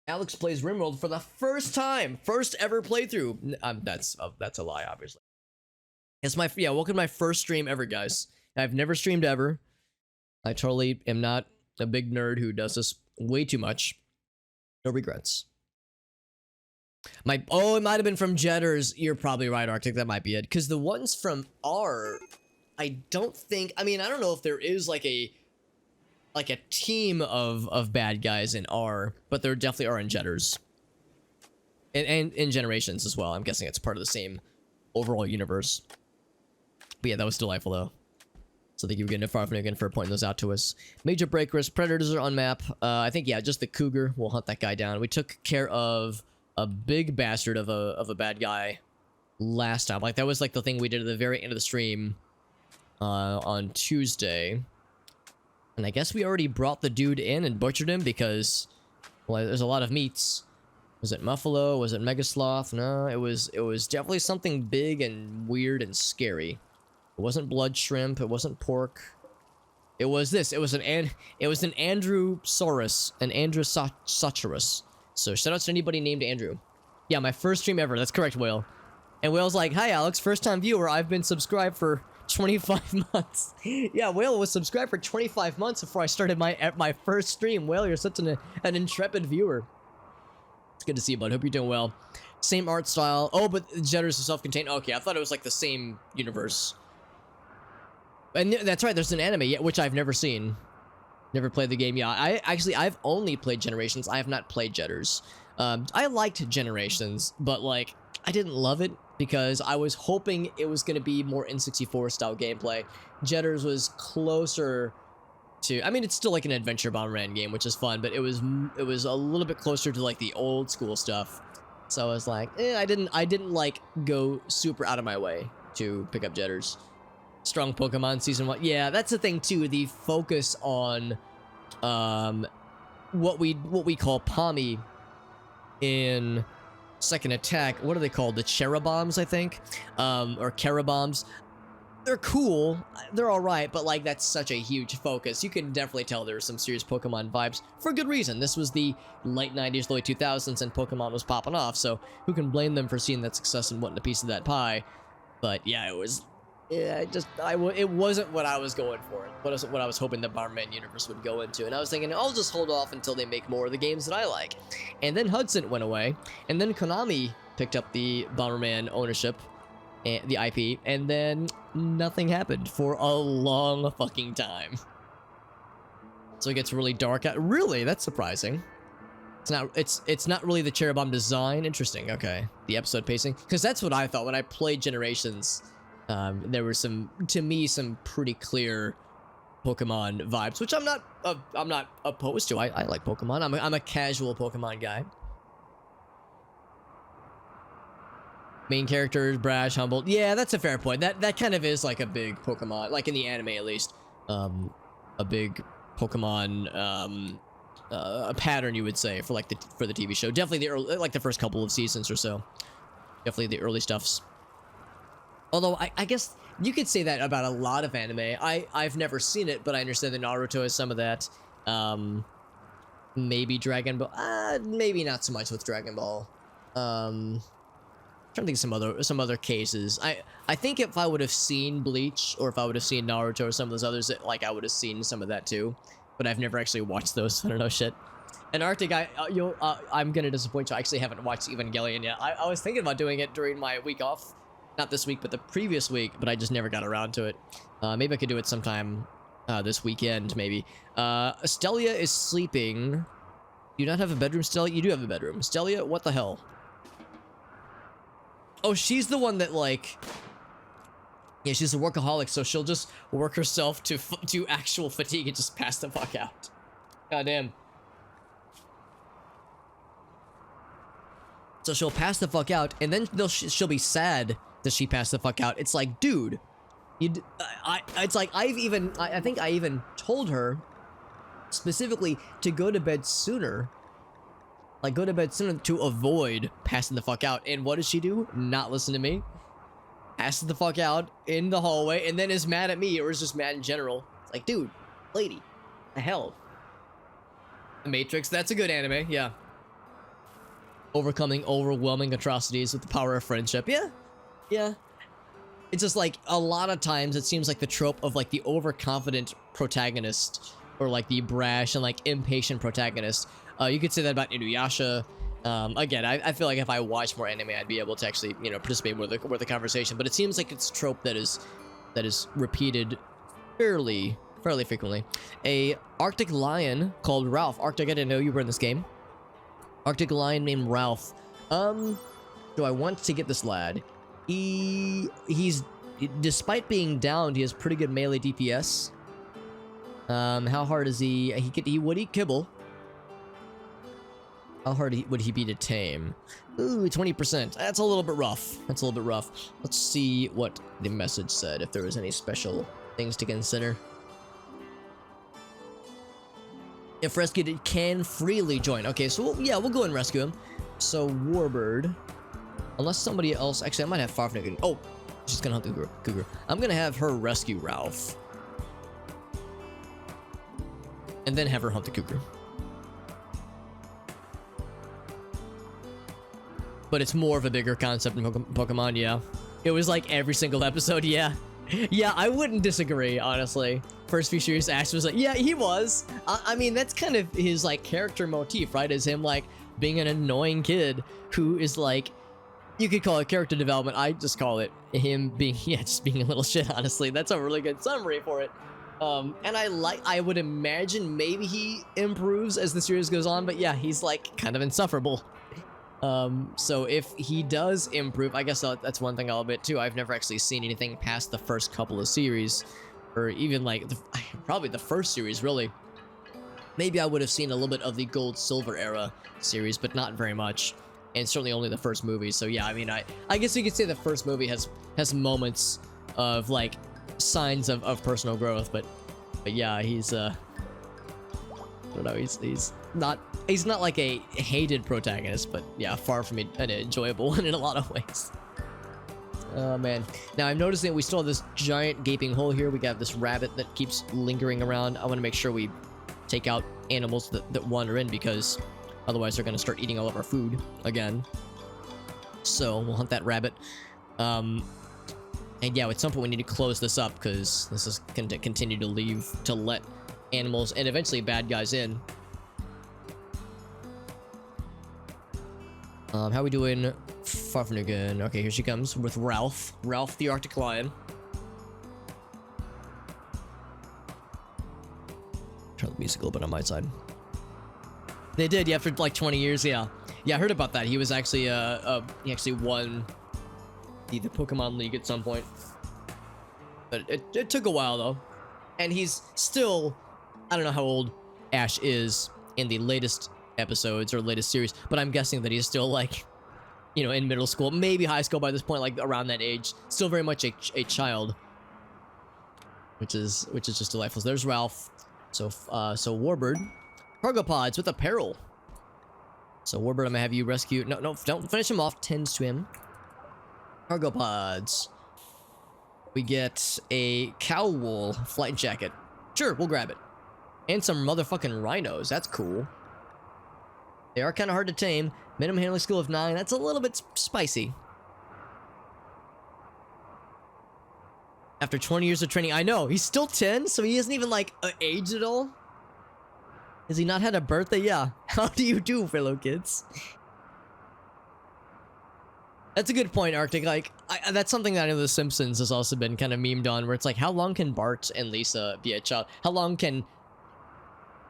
Alex plays RimWorld for the first time, first ever playthrough. That's a lie, obviously. It's my welcome to my first stream ever, guys. I've never streamed ever. I totally am not a big nerd who does this way too much. No regrets. It might have been from Jetters. You're probably right, Arctic. That might be it. Because the ones from R, I don't think. I mean, I don't know if there is like a team of bad guys in R, but there definitely are in Jetters. And in Generations as well. I'm guessing it's part of the same overall universe. But yeah, that was delightful though. So thank you again to Farfnigan for pointing those out to us. Major breakers, predators are on map. I think yeah, just the cougar. We'll hunt that guy down. We took care of a big bastard of a bad guy last time. Like that was like the thing we did at the very end of the stream on Tuesday. And I guess we already brought the dude in and butchered him because, well, there's a lot of meats. Was it Muffalo? Was it Megasloth? No, it was definitely something big and weird and scary. It wasn't blood shrimp. It wasn't pork. It was this. It was an Andrewsaurus, an Andrewsaurus. So shout out to anybody named Andrew. Yeah, my first stream ever. That's correct, Whale. And Whale's like, "Hi, Alex. First time viewer. I've been subscribed for 25 months." Yeah, Whale was subscribed for 25 months before I started my first stream. Whale, you're such an intrepid viewer. It's good to see you, bud. Hope you're doing well. Same art style. Oh, but Jetters is self-contained. Okay, I thought it was like the same universe. And that's right, there's an anime, which I've never seen. Never played the game. Yeah, I've only played Generations. I have not played Jetters. I liked Generations, but like I didn't love it because I was hoping it was going to be more N64 style gameplay. Jetters was closer to, I mean, it's still like an adventure Bomberman game, which is fun, but it was a little bit closer to like the old school stuff. So I was like, I didn't like go super out of my way to pick up Jetters. Strong Pokemon Season 1. Yeah, that's the thing too. The focus on what we call Pommy in Second Attack. What are they called? The Cherubombs, I think, or Carabombs. They're cool. They're all right, but like that's such a huge focus. You can definitely tell there's some serious Pokemon vibes for good reason. This was the late 90s, early 2000s, and Pokemon was popping off. So who can blame them for seeing that success and wanting a piece of that pie? But yeah, it was. Yeah, it wasn't what I was going for. What I was hoping the Bomberman universe would go into. And I was thinking, I'll just hold off until they make more of the games that I like. And then Hudson went away. And then Konami picked up the Bomberman ownership, and the IP. And then nothing happened for a long fucking time. So it gets really dark out. Really? That's surprising. It's not really the Cherubomb design. Interesting. Okay. The episode pacing. Because that's what I thought when I played Generations. There were some pretty clear Pokemon vibes, which I'm not opposed to. I like Pokemon. I'm a casual Pokemon guy. Main characters, brash, humble. Yeah, that's a fair point. That kind of is like a big Pokemon, like in the anime at least. A big Pokemon a pattern, you would say, for like for the TV show. Definitely the first couple of seasons or so. Definitely the early stuffs. Although, I guess you could say that about a lot of anime. I've never seen it, but I understand that Naruto has some of that. Maybe Dragon Ball. Maybe not so much with Dragon Ball. I'm trying to think of some other cases. I think if I would have seen Bleach, or if I would have seen Naruto or some of those others, like I would have seen some of that too. But I've never actually watched those, so I don't know shit. And Arctic, I'm gonna disappoint you. I actually haven't watched Evangelion yet. I was thinking about doing it during my week off. Not this week, but the previous week, but I just never got around to it. Maybe I could do it sometime this weekend, maybe. Stelia is sleeping. Do you not have a bedroom, Stelia? You do have a bedroom. Stelia, what the hell? Oh, she's the one that, like... Yeah, she's a workaholic, so she'll just work herself to actual fatigue and just pass the fuck out. Goddamn. So she'll pass the fuck out, and then she'll be sad that she passed the fuck out. It's like, dude, it's like I think I even told her specifically to go to bed sooner. Like, go to bed sooner to avoid passing the fuck out. And what does she do? Not listen to me. Passes the fuck out in the hallway, and then is mad at me, or is just mad in general. It's like, dude, lady, the hell. The Matrix, that's a good anime, yeah. overcoming overwhelming atrocities with the power of friendship. Yeah, yeah. It's just like a lot of times it seems like the trope of like the overconfident protagonist or like the brash and like impatient protagonist. You could say that about Inuyasha. Again, I feel like if I watch more anime, I'd be able to actually, you know, participate with the conversation. But it seems like it's a trope that is repeated fairly frequently. A Arctic lion called Ralph. Arctic, I didn't know you were in this game. Arctic lion named Ralph. Do I want to get this lad? He's despite being downed, he has pretty good melee DPS. How hard is he? He would eat kibble. How hard would he be to tame? Ooh, 20%. That's a little bit rough. That's a little bit rough. Let's see what the message said, if there was any special things to consider. If rescued, it can freely join. Okay, so yeah, we'll go and rescue him. So Warbird, unless somebody else, actually I might have Farfnigan. Oh, she's gonna hunt the cougar. I'm gonna have her rescue Ralph, and then have her hunt the cougar. But it's more of a bigger concept in Pokemon, yeah. It was like every single episode, yeah. Yeah, I wouldn't disagree, honestly. First few series, Ash was like, yeah, he was. I mean, that's kind of his, like, character motif, right? Is him, like, being an annoying kid who is, like, you could call it character development. I just call it him being, yeah, just being a little shit, honestly. That's a really good summary for it. And I would imagine maybe he improves as the series goes on, but yeah, he's, like, kind of insufferable. So if he does improve, I guess that's one thing I'll admit too. I've never actually seen anything past the first couple of series, or even like probably the first series, really. Maybe I would have seen a little bit of the Gold Silver era series, but not very much, and certainly only the first movie. So yeah, I mean, I guess you could say the first movie has moments of like signs of personal growth, but yeah, he's I don't know, he's not like a hated protagonist, but yeah, far from an enjoyable one in a lot of ways. Oh man. Now I'm noticing we still have this giant gaping hole here. We got this rabbit that keeps lingering around. I want to make sure we take out animals that wander in, because otherwise they're going to start eating all of our food again. So we'll hunt that rabbit. And yeah, at some point we need to close this up, because this is going to continue to let animals and eventually bad guys in. How we doing? Farfnigan. Okay, here she comes with Ralph. Ralph the Arctic Lion. Turn the music a little bit on my side. They did, yeah, after like 20 years, yeah. Yeah, I heard about that. He was actually, he actually won the Pokemon League at some point. But it took a while, though. And he's still, I don't know how old Ash is in the latest episodes or latest series, but I'm guessing that he's still like, you know, in middle school, maybe high school by this point, like around that age. Still very much a child, which is just delightful. So there's Ralph. So Warbird, cargo pods with apparel. So Warbird, I'm gonna have you rescue. No, don't finish him off. Tends to him. Cargo pods. We get a cow wool flight jacket. Sure, we'll grab it. And some motherfucking rhinos. That's cool. They are kind of hard to tame. Minimum handling skill of 9. That's a little bit spicy. After 20 years of training. I know, he's still 10, so he isn't even, like, aged at all. Has he not had a birthday? Yeah. How do you do, fellow kids? That's a good point, Arctic. Like, that's something that I know The Simpsons has also been kind of memed on, where it's like, how long can Bart and Lisa be a child? How long can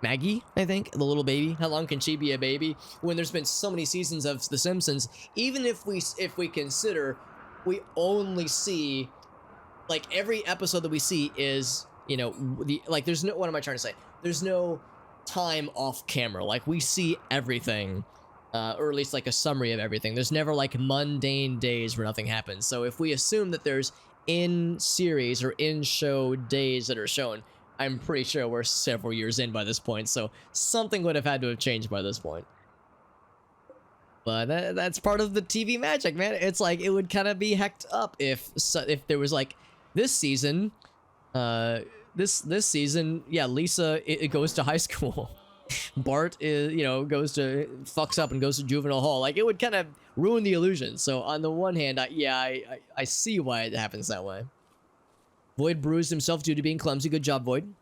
Maggie, I think, the little baby, how long can she be a baby when there's been so many seasons of The Simpsons? Even if we consider we only see, like, every episode that we see is, you know, there's no, what am I trying to say? There's no time off camera. Like, we see everything, or at least like a summary of everything. There's never like mundane days where nothing happens. So if we assume that there's in series or in show days that are shown, I'm pretty sure we're several years in by this point, so something would have had to have changed by this point. But that's part of the TV magic, man. It's like, it would kind of be hecked up if there was like this season, this season, yeah, Lisa, it goes to high school. Bart is, you know, fucks up and goes to juvenile hall. Like, it would kind of ruin the illusion. So on the one hand, I see why it happens that way. Void bruised himself due to being clumsy. Good job, Void.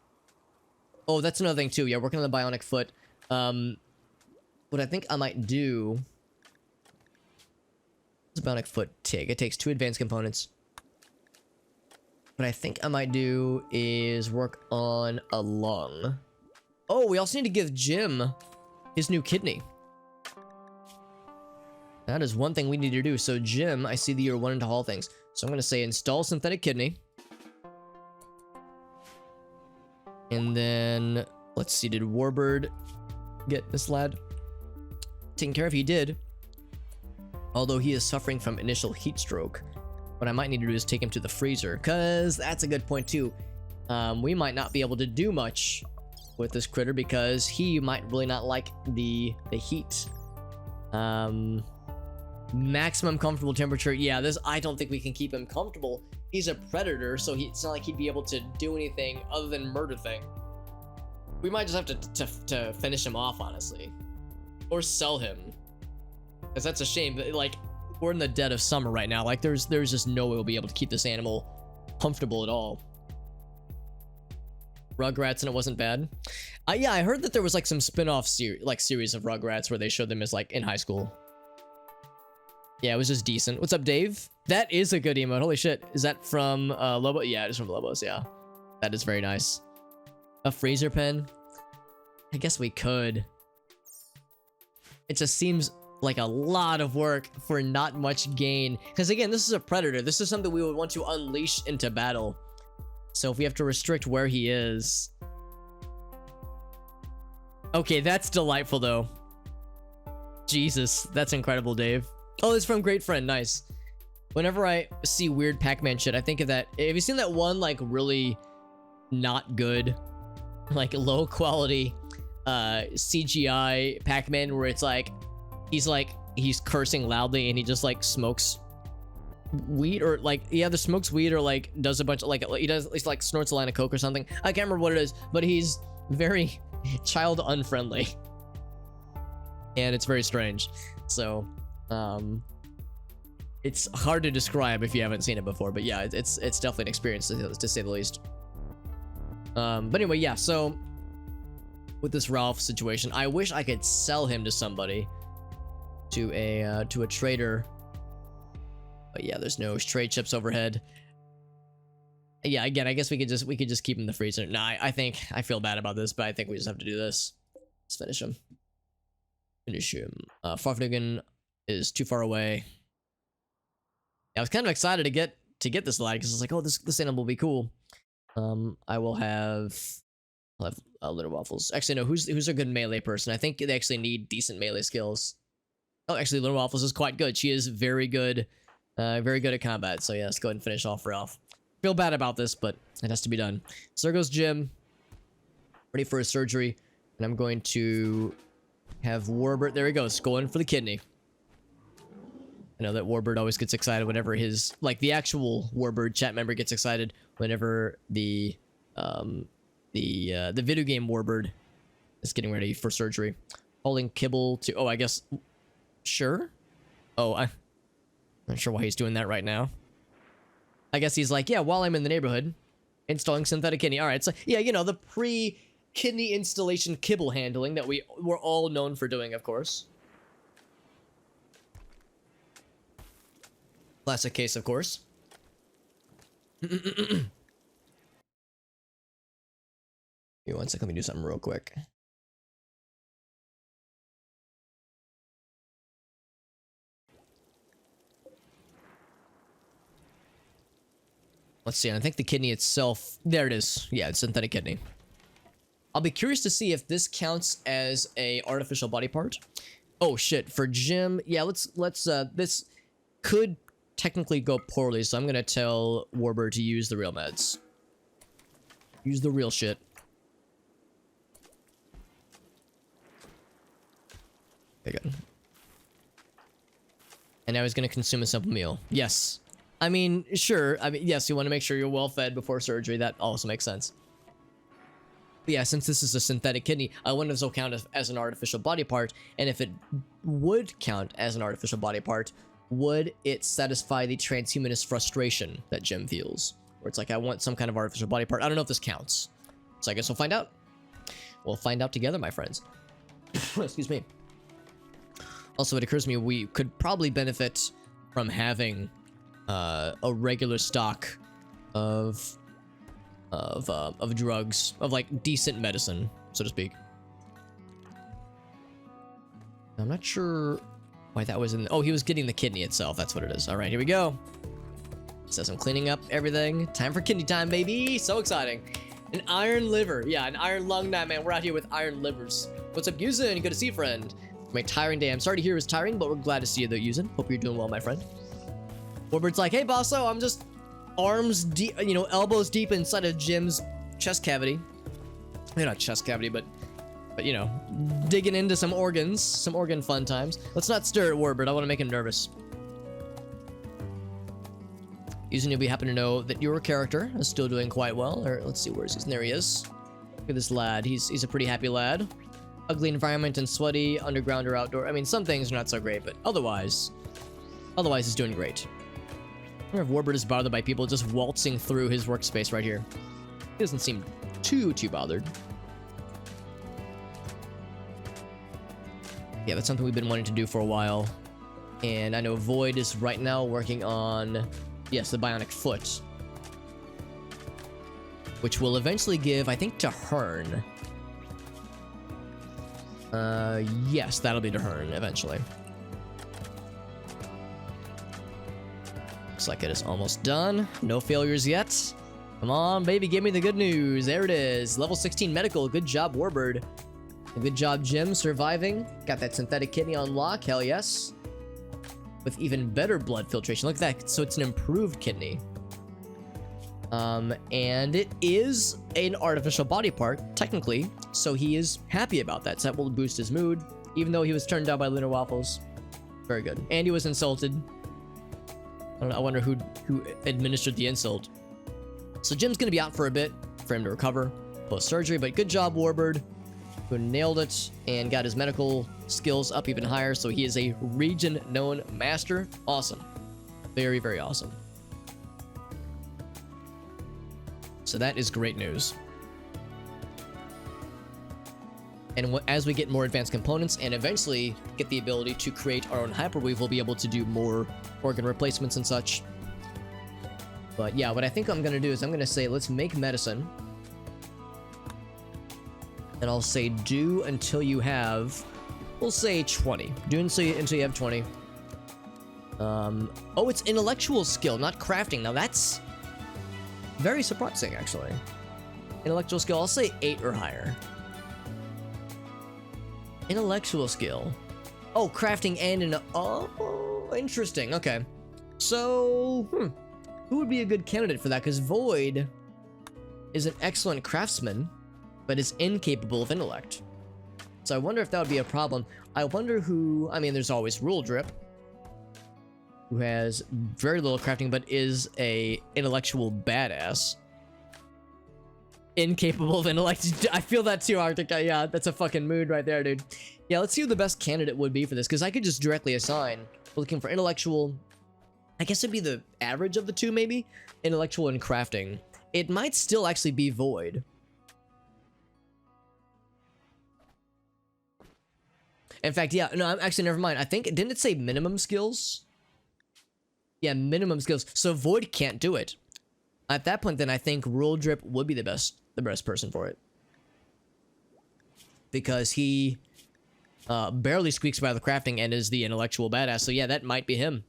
Oh, that's another thing too. Yeah, working on the bionic foot. What I think I might do... What's a bionic foot take? It takes 2 advanced components. What I think I might do is work on a lung. Oh, we also need to give Jim his new kidney. That is one thing we need to do. So Jim, I see that you're wanting to haul things. So I'm going to say install synthetic kidney. And then, let's see, did Warbird get this lad taken care of? He did. Although he is suffering from initial heat stroke. What I might need to do is take him to the freezer, because that's a good point too. We might not be able to do much with this critter because he might really not like the heat. Maximum comfortable temperature. Yeah, I don't think we can keep him comfortable. He's a predator, so it's not like he'd be able to do anything other than murder thing. We might just have to finish him off, honestly. Or sell him. Because that's a shame. Like, we're in the dead of summer right now. Like, there's just no way we'll be able to keep this animal comfortable at all. Rugrats, and it wasn't bad. Yeah, I heard that there was like some spin-off series of Rugrats where they showed them as like in high school. Yeah, it was just decent. What's up, Dave? That is a good emote. Holy shit. Is that from Lobo? Yeah, it is from Lobos, yeah. That is very nice. A freezer pen? I guess we could. It just seems like a lot of work for not much gain. Because again, this is a predator. This is something we would want to unleash into battle. So if we have to restrict where he is... Okay, that's delightful though. Jesus, that's incredible, Dave. Oh, it's from Great Friend. Nice. Whenever I see weird Pac-Man shit, I think of that. Have you seen that one, like, really not good, like, low quality CGI Pac-Man where it's like, he's cursing loudly and he just, like, smokes weed, or, like, he either smokes weed or, like, does a bunch of, like, he's, like, snorts a line of coke or something. I can't remember what it is, but he's very child unfriendly. And it's very strange. So, it's hard to describe if you haven't seen it before, but yeah, it's definitely an experience to say the least. But anyway, yeah, so with this Ralph situation, I wish I could sell him to somebody, to a trader. But yeah, there's no trade chips overhead. Yeah, again, I guess we could just keep him in the freezer. Nah, I think I feel bad about this, but I think we just have to do this. Let's finish him. Finish him. Farfnigan is too far away. Yeah, I was kind of excited to get this lad because I was like, oh, this animal will be cool. I'll have Little Waffles. Actually, no, who's a good melee person? I think they actually need decent melee skills. Oh, actually, Little Waffles is quite good. She is very good at combat. So yeah, let's go ahead and finish off Ralph. Feel bad about this, but it has to be done. So there goes Jim, ready for his surgery, and I'm going to have Warbird. There he goes, going for the kidney. I know that Warbird always gets excited whenever his, like, the actual Warbird chat member gets excited whenever the video game Warbird is getting ready for surgery. Holding kibble to, oh, I guess, sure. Oh, I'm not sure why he's doing that right now. I guess he's like, yeah, while I'm in the neighborhood, installing synthetic kidney. All right, so yeah, you know, the pre-kidney installation kibble handling that we're all known for doing, of course. Classic case, of course. Give me 1 second, let me do something real quick. Let's see, I think the kidney itself, there it is. Yeah, it's synthetic kidney. I'll be curious to see if this counts as a artificial body part. Oh shit, for Jim, yeah, let's this could technically go poorly, so I'm gonna tell Warbird to use the real meds. Use the real shit. There you go. And now he's gonna consume a simple meal. Yes. I mean, sure. I mean, yes, you want to make sure you're well fed before surgery. That also makes sense. But yeah, since this is a synthetic kidney, I wonder if this will count as an artificial body part, and if it would count as an artificial body part, would it satisfy the transhumanist frustration that Jim feels? Where it's like, I want some kind of artificial body part. I don't know if this counts. So I guess we'll find out. We'll find out together, my friends. Excuse me. Also, it occurs to me we could probably benefit from having a regular stock of drugs, of like decent medicine, so to speak. I'm not sure why that was in. Oh, he was getting the kidney itself. That's what it is. All right, here we go. Says I'm cleaning up everything. Time for kidney time, baby. So exciting. An iron liver. Yeah, an iron lung. Nah, man, we're out here with iron livers. What's up, Yuzen? Good to see you, friend. My tiring day. I'm sorry to hear it was tiring, but we're glad to see you, though, Yuzen. Hope you're doing well, my friend. Warbird's like, hey, bosso, I'm just arms deep, you know, elbows deep inside of Jim's chest cavity. Maybe not chest cavity, but you know, digging into some organ fun times. Let's not stir at Warbird. I want to make him nervous. Yuzen, you'll be happy to know that your character is still doing quite well. Or let's see, where is he? There he is. Look at this lad. He's a pretty happy lad. Ugly environment and sweaty, underground or outdoor. I mean, some things are not so great, but otherwise he's doing great. I wonder if Warbird is bothered by people just waltzing through his workspace right here. He doesn't seem too bothered. Yeah, that's something we've been wanting to do for a while. And I know Void is right now working on, yes, the bionic foot. Which will eventually give, I think, to Hearn. Yes, that'll be to Hearn eventually. Looks like it is almost done. No failures yet. Come on, baby, give me the good news. There it is. Level 16 medical. Good job, Warbird. Good job, Jim, surviving. Got that synthetic kidney on lock. Hell yes. With even better blood filtration. Look at that. So it's an improved kidney. And it is an artificial body part, technically. So he is happy about that. So that will boost his mood. Even though he was turned down by Lunar Waffles. Very good. And he was insulted. I wonder who administered the insult. So Jim's going to be out for a bit for him to recover post-surgery. But good job, Warbird, who nailed it and got his medical skills up even higher. So he is a region-known master. Awesome. Very, very awesome. So that is great news. And as we get more advanced components and eventually get the ability to create our own hyperweave, we'll be able to do more organ replacements and such. But yeah, what I think I'm going to do is I'm going to say, let's make medicine. And I'll say do until you have, we'll say 20. Do until you have 20. Oh, it's intellectual skill, not crafting. Now that's very surprising, actually. Intellectual skill, I'll say 8 or higher. Intellectual skill. Oh, crafting and oh, interesting. Okay. So, who would be a good candidate for that? Because Void is an excellent craftsman, but is incapable of intellect. So I wonder if that would be a problem. I wonder who, I mean, there's always Rule Drip, who has very little crafting, but is a intellectual badass. Incapable of intellect. I feel that too, Arctic. Yeah, that's a fucking mood right there, dude. Yeah, let's see who the best candidate would be for this, because I could just directly assign. We're looking for intellectual. I guess it'd be the average of the two, maybe? Intellectual and crafting. It might still actually be Void. In fact, yeah, no, actually, never mind. I think, didn't it say minimum skills? Yeah, minimum skills. So Void can't do it. At that point, then I think Rule Drip would be the best person for it. Because he barely squeaks by the crafting and is the intellectual badass. So yeah, that might be him.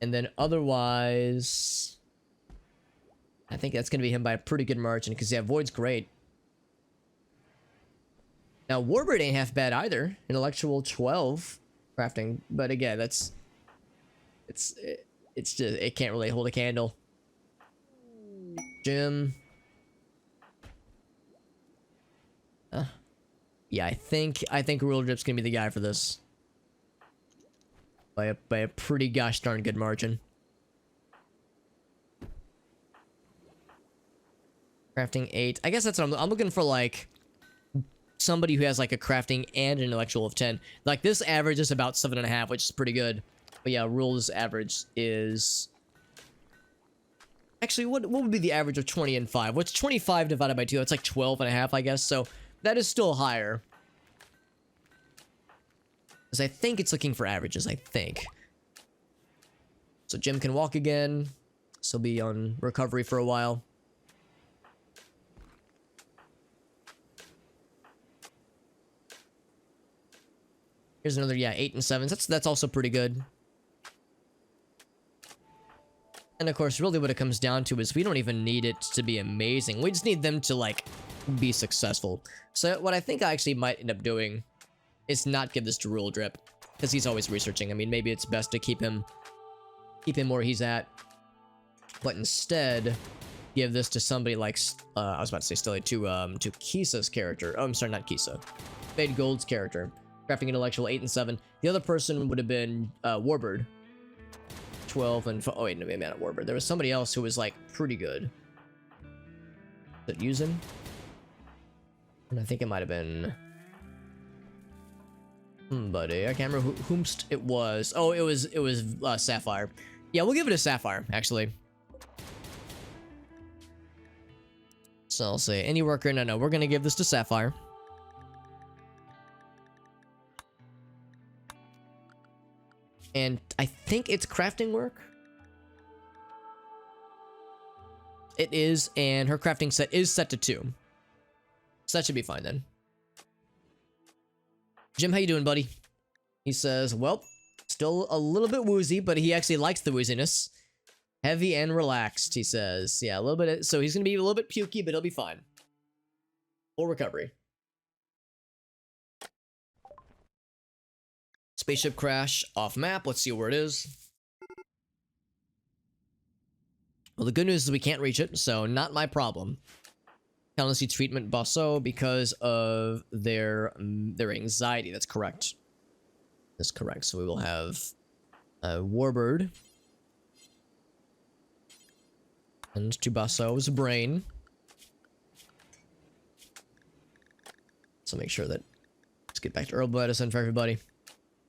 And then otherwise, I think that's going to be him by a pretty good margin. Because yeah, Void's great. Now, Warbird ain't half bad either. Intellectual 12 crafting. But again, it's just, it can't really hold a candle. Jim. Yeah, I think Rule Drip's gonna be the guy for this. By a pretty gosh darn good margin. Crafting 8. I guess that's what I'm looking for, like, somebody who has, like, a crafting and an intellectual of 10. Like, this average is about 7.5, which is pretty good. But yeah, rules average is... Actually, what would be the average of 20 and 5? What's 25 divided by 2? It's like 12.5, I guess. So that is still higher. Because I think it's looking for averages, I think. So Jim can walk again. So he'll be on recovery for a while. Here's another, yeah, 8 and 7s. That's also pretty good. And of course, really what it comes down to is we don't even need it to be amazing. We just need them to, like, be successful. So what I think I actually might end up doing is not give this to Rule Drip, because he's always researching. I mean, maybe it's best to keep him where he's at, but instead give this to somebody like I was about to say Stilly, to Kisa's character. Oh, I'm sorry, not Kisa. Fade Gold's character. Crafting intellectual 8 and 7. The other person would have been Warbird. 12 and... Oh, wait, no, maybe not Warbird. There was somebody else who was, like, pretty good. Did use him? And I think it might have been... buddy, I can't remember whomst it was. Oh, it was Sapphire. Yeah, we'll give it a Sapphire, actually. So I'll say any worker. No, we're gonna give this to Sapphire. And I think it's crafting work. It is, and her crafting set is set to 2. So that should be fine then. Jim, how you doing, buddy? He says, well, still a little bit woozy, but he actually likes the wooziness. Heavy and relaxed, he says. Yeah, a little bit. So he's going to be a little bit pukey, but he'll be fine. Full recovery. Spaceship crash off map. Let's see where it is. Well, the good news is we can't reach it, so not my problem. Countlessly treatment Basso because of their anxiety. That's correct. That's correct. So we will have Warbird and to Basso's brain. So make sure that let's get back to herbal medicine for everybody.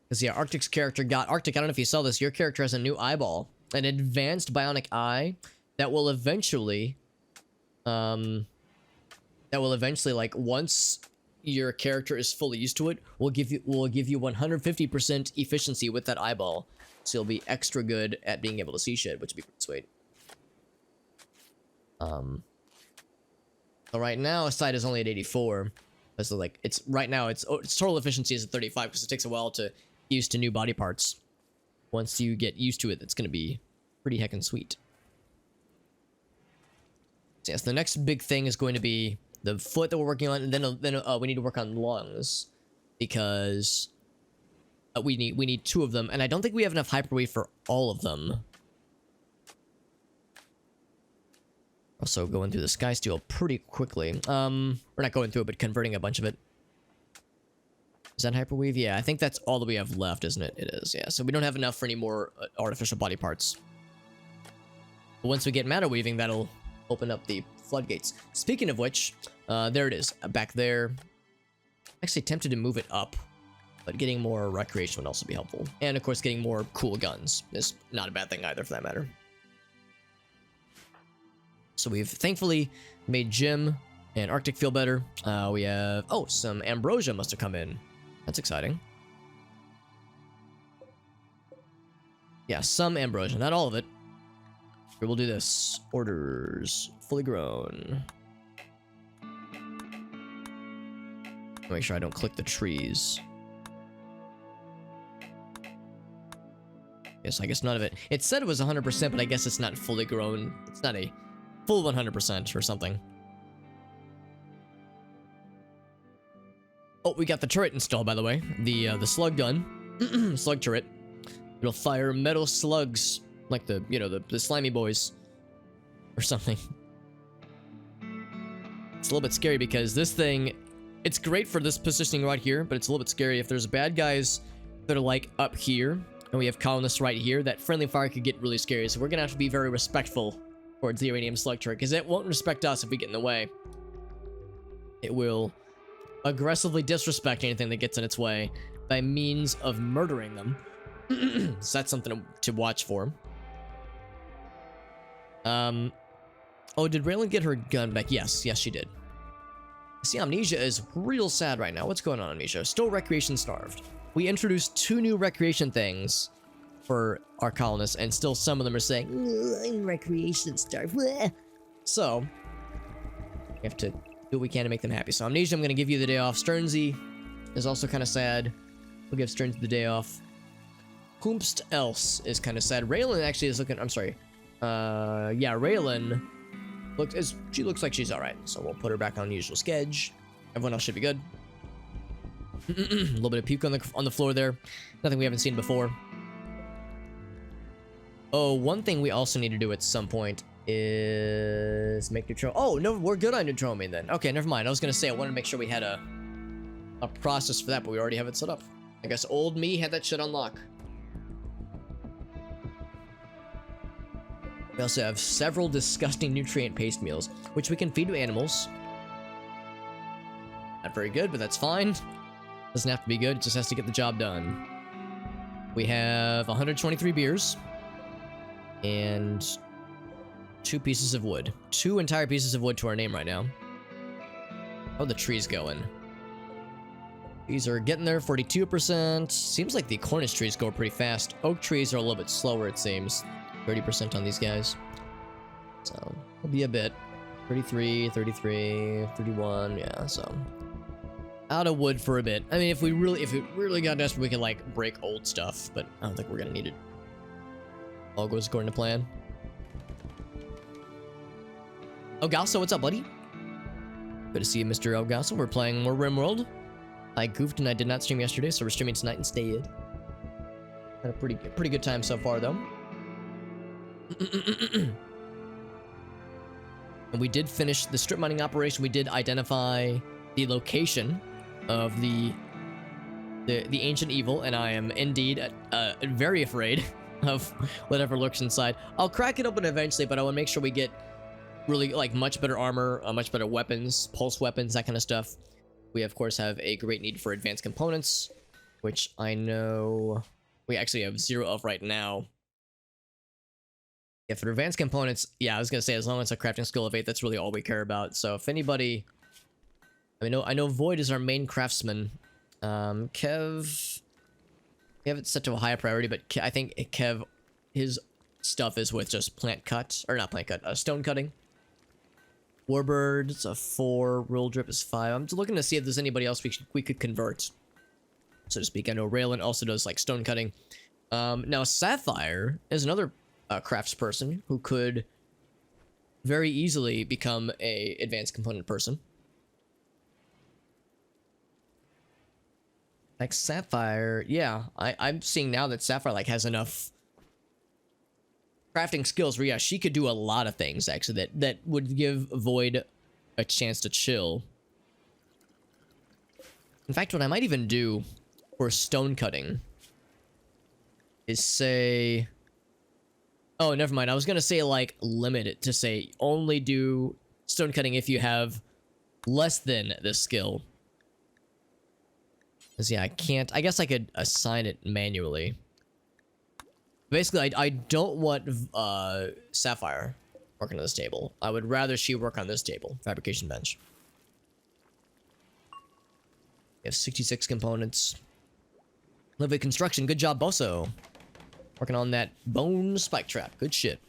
Because yeah, Arctic's character got Arctic. I don't know if you saw this. Your character has a new eyeball, an advanced bionic eye that will eventually, like once your character is fully used to it, will give you 150% efficiency with that eyeball. So you'll be extra good at being able to see shit, which would be pretty sweet. So right now, sight is only at 84. So like it's right now its total efficiency is at 35 because it takes a while to get used to new body parts. Once you get used to it, it's gonna be pretty heckin' sweet. So yes, the next big thing is going to be the foot that we're working on, and then we need to work on lungs because we need 2 of them, and I don't think we have enough hyperwave for all of them. Also going through the sky steel pretty quickly. We're not going through it, but converting a bunch of it. Is that hyperweave? Yeah, I think that's all that we have left, isn't it? It is, yeah. So we don't have enough for any more artificial body parts. But once we get matter weaving, that'll open up the floodgates. Speaking of which, there it is, back there. Actually tempted to move it up, but getting more recreation would also be helpful. And of course, getting more cool guns is not a bad thing either, for that matter. So we've thankfully made Jim and Arctic feel better. We have, oh, some ambrosia must have come in. That's exciting. Yeah, some ambrosia, not all of it. Here, we'll do this. Orders, fully grown. Make sure I don't click the trees. Yes, I guess none of it. It said it was 100%, but I guess it's not fully grown. It's not a full 100% or something. Oh, we got the turret installed, by the way. The slug gun. Slug turret. It'll fire metal slugs, like the, you know, the slimy boys. Or something. It's a little bit scary because this thing, it's great for this positioning right here, but it's a little bit scary if there's bad guys that are like up here, and we have colonists right here. That friendly fire could get really scary, so we're gonna have to be very respectful towards the uranium slug turret, because it won't respect us if we get in the way. It will aggressively disrespect anything that gets in its way by means of murdering them. So that's something to watch for. Oh, did Raylan get her gun back? Yes, she did. See, Amnesia is real sad right now. What's going on, Amnesia? Still recreation starved. We introduced 2 new recreation things for our colonists, and still some of them are saying, I'm recreation starved. So, we have to do what we can to make them happy. So, Amnesia, I'm going to give you the day off. Sternsey is also kind of sad. We'll give Sternsey the day off. Whomst else is kind of sad. Raylan actually is looking, I'm sorry. Yeah, Raylan she looks like she's alright. So we'll put her back on usual schedule. Everyone else should be good. A little bit of puke on the floor there. Nothing we haven't seen before. Oh, one thing we also need to do at some point is make neutral. Oh, no, we're good on neutromine then. Okay, never mind. I was gonna say I wanted to make sure we had a process for that, but we already have it set up. I guess old me had that shit on lock. We also have several disgusting nutrient paste meals, which we can feed to animals. Not very good, but that's fine. Doesn't have to be good, it just has to get the job done. We have 123 beers. And 2 pieces of wood. 2 entire pieces of wood to our name right now. How are the trees going? These are getting there, 42%. Seems like the Cornish trees go pretty fast. Oak trees are a little bit slower, it seems. 30% on these guys. So, it'll be a bit. 33, 33, 31, yeah, so. Out of wood for a bit. I mean, if it really got desperate, we could, like, break old stuff, but I don't think we're gonna need it. All goes according to plan. Elgaso, what's up, buddy? Good to see you, Mr. Elgaso. We're playing more RimWorld. I goofed and I did not stream yesterday, so we're streaming tonight instead. Had a pretty good time so far, though. And we did finish the strip mining operation. We did identify the location of the ancient evil, and I am indeed very afraid of whatever lurks inside. I'll crack it open eventually, but I want to make sure we get really like much better armor, much better weapons, pulse weapons, that kind of stuff. We of course have a great need for advanced components, which I know we actually have 0 of right now. Yeah, for advanced components, yeah, I was gonna say as long as a crafting skill of 8, that's really all we care about. So if anybody, I know Void is our main craftsman. Kev, we have it set to a higher priority, but I think Kev, his stuff is with just stone cutting. Warbird, it's a 4. Rule drip is 5. I'm just looking to see if there's anybody else we could convert, so to speak. I know Raylan also does like stone cutting. Now Sapphire is another craftsperson who could very easily become a advanced component person. Like Sapphire, yeah, I'm seeing now that Sapphire like has enough crafting skills where yeah, she could do a lot of things actually that would give Void a chance to chill. In fact, what I might even do for stone cutting is say, oh, never mind. I was gonna say like limit it to say only do stone cutting if you have less than this skill. Because yeah, I guess I could assign it manually. Basically, I don't want Sapphire working on this table. I would rather she work on this table, fabrication bench. We have 66 components. Lively construction, good job, Bosso. Working on that bone spike trap, good shit.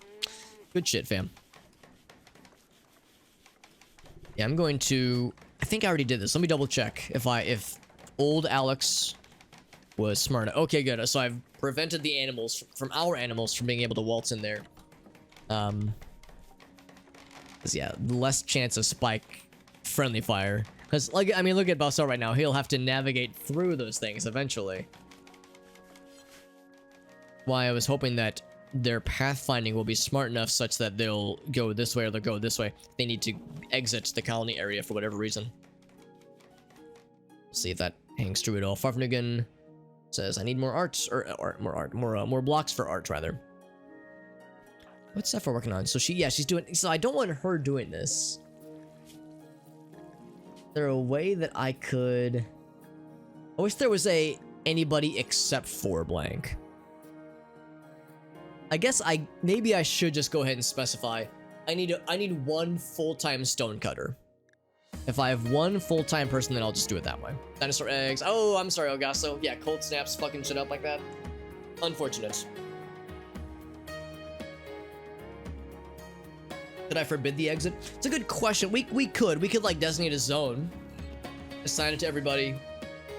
Good shit, fam. Yeah, I'm going to, I think I already did this. Let me double check if old Alex was smart. Okay, good. So I've prevented the animals from our animals from being able to waltz in there. Cause yeah, less chance of spike friendly fire. Cause like, I mean, look at Balso right now. He'll have to navigate through those things eventually. Why I was hoping that their pathfinding will be smart enough such that they'll go this way or they'll go this way. They need to exit the colony area for whatever reason. See if that hangs true at all. Farfnugan says, I need more art, or more blocks for art, rather. What's Sapphire working on? So she's doing, so I don't want her doing this. Is there a way that I could, I wish there was a anybody except for blank. I guess maybe I should just go ahead and specify I need one full-time stonecutter. If I have one full-time person, then I'll just do it that way. Dinosaur eggs. Oh, I'm sorry, Elgaso. Yeah, cold snaps fucking shit up like that. Unfortunate. Could I forbid the exit? It's a good question. We could like designate a zone, assign it to everybody,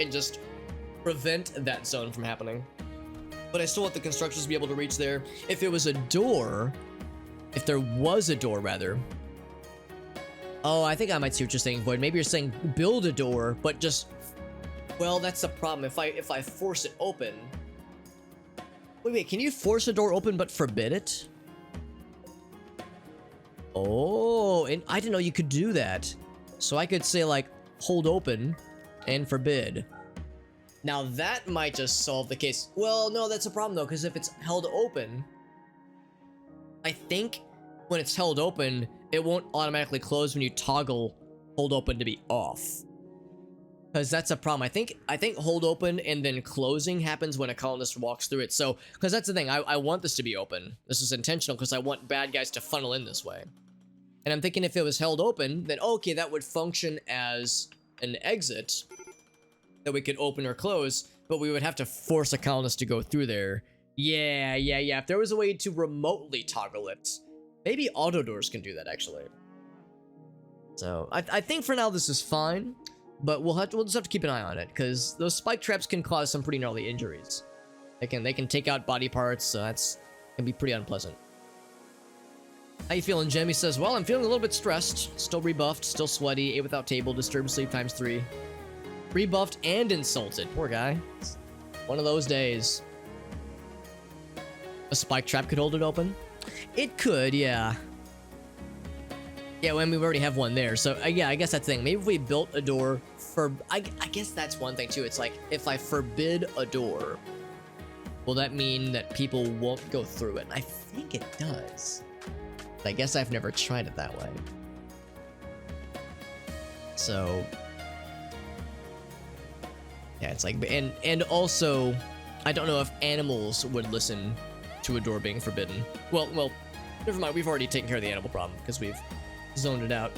and just prevent that zone from happening. But I still want the constructors to be able to reach there. If it was a door, if there was a door rather. Oh, I think I might see what you're saying, Void. Maybe you're saying build a door, but just, well, that's the problem. If I force it open. Wait, can you force a door open but forbid it? Oh, and I didn't know you could do that. So I could say like hold open and forbid. Now that might just solve the case. Well, no, that's a problem though, because if it's held open, I think when it's held open, it won't automatically close when you toggle hold open to be off. Because that's a problem. I think hold open and then closing happens when a colonist walks through it. So, because that's the thing, I want this to be open. This is intentional because I want bad guys to funnel in this way. And I'm thinking if it was held open, then okay, that would function as an exit that we could open or close, but we would have to force a colonist to go through there. Yeah. If there was a way to remotely toggle it, maybe auto doors can do that actually. So I think for now this is fine, but we'll just have to keep an eye on it because those spike traps can cause some pretty gnarly injuries. They can take out body parts, so that's can be pretty unpleasant. How you feeling, Jim? He says, well, I'm feeling a little bit stressed, still rebuffed, still sweaty, ate without table, disturbed sleep times 3. Rebuffed and insulted. Poor guy. It's one of those days. A spike trap could hold it open? It could, yeah. Yeah, well, I mean, we already have one there. So, yeah, I guess that's the thing. Maybe if we built a door for... I guess that's one thing, too. It's like, if I forbid a door, will that mean that people won't go through it? I think it does. But I guess I've never tried it that way. So... yeah, it's like, and also, I don't know if animals would listen to a door being forbidden. Well, never mind. We've already taken care of the animal problem because we've zoned it out.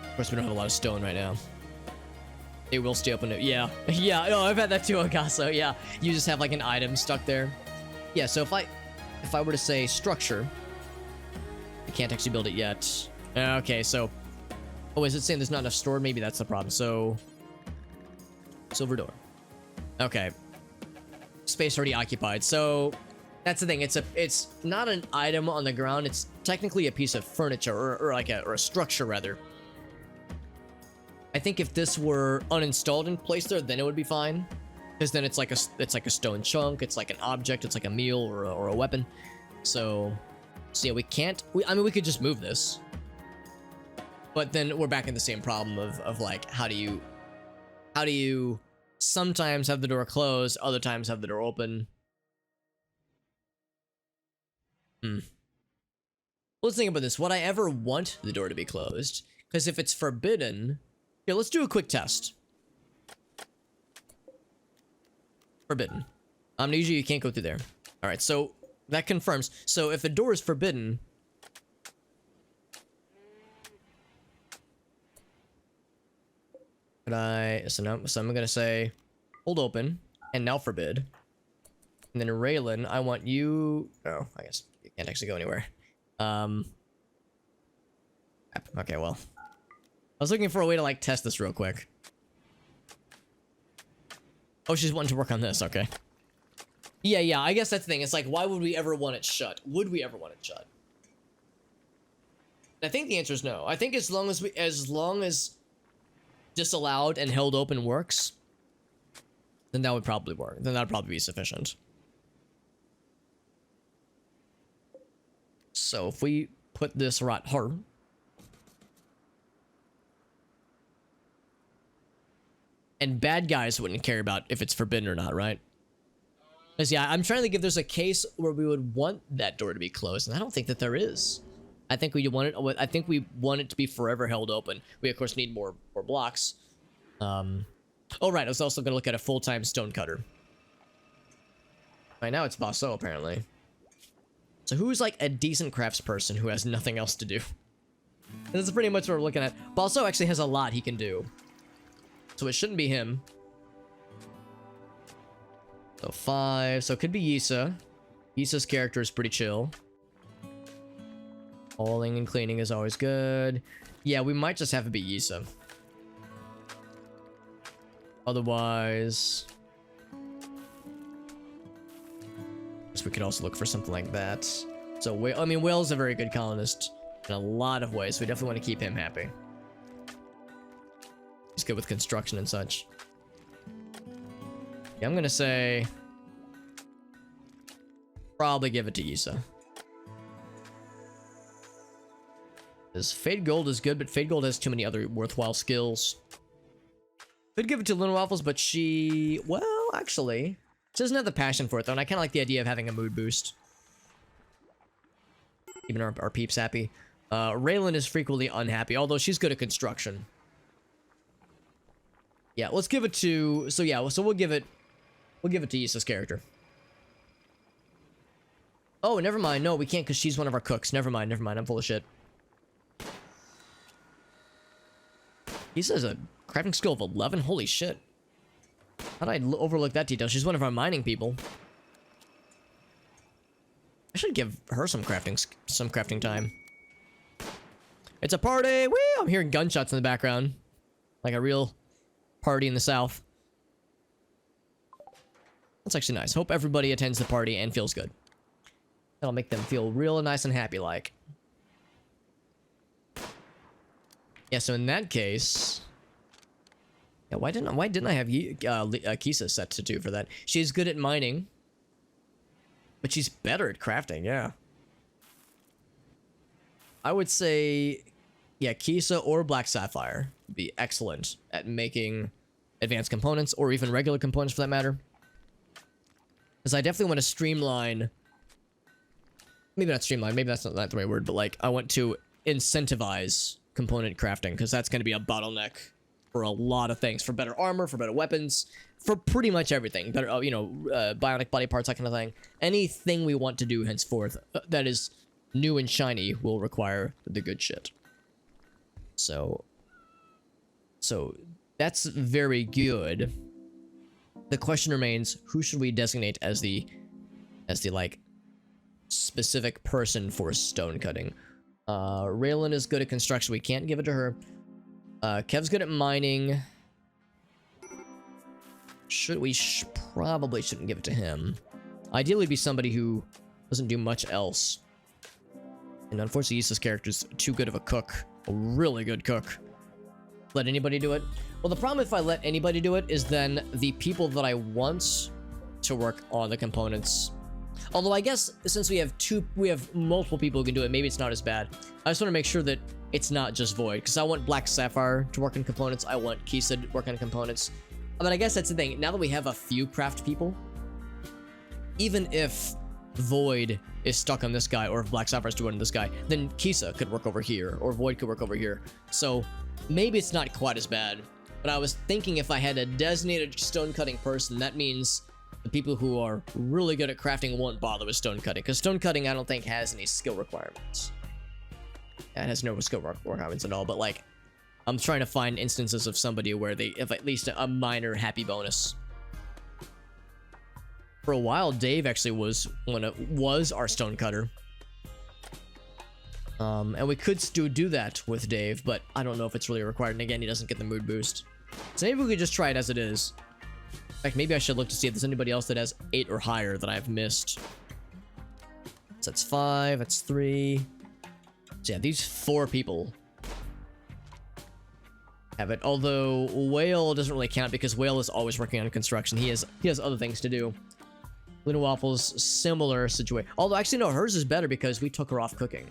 Of course, we don't have a lot of stone right now. It will stay open. Yeah, yeah. No, I've had that too, Agasso. Yeah, you just have like an item stuck there. Yeah. So if I were to say structure, I can't actually build it yet. Okay, so. Oh, is it saying there's not enough stored? Maybe that's the problem. So, silver door. Okay. Space already occupied. So, that's the thing. It's not an item on the ground. It's technically a piece of furniture or a structure rather. I think if this were uninstalled and placed there, then it would be fine. Because then it's like a stone chunk. It's like an object. It's like a meal or a weapon. So yeah, we can't. I mean, we could just move this. But then we're back in the same problem of like, how do you sometimes have the door closed, other times have the door open? Well, let's think about this. Would I ever want the door to be closed? Because if it's forbidden... Here, let's do a quick test. Forbidden. Usually you can't go through there. Alright, so that confirms. So if a door is forbidden... So I'm gonna say hold open and now forbid. And then Raylan, I want you. Oh, I guess you can't actually go anywhere. Okay, well. I was looking for a way to like test this real quick. Oh, she's wanting to work on this, okay. Yeah, I guess that's the thing. It's like, why would we ever want it shut? Would we ever want it shut? I think the answer is no. I think as long as disallowed and held open works, then that would probably work. Then that would probably be sufficient. So if we put this right here, and bad guys wouldn't care about if it's forbidden or not, right? Because yeah, I'm trying to think if there's a case where we would want that door to be closed, and I don't think that there is. I think we want it. I think we want it to be forever held open. We of course need more blocks. Oh right, I was also gonna look at a full-time stonecutter. Right now it's Basso apparently. So who's like a decent craftsperson who has nothing else to do? This is pretty much what we're looking at. Basso actually has a lot he can do, so it shouldn't be him. So 5. So it could be Yisa. Yisa's character is pretty chill. Hauling and cleaning is always good. Yeah, we might just have it be Yisa. Otherwise, guess we could also look for something like that. So, I mean, Will's a very good colonist in a lot of ways. So we definitely want to keep him happy. He's good with construction and such. Yeah, I'm gonna say probably give it to Yisa. Because Fade Gold is good, but Fade Gold has too many other worthwhile skills. Could give it to Luna Waffles, but she... Well, actually, she doesn't have the passion for it, though, and I kind of like the idea of having a mood boost. Even our peeps happy. Raylan is frequently unhappy, although she's good at construction. Yeah, let's give it to... So yeah, so we'll give it to Yisa's character. Oh, never mind. No, we can't because she's one of our cooks. Never mind. I'm full of shit. Yisa has a crafting skill of 11? Holy shit. How did I overlook that detail? She's one of our mining people. I should give her some crafting time. It's a party! Woo! I'm hearing gunshots in the background. Like a real party in the South. That's actually nice. Hope everybody attends the party and feels good. That'll make them feel real nice and happy like. Yeah, so in that case... Yeah, why didn't I have Kisa set to 2 for that? She's good at mining. But she's better at crafting, yeah. I would say... Yeah, Kisa or Black Sapphire would be excellent at making advanced components, or even regular components for that matter. Because I definitely want to streamline... Maybe not streamline, maybe that's not the right word, but like, I want to incentivize component crafting, because that's going to be a bottleneck for a lot of things. For better armor, for better weapons, for pretty much everything. Better, you know, bionic body parts, that kind of thing. Anything we want to do henceforth that is new and shiny will require the good shit. So that's very good. The question remains, who should we designate as the like specific person for stone cutting? Raylan is good at construction. We can't give it to her. Kev's good at mining. Probably shouldn't give it to him. Ideally, it'd be somebody who doesn't do much else. And unfortunately, Yisa's character's too good of a cook. A really good cook. Let anybody do it? Well, the problem if I let anybody do it is then the people that I want to work on the components. Although I guess since we have multiple people who can do it, maybe it's not as bad. I just want to make sure that it's not just Void, because I want Black Sapphire to work on components. I want Kisa to work on components. But I guess that's the thing. Now that we have a few craft people, even if Void is stuck on this guy, or if Black Sapphire's doing this guy, then Kisa could work over here, or Void could work over here. So maybe it's not quite as bad. But I was thinking if I had a designated stone cutting person, that means the people who are really good at crafting won't bother with stone cutting, because stone cutting I don't think has any skill requirements. Yeah, it has no skill requirements at all, but like, I'm trying to find instances of somebody where they have at least a minor happy bonus. For a while, Dave actually was our stone cutter. And we could still do that with Dave, but I don't know if it's really required. And again, he doesn't get the mood boost. So maybe we could just try it as it is. In fact, maybe I should look to see if there's anybody else that has 8 or higher that I've missed. So that's 5, that's 3. So yeah, these 4 people have it. Although Whale doesn't really count because Whale is always working on construction. He has other things to do. Luna Waffles, similar situation. Although actually no, hers is better because we took her off cooking.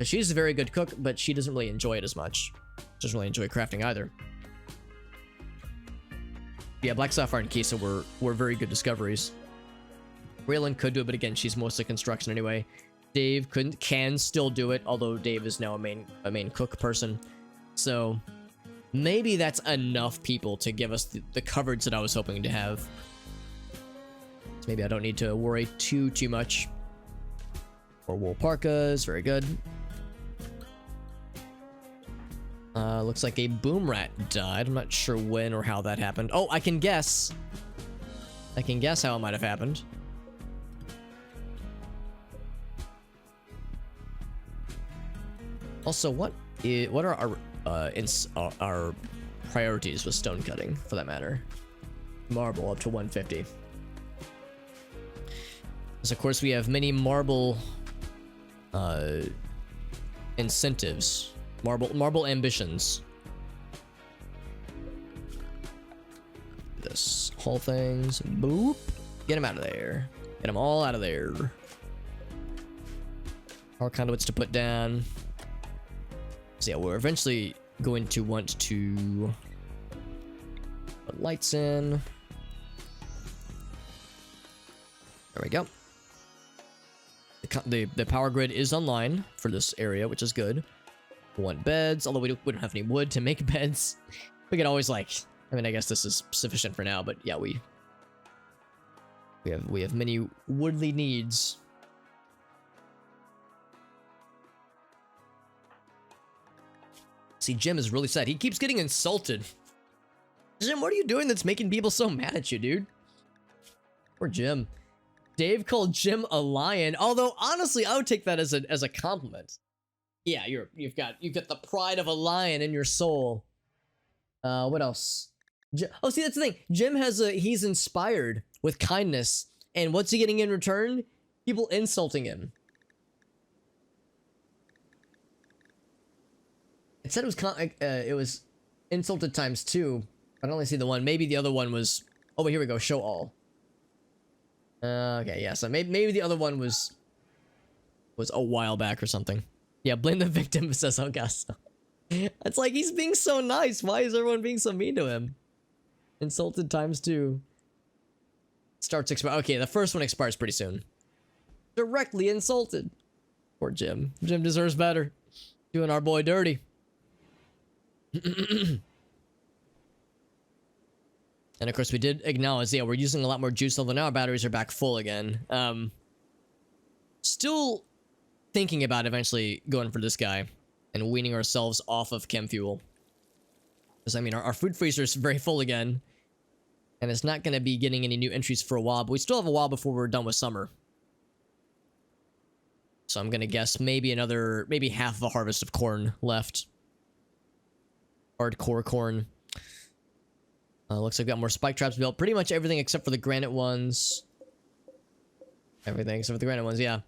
She's a very good cook, but she doesn't really enjoy it as much. She doesn't really enjoy crafting either. Yeah, Black Sapphire and Kisa were very good discoveries. Raylan could do it, but again, she's mostly construction anyway. Dave can still do it, although Dave is now a main cook person. So maybe that's enough people to give us the coverage that I was hoping to have. So maybe I don't need to worry too much. Or wool parkas, very good. Looks like a boom rat died. I'm not sure when or how that happened. Oh, I can guess. I can guess how it might have happened. Also, what are our priorities with stone cutting, for that matter? Marble up to 150. So of course we have many marble incentives, marble ambitions. This whole things, boop, get them out of there, get them all out of there. Power conduits to put down. So yeah, we're eventually going to want to put lights in. There we go. The power grid is online for this area, which is good. We want beds, although we don't have any wood to make beds. We could always, like, I mean, I guess this is sufficient for now, but yeah, we have many woodly needs. See, Jim is really sad. He keeps getting insulted. Jim, what are you doing that's making people so mad at you, dude? Poor Jim. Dave called Jim a lion, although honestly, I would take that as a compliment. Yeah, you've got the pride of a lion in your soul. What else? Oh, see, that's the thing. Jim he's inspired with kindness, and what's he getting in return? People insulting him. It said it was insulted times 2. I only see the one. Maybe the other one was. Oh, wait, here we go. Show all. Okay, yeah. So maybe the other one was a while back or something. Yeah, blame the victim, says Augusto. It's like he's being so nice. Why is everyone being so mean to him? Insulted times 2. Starts expire. Okay, the first one expires pretty soon. Directly insulted. Poor Jim. Jim deserves better. Doing our boy dirty. And of course we did acknowledge, yeah, we're using a lot more juice, although now our batteries are back full again. Still thinking about eventually going for this guy and weaning ourselves off of chem fuel. Because, I mean, our food freezer is very full again. And it's not going to be getting any new entries for a while, but we still have a while before we're done with summer. So I'm going to guess maybe half of a harvest of corn left. Hardcore corn. Looks like we got more spike traps built. Pretty much everything except for the granite ones. Everything except for the granite ones, yeah.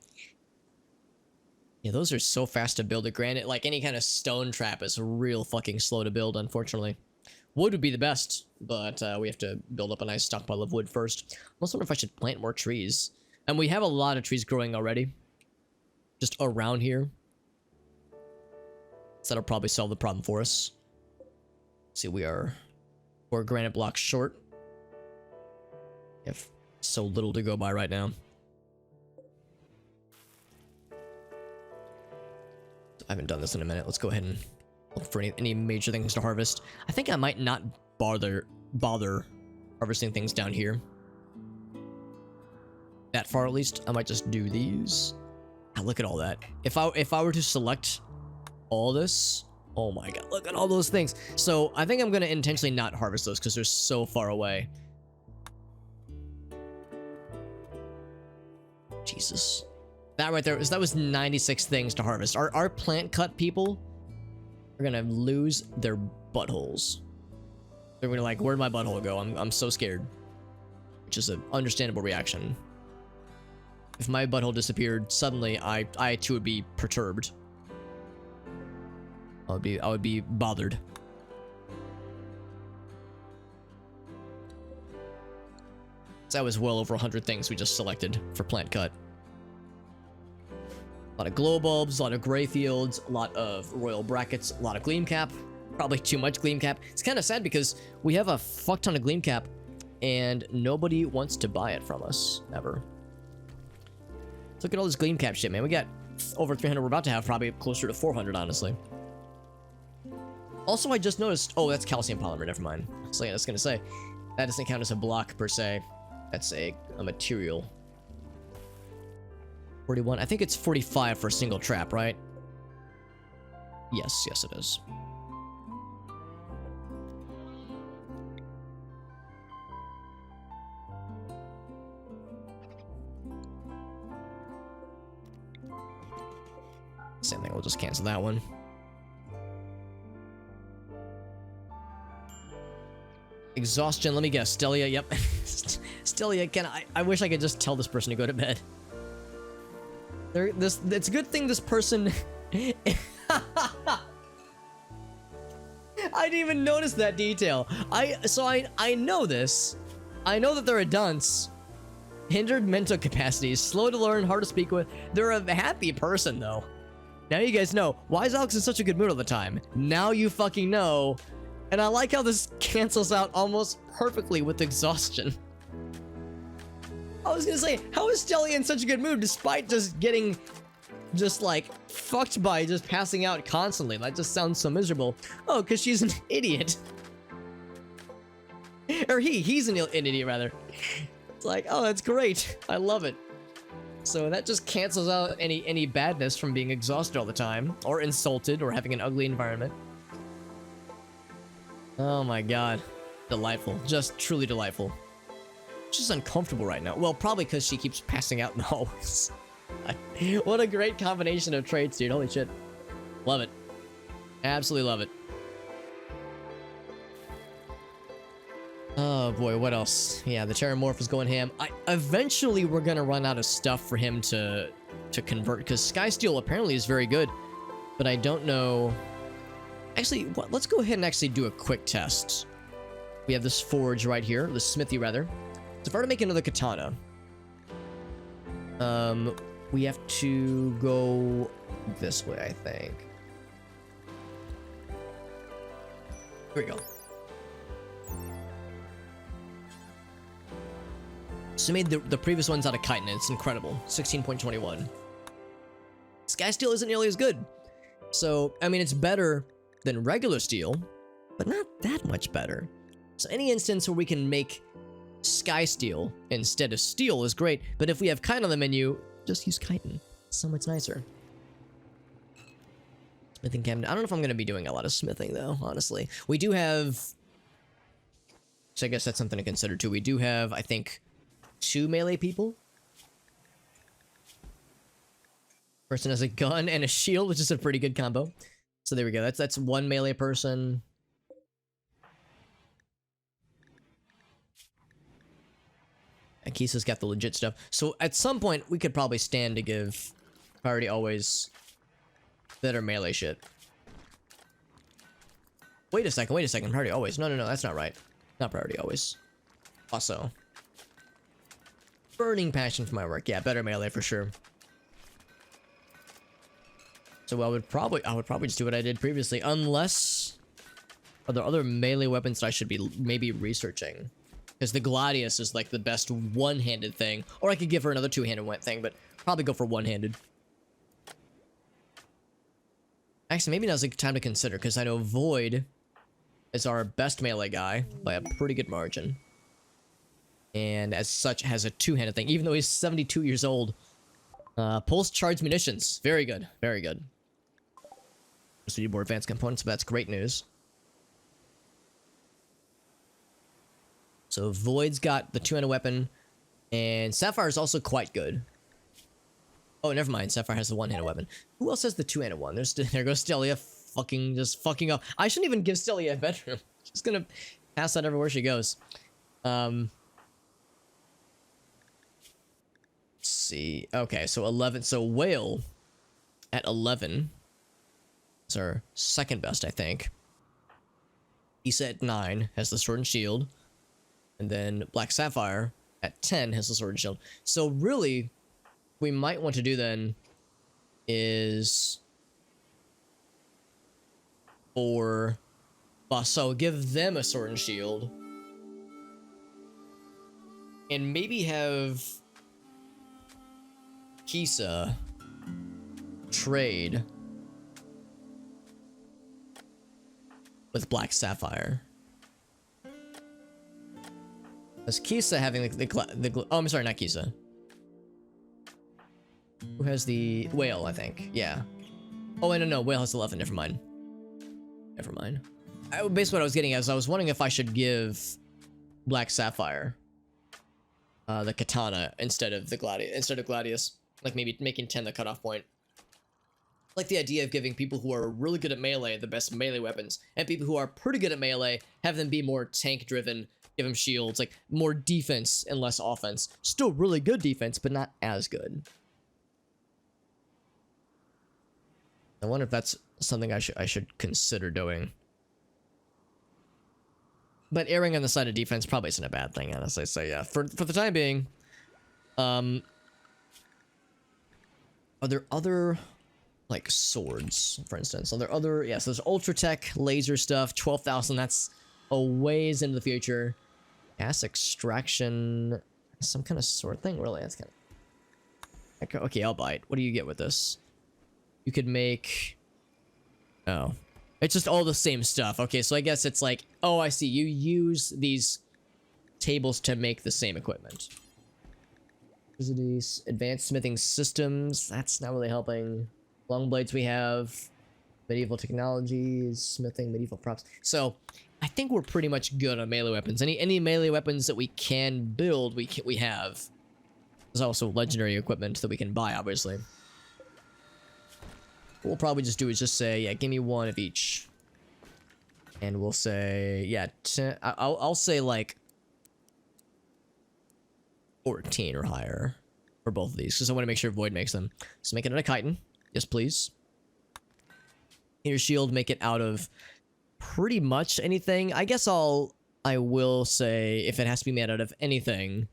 Yeah, those are so fast to build. A granite, like any kind of stone trap, is real fucking slow to build, unfortunately. Wood would be the best, but we have to build up a nice stockpile of wood first. I also wonder if I should plant more trees. And we have a lot of trees growing already. Just around here. So that'll probably solve the problem for us. See, we are 4 granite blocks short. We have so little to go by right now. I haven't done this in a minute. Let's go ahead and look for any major things to harvest. I think I might not bother harvesting things down here. That far, at least. I might just do these. Ah, look at all that. If I were to select all this, oh my god, look at all those things. So I think I'm gonna intentionally not harvest those because they're so far away. Jesus. That right there, that was 96 things to harvest. Our plant cut people are gonna lose their buttholes. They're gonna like, where'd my butthole go? I'm so scared. Which is an understandable reaction. If my butthole disappeared suddenly, I too would be perturbed. I would be bothered. So that was well over 100 things we just selected for plant cut. A lot of glow bulbs, a lot of gray fields, a lot of royal brackets, a lot of gleam cap. Probably too much gleam cap. It's kind of sad because we have a fuck ton of gleam cap and nobody wants to buy it from us, ever. Look at all this gleam cap shit, man. We got over 300. We're about to have probably closer to 400, honestly. Also, I just noticed... Oh, that's calcium polymer. Never mind. So, yeah, I was going to say, that doesn't count as a block, per se. That's a material. 41. I think it's 45 for a single trap, right? Yes, it is. Same thing, we'll just cancel that one. Exhaustion, let me guess. Stelia, yep. Stelia, I wish I could just tell this person to go to bed. It's a good thing this person... I didn't even notice that detail. I know this. I know that they're a dunce. Hindered mental capacities, slow to learn, hard to speak with. They're a happy person, though. Now you guys know. Why is Alex in such a good mood all the time? Now you fucking know. And I like how this cancels out almost perfectly with exhaustion. I was gonna say, how is Stelia in such a good mood despite just getting like fucked by just passing out constantly? That just sounds so miserable. Oh, because she's an idiot. Or he's an idiot rather. It's like, oh, that's great. I love it. So that just cancels out any badness from being exhausted all the time, or insulted, or having an ugly environment. Oh my god. Delightful. Just truly delightful. She's uncomfortable right now. Well, probably because she keeps passing out in the hallways. What a great combination of traits, dude. Holy shit. Love it. Absolutely love it. Oh boy, what else? Yeah, the Terramorph is going ham. Eventually we're gonna run out of stuff for him to convert, because Skysteel apparently is very good, but I don't know. Actually, let's go ahead and actually do a quick test. We have this forge right here, the smithy rather. So if I were to make another katana, we have to go this way, I think. Here we go. So I made the previous ones out of chitin, and it's incredible. 16.21. Skysteel isn't nearly as good. So, I mean, it's better than regular steel, but not that much better. So any instance where we can make Skysteel instead of steel is great, but if we have chitin on the menu, just use chitin. It's so much nicer. Smithing cabinet. I don't know if I'm going to be doing a lot of smithing, though, honestly. We do have... So I guess that's something to consider, too. We do have, I think, 2 melee people. Person has a gun and a shield, which is a pretty good combo. So there we go. That's 1 melee person. Akisa's got the legit stuff. So at some point, we could probably stand to give priority always better melee shit. Wait a second. Priority always. No, that's not right. Not priority always. Also. Burning passion for my work. Yeah, better melee for sure. So I would probably just do what I did previously, unless... Are there other melee weapons that I should be maybe researching? Because the Gladius is like the best one-handed thing. Or I could give her another two-handed thing, but probably go for one-handed. Actually, maybe now's the time to consider, because I know Void is our best melee guy by a pretty good margin. And as such, has a two-handed thing, even though he's 72 years old. Pulse charge munitions. Very good. Very good. So you need more advanced components, but that's great news. So Void's got the two-handed weapon, and Sapphire's also quite good. Oh, never mind. Sapphire has the one-handed weapon. Who else has the two-handed one? There goes Stelia, just fucking up. I shouldn't even give Stelia a bedroom. She's gonna pass out everywhere she goes. Let's see. Okay, so 11. So Whale at 11 is our second best, I think. Issa at 9 has the sword and shield. And then Black Sapphire at 10 has the sword and shield. So really, we might want to do then is for so give them a sword and shield. And maybe have Kisa trade with Black Sapphire? Is Kisa having oh, I'm sorry, not Kisa. Who has the whale, I think. Yeah. Oh, wait, no, whale has 11. Never mind. Never mind. Basically what I was getting at is I was wondering if I should give Black Sapphire the katana instead of Gladius. Like maybe making 10 the cutoff point. Like the idea of giving people who are really good at melee the best melee weapons, and people who are pretty good at melee, have them be more tank driven, give them shields, like more defense and less offense. Still really good defense, but not as good. I wonder if that's something I should consider doing. But erring on the side of defense probably isn't a bad thing, honestly. So yeah, for the time being, are there other like swords, for instance? Are there other? Yes, yeah, so there's ultra tech laser stuff. 12,000. That's a ways into the future. Gas extraction, some kind of sword thing. Really, that's kind of okay. I'll buy it. What do you get with this? You could make. Oh. It's just all the same stuff. Okay, so I guess it's like, oh, I see. You use these tables to make the same equipment. These advanced smithing systems. That's not really helping. Long blades we have. Medieval technologies. Smithing, medieval props. So, I think we're pretty much good on melee weapons. Any melee weapons that we can build, we have. There's also legendary equipment that we can buy, obviously. What we'll probably just do is just say, yeah, give me one of each. And we'll say, yeah, I'll say like 14 or higher for both of these, because I want to make sure Void makes them. So make it out of chitin. Yes, please. Your shield, make it out of pretty much anything. I guess I will say, if it has to be made out of anything,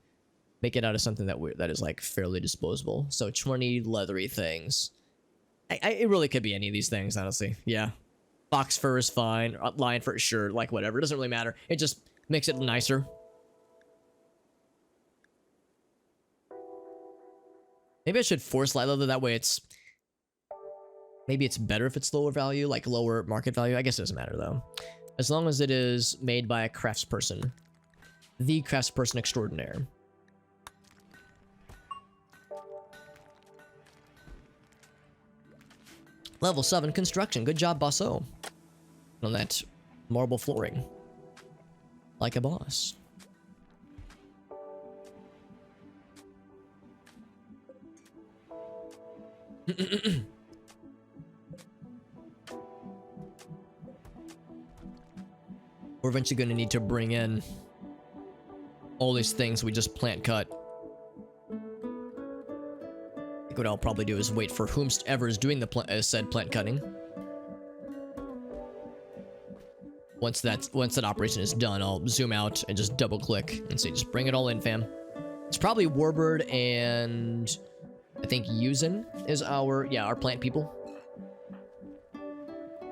make it out of something that is like fairly disposable. So 20 leathery things. It really could be any of these things, honestly. Yeah. Fox fur is fine. Lion fur, sure. Like, whatever. It doesn't really matter. It just makes it nicer. Maybe I should force light leather. That way it's... Maybe it's better if it's lower value, like lower market value. I guess it doesn't matter, though. As long as it is made by a craftsperson. The craftsperson extraordinaire. Level 7 construction. Good job, bosso. On that marble flooring. Like a boss. We're eventually going to need to bring in all these things we just plant cut. I think what I'll probably do is wait for whomsoever is doing the said plant cutting. Once that operation is done, I'll zoom out and just double click and say, just bring it all in, fam. It's probably Warbird and I think Yuzen is our plant people.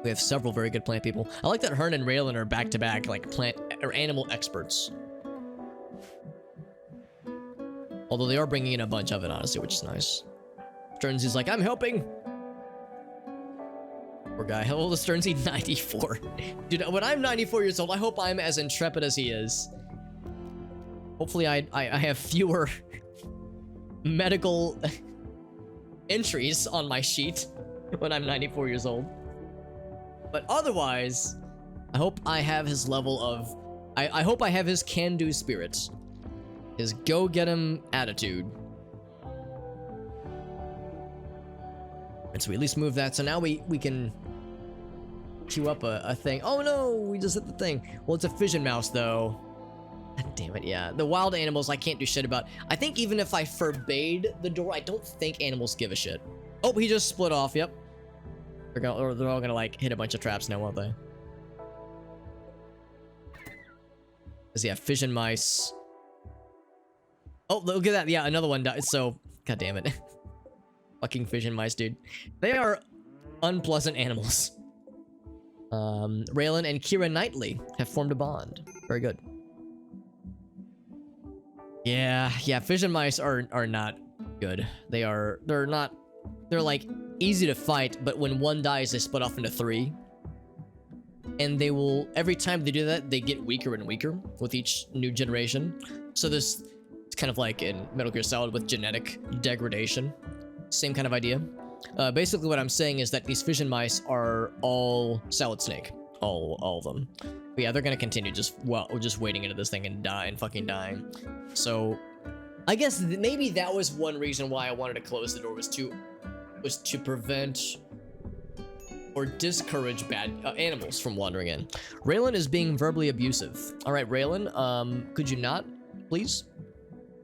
We have several very good plant people. I like that Hearn and Raylan are back-to-back, like plant or animal experts. Although they are bringing in a bunch of it, honestly, which is nice. Sternsy's like, I'm helping. Poor guy. How old is Sternsy? 94. Dude, when I'm 94 years old, I hope I'm as intrepid as he is. Hopefully I have fewer medical entries on my sheet when I'm 94 years old. But otherwise, I hope I have his level of... I hope I have his can-do spirit. His go-get-em attitude. And so we at least move that. So now we can queue up a thing. Oh no, we just hit the thing. Well, it's a fission mouse though. God damn it, yeah. The wild animals I can't do shit about. I think even if I forbade the door, I don't think animals give a shit. Oh, he just split off, yep. They're all gonna like hit a bunch of traps now, won't they? Cause yeah, fission mice. Oh, look at that. Yeah, another one died. So, god damn it. Fucking fission mice, dude. They are unpleasant animals. Raylan and Kira Knightley have formed a bond. Very good. Yeah, fission mice are not Good. They're not, they're like easy to fight, but when one dies, they split off into 3. And they will, every time they do that, they get weaker and weaker with each new generation. So this, it's kind of like in Metal Gear Solid with genetic degradation. Same kind of idea. Basically what I'm saying is that these fission mice are all Solid Snake. All of them. But yeah, they're gonna continue just waiting into this thing and fucking dying. So I guess maybe that was one reason why I wanted to close the door, was to prevent or discourage bad animals from wandering in. Raylan is being verbally abusive. All right, Raylan, could you not, please?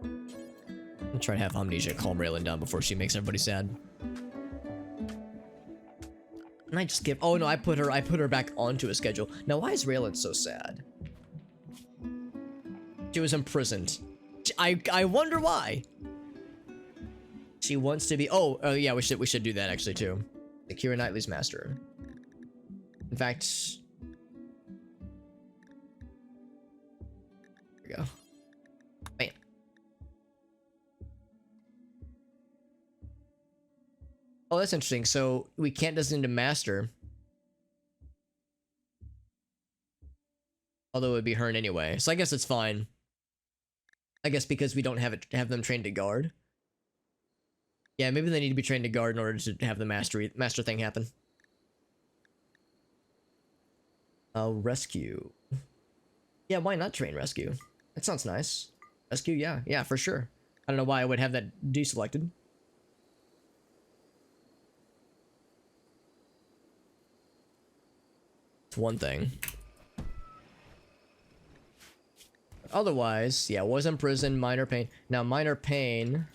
I'm trying to have Amnesia calm Raylan down before she makes everybody sad. And I just give, oh no, I put her back onto a schedule. Now, why is Raylan so sad? She was imprisoned. I wonder why. She wants to be, yeah, we should do that actually too. The Keira Knightley's master. In fact, there we go. Bam. Oh, that's interesting. So we can't designate a master. Although it would be her anyway. So I guess it's fine. I guess because we don't have them trained to guard. Yeah, maybe they need to be trained to guard in order to have the master thing happen. Rescue. Yeah, why not train rescue? That sounds nice. Rescue, yeah, for sure. I don't know why I would have that deselected. It's one thing. Otherwise, yeah, was in prison, minor pain. Now, minor pain...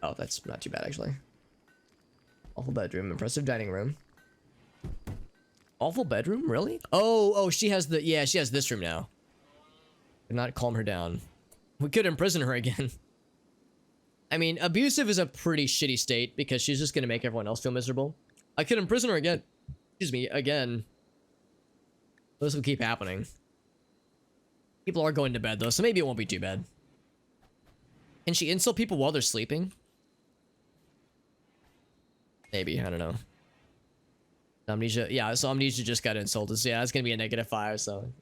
Oh, that's not too bad, actually. Awful bedroom, impressive dining room. Awful bedroom? Really? Oh, she has the... Yeah, she has this room now. Did not calm her down. We could imprison her again. I mean, abusive is a pretty shitty state because she's just gonna make everyone else feel miserable. I could imprison her again. Excuse me, again. This will keep happening. People are going to bed, though, so maybe it won't be too bad. Can she insult people while they're sleeping? Maybe, I don't know. Amnesia, yeah, so Amnesia just got insulted, so yeah, that's gonna be a -5, so...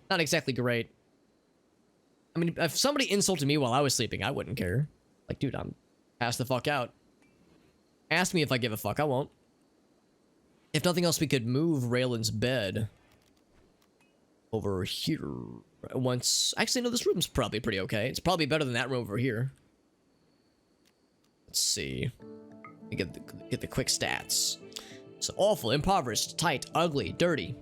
Not exactly great. I mean, if somebody insulted me while I was sleeping, I wouldn't care. Like, dude, I'm passed the fuck out. Ask me if I give a fuck, I won't. If nothing else, we could move Raylan's bed over here. Once... Actually, no, this room's probably pretty okay. It's probably better than that room over here. Let's see. Get the quick stats. So, awful, impoverished, tight, ugly, dirty.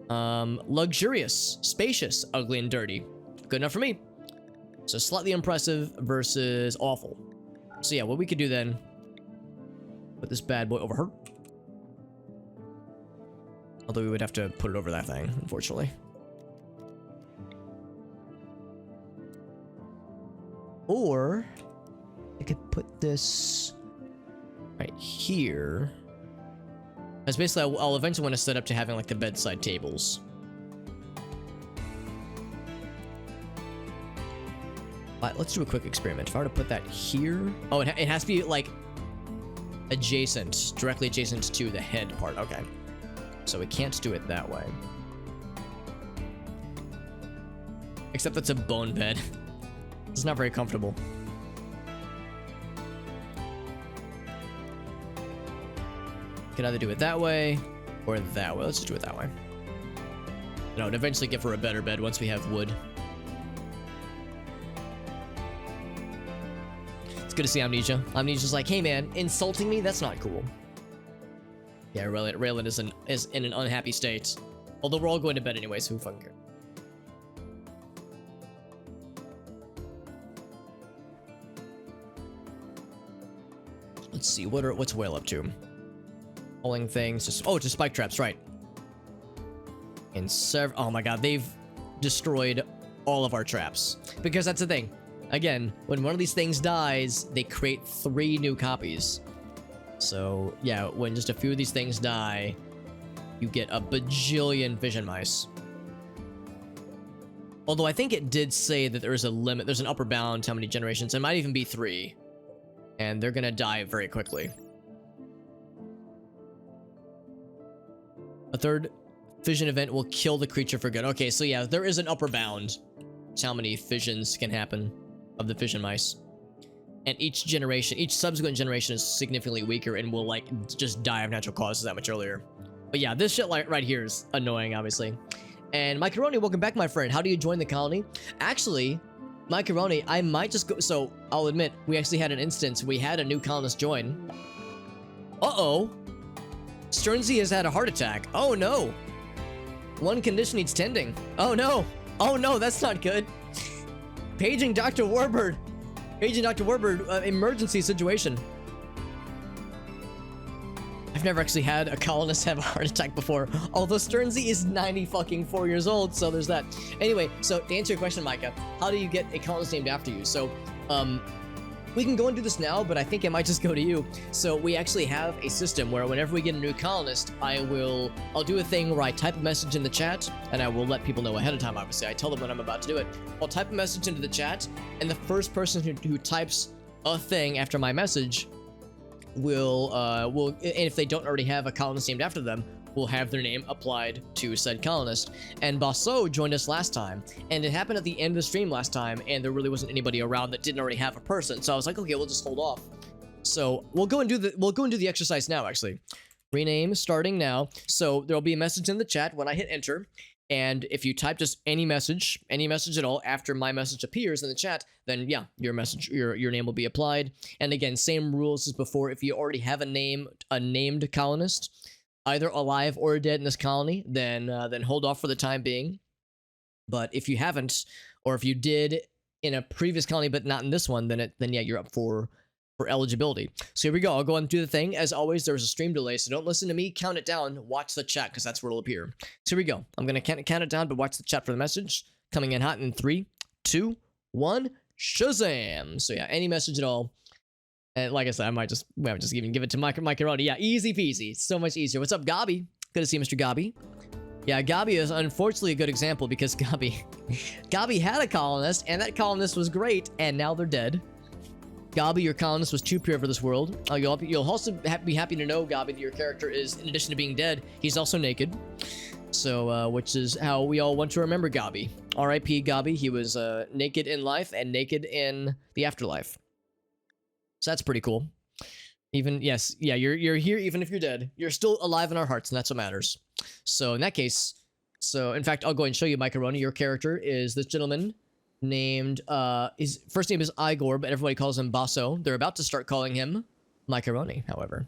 Luxurious, spacious, ugly, and dirty. Good enough for me. So, slightly impressive versus awful. So, yeah, what we could do then... Put this bad boy over her. Although we would have to put it over that thing, unfortunately. Or I could put this right here. As basically, I'll eventually want to set up to having like the bedside tables. But let's do a quick experiment. If I were to put that here, oh, it has to be like adjacent, directly adjacent to the head part. Okay, so we can't do it that way. Except that's a bone bed. It's not very comfortable. Could either do it that way or that way. Let's just do it that way. And I would eventually give her a better bed once we have wood. It's good to see Amnesia. Amnesia's like, hey man, insulting me? That's not cool. Yeah, Raylan is in an unhappy state. Although we're all going to bed anyway, so who fucking cares? Let's see, what's Whale up to? Pulling things, just spike traps, right? And oh my god, they've destroyed all of our traps. Because that's the thing. Again, when one of these things dies, they create 3 new copies. So, yeah, when just a few of these things die, you get a bajillion vision mice. Although I think it did say that there's a limit, there's an upper bound to how many generations. It might even be 3. And they're gonna die very quickly. A third fission event will kill the creature for good. Okay, so yeah, there is an upper bound to how many fissions can happen of the fission mice. And each generation, each subsequent generation is significantly weaker and will like just die of natural causes that much earlier. But yeah, this shit like right here is annoying, obviously. And Macaroni, welcome back, my friend. How do you join the colony? Actually, Macaroni, I might just go. So I'll admit, we actually had an instance. We had a new colonist join. Uh-oh. Sternsey has had a heart attack. Oh no. One condition needs tending. Oh no. Oh no, that's not good. Paging Dr. Warbird. Paging Dr. Warbird, emergency situation. I've never actually had a colonist have a heart attack before, although Sternsey is 94 years old, so there's that. Anyway, so to answer your question, Micah, how do you get a colonist named after you? So, we can go and do this now, but I think it might just go to you. So we actually have a system where whenever we get a new colonist, I'll do a thing where I type a message in the chat, and I will let people know ahead of time, obviously. I tell them when I'm about to do it. I'll type a message into the chat, and the first person who types a thing after my message will, and if they don't already have a colonist named after them, will have their name applied to said colonist. And Basso joined us last time, and it happened at the end of the stream last time, and there really wasn't anybody around that didn't already have a person. So I was like, okay, we'll just hold off. So we'll go and do the exercise now, actually. Rename starting now. So there'll be a message in the chat when I hit enter. And if you type just any message at all after my message appears in the chat, then yeah, your name will be applied. And again, same rules as before. If you already have a named colonist, either alive or dead in this colony, then hold off for the time being. But if you haven't, or if you did in a previous colony but not in this one, then yeah, you're up for eligibility. So here we go. I'll go and do the thing. As always, there's a stream delay, so don't listen to me count it down. Watch the chat, because that's where it'll appear. So here we go. I'm gonna count it down, but watch the chat for the message coming in hot in 3, 2, 1. Shazam! So yeah, any message at all. And like I said, I might just even give it to Macaroni. Yeah, easy peasy. So much easier. What's up, Gabi? Good to see you, Mr. Gabi. Yeah, Gabi is unfortunately a good example because Gabi had a colonist, and that colonist was great, and now they're dead. Gabi, your colonist was too pure for this world. You'll also be happy to know, Gabi, that your character is, in addition to being dead, he's also naked. So, which is how we all want to remember Gabi. R.I.P. Gabi. He was naked in life and naked in the afterlife. So that's pretty cool. You're here even if you're dead. You're still alive in our hearts, and that's what matters. So in that case, in fact, I'll go and show you, Macaroni. Your character is this gentleman named, his first name is Igor, but everybody calls him Basso. They're about to start calling him Macaroni, however.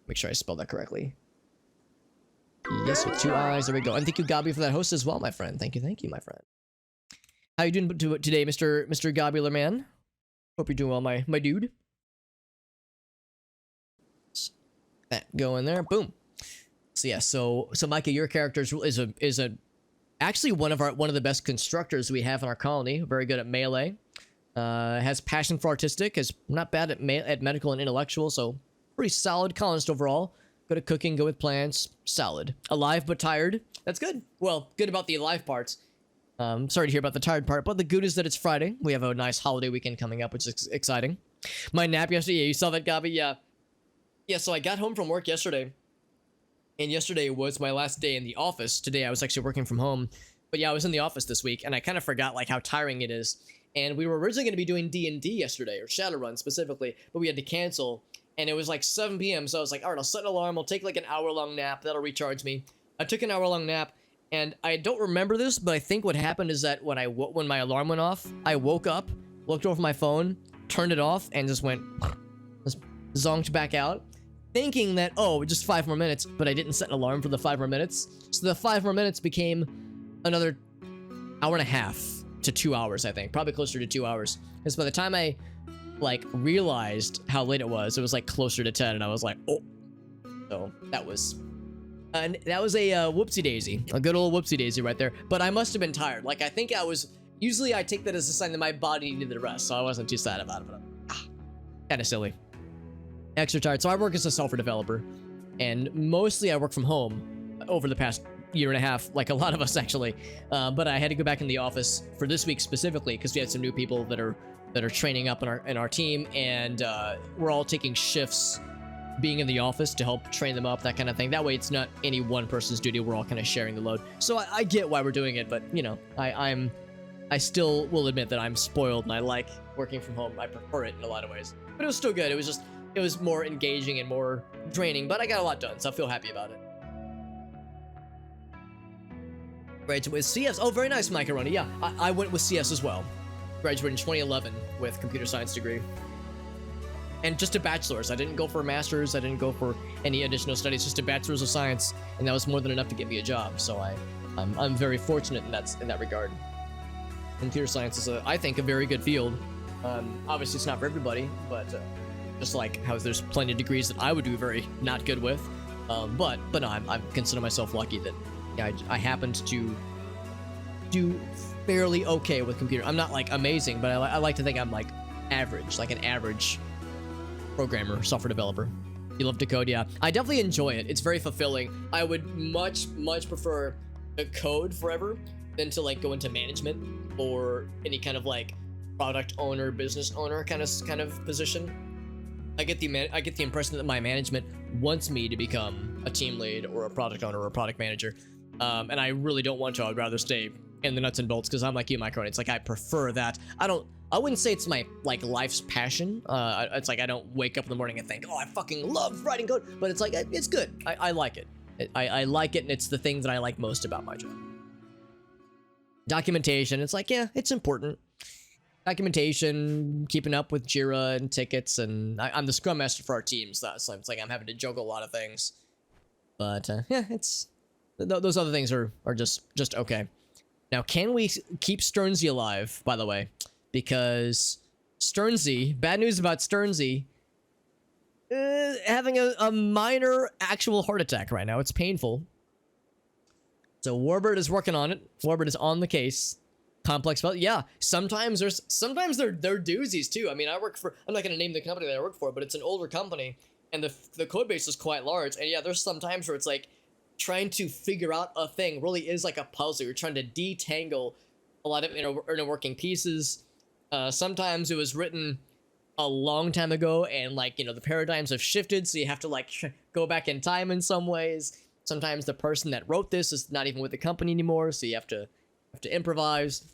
Make sure I spelled that correctly. Yes, with 2 eyes. There we go. And thank you, Gabi, for that host as well, my friend. Thank you, my friend. How you doing today, Mr. Gobular Man? Hope you're doing well, my dude. That go in there, boom. So yeah, so Micah, your character is actually one of the best constructors we have in our colony. Very good at melee. Has passion for artistic. Is not bad at medical and intellectual. So pretty solid colonist overall. Good at cooking. Good with plants. Solid. Alive but tired. That's good. Well, good about the alive parts. Sorry to hear about the tired part, but the good is that it's Friday. We have a nice holiday weekend coming up, which is exciting. My nap yesterday, yeah, you saw that, Gabi? Yeah. Yeah, so I got home from work yesterday, and yesterday was my last day in the office. Today I was actually working from home, but yeah, I was in the office this week, and I kind of forgot, like, how tiring it is. And we were originally going to be doing D&D yesterday, or Shadowrun specifically, but we had to cancel, and it was like 7 p.m., so I was like, all right, I'll set an alarm, I'll take like an hour-long nap, that'll recharge me. I took an hour-long nap, and I don't remember this, but I think what happened is that when my alarm went off, I woke up, looked over my phone, turned it off, and just zonked back out, thinking that, oh, just 5 more minutes, but I didn't set an alarm for the 5 more minutes. So the 5 more minutes became another hour and a half to 2 hours, I think. Probably closer to 2 hours. Because by the time I, realized how late it was like closer to 10, and I was like, oh. So that was a whoopsie-daisy. A good old whoopsie-daisy right there. But I must have been tired. I think usually I take that as a sign that my body needed a rest, so I wasn't too sad about it. But, kind of silly. Extra tired. So I work as a software developer, and mostly I work from home over the past year and a half, like a lot of us actually. But I had to go back in the office for this week specifically because we had some new people that are training up in our team, and we're all taking shifts being in the office to help train them up, that kind of thing. That way it's not any one person's duty, we're all kind of sharing the load. So I get why we're doing it, but you know, I still will admit that I'm spoiled and I like working from home. I prefer it in a lot of ways, but it was still good. It was more engaging and more draining, but I got a lot done, so I feel happy about it. Graduated with CS. Oh, very nice, Macaroni. Yeah, I went with CS as well. Graduated in 2011 with computer science degree. And just a bachelor's. I didn't go for a master's. I didn't go for any additional studies. Just a bachelor's of science, and that was more than enough to get me a job. So I'm very fortunate in that regard. Computer science is, I think, a very good field. Obviously, it's not for everybody, but just like how there's plenty of degrees that I would do very not good with. But no, I consider myself lucky that I happened to do fairly okay with computer. I'm not like amazing, but I like to think I'm like average, like an average programmer, software developer. You love to code, yeah. I definitely enjoy it. It's very fulfilling. I would much prefer to code forever than to like go into management or any kind of like product owner, business owner kind of position. I get the impression that my management wants me to become a team lead or a product owner or a product manager, and I really don't want to. I'd rather stay in the nuts and bolts because I'm like you, Macaroni. It's like I prefer that. I wouldn't say it's my like life's passion. It's like I don't wake up in the morning and think, oh, I fucking love writing code. But it's like it's good. I like it. I like it, and it's the thing that I like most about my job. Documentation. It's like, yeah, it's important. Documentation, keeping up with Jira and tickets, and I'm the scrum master for our teams, so it's like I'm having to juggle a lot of things. But yeah, it's those other things are just okay. Now, can we keep Sternsy alive? By the way, because Sternsy, bad news about Sternsy, having a minor actual heart attack right now. It's painful. So Warbird is working on it. Warbird is on the case. Complex, but yeah, sometimes they're doozies too. I mean, I'm not gonna name the company that I work for, but it's an older company, and the code base is quite large. And yeah, there's some times where it's like trying to figure out a thing really is like a puzzle. You're trying to detangle a lot of inner working pieces. Sometimes it was written a long time ago, and like, you know, the paradigms have shifted, so you have to like go back in time in some ways. Sometimes the person that wrote this is not even with the company anymore, so you have to improvise.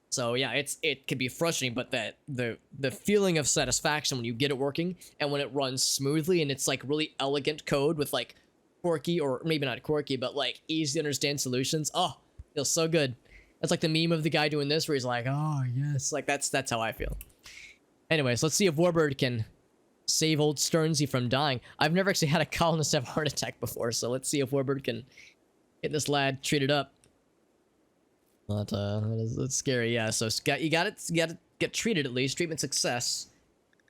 So yeah, it can be frustrating, but the feeling of satisfaction when you get it working and when it runs smoothly and it's like really elegant code with like quirky, or maybe not quirky, but like easy to understand solutions. Oh, feels so good. That's like the meme of the guy doing this where he's like, oh yes, like that's how I feel. Anyways, let's see if Warbird can save old Sternsy from dying. I've never actually had a colonist have a heart attack before, so let's see if Warbird can get this lad treated up. But it's scary, yeah. So you got to get treated at least. Treatment success.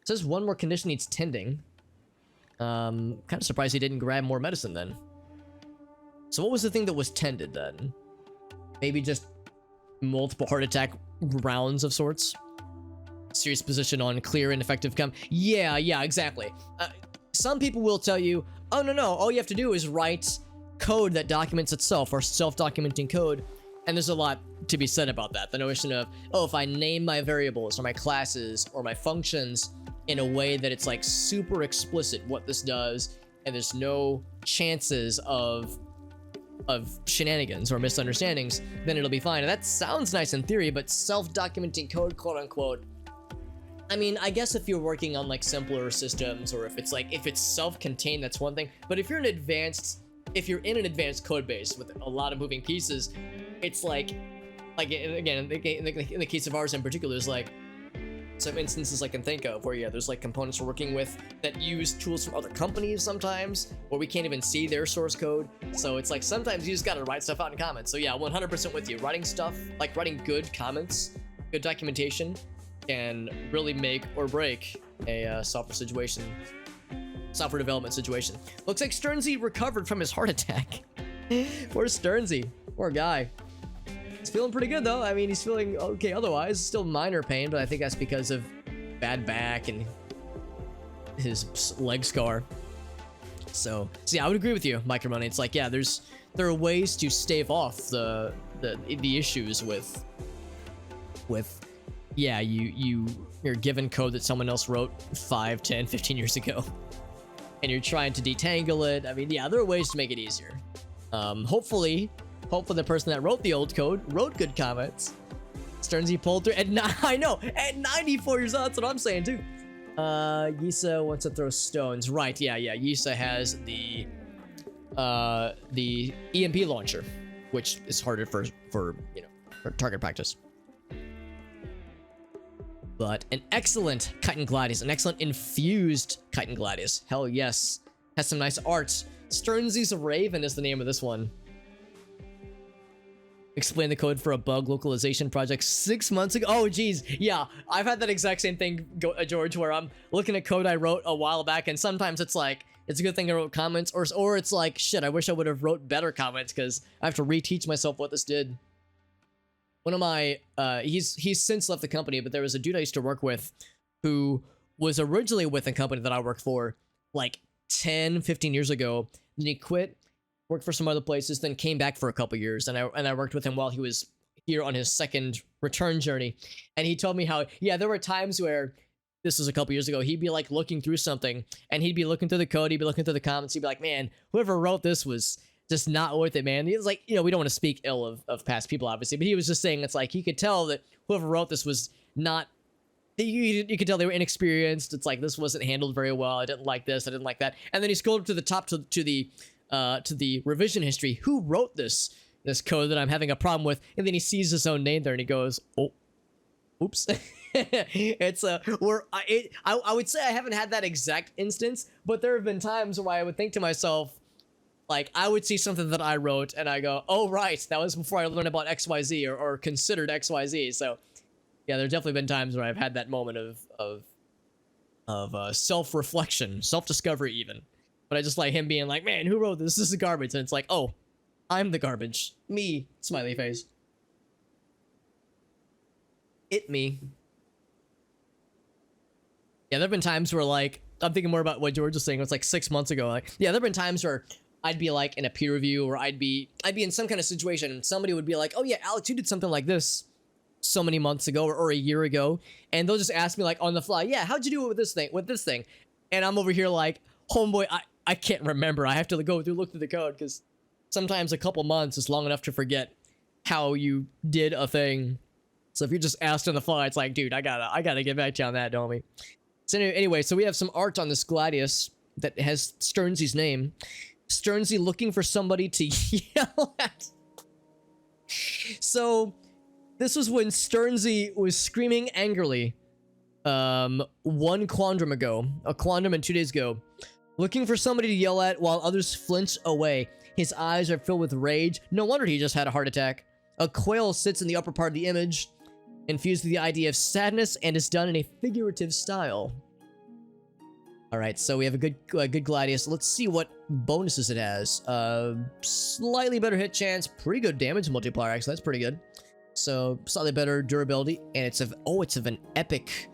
It says one more condition needs tending. Kind of surprised he didn't grab more medicine then. So what was the thing that was tended then? Maybe just multiple heart attack rounds of sorts. Serious position on clear and effective Yeah, exactly. Some people will tell you, oh no, all you have to do is write code that documents itself, or self-documenting code. And there's a lot to be said about that. The notion of, oh, if I name my variables or my classes or my functions in a way that it's like super explicit what this does, and there's no chances of shenanigans or misunderstandings, then it'll be fine. And that sounds nice in theory, but self-documenting code, quote unquote, I mean, I guess if you're working on like simpler systems, or if it's self-contained, that's one thing. But if you're in an advanced code base with a lot of moving pieces, it's like again, in the case of ours in particular, there's like some instances I can think of where, yeah, there's like components we're working with that use tools from other companies sometimes, where we can't even see their source code. So it's like sometimes you just gotta write stuff out in comments. So yeah, 100% with you. Writing stuff, like writing good comments, good documentation, can really make or break a software development situation. Looks like Sternsy recovered from his heart attack. Poor Sternsy, poor guy. He's feeling pretty good though. I mean, he's feeling okay otherwise. Still minor pain, but I think that's because of bad back and his leg scar. So yeah, I would agree with you, Micromoney. It's like, yeah, there's there are ways to stave off the issues with yeah, you're given code that someone else wrote 5, 10, 15 years ago, and you're trying to detangle it. I mean, yeah, there are ways to make it easier. Hopefully the person that wrote the old code wrote good comments. Sternsy pulled through, and I know, at 94 years old, that's what I'm saying too. Yisa wants to throw stones. Right, yeah, Yisa has the EMP launcher, which is harder for you know, for target practice. But an excellent Chitin Gladius, an excellent infused Chitin Gladius. Hell yes. Has some nice art. Sternsy's Raven is the name of this one. Explain the code for a bug localization project 6 months ago. Oh, geez. Yeah, I've had that exact same thing, George, where I'm looking at code I wrote a while back, and sometimes it's like, it's a good thing I wrote comments, or it's like, shit, I wish I would have wrote better comments because I have to reteach myself what this did. One of my, he's since left the company, but there was a dude I used to work with who was originally with a company that I worked for like 10, 15 years ago. Then he quit, worked for some other places, then came back for a couple years. And I worked with him while he was here on his second return journey. And he told me how, yeah, there were times where, this was a couple years ago, he'd be like looking through something and he'd be looking through the code, he'd be looking through the comments, he'd be like, man, whoever wrote this was just not worth it, man. He was like, you know, we don't want to speak ill of past people, obviously, but he was just saying it's like he could tell that whoever wrote this was not, you could tell they were inexperienced. It's like, this wasn't handled very well. I didn't like this, I didn't like that. And then he scrolled up to the top to the revision history. Who wrote this code that I'm having a problem with? And then he sees his own name there and he goes, oh, oops. It's I would say I haven't had that exact instance, but there have been times where I would think to myself, like, I would see something that I wrote and I go, oh, right, that was before I learned about XYZ or considered XYZ. So yeah, there have definitely been times where I've had that moment of self-reflection, self-discovery even. But I just like him being like, man, who wrote this? This is garbage. And it's like, oh, I'm the garbage. Me, smiley face. It me. Yeah, there have been times where, like, I'm thinking more about what George was saying. It was like 6 months ago. Like, yeah, there have been times where I'd be like in a peer review, or I'd be in some kind of situation, and somebody would be like, "Oh yeah, Alex, you did something like this so many months ago or a year ago," and they'll just ask me like on the fly, "Yeah, how'd you do it with this thing?" And I'm over here like, "Homeboy, I can't remember. I have to look through the code because sometimes a couple months is long enough to forget how you did a thing." So if you're just asked on the fly, it's like, dude, I gotta get back to you on that, don't we? So anyway, so we have some art on this Gladius that has Sternsy's name. Sternsy looking for somebody to yell at. So this was when Sternsy was screaming angrily one quantum ago, a quantum and 2 days ago, looking for somebody to yell at while others flinch away. His eyes are filled with rage. No wonder he just had a heart attack. A quail sits in the upper part of the image, infused with the idea of sadness, and is done in a figurative style. All right, so we have a good Gladius. Let's see what bonuses it has. Slightly better hit chance, pretty good damage multiplier, actually. That's pretty good. So slightly better durability, and it's of an epic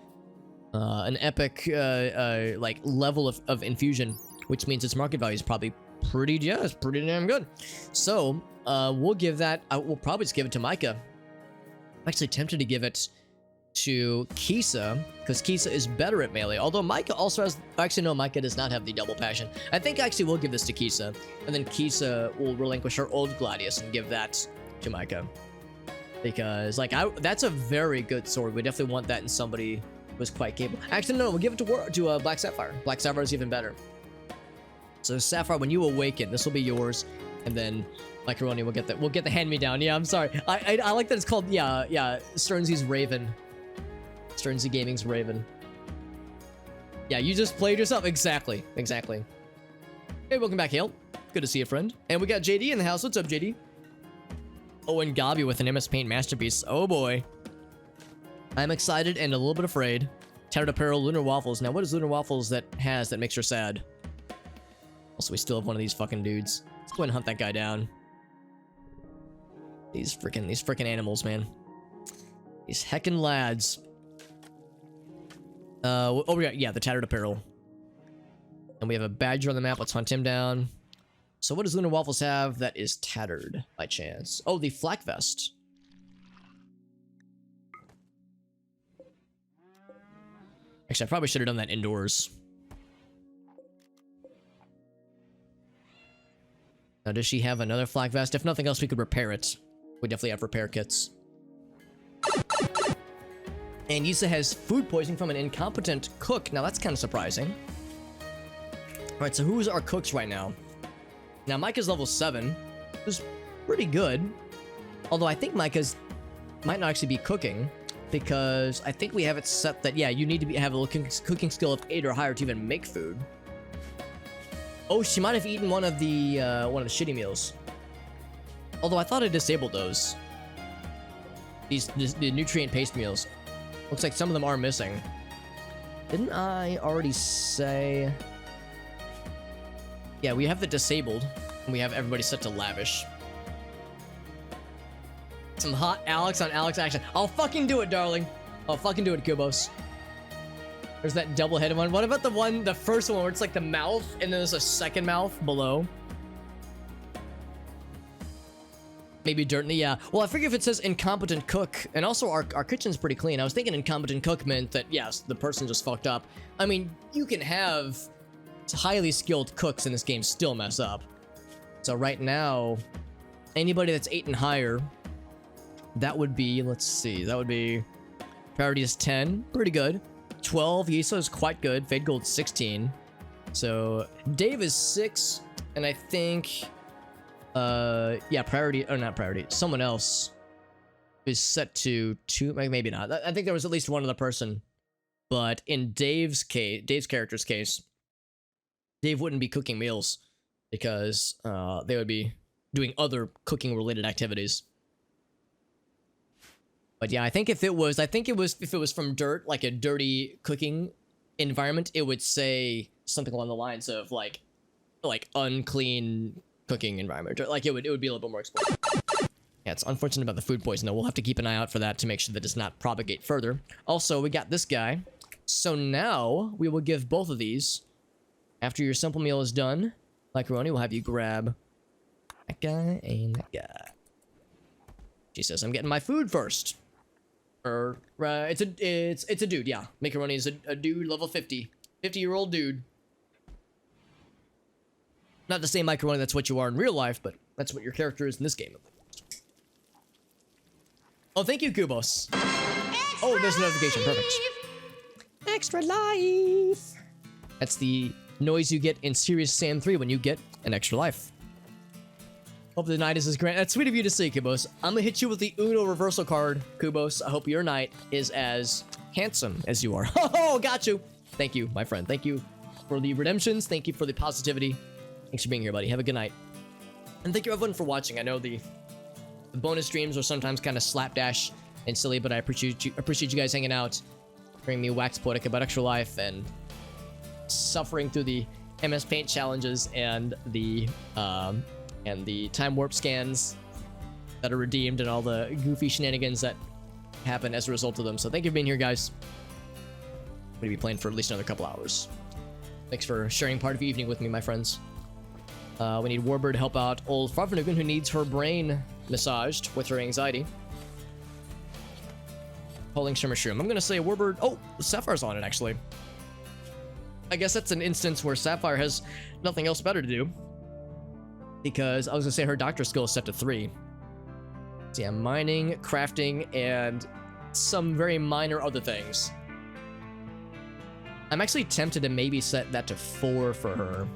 like level of infusion, which means its market value is probably pretty damn good. So we'll give that. We'll probably just give it to Micah. I'm actually tempted to give it to Kisa, because Kisa is better at melee, although Micah also has, actually no, Micah does not have the double passion. I think actually we'll give this to Kisa, and then Kisa will relinquish her old Gladius and give that to Micah, because like that's a very good sword. We definitely want that in somebody who is quite capable. Actually no, we'll give it to Black Sapphire. Black Sapphire is even better. So Sapphire, when you awaken, this will be yours, and then Macaroni will get the hand-me-down. Yeah, I'm sorry. I like that it's called, yeah, Sternsy's Raven. Sternsy Gaming's Raven. Yeah, you just played yourself. Exactly. Hey, welcome back, Hale. Good to see you, friend. And we got JD in the house. What's up, JD? Oh, and Gabi with an MS Paint masterpiece. Oh, boy. I'm excited and a little bit afraid. Tattered Apparel, Lunar Waffles. Now, what is Lunar Waffles that makes her sad? Also, we still have one of these fucking dudes. Let's go ahead and hunt that guy down. These freaking animals, man. These heckin' lads. Oh, yeah, the Tattered Apparel. And we have a badger on the map. Let's hunt him down. So what does Lunar Waffles have that is tattered by chance? Oh, the flak vest. Actually, I probably should have done that indoors. Now, does she have another flak vest? If nothing else, we could repair it. We definitely have repair kits. And Yisa has food poisoning from an incompetent cook. Now, that's kind of surprising. Alright, so who's our cooks right now? Now, Micah's level 7. Which is pretty good. Although, I think Micah's might not actually be cooking. Because I think we have it set that, yeah, you need to have a cooking skill of 8 or higher to even make food. Oh, she might have eaten one of the shitty meals. Although I thought I disabled those. The nutrient paste meals. Looks like some of them are missing. Didn't I already say? Yeah, we have the disabled, and we have everybody set to lavish. Some hot Alex on Alex action. I'll fucking do it, darling. I'll fucking do it, Kubos. There's that double-headed one. What about the first one where it's like the mouth, and then there's a second mouth below? Maybe dirt in the, yeah. Well, I figure if it says incompetent cook, and also our kitchen's pretty clean. I was thinking incompetent cook meant that, yes, the person just fucked up. I mean, you can have highly skilled cooks in this game still mess up. So right now, anybody that's 8 and higher, that would be, let's see, that would be, priority is 10, pretty good. 12, Yisa is quite good, Fade Gold 16. So, Dave is 6, and I think, yeah, priority, or not priority, someone else is set to 2, maybe not. I think there was at least one other person, but in Dave's character's case, Dave wouldn't be cooking meals because they would be doing other cooking related activities. But yeah, I think if it was from dirt, like a dirty cooking environment, it would say something along the lines of like unclean cooking environment, or like it would be a little bit more explicit. Yeah, it's unfortunate about the food poison though. We'll have to keep an eye out for that to make sure that it does not propagate further. Also, we got this guy. So now we will give both of these. After your simple meal is done, like Roni, we'll have you grab that guy and that guy. She says, "I'm getting my food first." Or it's a dude, yeah. Macaroni is a dude, level 50, 50-year-old dude. Not to say, Macaroni, that's what you are in real life, but that's what your character is in this game. Oh, thank you, Kubos. Oh, there's a notification. Perfect. Extra life. That's the noise you get in Serious Sam 3 when you get an extra life. Hope the night is as grand. That's sweet of you to say, Kubos. I'm gonna hit you with the Uno reversal card, Kubos. I hope your night is as handsome as you are. Oh, got you. Thank you, my friend. Thank you for the redemptions. Thank you for the positivity. Thanks for being here, buddy. Have a good night. And thank you, everyone, for watching. I know the bonus streams are sometimes kind of slapdash and silly, but I appreciate you guys hanging out, bringing me wax poetic about extra life, and suffering through the MS Paint challenges and the time warp scans that are redeemed and all the goofy shenanigans that happen as a result of them. So thank you for being here, guys. I'm going to be playing for at least another couple hours. Thanks for sharing part of your evening with me, my friends. We need Warbird to help out old Farfanugan, who needs her brain massaged with her anxiety. Holding Shimmer Shroom. I'm going to say Warbird... Oh, Sapphire's on it, actually. I guess that's an instance where Sapphire has nothing else better to do. Because I was gonna say her doctor skill is set to 3. So yeah, mining, crafting, and some very minor other things. I'm actually tempted to maybe set that to 4 for her.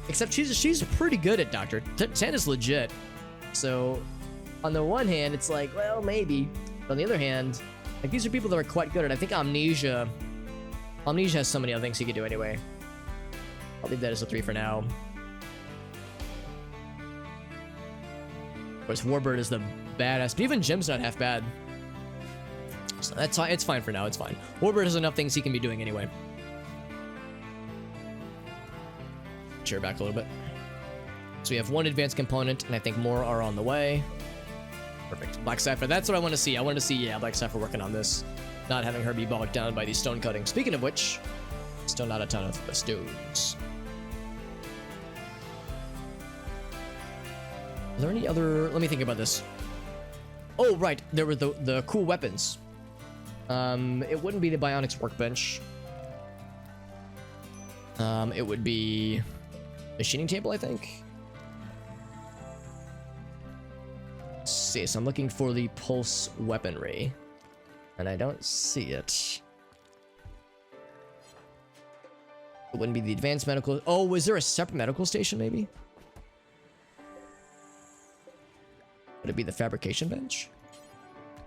Except she's pretty good at doctor. 10 is legit. So on the one hand, it's like, well, maybe. But on the other hand, like these are people that are quite good at. I think Amnesia has so many other things he could do anyway. I'll leave that as a 3 for now. Whereas Warbird is the badass, but even Jim's not half bad. So that's fine. It's fine for now. It's fine. Warbird has enough things he can be doing anyway. Chair back a little bit. So we have 1 advanced component, and I think more are on the way. Perfect. Black Sapphire. That's what I want to see. I want to see, yeah, Black Sapphire working on this. Not having her be bogged down by these stone cutting. Speaking of which, still not a ton of stones. Is there any other? Let me think about this. Oh, right. There were the cool weapons. It wouldn't be the Bionics workbench. It would be machining table, I think. Let's see. So I'm looking for the pulse weaponry, and I don't see it. It wouldn't be the advanced medical. Oh, was there a separate medical station? Maybe. Would it be the fabrication bench?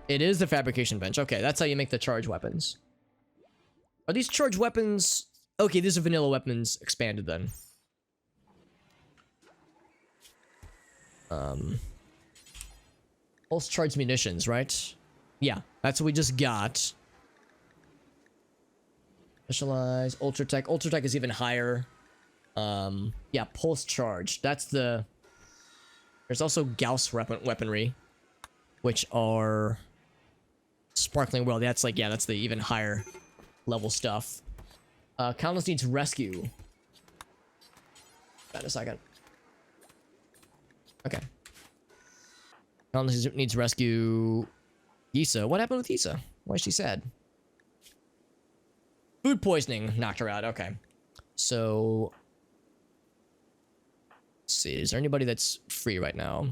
It is the fabrication bench. Okay, that's how you make the charge weapons. Are these charge weapons? Okay, these are vanilla weapons expanded then. Pulse charged munitions, right? Yeah, that's what we just got. Specialized Ultratech. Ultratech is even higher. Yeah, pulse charge. That's the. There's also Gauss weaponry, which are sparkling world. That's like, yeah, that's the even higher level stuff. Countless needs rescue. Wait a second. Okay. Countless needs rescue. Issa. What happened with Issa? Why is she sad? Food poisoning knocked her out. Okay. So. Let's see. Is there anybody that's free right now?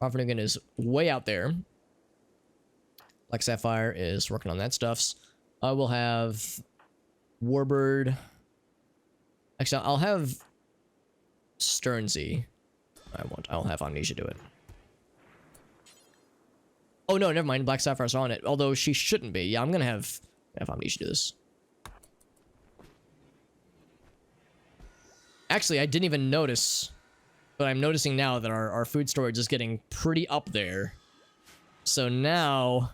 Profligan is way out there. Black Sapphire is working on that stuffs. I will have Warbird. Actually, I'll have Sternsey. I'll have Amnesia do it. Oh no, never mind. Black Sapphire's on it. Although she shouldn't be. Yeah, I'm gonna have Amnesia do this. Actually, I didn't even notice, but I'm noticing now that our food storage is getting pretty up there. So now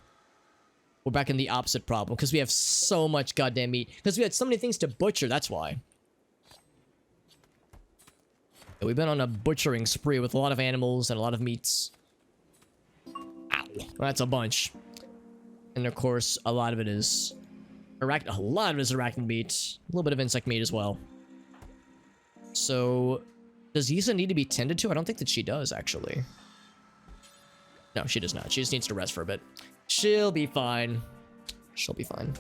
we're back in the opposite problem because we have so much goddamn meat. Because we had so many things to butcher, that's why. Yeah, we've been on a butchering spree with a lot of animals and a lot of meats. Ow. Well, that's a bunch. And of course, a lot of it is arachnid meat. A little bit of insect meat as well. So, does Issa need to be tended to? I don't think that she does, actually. No, she does not. She just needs to rest for a bit. She'll be fine. She'll be fine.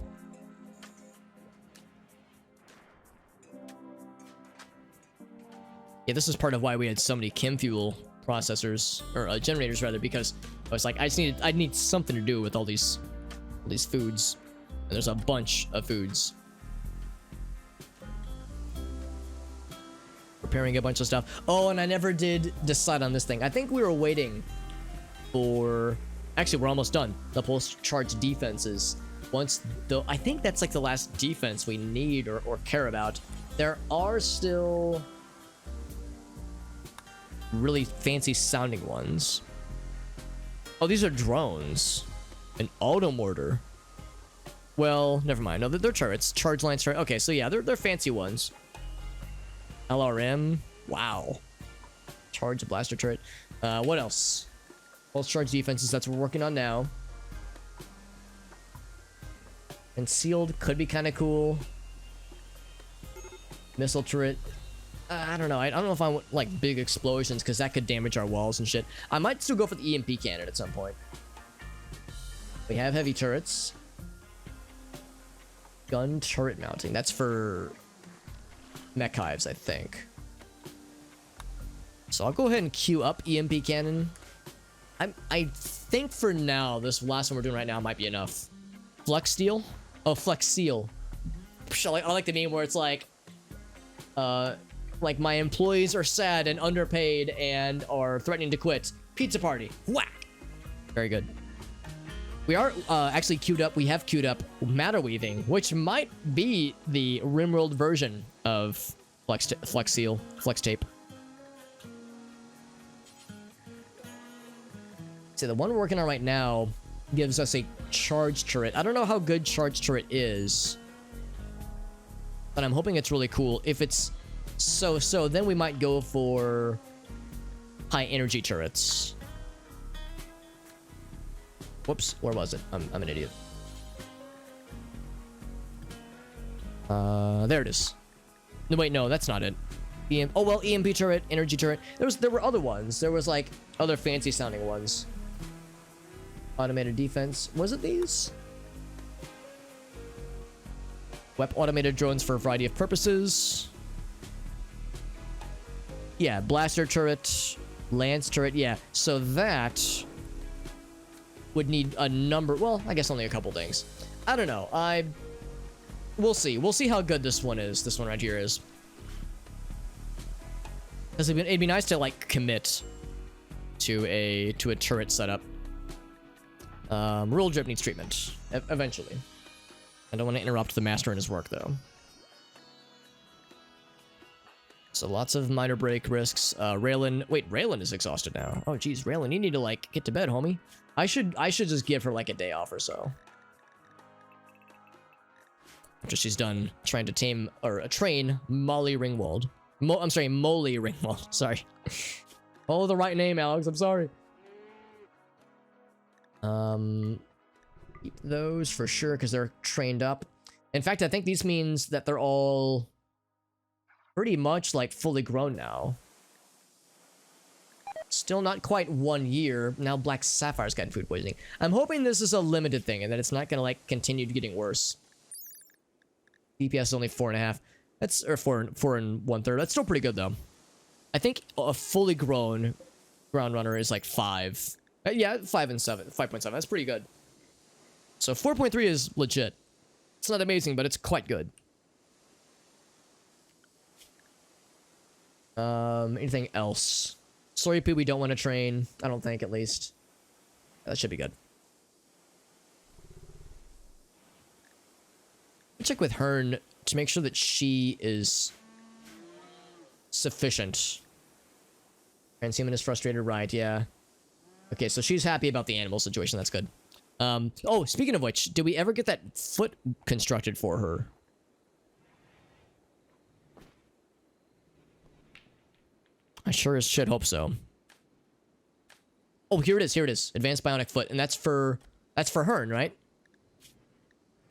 Yeah, this is part of why we had so many chem fuel processors, or generators rather, because I was like, I need something to do with all these foods. And there's a bunch of foods. Preparing a bunch of stuff. Oh, and I never did decide on this thing. I think we were waiting for... Actually, we're almost done. The pulse charge defenses. Once, though, I think that's like the last defense we need or care about. There are still really fancy sounding ones. Oh, these are drones. An auto mortar. Well, never mind. No, they're turrets. Charge lines turret. Okay, so yeah, they're fancy ones. LRM. Wow. Charge blaster turret. What else? Pulse charge defenses. That's what we're working on now. Concealed could be kind of cool. Missile turret. I don't know. I don't know if I want like big explosions because that could damage our walls and shit. I might still go for the EMP cannon at some point. We have heavy turrets. Gun turret mounting. That's for mech hives, I think. So I'll go ahead and queue up EMP cannon. I think for now, this last one we're doing right now might be enough. Flex steel? Oh, Flex Seal. I like the name where it's like my employees are sad and underpaid and are threatening to quit. Pizza party. Whack. Very good. We are actually queued up. We have queued up matter weaving, which might be the RimWorld version of Flex Seal, Flex Tape. So the one we're working on right now gives us a charge turret. I don't know how good charge turret is, but I'm hoping it's really cool. If it's so, then we might go for high energy turrets. Whoops, where was it? I'm an idiot. There it is. No, wait, no, that's not it. Oh well, EMP turret, energy turret. There were other ones. There was like other fancy sounding ones. Automated defense. Was it these? Automated drones for a variety of purposes. Yeah, blaster turret, lance turret. Yeah, so that would need a number. Well, I guess only a couple things. I don't know. We'll see. We'll see how good this one is. This one right here is. Because it'd be nice to like commit to a turret setup. Rule drip needs treatment eventually. I don't want to interrupt the master in his work though. So lots of minor break risks. Raylan, wait, Raylan is exhausted now. Oh geez, Raylan, you need to like get to bed, homie. I should just give her like a day off or so. After she's done trying to tame or train Molly Ringwald. I'm sorry, Molly Ringwald. Sorry. Oh, the right name, Alex. I'm sorry. Keep those for sure because they're trained up. In fact, I think these means that they're all pretty much like fully grown now. Still not quite 1 year. Now Black Sapphire's gotten food poisoning. I'm hoping this is a limited thing and that it's not gonna like continue getting worse. DPS is only 4.5. That's or 4 1/3. That's still pretty good though. I think a fully grown ground runner is like 5. Yeah, 5 and 7, 5.7. That's pretty good. So 4.3 is legit. It's not amazing, but it's quite good. Anything else? Sorry, Poo, we don't want to train. I don't think, at least. That should be good. I'll check with Hearn to make sure that she is sufficient. Transhuman is frustrated, right? Yeah. Okay, so she's happy about the animal situation. That's good. Oh, speaking of which, did we ever get that foot constructed for her? I sure as shit hope so. Oh, here it is. Here it is. Advanced bionic foot, and that's for Hearn, right?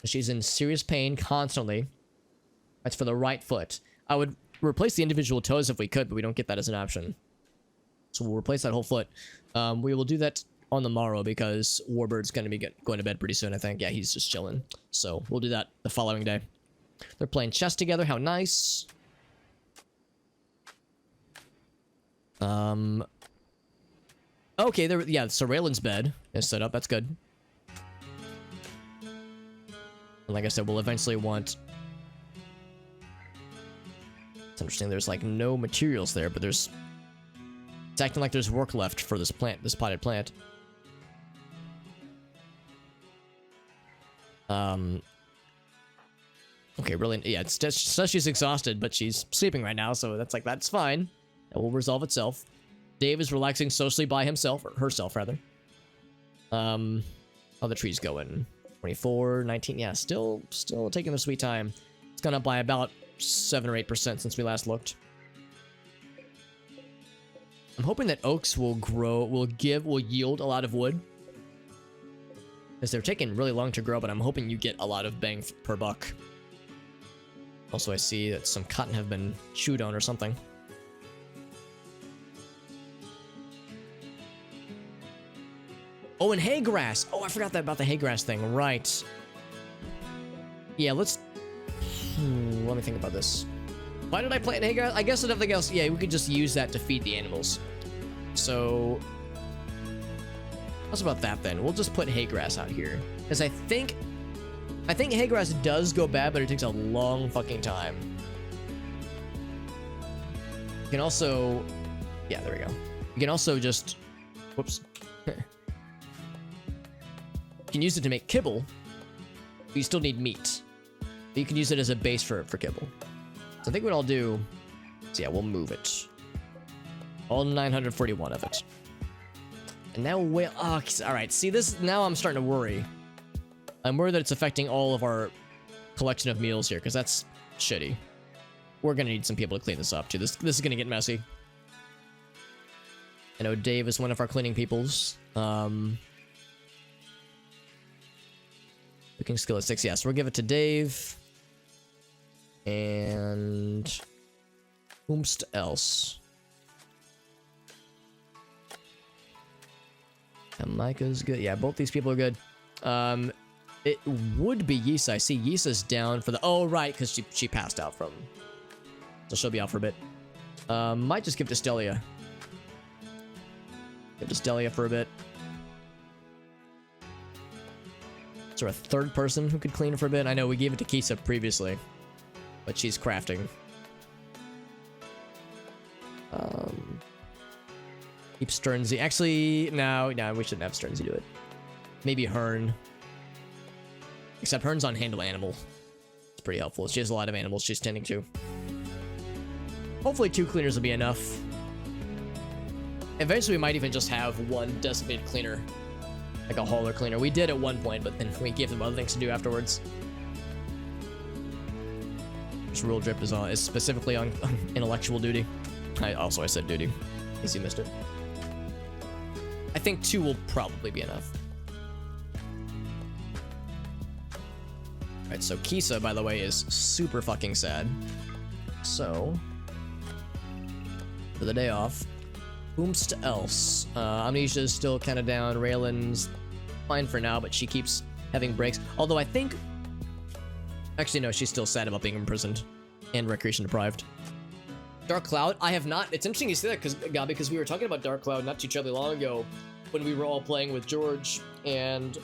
She's in serious pain constantly. That's for the right foot. I would replace the individual toes if we could, but we don't get that as an option. So we'll replace that whole foot. We will do that on the morrow because Warbird's going to be going to bed pretty soon, I think. Yeah, he's just chilling. So we'll do that the following day. They're playing chess together. How nice. Okay, there. Yeah, so Raylan's bed is set up. That's good. And like I said, we'll eventually want... It's interesting. There's like no materials there, but there's... It's acting like there's work left for this plant, this potted plant. Okay, really, yeah, it's just, so she's exhausted, but she's sleeping right now, so that's fine. It will resolve itself. Dave is relaxing socially by himself, or herself, rather. How the trees going? 24, 19, yeah, still taking the sweet time. It's gone up by about 7 or 8% since we last looked. I'm hoping that oaks will grow, will yield a lot of wood. Because they're taking really long to grow, but I'm hoping you get a lot of bang per buck. Also, I see that some cotton have been chewed on or something. Oh, and hay grass. Oh, I forgot that about the hay grass thing. Right. Yeah, let's... let me think about this. Why did I plant hay grass? I guess if nothing else, yeah, we could just use that to feed the animals. So... what's about that then? We'll just put hay grass out here. Because I think hay grass does go bad, but it takes a long fucking time. You can also... yeah, there we go. You can also just... whoops. You can use it to make kibble, but you still need meat. But you can use it as a base for kibble. So I think what I'll do is, yeah, we'll move it. All 941 of it. And now we'll... oh, alright, see this... now I'm starting to worry. I'm worried that it's affecting all of our collection of meals here, because that's shitty. We're gonna need some people to clean this up, too. This is gonna get messy. I know Dave is one of our cleaning peoples. Cooking skill at 6, yeah, so we'll give it to Dave. And... Whomst else? And Micah's good. Yeah, both these people are good. It would be Yisa. I see Yisa's down for the... Oh, right, because she passed out from... So she'll be out for a bit. Might just give to Stelia. Give to Stelia for a bit. Is there a third person who could clean for a bit? I know we gave it to Kisa previously, but she's crafting. Keep Sternsy. Actually, no, we shouldn't have Sternsy do it. Maybe Hearn. Except Hearn's on Handle Animal. It's pretty helpful. She has a lot of animals she's tending to. Hopefully 2 cleaners will be enough. Eventually we might even just have one designated cleaner. Like a hauler cleaner. We did at one point, but then we gave them other things to do afterwards. This rule drip is specifically on intellectual duty. I said duty, in case you missed it. I think 2 will probably be enough. Alright, so Kisa, by the way, is super fucking sad. So, for the day off, whomst else? Amnesia's still kind of down. Raylan's fine for now, but she keeps having breaks. Although I think... Actually, no, she's still sad about being imprisoned and recreation deprived. Dark Cloud, I have not... It's interesting you say that, Gabi, because we were talking about Dark Cloud not too terribly long ago when we were all playing with George and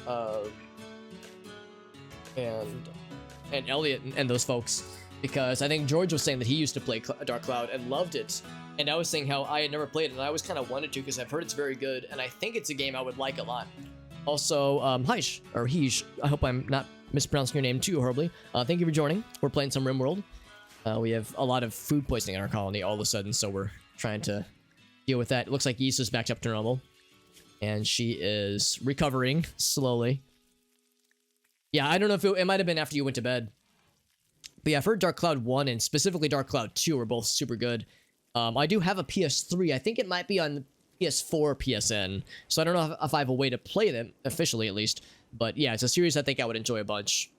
Elliot and those folks, because I think George was saying that he used to play Dark Cloud and loved it, and I was saying how I had never played it, and I always kind of wanted to because I've heard it's very good, and I think it's a game I would like a lot. Also, Heish, or Heish, I hope I'm not mispronouncing your name too horribly. Thank you for joining. We're playing some RimWorld. We have a lot of food poisoning in our colony all of a sudden, so we're trying to deal with that. It looks like Yisa's back up to normal, and she is recovering slowly. Yeah, I don't know if it might have been after you went to bed. But yeah, I've heard Dark Cloud 1 and specifically Dark Cloud 2 are both super good. I do have a PS3. I think it might be on PS4 PSN. So I don't know if I have a way to play them, officially at least. But yeah, it's a series I think I would enjoy a bunch.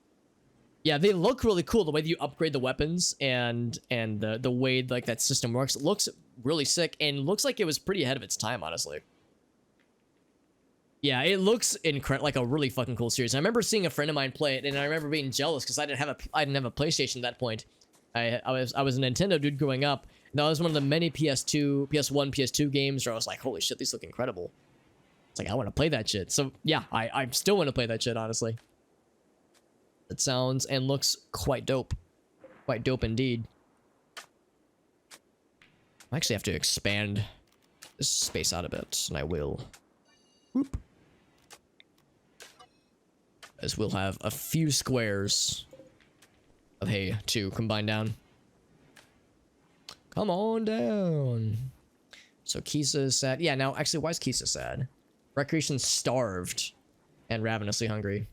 Yeah, they look really cool. The way that you upgrade the weapons and the way like that system works. It looks really sick and looks like it was pretty ahead of its time, honestly. Yeah, it looks like a really fucking cool series. I remember seeing a friend of mine play it, and I remember being jealous because I didn't have a PlayStation at that point. I was a Nintendo dude growing up, and that was one of the many PS2, PS1, PS2 games where I was like, holy shit, these look incredible. It's like I want to play that shit. So yeah, I still want to play that shit, honestly. It sounds and looks quite dope. Quite dope indeed. I actually have to expand this space out a bit, and I will. Whoop. As we'll have a few squares of hay to combine down. Come on down. So Kisa is sad. Yeah, now, actually, why is Kisa sad? Recreation's starved and ravenously hungry.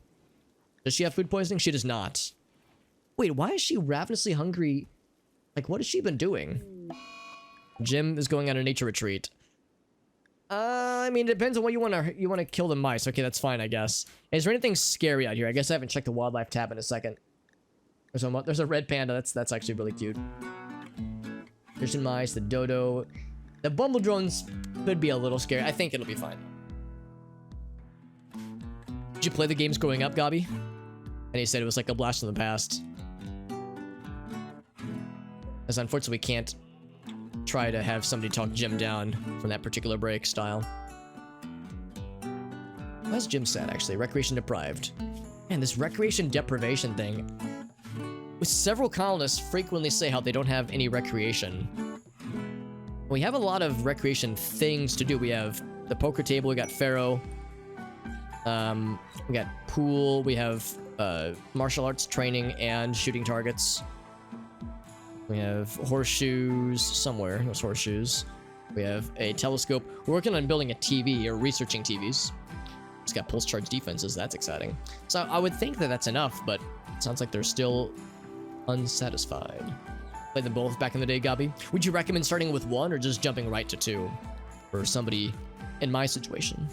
Does she have food poisoning? She does not. Wait, why is she ravenously hungry? Like, what has she been doing? Jim is going on a nature retreat. I mean, it depends on what you want to kill the mice. Okay, that's fine, I guess. Is there anything scary out here? I guess I haven't checked the wildlife tab in a second. There's a red panda. That's actually really cute. Christian mice, the dodo. The bumble drones could be a little scary. I think it'll be fine. Did you play the games growing up, Gabi? And he said it was like a blast from the past. As unfortunately we can't try to have somebody talk Jim down from that particular break style. Why's Jim sad, actually? Recreation deprived. Man, this recreation deprivation thing. With several colonists frequently say how they don't have any recreation. We have a lot of recreation things to do. We have the poker table, we got Pharaoh. We got pool, we have martial arts training and shooting targets. We have horseshoes somewhere. There's horseshoes. We have a telescope. We're working on building a TV or researching TVs. It's got pulse charge defenses. That's exciting. So I would think that that's enough, but it sounds like they're still unsatisfied. Played them both back in the day, Gabi. Would you recommend starting with 1 or just jumping right to 2? For somebody in my situation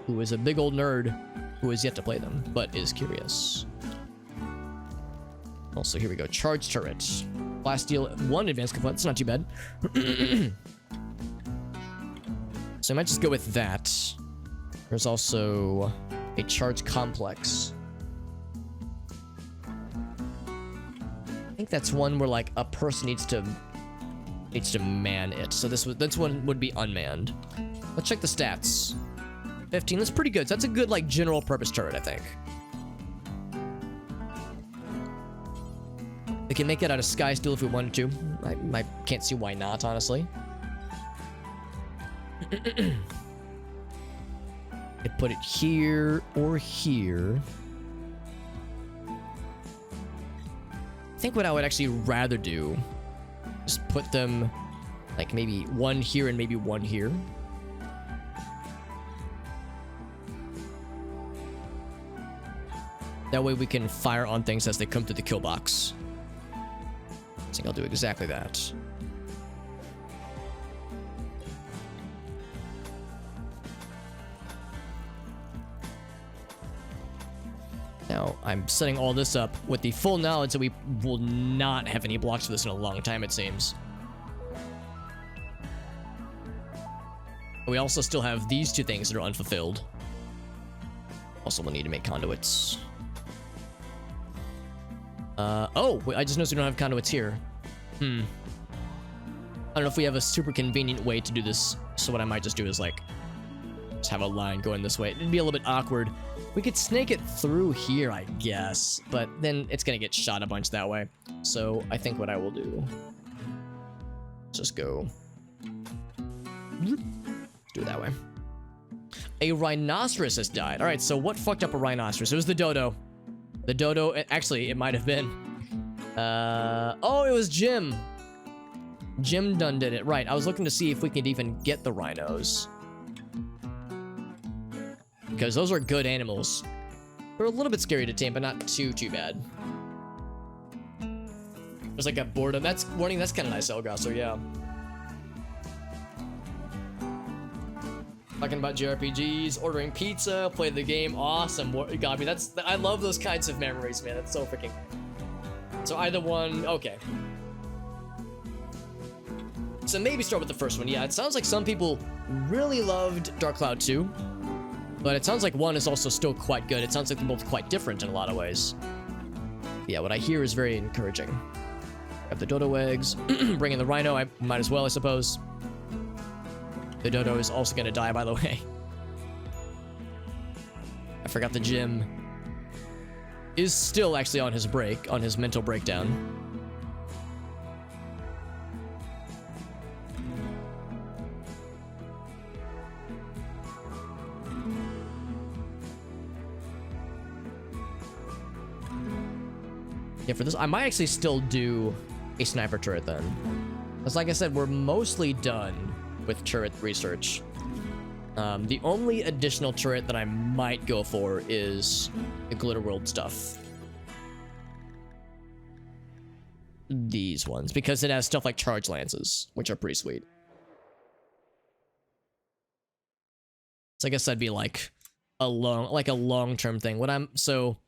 who is a big old nerd who has yet to play them, but is curious. Also, here we go. Charge turret. Blast Steel, 1 advanced component. It's not too bad. So I might just go with that. There's also a charge complex. I think that's one where like a person needs to man it. So this one would be unmanned. Let's check the stats. 15. That's pretty good. So that's a good like general purpose turret, I think. We can make it out of sky steel if we wanted to. I can't see why not, honestly. I put it here or here. I think what I would actually rather do is put them like maybe one here and maybe one here. That way we can fire on things as they come through the kill box. I think I'll do exactly that. Now, I'm setting all this up with the full knowledge that we will not have any blocks for this in a long time, it seems. We also still have these two things that are unfulfilled. Also, we'll need to make conduits. Oh, I just noticed we don't have conduits here. I don't know if we have a super convenient way to do this, so what I might just do is, like, just have a line going this way. It'd be a little bit awkward. We could snake it through here, I guess, but then it's gonna get shot a bunch that way. So I think what I will do, just go, do it that way. A rhinoceros has died. All right, so what fucked up a rhinoceros? It was the dodo. The dodo, actually, it might have been. Oh, it was Jim. Jim done did it. Right, I was looking to see if we could even get the rhinos. Because those are good animals. They're a little bit scary to tame, but not too bad. There's like a boredom. That's warning. That's kind of nice, Elgasser. Yeah. Talking about JRPGs, ordering pizza, play the game. Awesome, got me. I love those kinds of memories, man. That's so freaking. So either one. Okay. So maybe start with the first one. Yeah, it sounds like some people really loved Dark Cloud 2. But it sounds like 1 is also still quite good. It sounds like they're both quite different in a lot of ways. Yeah, what I hear is very encouraging. Got the dodo eggs. Bring in the rhino. I might as well, I suppose. The dodo is also going to die, by the way. I forgot the Jim is still actually on his break, on his mental breakdown. Yeah, for this, I might actually still do a sniper turret then. Because like I said, we're mostly done with turret research. The only additional turret that I might go for is the Glitter World stuff. These ones, because it has stuff like charge lances, which are pretty sweet. So I guess that'd be like a long-term thing. So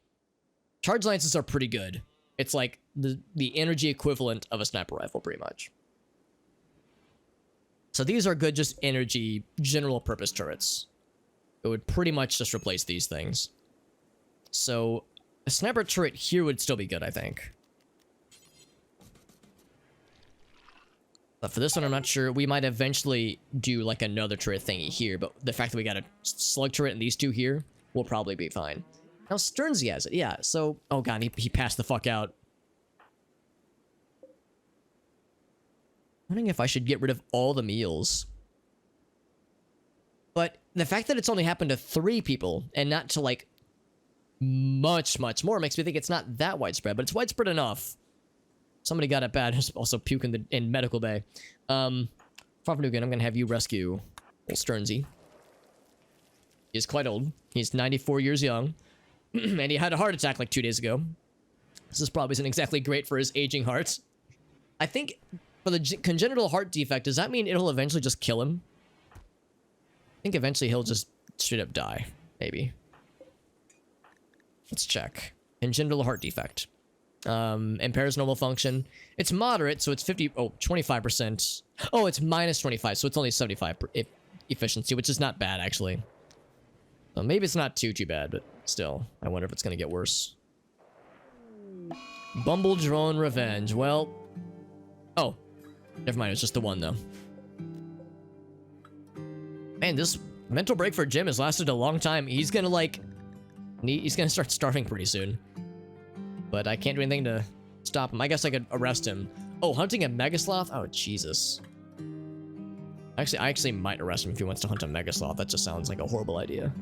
charge lances are pretty good. It's like the energy equivalent of a sniper rifle, pretty much. So these are good, just energy, general purpose turrets. It would pretty much just replace these things. So a sniper turret here would still be good, I think. But for this one, I'm not sure. We might eventually do like another turret thingy here, but the fact that we got a slug turret and these two here will probably be fine. Now Sternsy has it, yeah. So, oh god, he passed the fuck out. Wondering if I should get rid of all the meals. But the fact that it's only happened to 3 people and not to like much more makes me think it's not that widespread, but it's widespread enough. Somebody got it bad. Also puke in medical bay. Farfanugan, I'm gonna have you rescue old Sternsy. He's quite old. He's 94 years young. And he had a heart attack like 2 days ago. This probably isn't exactly great for his aging heart. I think for the congenital heart defect, does that mean it'll eventually just kill him? I think eventually he'll just straight up die. Maybe. Let's check. Congenital heart defect. Impairs normal function. It's moderate, so it's 25%. Oh, it's minus 25, so it's only 75 efficiency, which is not bad, actually. So maybe it's not too bad, but still, I wonder if it's gonna get worse. Bumble Drone Revenge. Well, oh, never mind. It's just the one though. Man, this mental break for Jim has lasted a long time. He's gonna he's gonna start starving pretty soon. But I can't do anything to stop him. I guess I could arrest him. Oh, hunting a Megasloth? Oh, Jesus. Actually, I actually might arrest him if he wants to hunt a Megasloth. That just sounds like a horrible idea.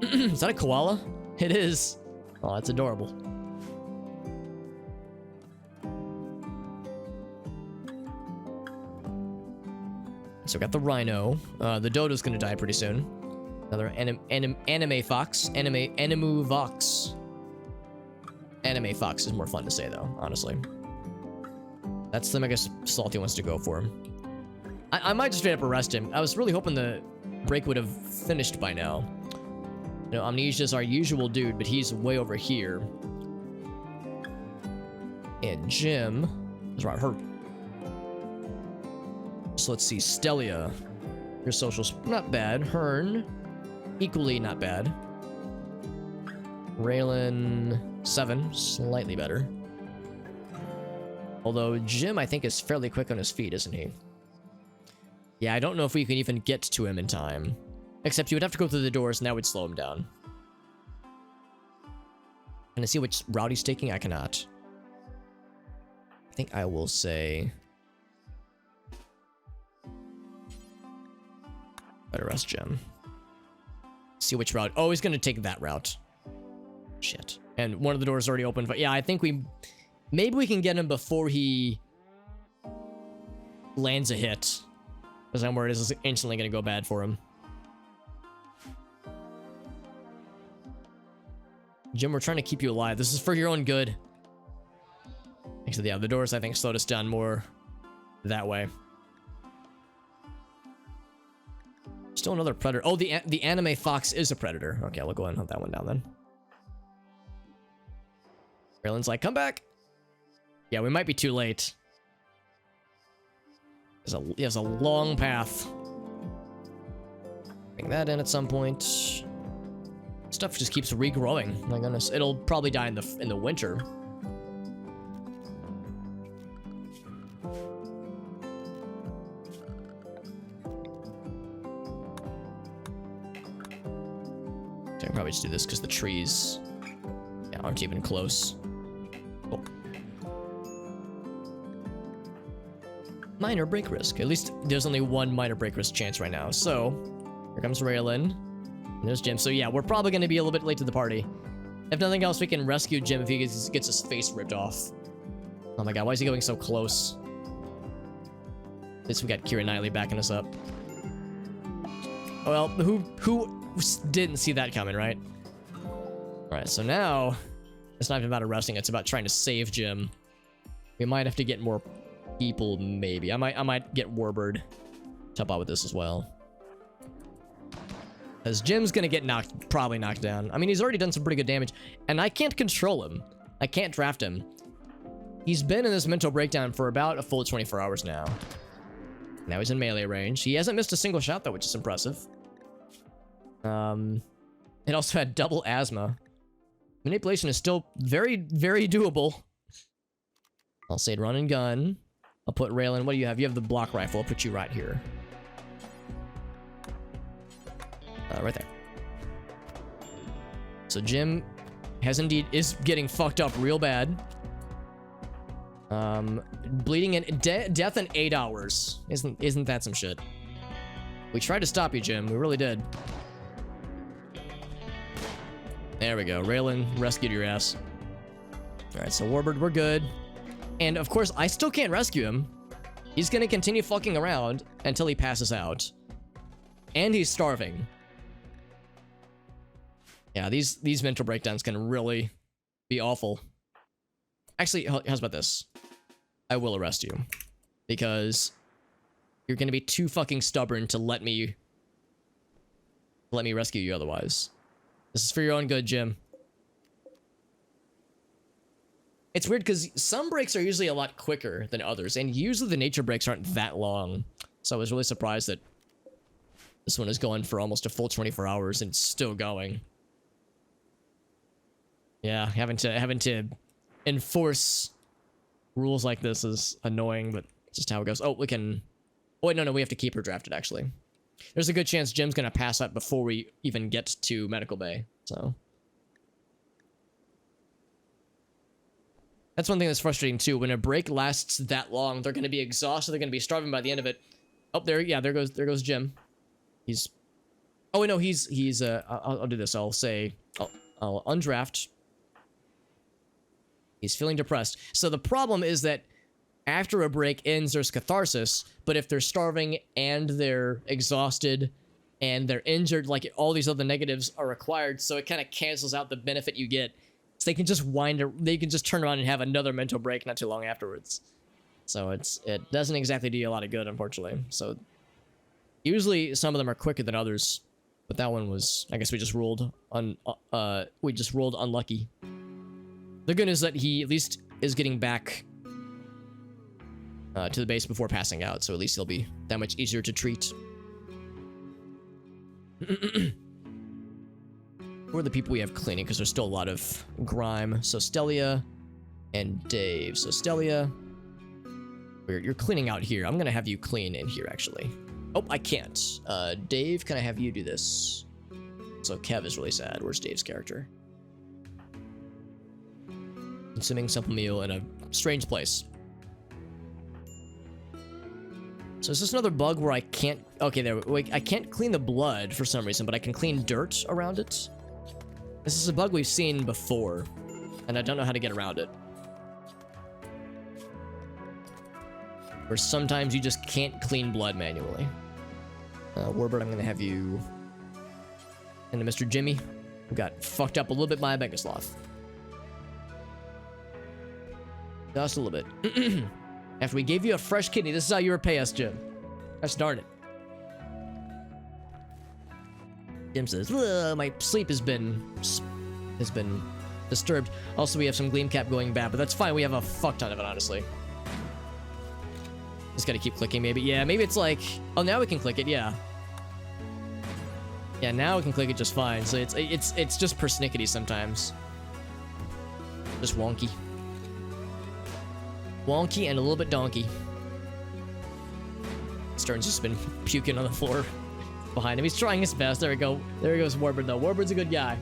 Is that a koala? It is. Oh, that's adorable. So we got the rhino. The dodo's gonna die pretty soon. Another anime fox. Animu vox. Anime fox is more fun to say though, honestly. That's the mega sloth he wants to go for. I might just straight up arrest him. I was really hoping the break would have finished by now. You know, Amnesia's our usual dude, but he's way over here. And Jim is right her. So let's see, Stelia. Your social's not bad. Hearn, equally not bad. Raylan, 7, slightly better. Although Jim, I think, is fairly quick on his feet, isn't he? Yeah, I don't know if we can even get to him in time. Except you would have to go through the doors, and that would slow him down. Can I see which route he's taking? I cannot. I think I will say... better arrest Jim. See which route. Oh, he's gonna take that route. Shit. And one of the doors is already open, but yeah, I think maybe we can get him before he lands a hit. Because I'm worried this is instantly gonna go bad for him. Jim, we're trying to keep you alive. This is for your own good. Actually, yeah, the doors, I think, slowed us down more that way. Still another predator. Oh, the anime fox is a predator. Okay, we'll go ahead and hunt that one down then. Raylan's like, come back. Yeah, we might be too late. He has a long path. Bring that in at some point. Stuff just keeps regrowing. My goodness, it'll probably die in the winter. I can probably just do this because the trees aren't even close. Oh. Minor break risk. At least there's only one minor break risk chance right now. So, here comes Raylan. And there's Jim. So yeah, we're probably going to be a little bit late to the party. If nothing else, we can rescue Jim if he gets his face ripped off. Oh my god, why is he going so close? At least we got Keira Knightley backing us up. Well, who didn't see that coming, right? Alright, so now it's not even about arresting, it's about trying to save Jim. We might have to get more people, maybe. I might get Warbird to help out with this as well. As Jim's gonna get probably knocked down. I mean, he's already done some pretty good damage, and I can't control him. I can't draft him. He's been in this mental breakdown for about a full 24 hours now. Now he's in melee range. He hasn't missed a single shot, though, which is impressive. It also had double asthma. Manipulation is still very, very doable. I'll say run and gun. I'll put Raylan. What do you have? You have the block rifle. I'll put you right here. Right there. So Jim is getting fucked up real bad. Bleeding in death in 8 hours. Isn't that some shit? We tried to stop you, Jim. We really did. There we go. Raylan rescued your ass. Alright, so Warbird, we're good. And of course, I still can't rescue him. He's gonna continue fucking around until he passes out. And he's starving. Yeah, these mental breakdowns can really be awful. Actually, how's about this? I will arrest you. Because you're gonna be too fucking stubborn to let me rescue you otherwise. This is for your own good, Jim. It's weird because some breaks are usually a lot quicker than others, and usually the nature breaks aren't that long. So I was really surprised that this one is going for almost a full 24 hours and it's still going. Yeah, having to enforce rules like this is annoying, but it's just how it goes. Oh, we can... Oh, wait, no, we have to keep her drafted, actually. There's a good chance Jim's gonna pass out before we even get to Medical Bay, so... That's one thing that's frustrating too. When a break lasts that long, they're going to be exhausted. They're going to be starving by the end of it. Oh, there goes Jim. He's, oh wait, no, he's. I'll do this. I'll say, I'll undraft. He's feeling depressed. So the problem is that after a break ends, there's catharsis. But if they're starving and they're exhausted and they're injured, like all these other negatives are required, so it kind of cancels out the benefit you get. So they can just they can just turn around and have another mental break not too long afterwards. So it doesn't exactly do you a lot of good, unfortunately. So usually some of them are quicker than others, but that one was, I guess we just rolled unlucky. The good news is that he at least is getting back to the base before passing out, so at least he'll be that much easier to treat. Who are the people we have cleaning? Because there's still a lot of grime. So Stelia and Dave. So Stelia, you're cleaning out here. I'm gonna have you clean in here, actually. Oh, I can't. Dave, can I have you do this? So Kev is really sad. Where's Dave's character? Consuming simple meal in a strange place. So is this another bug where I can't... Okay, there. Wait, I can't clean the blood for some reason, but I can clean dirt around it. This is a bug we've seen before, and I don't know how to get around it. Where sometimes you just can't clean blood manually. Warbird, I'm going to have you... And Mr. Jimmy, who got fucked up a little bit by a Megasloth. Just a little bit. After we gave you a fresh kidney, this is how you repay us, Jim. Gosh darn it. Jim says, my sleep has been disturbed. Also, we have some Gleam Cap going bad, but that's fine. We have a fuck ton of it, honestly. Just gotta keep clicking, maybe. Yeah, maybe it's like... Oh, now we can click it, yeah. Yeah, now we can click it just fine. So it's just persnickety sometimes. Just wonky. Wonky and a little bit donkey. Stern's just been puking on the floor behind him. He's trying his best. There we go. There goes Warbird, though. Warbird's a good guy.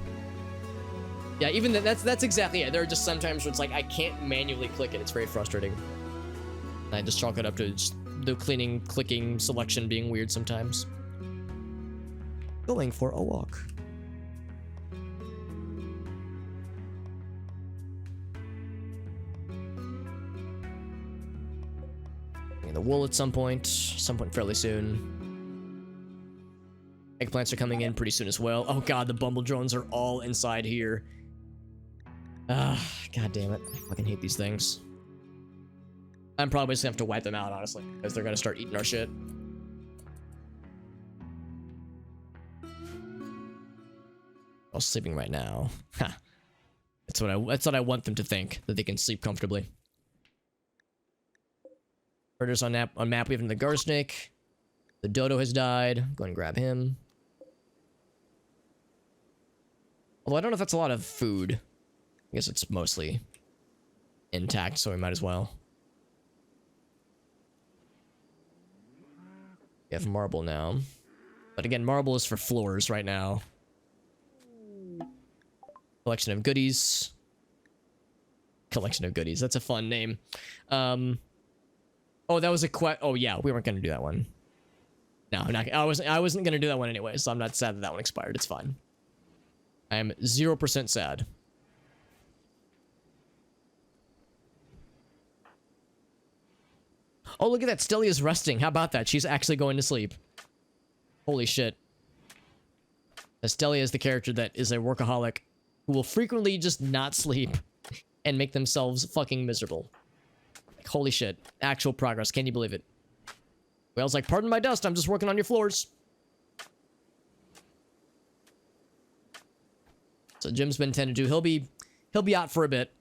Yeah, even that's exactly it. There are just sometimes where it's like I can't manually click it. It's very frustrating. And I just chalk it up to just the cleaning, clicking, selection being weird sometimes. Going for a walk. Getting the wool at some point fairly soon. Eggplants are coming in pretty soon as well. Oh god, the bumble drones are all inside here. God damn it. I fucking hate these things. I'm probably just gonna have to wipe them out, honestly, because they're gonna start eating our shit. All sleeping right now. Ha. That's what I want them to think, that they can sleep comfortably. Murders on map. We have the Garsnake. The dodo has died. Go and grab him. Although I don't know if that's a lot of food. I guess it's mostly intact, so we might as well. We have marble now. But again, marble is for floors right now. Collection of goodies. Collection of goodies. That's a fun name. Oh, that was a oh yeah, we weren't gonna do that one. No, I wasn't gonna do that one anyway, so I'm not sad that that one expired. It's fine. I am 0% sad. Oh, look at that. Stelia's resting. How about that? She's actually going to sleep. Holy shit. Stelia is the character that is a workaholic who will frequently just not sleep and make themselves fucking miserable. Like, holy shit. Actual progress. Can you believe it? Whale's like, pardon my dust. I'm just working on your floors. So Jim's been tended to. He'll be out for a bit.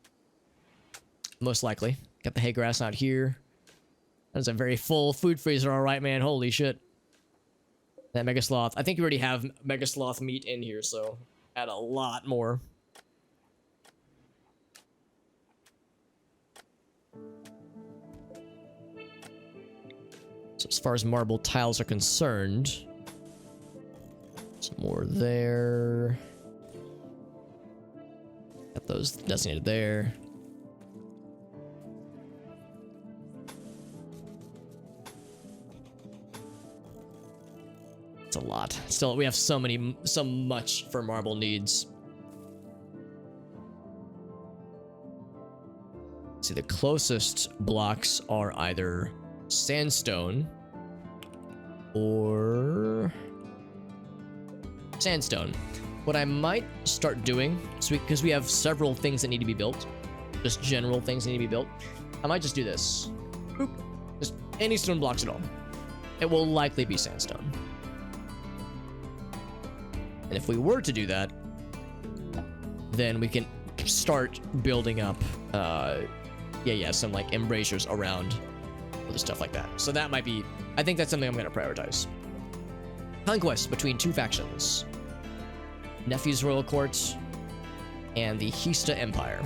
most likely. Got the hay grass out here. That's a very full food freezer, all right, man. Holy shit. That Mega Sloth. I think you already have Mega Sloth meat in here, so add a lot more. So as far as marble tiles are concerned, some more there. Got those designated there. It's a lot. Still, we have so much for marble needs. See, the closest blocks are either sandstone or sandstone. What I might start doing, because we have several things that need to be built, just general things that need to be built, I might just do this. Boop. Just any stone blocks at all. It will likely be sandstone. And if we were to do that, then we can start building up, some like embrasures around other stuff like that. So that might be, I think that's something I'm going to prioritize. Conquest between two factions. Nephew's Royal Court and the Hista Empire.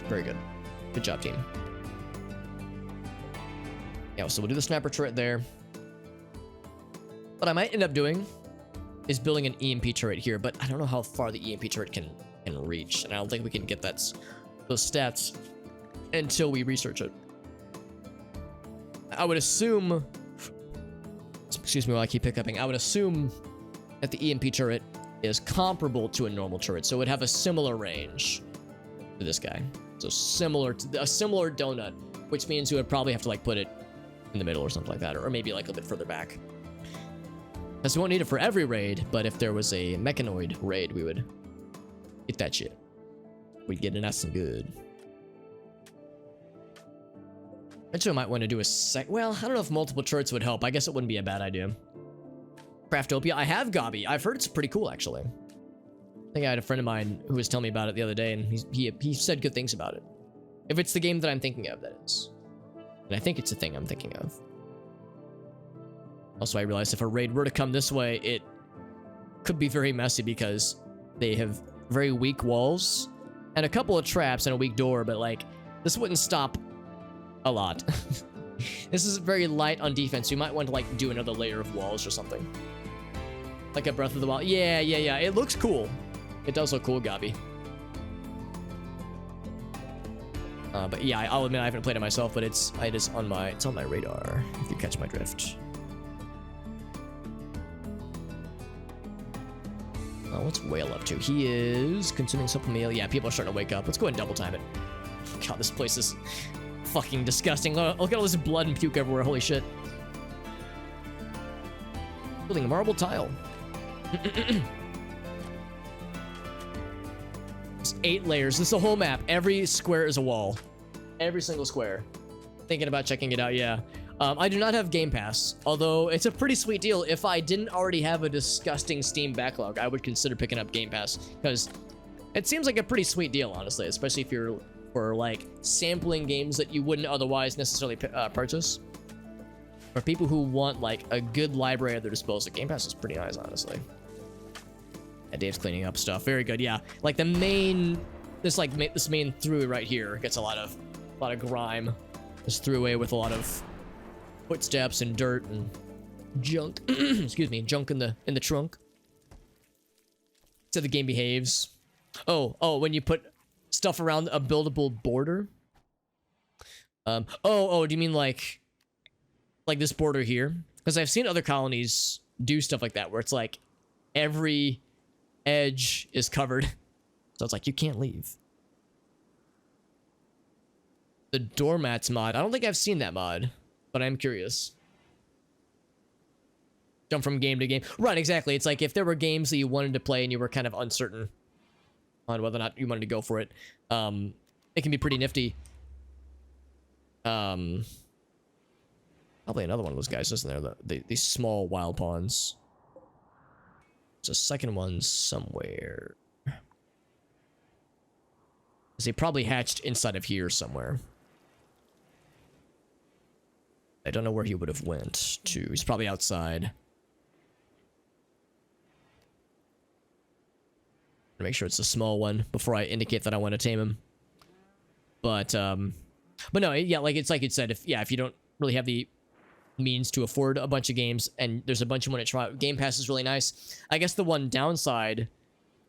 Very good. Good job, team. Yeah, so we'll do the sniper turret there. What I might end up doing is building an EMP turret here, but I don't know how far the EMP turret can reach, and I don't think we can get those stats until we research it. I would assume, excuse me while I keep hiccuping, I would assume that the EMP turret is comparable to a normal turret, so it would have a similar range to this guy. So similar to a similar donut, which means we would probably have to like put it in the middle or something like that, or maybe like a bit further back. Because we won't need it for every raid, but if there was a mechanoid raid, we would get that shit. We'd get it nice and good. Actually, I might want to do a well, I don't know if multiple turrets would help. I guess it wouldn't be a bad idea. Craftopia. I have Gobby. I've heard it's pretty cool, actually. I think I had a friend of mine who was telling me about it the other day, and he said good things about it. If it's the game that I'm thinking of, that is. And I think it's the thing I'm thinking of. Also, I realized if a raid were to come this way, it could be very messy because they have very weak walls and a couple of traps and a weak door, but like, this wouldn't stop a lot. This is very light on defense. You might want to like do another layer of walls or something. Like a Breath of the Wild. Yeah. It looks cool. It does look cool, Gobby. But yeah, I'll admit I haven't played it myself, but it's on my radar, if you catch my drift. What's Whale up to? He is consuming something meal. Yeah, people are starting to wake up. Let's go ahead and double time it. God, this place is fucking disgusting. Look at all this blood and puke everywhere. Holy shit. Building a marble tile. It's 8 layers. This is a whole map. Every square is a wall. Every single square. Thinking about checking it out, yeah. I do not have Game Pass, although it's a pretty sweet deal. If I didn't already have a disgusting Steam backlog, I would consider picking up Game Pass, because it seems like a pretty sweet deal, honestly, especially if you're for like sampling games that you wouldn't otherwise necessarily purchase. For people who want like a good library at their disposal, Game Pass is pretty nice, honestly. And Dave's cleaning up stuff. Very good, yeah. Like the main, this main throughway right here gets a lot of grime. This throughway with a lot of footsteps and dirt and junk. Excuse me, junk in the trunk. So the game behaves. Oh, when you put stuff around a buildable border. Do you mean like this border here? Because I've seen other colonies do stuff like that, where it's like every edge is covered. So it's like you can't leave. The doormats mod. I don't think I've seen that mod, but I'm curious. Jump from game to game. Right, exactly. It's like if there were games that you wanted to play and you were kind of uncertain on whether or not you wanted to go for it, it can be pretty nifty. Probably another one of those guys, isn't there? These small wild pawns. There's a second one somewhere. They probably hatched inside of here somewhere. I don't know where he would have went to. He's probably outside. Make sure it's a small one before I indicate that I want to tame him. But no, yeah, like it's like it said, if you don't really have the means to afford a bunch of games and there's a bunch of one to try, Game Pass is really nice. I guess the one downside,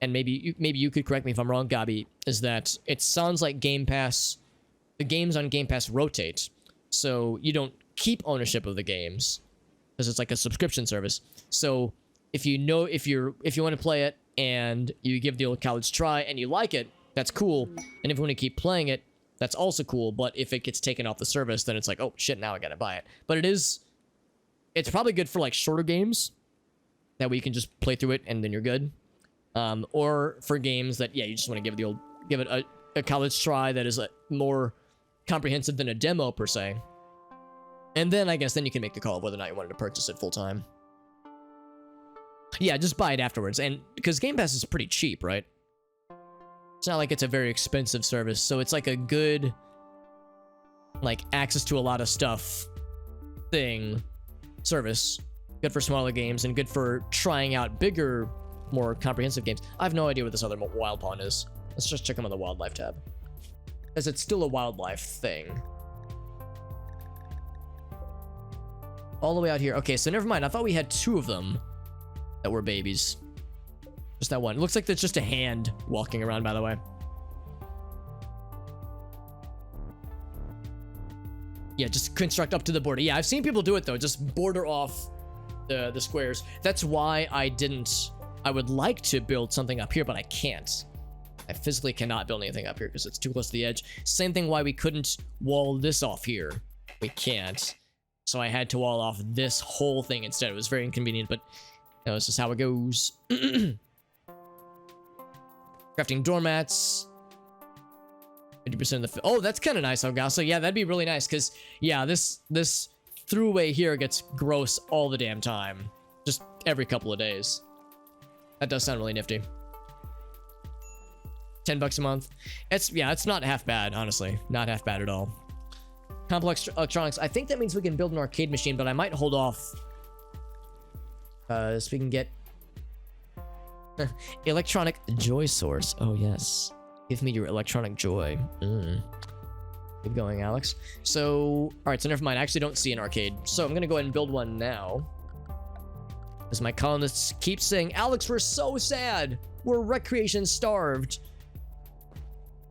and maybe you could correct me if I'm wrong, Gabi, is that it sounds like Game Pass, the games on Game Pass rotate, so you don't keep ownership of the games because it's like a subscription service. So if you want to play it and you give the old college try and you like it, that's cool. And if you want to keep playing it, that's also cool. But if it gets taken off the service, then it's like, oh shit, now I gotta buy it. But it's probably good for like shorter games that way you can just play through it and then you're good. Or for games that, you just want to give it a college try that is more comprehensive than a demo per se. And then I guess then you can make the call of whether or not you wanted to purchase it full time. Yeah, just buy it afterwards. And because Game Pass is pretty cheap, right? It's not like it's a very expensive service, so it's like a good, like, access to a lot of stuff service. Good for smaller games and good for trying out bigger, more comprehensive games. I have no idea what this other wild pawn is. Let's just check them on the wildlife tab, as it's still a wildlife thing. All the way out here. Okay, so never mind. I thought we had two of them that were babies. Just that one. It looks like there's just a hand walking around, by the way. Yeah, just construct up to the border. Yeah, I've seen people do it, though. Just border off the squares. That's why I would like to build something up here, but I can't. I physically cannot build anything up here because it's too close to the edge. Same thing why we couldn't wall this off here. We can't. So I had to wall off this whole thing instead. It was very inconvenient, but this is how it goes. Crafting doormats. 50% of the... Oh, that's kind of nice, Elgaso. Yeah, that'd be really nice, because, yeah, this throughway here gets gross all the damn time. Just every couple of days. That does sound really nifty. $10 a month. It's not half bad, honestly. Not half bad at all. Complex electronics. I think that means we can build an arcade machine, but I might hold off. So we can get... electronic joy source. Oh, yes. Give me your electronic joy. Keep going, Alex. So, alright, so never mind. I actually don't see an arcade. So I'm going to go ahead and build one now. As my colonists keep saying, Alex, we're so sad. We're recreation starved.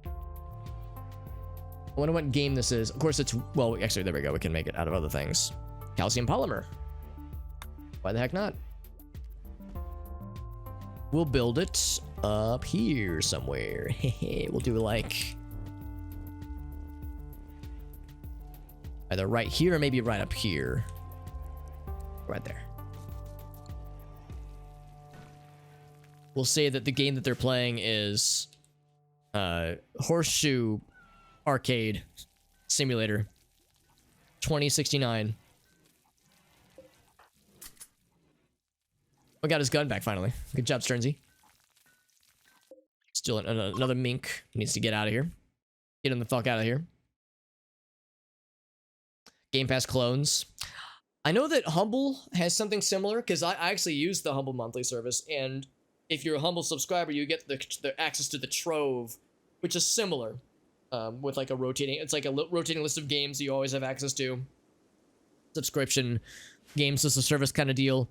I wonder what game this is. Of course, it's... Well, actually, there we go. We can make it out of other things. Calcium polymer. Why the heck not? We'll build it up here somewhere. We'll do like... either right here or maybe right up here. Right there. We'll say that the game that they're playing is... Horseshoe Arcade Simulator 2069. I got his gun back finally. Good job, Sternsy. Still another mink needs to get out of here. Get him the fuck out of here. Game Pass clones. I know that Humble has something similar because I actually use the Humble monthly service, and if you're a Humble subscriber, you get the access to the Trove, which is similar, with like a rotating. It's like a rotating list of games you always have access to. Subscription games as a service kind of deal.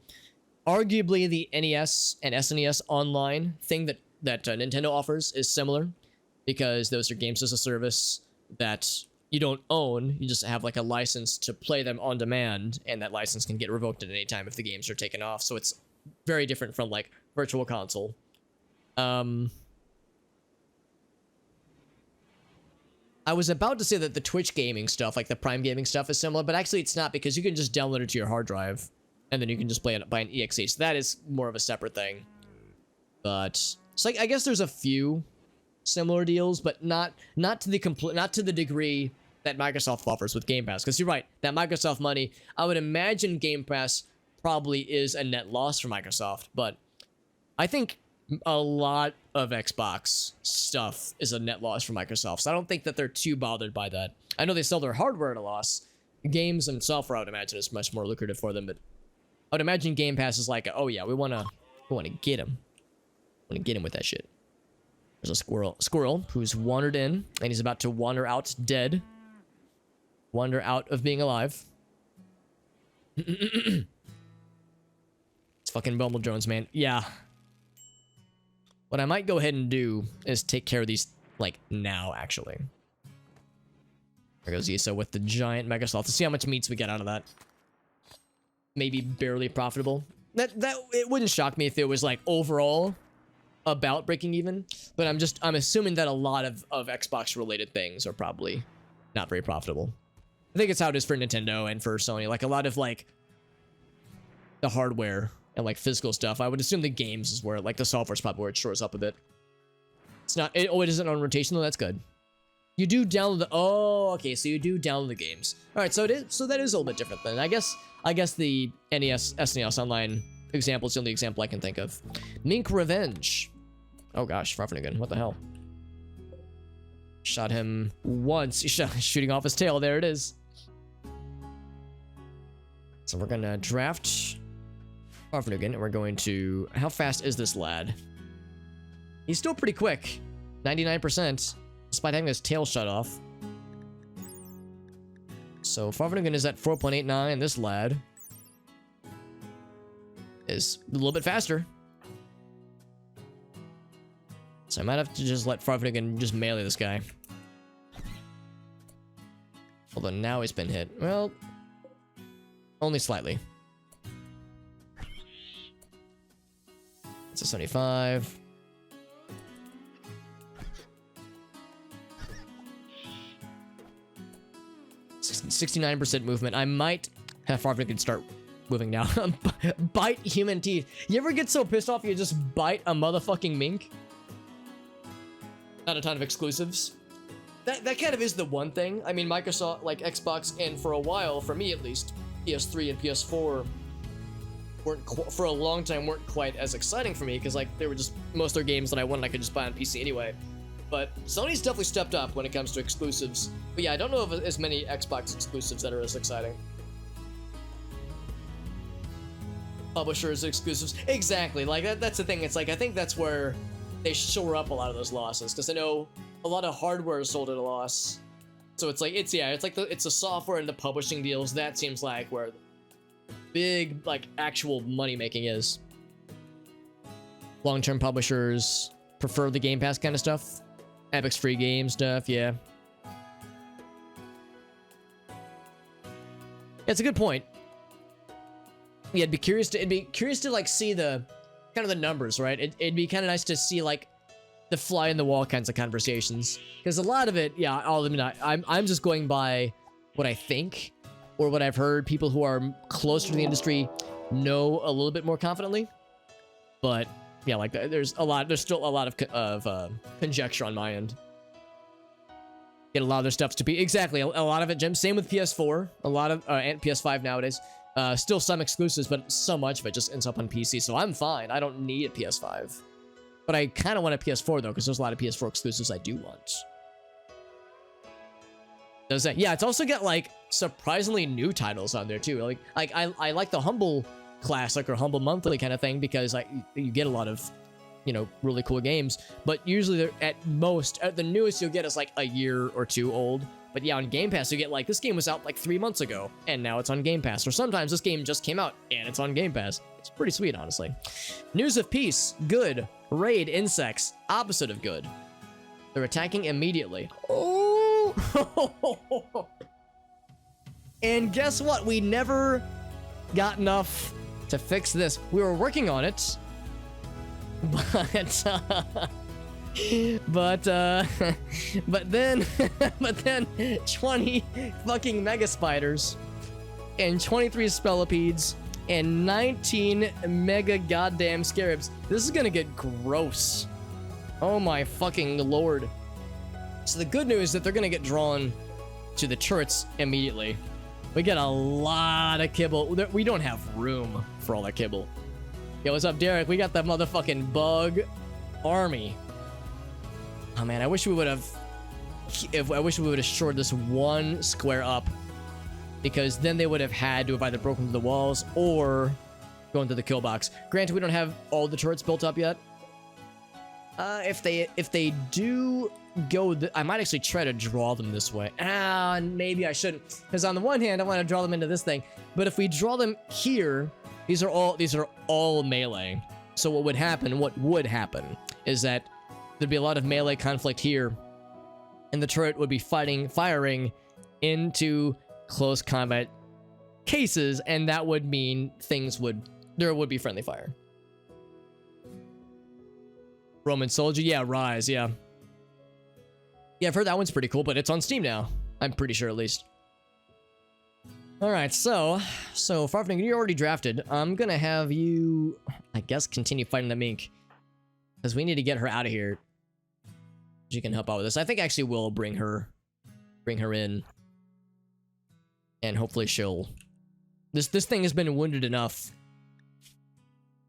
Arguably, the NES and SNES online thing that Nintendo offers is similar, because those are games as a service that you don't own. You just have like a license to play them on demand, and that license can get revoked at any time if the games are taken off. So it's very different from like Virtual Console. I was about to say that the Twitch gaming stuff, like the Prime gaming stuff, is similar, but actually it's not, because you can just download it to your hard drive, and then you can just play it by an EXE. So that is more of a separate thing. But it's like, I guess there's a few similar deals, but not to the degree that Microsoft offers with Game Pass. Because you're right, that Microsoft money, I would imagine Game Pass probably is a net loss for Microsoft, but I think a lot of Xbox stuff is a net loss for Microsoft. So I don't think that they're too bothered by that. I know they sell their hardware at a loss, games and software, I would imagine, is much more lucrative for them. But I would imagine Game Pass is like, oh yeah, we wanna get him. Want to get him with that shit. There's a squirrel who's wandered in, and he's about to wander out dead. Wander out of being alive. It's fucking Bumble drones, man. Yeah. What I might go ahead and do is take care of these, like, now, actually. There goes Issa with the giant Mega Sloth. Let's see how much meats we get out of that. Maybe barely profitable. That it wouldn't shock me if it was, like, overall about breaking even, but I'm assuming that a lot of Xbox related things are probably not very profitable. I think it's how it is for Nintendo and for Sony. Like a lot of like the hardware and like physical stuff, I would assume the games is where like the software's probably where it shores up a bit. It's not, it isn't on rotation though. That's good. You do download the, oh, okay, so you do download the games. All right, so it is, so that is a little bit different then. I guess the NES SNES Online example is the only example I can think of. Mink Revenge. Oh gosh, Farfanigan, what the hell? Shot him once. He's shooting off his tail. There it is. So we're gonna draft Farfanigan, and we're going to... How fast is this lad? He's still pretty quick. 99%, despite having his tail shut off. So Farfanigan is at 4.89. This lad is a little bit faster. So I might have to just let Farfanigan just melee this guy. Although now he's been hit. Well, only slightly. It's a 75. It's 69% movement. I might have Farfanigan start moving now. Bite human teeth. You ever get so pissed off you just bite a motherfucking mink? Not a ton of exclusives. That kind of is the one thing. I mean, Microsoft, like Xbox, and for a while, for me at least, PS3 and PS4 weren't for a long time weren't quite as exciting for me because like they were just most of their games that I wanted I could just buy on PC anyway. But Sony's definitely stepped up when it comes to exclusives. But yeah, I don't know of as many Xbox exclusives that are as exciting. Publishers exclusives, exactly. Like that's the thing. It's like I think that's where they shore up a lot of those losses because I know a lot of hardware is sold at a loss. So it's like it's the software and the publishing deals that seems like where big like actual money making is. Long-term publishers prefer the Game Pass kind of stuff. Epic's free game stuff, yeah. It's a good point. Yeah, it'd be curious to like see the kind of the numbers, right? It'd be kind of nice to see like the fly in the wall kinds of conversations because a lot of it, yeah, I'll admit, I'm just going by what I think or what I've heard people who are closer to the industry know a little bit more confidently. But yeah, like there's still a lot of conjecture on my end. Get a lot of their stuff to be exactly a lot of it, Jim. Same with PS4, a lot of and PS5 nowadays. Still some exclusives, but so much of it just ends up on PC. So I'm fine. I don't need a PS5, but I kind of want a PS4 though, because there's a lot of PS4 exclusives I do want. Does that? Yeah, it's also got like surprisingly new titles on there too. Like I like the Humble Classic or Humble Monthly kind of thing because you get a lot of, you know, really cool games. But usually they're at the newest you'll get is like a year or two old. But yeah, on Game Pass you get like this game was out like 3 months ago and now it's on Game Pass. Or sometimes this game just came out and it's on Game Pass. It's pretty sweet, honestly. News of peace, good. Raid insects, opposite of good. They're attacking immediately. Oh! And guess what? We never got enough to fix this. We were working on it, but then 20 fucking mega spiders and 23 spellipedes and 19 mega goddamn scarabs. This is gonna get gross. Oh my fucking lord. So the good news is that they're gonna get drawn to the turrets immediately. We got a lot of kibble. We don't have room for all that kibble. Yo, what's up, Derek? We got the motherfucking bug army. Oh man, I wish we would have shored this one square up because then they would have had to have either broken through the walls or gone through the kill box. Granted, we don't have all the turrets built up yet. If they do go, I might actually try to draw them this way. Maybe I shouldn't, because on the one hand, I want to draw them into this thing, but if we draw them here, these are all melee. So what would happen is that there'd be a lot of melee conflict here, and the turret would be firing into close combat cases, and that would mean there would be friendly fire. Roman Soldier, yeah, Rise, yeah. Yeah, I've heard that one's pretty cool, but it's on Steam now. I'm pretty sure, at least. Alright, so Farfning, you're already drafted. I'm gonna have you, I guess, continue fighting the mink, because we need to get her out of here. She can help out with this. I think actually we'll bring her in, and hopefully she'll... This thing has been wounded enough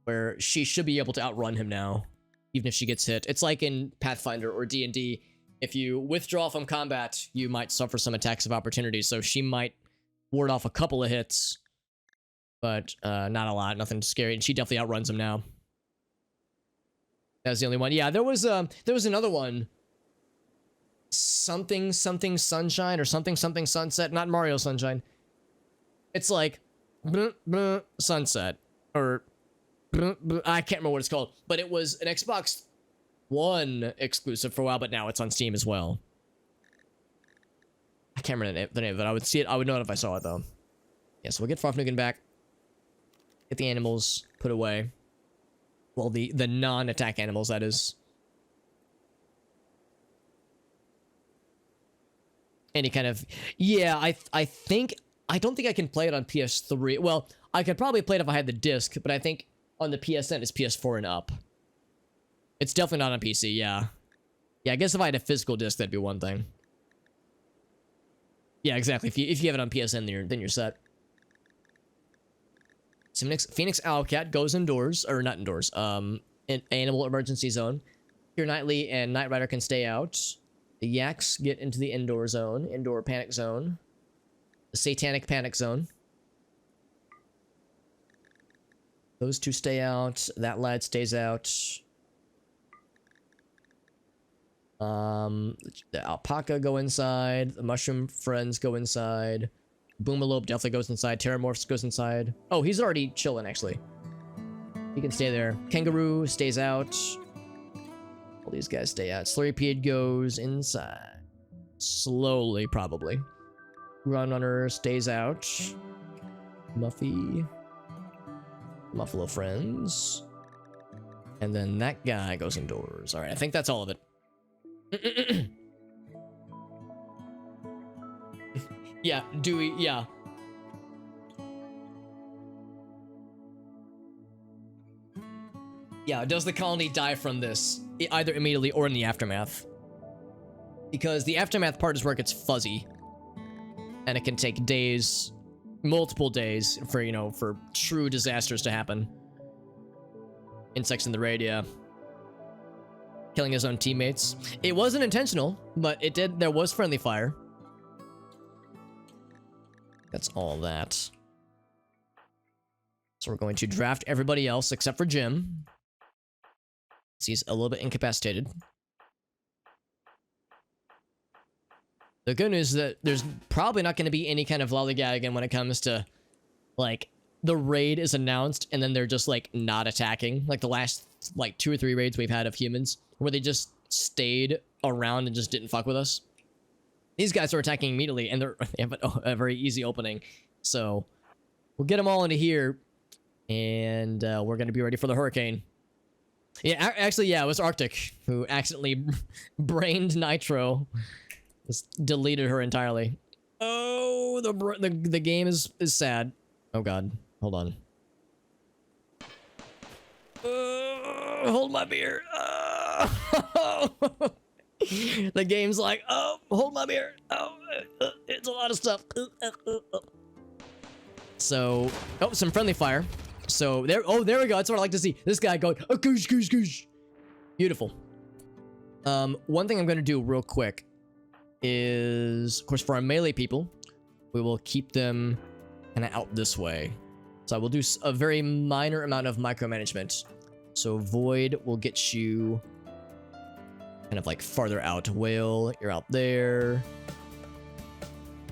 where she should be able to outrun him now, even if she gets hit. It's like in Pathfinder or D&D. If you withdraw from combat, you might suffer some attacks of opportunity, so she might ward off a couple of hits, but not a lot, nothing scary, and she definitely outruns him now. That was the only one. Yeah, there was another one. Something Sunshine or something Sunset, not Mario Sunshine. It's like Sunset, or I can't remember what it's called, but it was an Xbox One exclusive for a while, but now it's on Steam as well. I can't remember the name of it. I would see it. I would know it if I saw it, though. Yeah, so we'll get Farfnugan back. Get the animals put away. Well, the non-attack animals, that is. Any kind of... Yeah, I don't think I can play it on PS3. Well, I could probably play it if I had the disc, but I think on the PSN it's PS4 and up. It's definitely not on PC, yeah. Yeah, I guess if I had a physical disc, that'd be one thing. Yeah, exactly. If you have it on PSN, then you're set. So Phoenix Owlcat goes indoors, or not indoors, in Animal Emergency Zone. Here Nightly and Knight Rider can stay out. The Yaks get into the indoor zone, Indoor Panic Zone. The Satanic Panic Zone. Those two stay out. That lad stays out. The Alpaca go inside. The Mushroom Friends go inside. Boomalope definitely goes inside. Terramorphs goes inside. Oh, he's already chilling, actually. He can stay there. Kangaroo stays out. All these guys stay out. Slurrypeed goes inside. Slowly, probably. Runrunner stays out. Muffy. Muffalo Friends. And then that guy goes indoors. Alright, I think that's all of it. Yeah, Dewey, yeah. Yeah, does the colony die from this? Either immediately or in the aftermath. Because the aftermath part is where it gets fuzzy. And it can take days, multiple days, for true disasters to happen. Insects in the raid, yeah. Killing his own teammates. It wasn't intentional, but it did. There was friendly fire. That's all that. So we're going to draft everybody else except for Jim. He's a little bit incapacitated. The good news is that there's probably not going to be any kind of lollygag when it comes to, like, the raid is announced and then they're just, like, not attacking. Like the last, 2 or 3 raids we've had of humans, where they just stayed around and just didn't fuck with us. These guys are attacking immediately, and they have a very easy opening. So, we'll get them all into here, and we're going to be ready for the hurricane. Yeah, actually, yeah, it was Arctic who accidentally brained Nitro. Just deleted her entirely. Oh, the game is sad. Oh god, hold on. Hold my beer. The game's like, oh, hold my beer. Oh, it's a lot of stuff. So, oh, some friendly fire. So there we go. That's what I like to see. This guy going, oh, goosh, goosh, goosh. Beautiful. One thing I'm going to do real quick is, of course, for our melee people, we will keep them kind of out this way. So I will do a very minor amount of micromanagement. So Void will get you kind of like farther out. Whale, you're out there.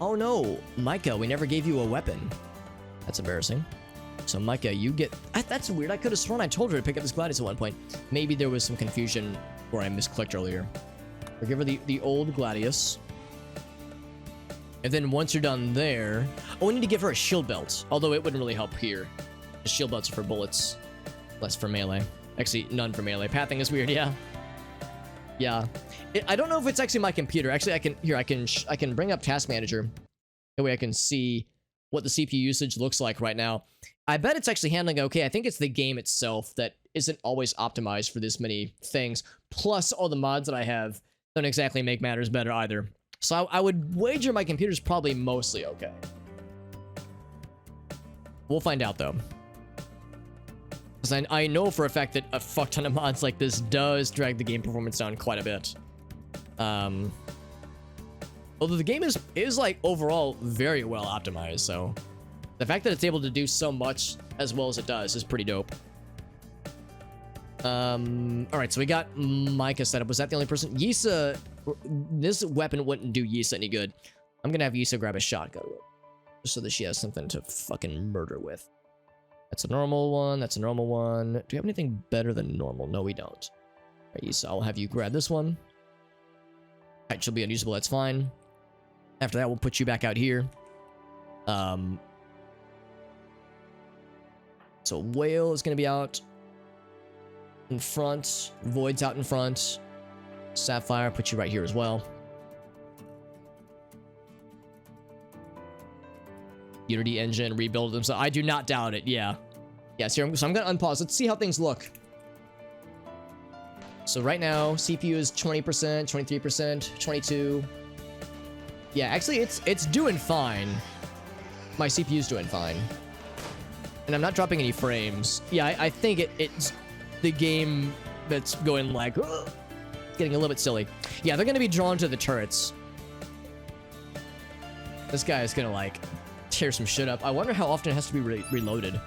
Oh no, Micah, we never gave you a weapon. That's embarrassing. So Micah, you get... that's weird. I could have sworn I told her to pick up this Gladius at one point. Maybe there was some confusion where I misclicked earlier. We'll give her the old Gladius. And then once you're done there... Oh, we need to give her a shield belt. Although it wouldn't really help here. The shield belts are for bullets. Less for melee. Actually, none for melee. Pathing is weird, yeah. Yeah. I don't know if it's actually my computer. Actually, I can bring up Task Manager. That way I can see what the CPU usage looks like right now. I bet it's actually handling okay. I think it's the game itself that isn't always optimized for this many things. Plus, all the mods that I have don't exactly make matters better either. So I would wager my computer's probably mostly okay. We'll find out, though. Because I know for a fact that a fuck ton of mods like this does drag the game performance down quite a bit. Although the game is like overall very well optimized, so the fact that it's able to do so much as well as it does is pretty dope. All right, so we got Micah set up. Was that the only person? Yisa, this weapon wouldn't do Yisa any good. I'm gonna have Yisa grab a shotgun just so that she has something to fucking murder with. That's a normal one. That's a normal one. Do we have anything better than normal? No, we don't. All right, Yisa, I'll have you grab this one. All right, she'll be unusable. That's fine. After that, we'll put you back out here. So Whale is going to be out in front. Void's out in front. Sapphire, put you right here as well. Unity engine, rebuild them. So I do not doubt it. Yeah. Yes, here. So I'm going to unpause. Let's see how things look. So right now, CPU is 20%, 23%, 22%. Yeah, actually, it's doing fine. My CPU's doing fine. And I'm not dropping any frames. Yeah, I think it's the game that's going like... getting a little bit silly. Yeah, they're going to be drawn to the turrets. This guy is going to, like, tear some shit up. I wonder how often it has to be reloaded.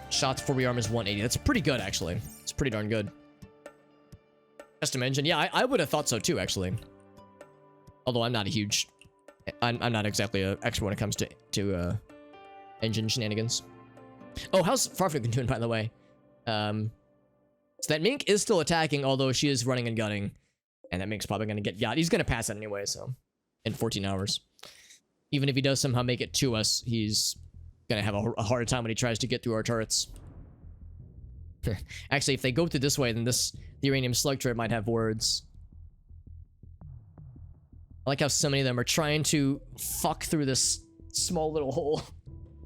Shots for rearm is 180. That's pretty good, actually. It's pretty darn good. Custom engine. Yeah, I would have thought so, too, actually. Although I'm not a huge... I'm not exactly an expert when it comes to engine shenanigans. Oh, how's Farfigin doing, by the way? So that Mink is still attacking, although she is running and gunning. And that Mink's probably going to get got. He's going to pass it anyway, so... in 14 hours. Even if he does somehow make it to us, he's going to have a harder time when he tries to get through our turrets. Actually, if they go through this way, then the uranium slug turret might have words. I like how so many of them are trying to fuck through this small little hole.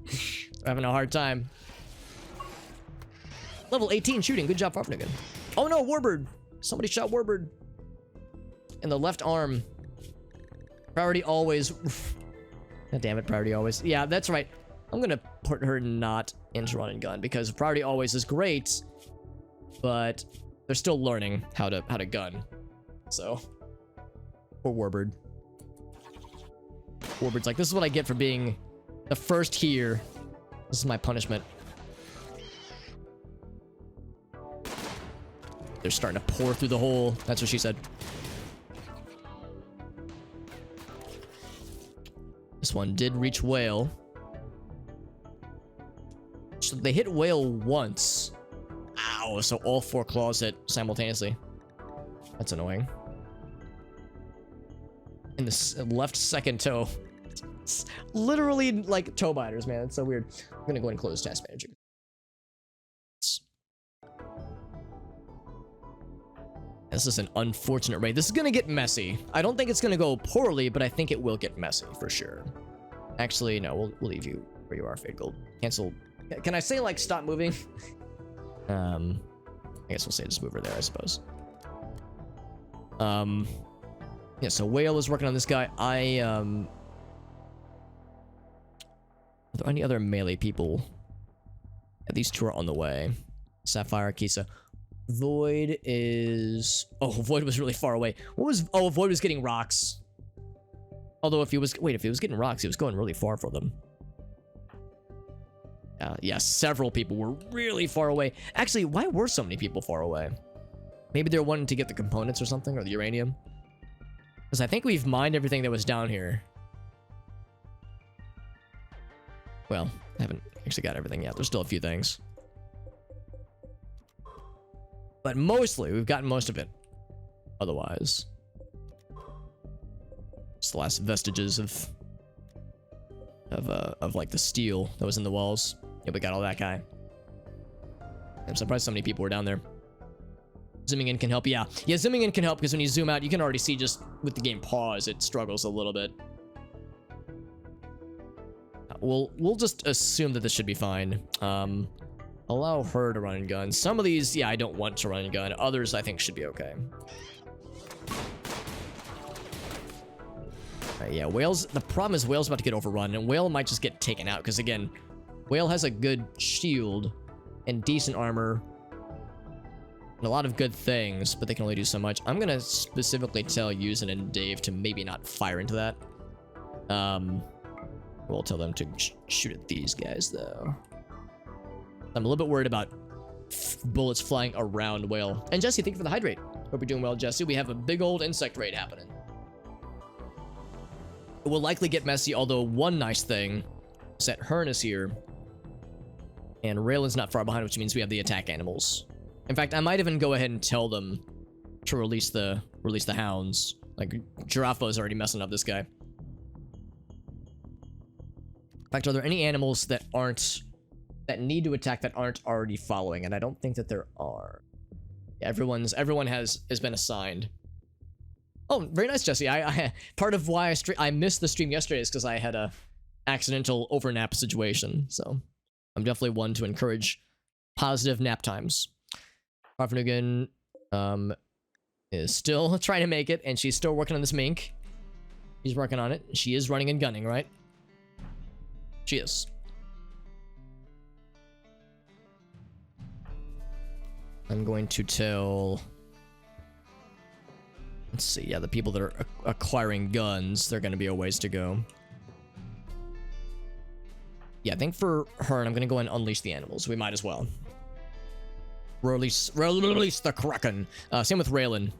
They're having a hard time. Level 18 shooting. Good job, Farfnigan. Oh no, Warbird. Somebody shot Warbird. In the left arm. Priority always. God damn it, priority always. Yeah, that's right. I'm gonna put her not into run and gun because priority always is great, but they're still learning how to gun. So, poor Warbird. Warbird's like, this is what I get for being the first here. This is my punishment. They're starting to pour through the hole. That's what she said. This one did reach Whale. So they hit Whale once. Ow, so all 4 claws hit simultaneously. That's annoying. In the left second toe. It's literally like toe biters, man. It's so weird. I'm gonna go ahead and close Task Manager. This is an unfortunate raid. This is gonna get messy. I don't think it's gonna go poorly, but I think it will get messy for sure. Actually, no, we'll leave you where you are, Fade Gold. Cancel. Can I say like stop moving? I guess we'll say just move her there, I suppose. Yeah, so Whale is working on this guy. Are there any other melee people? Yeah, these two are on the way. Sapphire, Kisa. Void is... Oh, Void was really far away. What was... Oh, Void was getting rocks. Although if he was... Wait, if he was getting rocks, he was going really far for them. Yeah, several people were really far away. Actually, why were so many people far away? Maybe they're wanting to get the components or something, or the uranium. Because I think we've mined everything that was down here. Well, I haven't actually got everything yet. There's still a few things. But mostly, we've gotten most of it. Otherwise. It's the last vestiges of like the steel that was in the walls. Yeah, we got all that guy. I'm surprised so many people were down there. Zooming in can help. Yeah, zooming in can help because when you zoom out, you can already see just with the game pause, it struggles a little bit. We'll just assume that this should be fine. Allow her to run and gun. Some of these, yeah, I don't want to run and gun. Others, I think, should be okay. Yeah, Whale's... The problem is Whale's about to get overrun, and Whale might just get taken out, because, again, Whale has a good shield and decent armor and a lot of good things, but they can only do so much. I'm going to specifically tell Yuzen and Dave to maybe not fire into that. We'll tell them to shoot at these guys, though. I'm a little bit worried about bullets flying around Whale. And Jesse, thank you for the hydrate. Hope you're doing well, Jesse. We have a big old insect raid happening. It will likely get messy, although one nice thing is that Hearn is here. And Raylan's not far behind, which means we have the attack animals. In fact, I might even go ahead and tell them to release the hounds. Like, Giraffo's already messing up this guy. In fact, are there any animals that need to attack that aren't already following? And I don't think that there are. Yeah, everyone has been assigned. Oh, very nice, Jesse. I part of why I missed the stream yesterday is because I had a accidental overnap situation. So I'm definitely one to encourage positive nap times. Parfanugan is still trying to make it, and she's still working on this mink. She's working on it. She is running and gunning, right? She is. I'm going to tell... Let's see, yeah, the people that are acquiring guns, they're going to be a ways to go. Yeah, I think for Hearn, I'm going to go and unleash the animals. We might as well. Release the Kraken. Same with Raylan.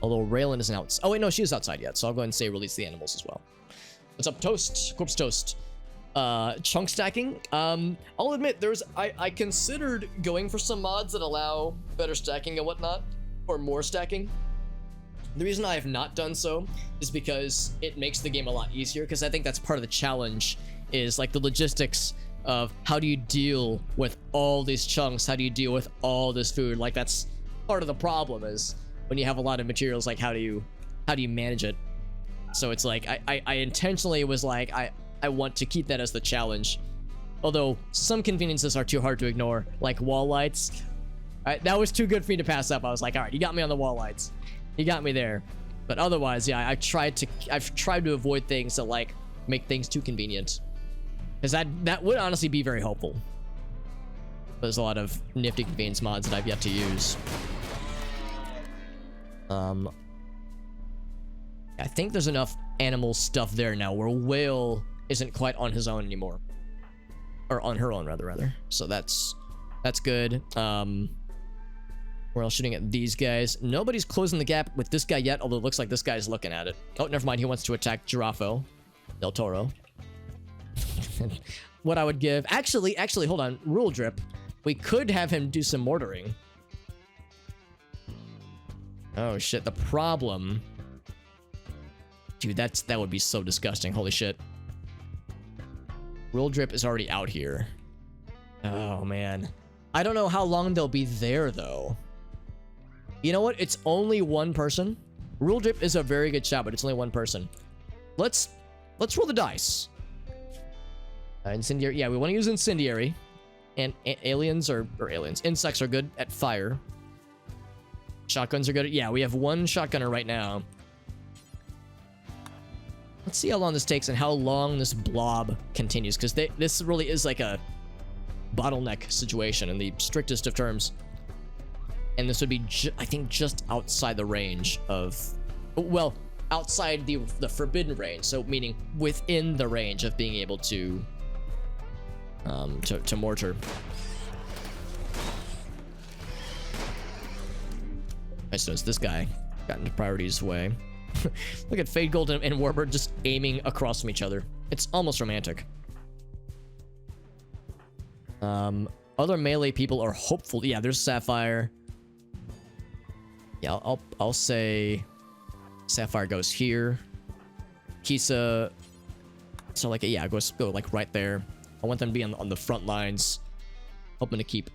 Although Raylan isn't out. Oh, wait, no, she is outside yet, so I'll go ahead and say release the animals as well. What's up, Toast? Corpse Toast. Chunk stacking. I'll admit, I considered going for some mods that allow better stacking and whatnot, or more stacking. The reason I have not done so is because it makes the game a lot easier, because I think that's part of the challenge, is like the logistics of how do you deal with all these chunks, how do you deal with all this food. Like, that's part of the problem, is when you have a lot of materials, like how do you manage it. So it's like I intentionally was like I want to keep that as the challenge, although some conveniences are too hard to ignore, like wall lights. That was too good for me to pass up. I was like, all right, you got me on the wall lights. You got me there. But otherwise, yeah, I've tried to avoid things that like make things too convenient, because that would honestly be very helpful. There's a lot of nifty convenience mods that I've yet to use. I think there's enough animal stuff there now where Whale isn't quite on his own anymore, or on her own rather. So that's good. We're all shooting at these guys. Nobody's closing the gap with this guy yet, although it looks like this guy's looking at it. Oh, never mind. He wants to attack Giraffo Del Toro. What I would give... Actually, hold on. Rule drip. We could have him do some mortaring. Oh, shit. The problem... Dude, that would be so disgusting. Holy shit. Rule drip is already out here. Oh, man. I don't know how long they'll be there, though. You know what? It's only one person. Rule drip is a very good shot, but it's only one person. Let's roll the dice. Incendiary. Yeah, we want to use incendiary. And aliens or aliens. Insects are good at fire. Shotguns are good at... Yeah, we have one shotgunner right now. Let's see how long this takes and how long this blob continues, because this really is like a bottleneck situation in the strictest of terms. And this would be, I think, just outside the range of, well, outside the forbidden range. So meaning within the range of being able to mortar. I suppose this guy got into Priority's way. Look at Fade Gold and Warbird just aiming across from each other. It's almost romantic. Other melee people are hopeful. Yeah, there's Sapphire. Yeah, I'll say Sapphire goes here. Kisa. So like, yeah, go like right there. I want them to be on the front lines, hoping to keep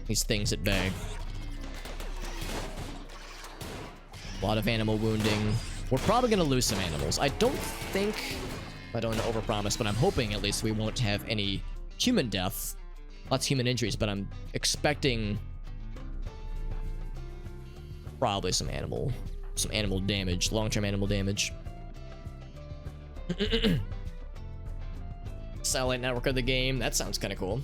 these things at bay. A lot of animal wounding. We're probably gonna lose some animals. I don't want to overpromise, but I'm hoping at least we won't have any human death. Lots of human injuries, but I'm expecting probably some animal damage, long-term animal damage. Satellite network of the game. That sounds kind of cool.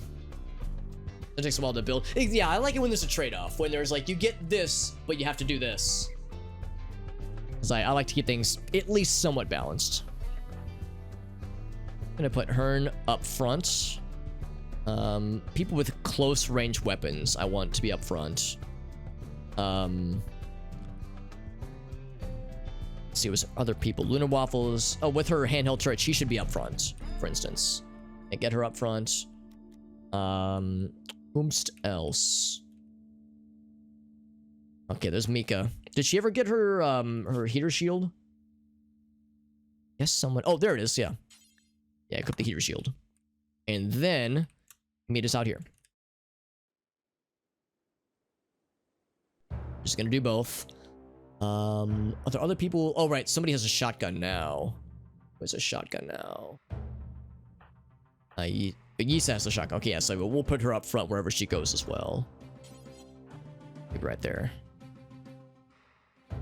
It takes a while to build. Yeah, I like it when there's a trade-off. When there's like, you get this, but you have to do this. Because I like to keep things at least somewhat balanced. I'm gonna put Hearn up front. People with close range weapons, I want to be up front. Let's see, it was other people. Lunar Waffles. Oh, with her handheld turret, she should be up front, for instance. And get her up front. Whomst else? Okay, there's Mika. Did she ever get her her heater shield? Yes, someone. Oh, there it is. Yeah. Yeah, equip the heater shield. And then meet us out here. Just gonna do both. Are there other people? Oh, right. Somebody has a shotgun now. Who has a shotgun now? Yisa has a shotgun. Okay, yeah, so we'll put her up front wherever she goes as well. Maybe right there. I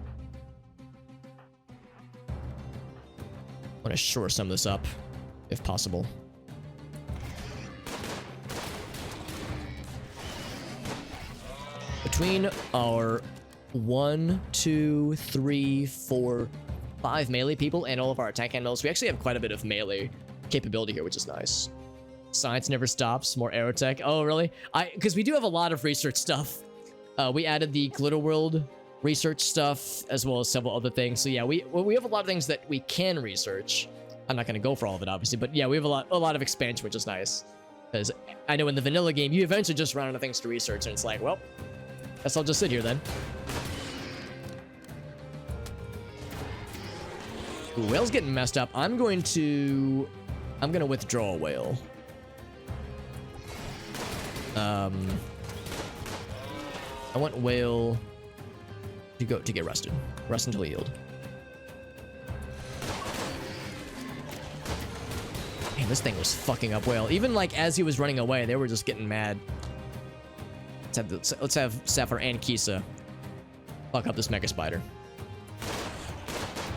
want to shore some of this up, if possible. Between our 1, 2, 3, 4, 5 melee people and all of our attack animals, we actually have quite a bit of melee capability here, which is nice. Science never stops. More aerotech. Oh, really? Because we do have a lot of research stuff. We added the Glitter World research stuff as well as several other things. So yeah, we have a lot of things that we can research. I'm not going to go for all of it, obviously, but yeah, we have a lot of expansion, which is nice. Because I know in the vanilla game, you eventually just run out of things to research, and it's like, well, guess I'll just sit here then. Ooh, whale's getting messed up. I'm gonna withdraw a whale. I want whale to get rested. Rest until healed. Man, this thing was fucking up whale. Even like as he was running away, they were just getting mad. Let's have Sapphire and Kisa fuck up this Mega Spider.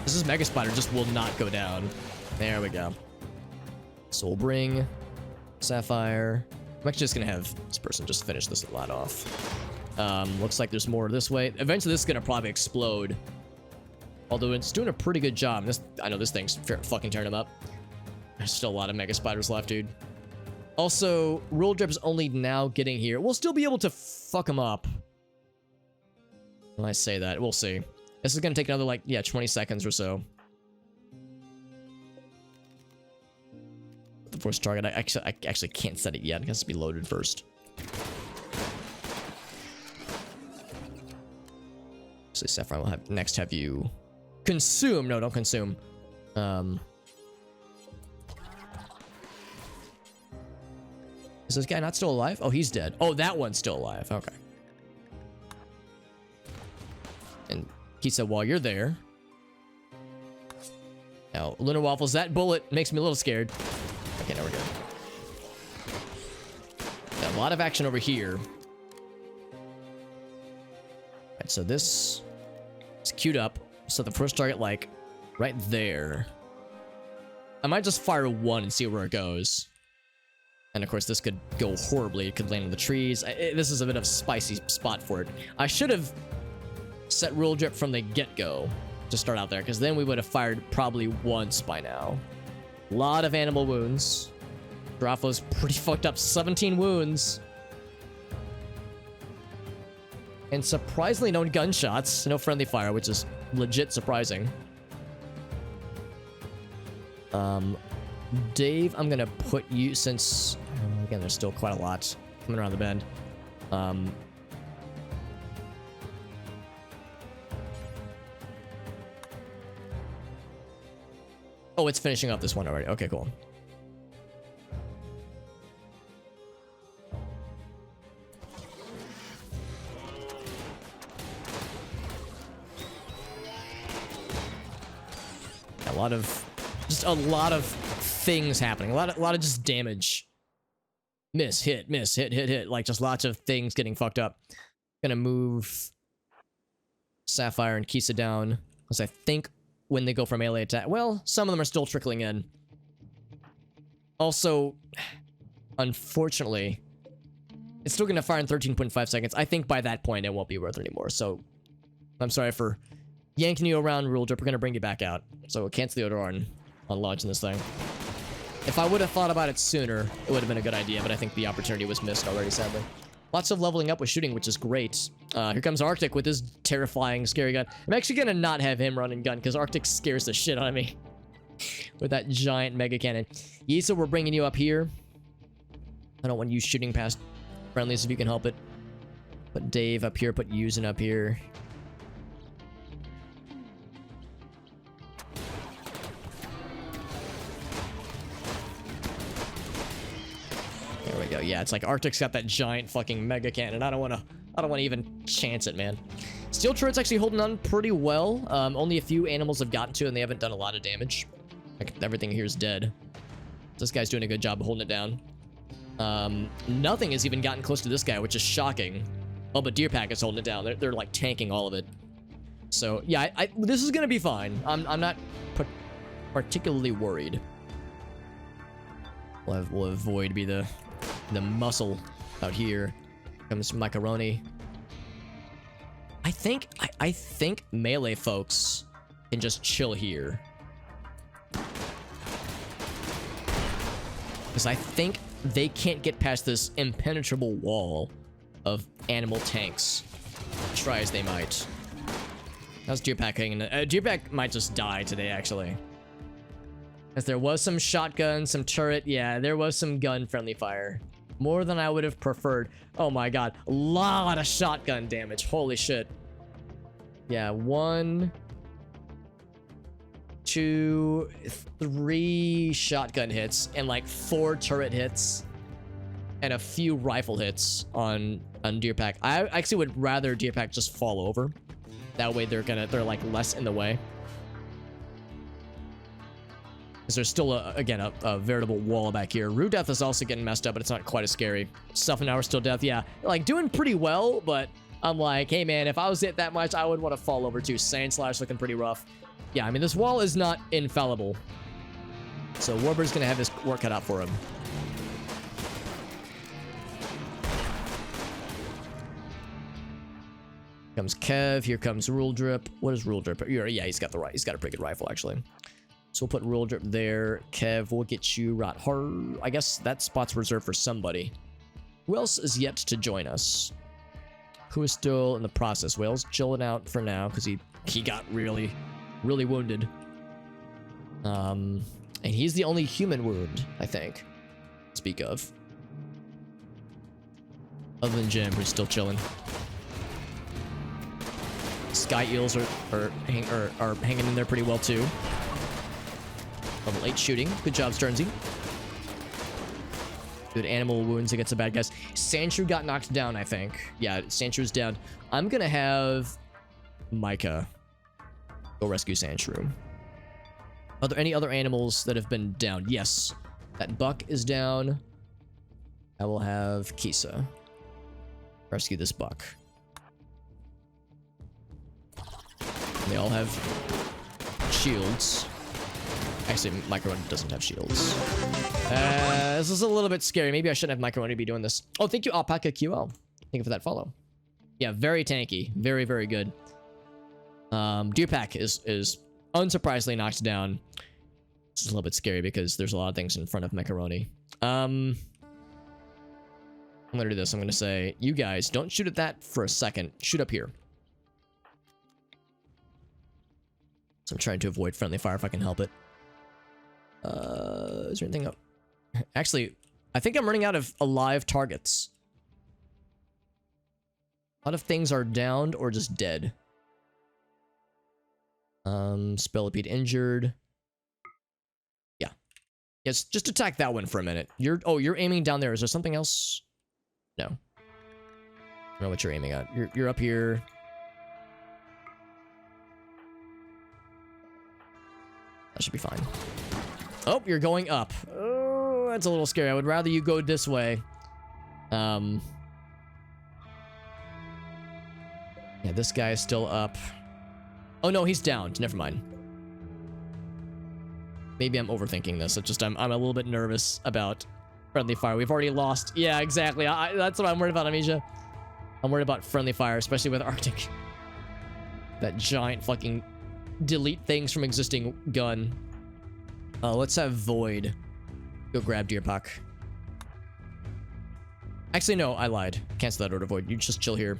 This Mega Spider just will not go down. There we go. So we'll bring Sapphire. I'm actually just gonna have this person just finish this lot off. Looks like there's more this way. Eventually this is gonna probably explode. Although it's doing a pretty good job. I know this thing's fucking tearing them up. There's still a lot of Mega Spiders left, dude. Also, Rule Drip is only now getting here. We'll still be able to fuck them up. When I say that, we'll see. This is gonna take another, like, yeah, 20 seconds or so. The first target, I actually can't set it yet. It has to be loaded first. So Sapphire will have you consume. No, don't consume. Is this guy not still alive? Oh, he's dead. Oh, that one's still alive. Okay. And he said, while you're there. Now, Lunar Waffles, that bullet makes me a little scared. Okay, now we're good. Got a lot of action over here. Alright, so this is queued up. So the first target, like, right there. I might just fire one and see where it goes. And of course, this could go horribly. It could land in the trees. This is a bit of a spicy spot for it. I should have set rule drip from the get-go to start out there, because then we would have fired probably once by now. A lot of animal wounds. Draflo's pretty fucked up. 17 wounds. And surprisingly no gunshots. No friendly fire, which is legit surprising. Dave, I'm gonna put you, since again there's still quite a lot coming around the bend. Oh, it's finishing up this one already. Okay, cool. Just a lot of things happening. A lot of just damage. Miss, hit, hit. Like, just lots of things getting fucked up. Gonna move Sapphire and Kisa down, because I think when they go for melee attack, well, some of them are still trickling in. Also, unfortunately, it's still gonna fire in 13.5 seconds. I think by that point it won't be worth it anymore. So I'm sorry for yanking you around, Rule Drip. We're gonna bring you back out. So cancel the order on launching this thing. If I would have thought about it sooner, it would have been a good idea, but I think the opportunity was missed already, sadly. Lots of leveling up with shooting, which is great. Here comes Arctic with his terrifying, scary gun. I'm actually gonna not have him running gun, because Arctic scares the shit out of me with that giant mega cannon. Yisa, we're bringing you up here. I don't want you shooting past friendlies if you can help it. Put Dave up here, put Yuzen up here. There we go. Yeah, it's like Arctic's got that giant fucking mega cannon. I don't want to even chance it, man. Steel turret's actually holding on pretty well. Only a few animals have gotten to it, and they haven't done a lot of damage. Like, everything here is dead. This guy's doing a good job of holding it down. Nothing has even gotten close to this guy, which is shocking. Oh, but Deer Pack is holding it down. They're like tanking all of it. So yeah, this is gonna be fine. I'm not particularly worried. We'll avoid be the muscle out here. Comes Macaroni. I think melee folks can just chill here, because I think they can't get past this impenetrable wall of animal tanks, try as they might. How's Deer Pack hanging? Deer Pack might just die today, actually. As there was some shotgun, some turret. Yeah, there was some gun friendly fire. More than I would have preferred. Oh my god. A lot of shotgun damage. Holy shit. Yeah, 1, 2, 3 shotgun hits and like 4 turret hits and a few rifle hits on Deer Pack. I actually would rather Deer Pack just fall over. That way they're like less in the way. Because there's still a veritable wall back here. Rue Death is also getting messed up, but it's not quite as scary. Stuff and Hour Still Death, yeah. Like doing pretty well, but I'm like, hey man, if I was hit that much, I would want to fall over too. Sand Slash looking pretty rough. Yeah, I mean, this wall is not infallible. So Warbird's gonna have his work cut out for him. Comes Kev, here comes Rule Drip. What is Rule Drip? Yeah, he's got a pretty good rifle, actually. So we'll put Rule Drip there. Kev, we'll get you right hard. I guess that spot's reserved for somebody. Who else is yet to join us? Who is still in the process? Whale's chilling out for now, because he got really wounded. And he's the only human wound, I think, speak of. Other than Jim, who's still chilling. Sky Eels are hanging in there pretty well, too. Level 8 shooting. Good job, Sternsy. Good animal wounds against the bad guys. Sandshrew got knocked down, I think. Yeah, Sandshrew's down. I'm gonna have Micah go rescue Sandshrew. Are there any other animals that have been down? Yes. That buck is down. I will have Kisa rescue this buck. They all have shields. Actually, Macaroni doesn't have shields. This is a little bit scary. Maybe I shouldn't have Macaroni be doing this. Oh, thank you, Alpaca QL. Thank you for that follow. Yeah, very tanky. Very, very good. Deer Pack is unsurprisingly knocked down. This is a little bit scary because there's a lot of things in front of Macaroni. I'm gonna do this. I'm gonna say, you guys, don't shoot at that for a second. Shoot up here. So I'm trying to avoid friendly fire if I can help it. Is there anything up? Actually, I think I'm running out of alive targets. A lot of things are downed or just dead. Spellipede injured. Yeah. Yes, just attack that one for a minute. You're aiming down there. Is there something else? No. I don't know what you're aiming at. You're up here. That should be fine. Oh, you're going up. Oh, that's a little scary. I would rather you go this way. Yeah, this guy is still up. Oh no, he's down. Never mind. Maybe I'm overthinking this. It's just I'm a little bit nervous about friendly fire. We've already lost. Yeah, exactly. That's what I'm worried about, Amisha. I'm worried about friendly fire, especially with Arctic. That giant fucking delete things from existing gun. Let's have Void go grab Deerpuck. Actually, no, I lied. Cancel that order, Void. You just chill here.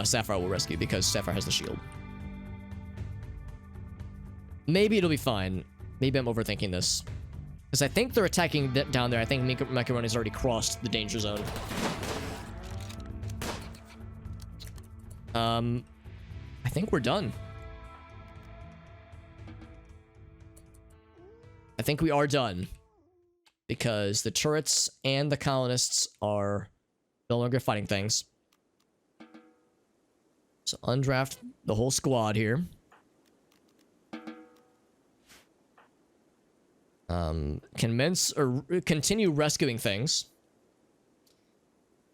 Sapphire will rescue because Sapphire has the shield. Maybe it'll be fine. Maybe I'm overthinking this. Because I think they're attacking down there. I think Macaroni's already crossed the danger zone. I think we're done. I think we are done. Because the turrets and the colonists are no longer fighting things. So undraft the whole squad here. Commence or continue rescuing things.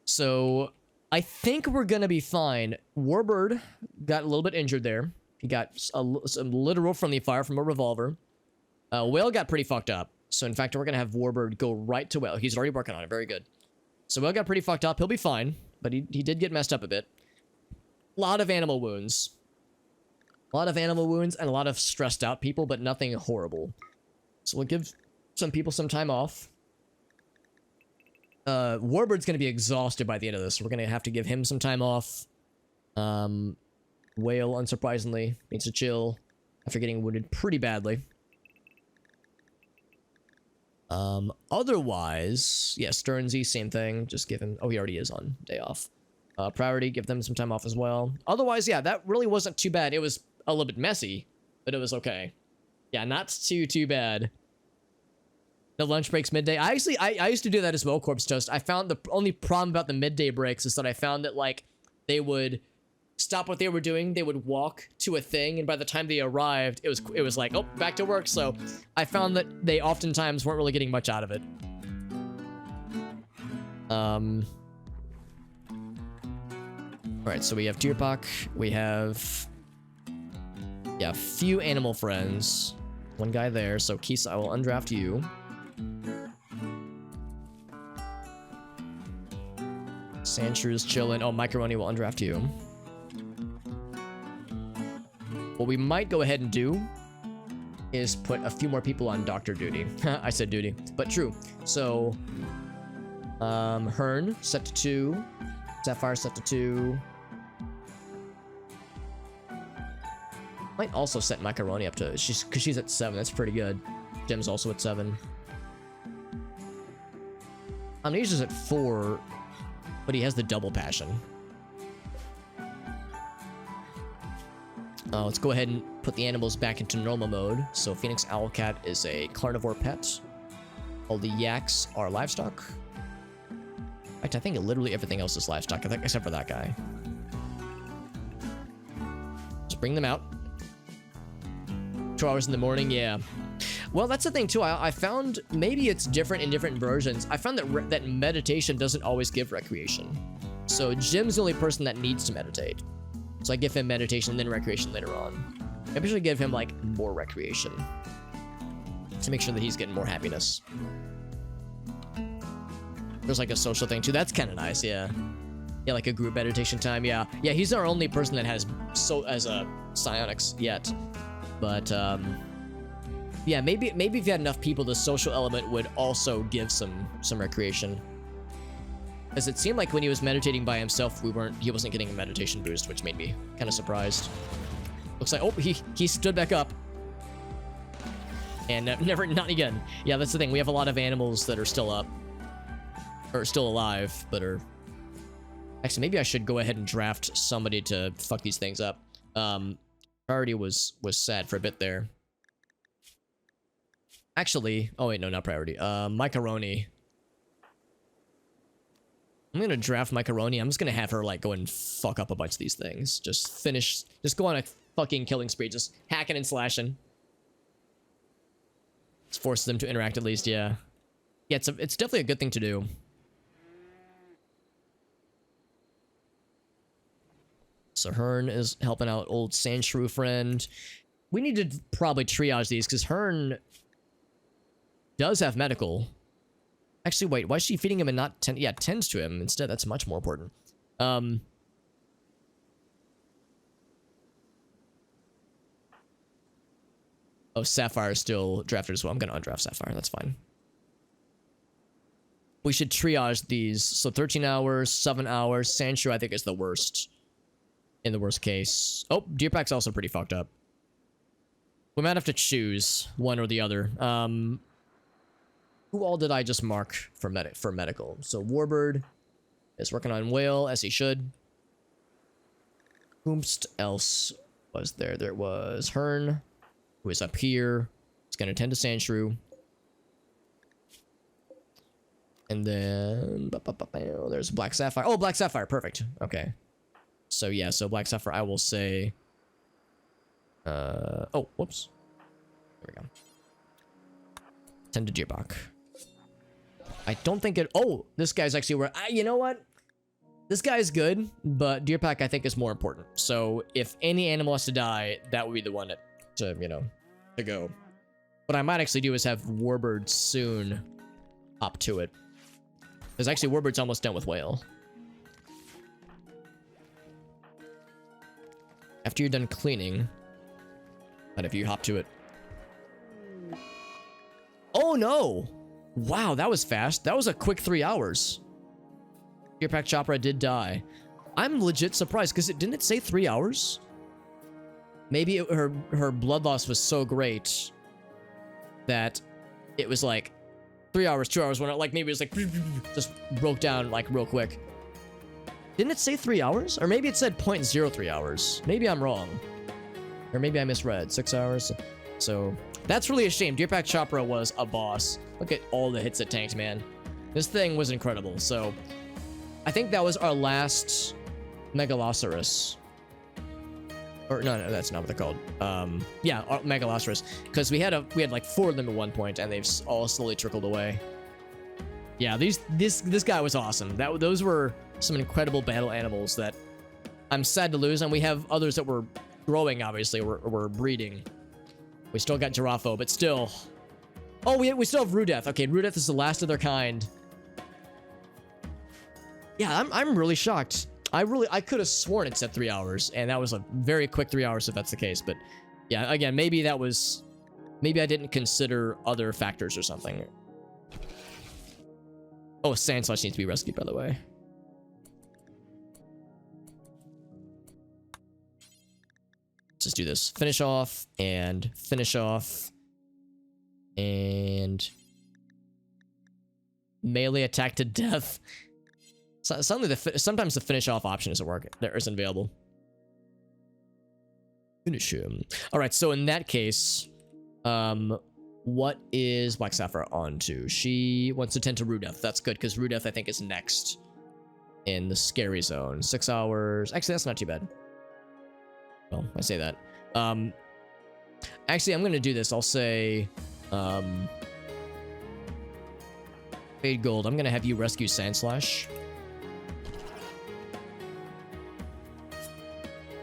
So I think we're gonna be fine. Warbird got a little bit injured there. He got some literal friendly fire from a revolver. Whale got pretty fucked up. So in fact, we're gonna have Warbird go right to Whale. He's already working on it. Very good. So Whale got pretty fucked up. He'll be fine, but he did get messed up a bit. A lot of animal wounds. A lot of animal wounds and a lot of stressed out people, but nothing horrible. So we'll give some people some time off. Warbird's going to be exhausted by the end of this. So we're going to have to give him some time off. Whale, unsurprisingly, needs to chill after getting wounded pretty badly. Otherwise, yeah, Sternsy, same thing. Just give him... Oh, he already is on day off. Priority, give them some time off as well. Otherwise, yeah, that really wasn't too bad. It was a little bit messy, but it was okay. Yeah, not too bad. The lunch breaks midday. I used to do that as well, Corpse Toast. I found the only problem about the midday breaks is that I found that, like, they would stop what they were doing, they would walk to a thing, and by the time they arrived, it was like, oh, back to work. So I found that they oftentimes weren't really getting much out of it. Alright, so we have Deerpuck, we have... Yeah, a few animal friends. One guy there, so Kisa, I will undraft you. Sandshrews chilling. Oh, Macaroni will undraft you. What we might go ahead and do is put a few more people on doctor duty. I said duty, but true. So, Hearn set to 2. Sapphire set to 2. Might also set Macaroni up to... Because she's at 7. That's pretty good. Jim's also at 7. Amnesia's at 4, but he has the double passion. Let's go ahead and put the animals back into normal mode. So Phoenix Owlcat is a carnivore pet. All the yaks are livestock. In fact, I think literally everything else is livestock, I think, except for that guy. Just bring them out. 2 hours in the morning, yeah. Well, that's the thing too. I found maybe it's different in different versions. I found that that meditation doesn't always give recreation. So Jim's the only person that needs to meditate. So I give him meditation and then recreation later on. Maybe I should give him like more recreation. to make sure that he's getting more happiness. There's like a social thing too. That's kind of nice, yeah. Yeah, like a group meditation time, yeah. Yeah, he's our only person that has psionics yet. But, yeah, maybe if you had enough people, the social element would also give some recreation. As it seemed like when he was meditating by himself, he wasn't getting a meditation boost, which made me kind of surprised. Looks like, oh, he stood back up. And not again. Yeah, that's the thing. We have a lot of animals that are still up. Or still alive, but are... Actually, maybe I should go ahead and draft somebody to fuck these things up. Priority was sad for a bit there. Actually, oh wait, no, not priority. Macaroni. I'm gonna draft Macaroni. I'm just gonna have her like go and fuck up a bunch of these things. Just go on a fucking killing spree, just hacking and slashing. Just forces them to interact at least, yeah. Yeah, it's definitely a good thing to do. So Hearn is helping out old Sandshrew friend. We need to probably triage these because Hearn does have medical. Actually, wait, why is she feeding him and not tends to him instead? That's much more important. Oh, Sapphire is still drafted as well. I'm gonna undraft Sapphire. That's fine. We should triage these. So 13 hours, 7 hours. Sandshrew, I think, is the worst. In the worst case. Oh, Deerpack's also pretty fucked up. We might have to choose one or the other. Who all did I just mark for medical? So Warbird is working on Whale, as he should. Whomst else was there? There was Hearn, who is up here. He's going to tend to Sandshrew. And then... there's Black Sapphire. Oh, Black Sapphire. Perfect. Okay. So, yeah. So, Black Sapphire, I will say... oh, whoops. There we go. Tend to Gearbach. I don't think it... Oh, this guy's actually where... you know what? This guy's good, but Deerpack, I think, is more important. So, if any animal has to die, that would be the one to you know, to go. What I might actually do is have Warbird soon hop to it. Because actually, Warbird's almost done with Whale. After you're done cleaning, and if you hop to it. Oh, no! Wow, that was fast. That was a quick 3 hours. Deerpack Chopra did die. I'm legit surprised, because didn't it say 3 hours? Maybe her blood loss was so great that it was like 3 hours, 2 hours, like maybe it was like just broke down like real quick. Didn't it say 3 hours? Or maybe it said 0.03 hours. Maybe I'm wrong. Or maybe I misread. 6 hours. So that's really a shame. Deerpack Chopra was a boss. Look at all the hits it tanked, man. This thing was incredible. So I think that was our last Megalosaurus. Or no, that's not what they're called. Yeah, Megalosaurus. Because we had like 4 of them at one point, and they've all slowly trickled away. Yeah, this guy was awesome. Those were some incredible battle animals that I'm sad to lose, and we have others that were growing. Obviously, we're breeding. We still got Giraffe, but still. Oh, we still have Rudeth. Okay, Rudeth is the last of their kind. Yeah, I'm really shocked. I could have sworn it said 3 hours, and that was a very quick 3 hours if that's the case. But yeah, again, maybe I didn't consider other factors or something. Oh, Sandslash needs to be rescued, by the way. Let's just do this. Finish off, and finish off. And melee attack to death. Sometimes the finish off option isn't working. There isn't available. Finish him. All right, so in that case, what is Black Sapphire on to? She wants to tend to Rudeth. That's good, because Rudeth, I think, is next in the scary zone. 6 hours. Actually, that's not too bad. Well, I say that. Actually, I'm going to do this. I'll say, Fade Gold. I'm going to have you rescue Sandslash.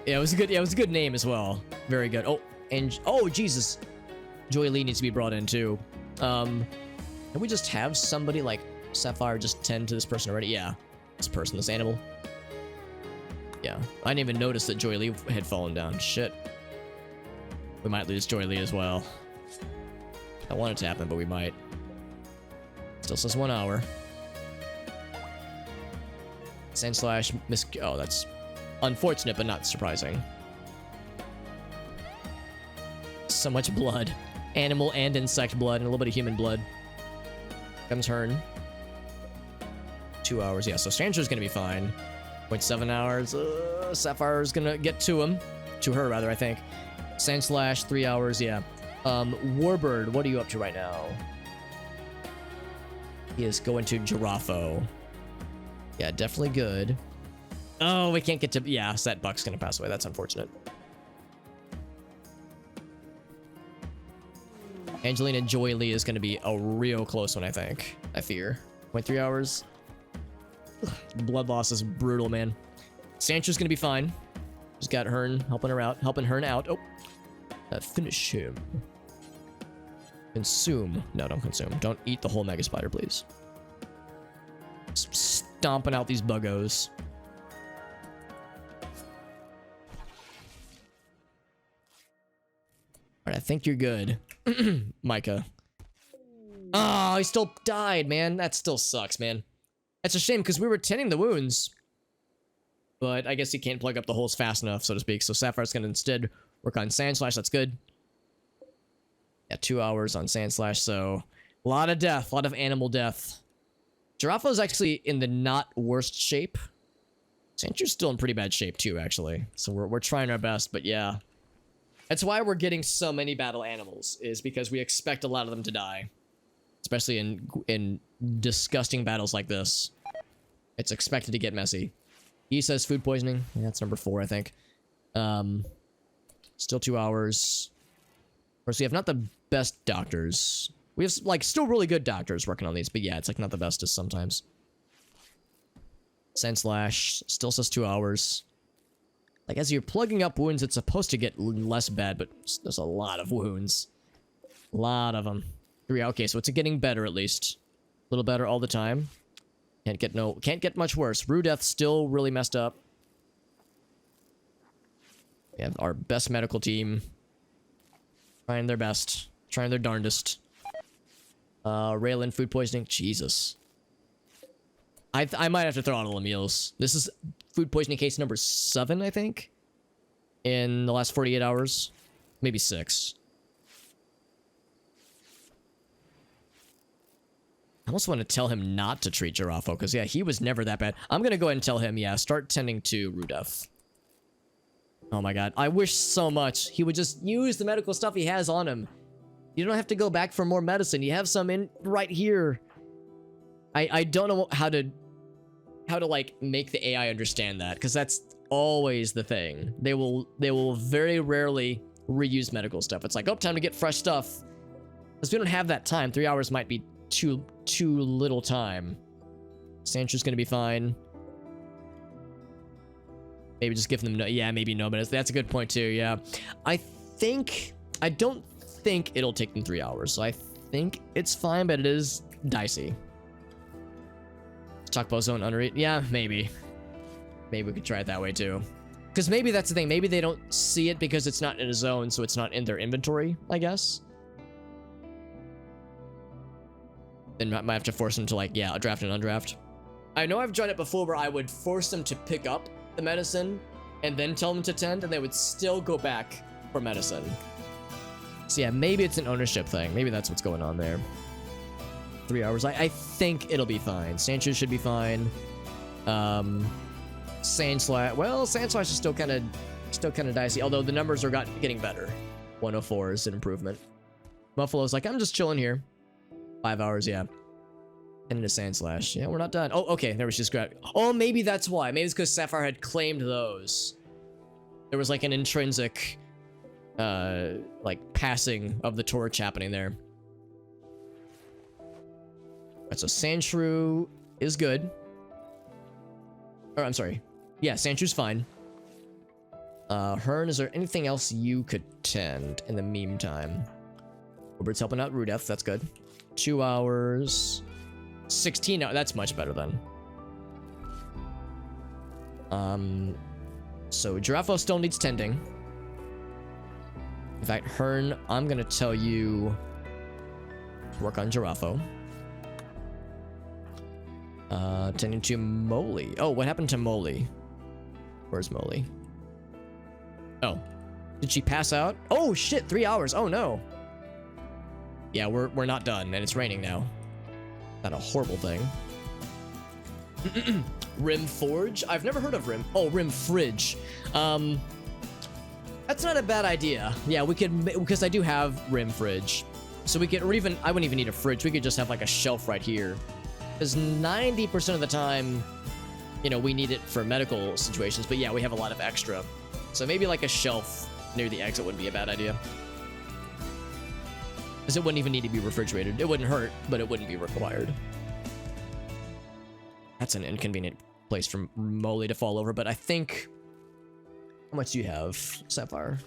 Yeah, it was a good name as well. Very good. Oh, and oh, Jesus. Joy Lee needs to be brought in too. Can we just have somebody like Sapphire just tend to this person already? Yeah. This animal. Yeah. I didn't even notice that Joy Lee had fallen down. Shit. We might lose Joy Lee as well. I want it to happen, but we might. Still says 1 hour. Sand slash miss. Oh, that's unfortunate, but not surprising. So much blood. Animal and insect blood, and a little bit of human blood. Comes Hearn. 2 hours. Yeah, so Stranger's gonna be fine. 0.7 hours. Sapphire's gonna get to him. To her, rather, I think. Sand slash, 3 hours, yeah. Warbird, what are you up to right now? He is going to Giraffe. Yeah, definitely good. Oh, we can't get to... Yeah, that buck's gonna pass away. That's unfortunate. Angelina Joy Lee is gonna be a real close one, I think. I fear. 0.3 hours. Blood loss is brutal, man. Sancho's gonna be fine. Just got Hearn helping Hearn out. Oh. Finish him. Consume. No, don't consume. Don't eat the whole Mega Spider, please. Stomping out these buggos. Alright, I think you're good. Micah. Oh, he still died, man. That still sucks, man. That's a shame, because we were tending the wounds. But I guess he can't plug up the holes fast enough, so to speak. So Sapphire's gonna instead work on Sand Slash. That's good. Yeah, 2 hours on Sand Slash, so... A lot of death. A lot of animal death. Giraffo's actually in the not worst shape. Sancho's still in pretty bad shape, too, actually. So we're trying our best, but yeah. That's why we're getting so many battle animals, is because we expect a lot of them to die. Especially in disgusting battles like this. It's expected to get messy. He says food poisoning. Yeah, that's number 4, I think. Still 2 hours. Of course, we have not the best doctors. We have, like, still really good doctors working on these, but yeah, it's, like, not the bestest sometimes. Sand Slash still says 2 hours. Like, as you're plugging up wounds, it's supposed to get less bad, but there's a lot of wounds. A lot of them. 3, okay, so it's getting better, at least. A little better all the time. Can't get much worse. Rudeth still really messed up. We have our best medical team. Trying their best. Trying their darndest. Raylan, food poisoning. Jesus. I might have to throw out all the meals. This is food poisoning case number 7, I think. In the last 48 hours. Maybe 6. I almost want to tell him not to treat Giraffe, because, yeah, he was never that bad. I'm going to go ahead and tell him, yeah, start tending to Rudolph. Oh my god. I wish so much he would just use the medical stuff he has on him. You don't have to go back for more medicine. You have some in right here. I don't know how to like make the AI understand that, because that's always the thing. They will very rarely reuse medical stuff. It's like, oh, time to get fresh stuff. Because we don't have that time. 3 hours might be too little time. Sancho's gonna be fine. Maybe just give them no. Yeah, maybe no minutes. That's a good point too. Yeah, I don't think it'll take them 3 hours. So I think it's fine, but it is dicey. Talk zone undereat. Yeah, maybe. Maybe we could try it that way too. Because maybe that's the thing. Maybe they don't see it because it's not in a zone, so it's not in their inventory, I guess. Then I might have to force them to, like, yeah, draft and undraft. I know I've done it before where I would force them to pick up the medicine and then tell them to tend, and they would still go back for medicine. So yeah, maybe it's an ownership thing. Maybe that's what's going on there. 3 hours. I think it'll be fine. Sancho should be fine. Sand Slash. Well, Sand Slash is still kind of dicey. Although the numbers are getting better. 104 is an improvement. Buffalo's like, I'm just chilling here. 5 hours, yeah. And into Sand Slash. Yeah, we're not done. Oh, okay. There was just grab. Oh, maybe that's why. Maybe it's because Sapphire had claimed those. There was like an intrinsic, like passing of the torch happening there. Alright, so Sandshrew is good. Or, I'm sorry. Yeah, Sandshrew's fine. Hearn, is there anything else you could tend in the meantime? Warbird's helping out Rudeth. That's good. 2 hours. 16 hours. That's much better then. So Giraffe still needs tending. In fact, Hearn, I'm gonna tell you to work on Giraffe. Tending to Molly. Oh, what happened to Molly? Where's Molly? Oh, did she pass out? Oh shit, 3 hours. Oh no. Yeah, we're not done, and it's raining now. Not a horrible thing. Rim Forge? I've never heard of Rim. Oh, Rim Fridge. That's not a bad idea. Yeah, we could, because I do have Rim Fridge. So we could, or even, I wouldn't even need a fridge. We could just have like a shelf right here. Because 90% of the time, you know, we need it for medical situations. But yeah, we have a lot of extra. So maybe like a shelf near the exit wouldn't be a bad idea. Because it wouldn't even need to be refrigerated. It wouldn't hurt, but it wouldn't be required. That's an inconvenient place for Molly to fall over, but I think... How much do you have, Sapphire?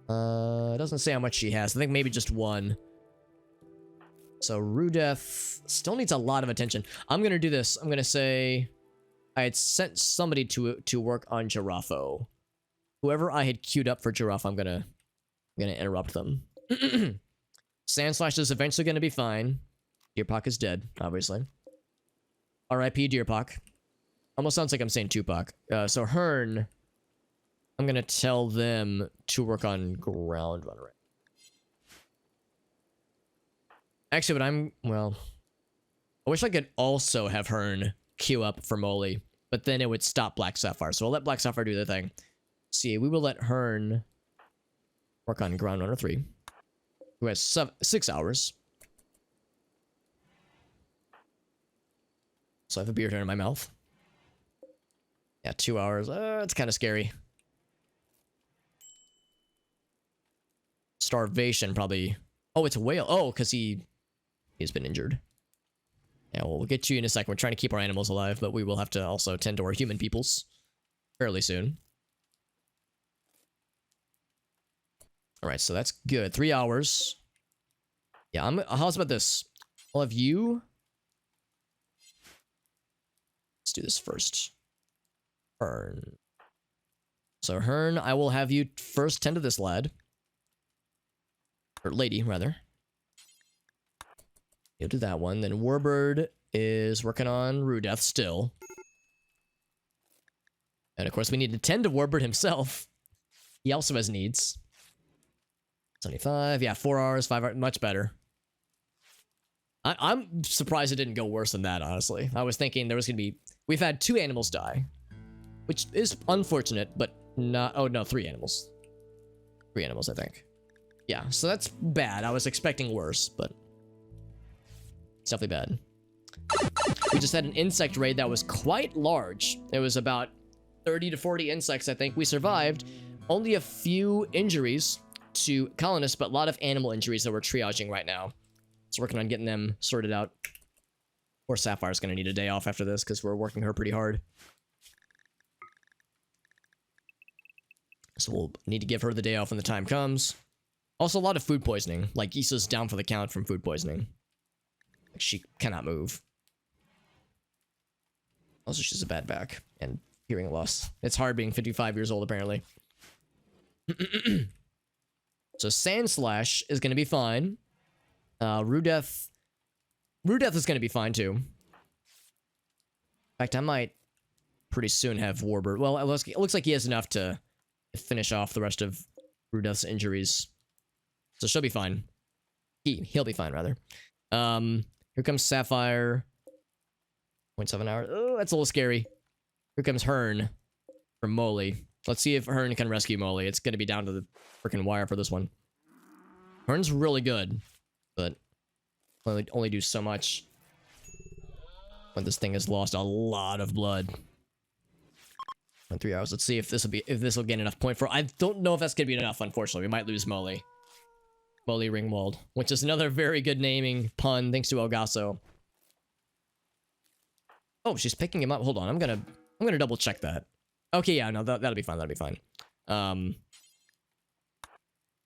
It doesn't say how much she has. I think maybe just one. So Rudeth still needs a lot of attention. I'm gonna do this. I'm gonna say I had sent somebody to work on Giraffe. Whoever I had queued up for Giraffe, I'm gonna interrupt them. Sandslash is eventually gonna be fine. Deerpock is dead, obviously. R.I.P. Deerpock. Almost sounds like I'm saying Tupac. So Hearn, I'm gonna tell them to work on Ground Runner. Actually, well, I wish I could also have Hearn queue up for Molly, but then it would stop Black Sapphire. So I'll let Black Sapphire do their thing. See, we will let Hearn work on Ground Runner 3, who has 6 hours. So I have a beer turn in my mouth. Yeah, 2 hours. It's kind of scary. Starvation, probably. Oh, it's a whale. Oh, because he's been injured. Yeah, well, we'll get you in a second. We're trying to keep our animals alive, but we will have to also tend to our human peoples fairly soon. All right, so that's good. 3 hours. Yeah, how's about this? I'll have you... Let's do this first. Hearn. So Hearn, I will have you first tend to this lad. Or lady, rather. You'll do that one. Then Warbird is working on Rudeth still. And of course, we need to tend to Warbird himself. He also has needs. 75. Yeah, 4 hours, 5 hours. Much better. I'm surprised it didn't go worse than that, honestly. I was thinking there was going to be... We've had 2 animals die. Which is unfortunate, but not... Oh, no, 3 animals. 3 animals, I think. Yeah, so that's bad. I was expecting worse, but... It's definitely bad. We just had an insect raid that was quite large. It was about 30 to 40 insects, I think. We survived. Only a few injuries to colonists, but a lot of animal injuries that we're triaging right now. So working on getting them sorted out. Poor Sapphire's gonna need a day off after this because we're working her pretty hard. So we'll need to give her the day off when the time comes. Also, a lot of food poisoning. Like, Issa's down for the count from food poisoning. Like, she cannot move. Also, she's a bad back and hearing loss. It's hard being 55 years old, apparently. So Sandslash is going to be fine. Rudeth is going to be fine, too. In fact, I might pretty soon have Warbird. Well, it looks like he has enough to finish off the rest of Rudeth's injuries. So she'll be fine. He'll be fine, rather. Here comes Sapphire. 0.7 hours. Oh, that's a little scary. Here comes Hearn from Molly. Let's see if Hearn can rescue Molly. It's going to be down to the freaking wire for this one. Hearn's really good, but only do so much when this thing has lost a lot of blood. In 3 hours. Let's see if this will get enough point for. I don't know if that's going to be enough, unfortunately. We might lose Molly. Molly RimWorld, which is another very good naming pun, thanks to Elgaso. Oh, she's picking him up. Hold on, I'm gonna double check that. Okay, yeah, no, that'll be fine. That'll be fine.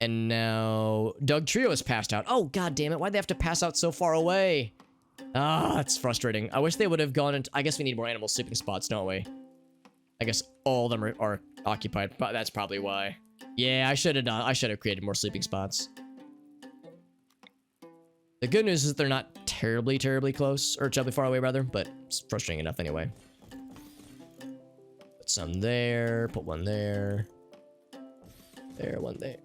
And now Doug Trio is passed out. Oh, god damn it. Why'd they have to pass out so far away? Ah, that's frustrating. I wish they would have gone into... I guess we need more animal sleeping spots, don't we? I guess all of them are occupied, but that's probably why. Yeah, I should have done. I should have created more sleeping spots. The good news is they're not terribly close, or terribly far away rather, but it's frustrating enough anyway. Put some there, put one there. There, one there.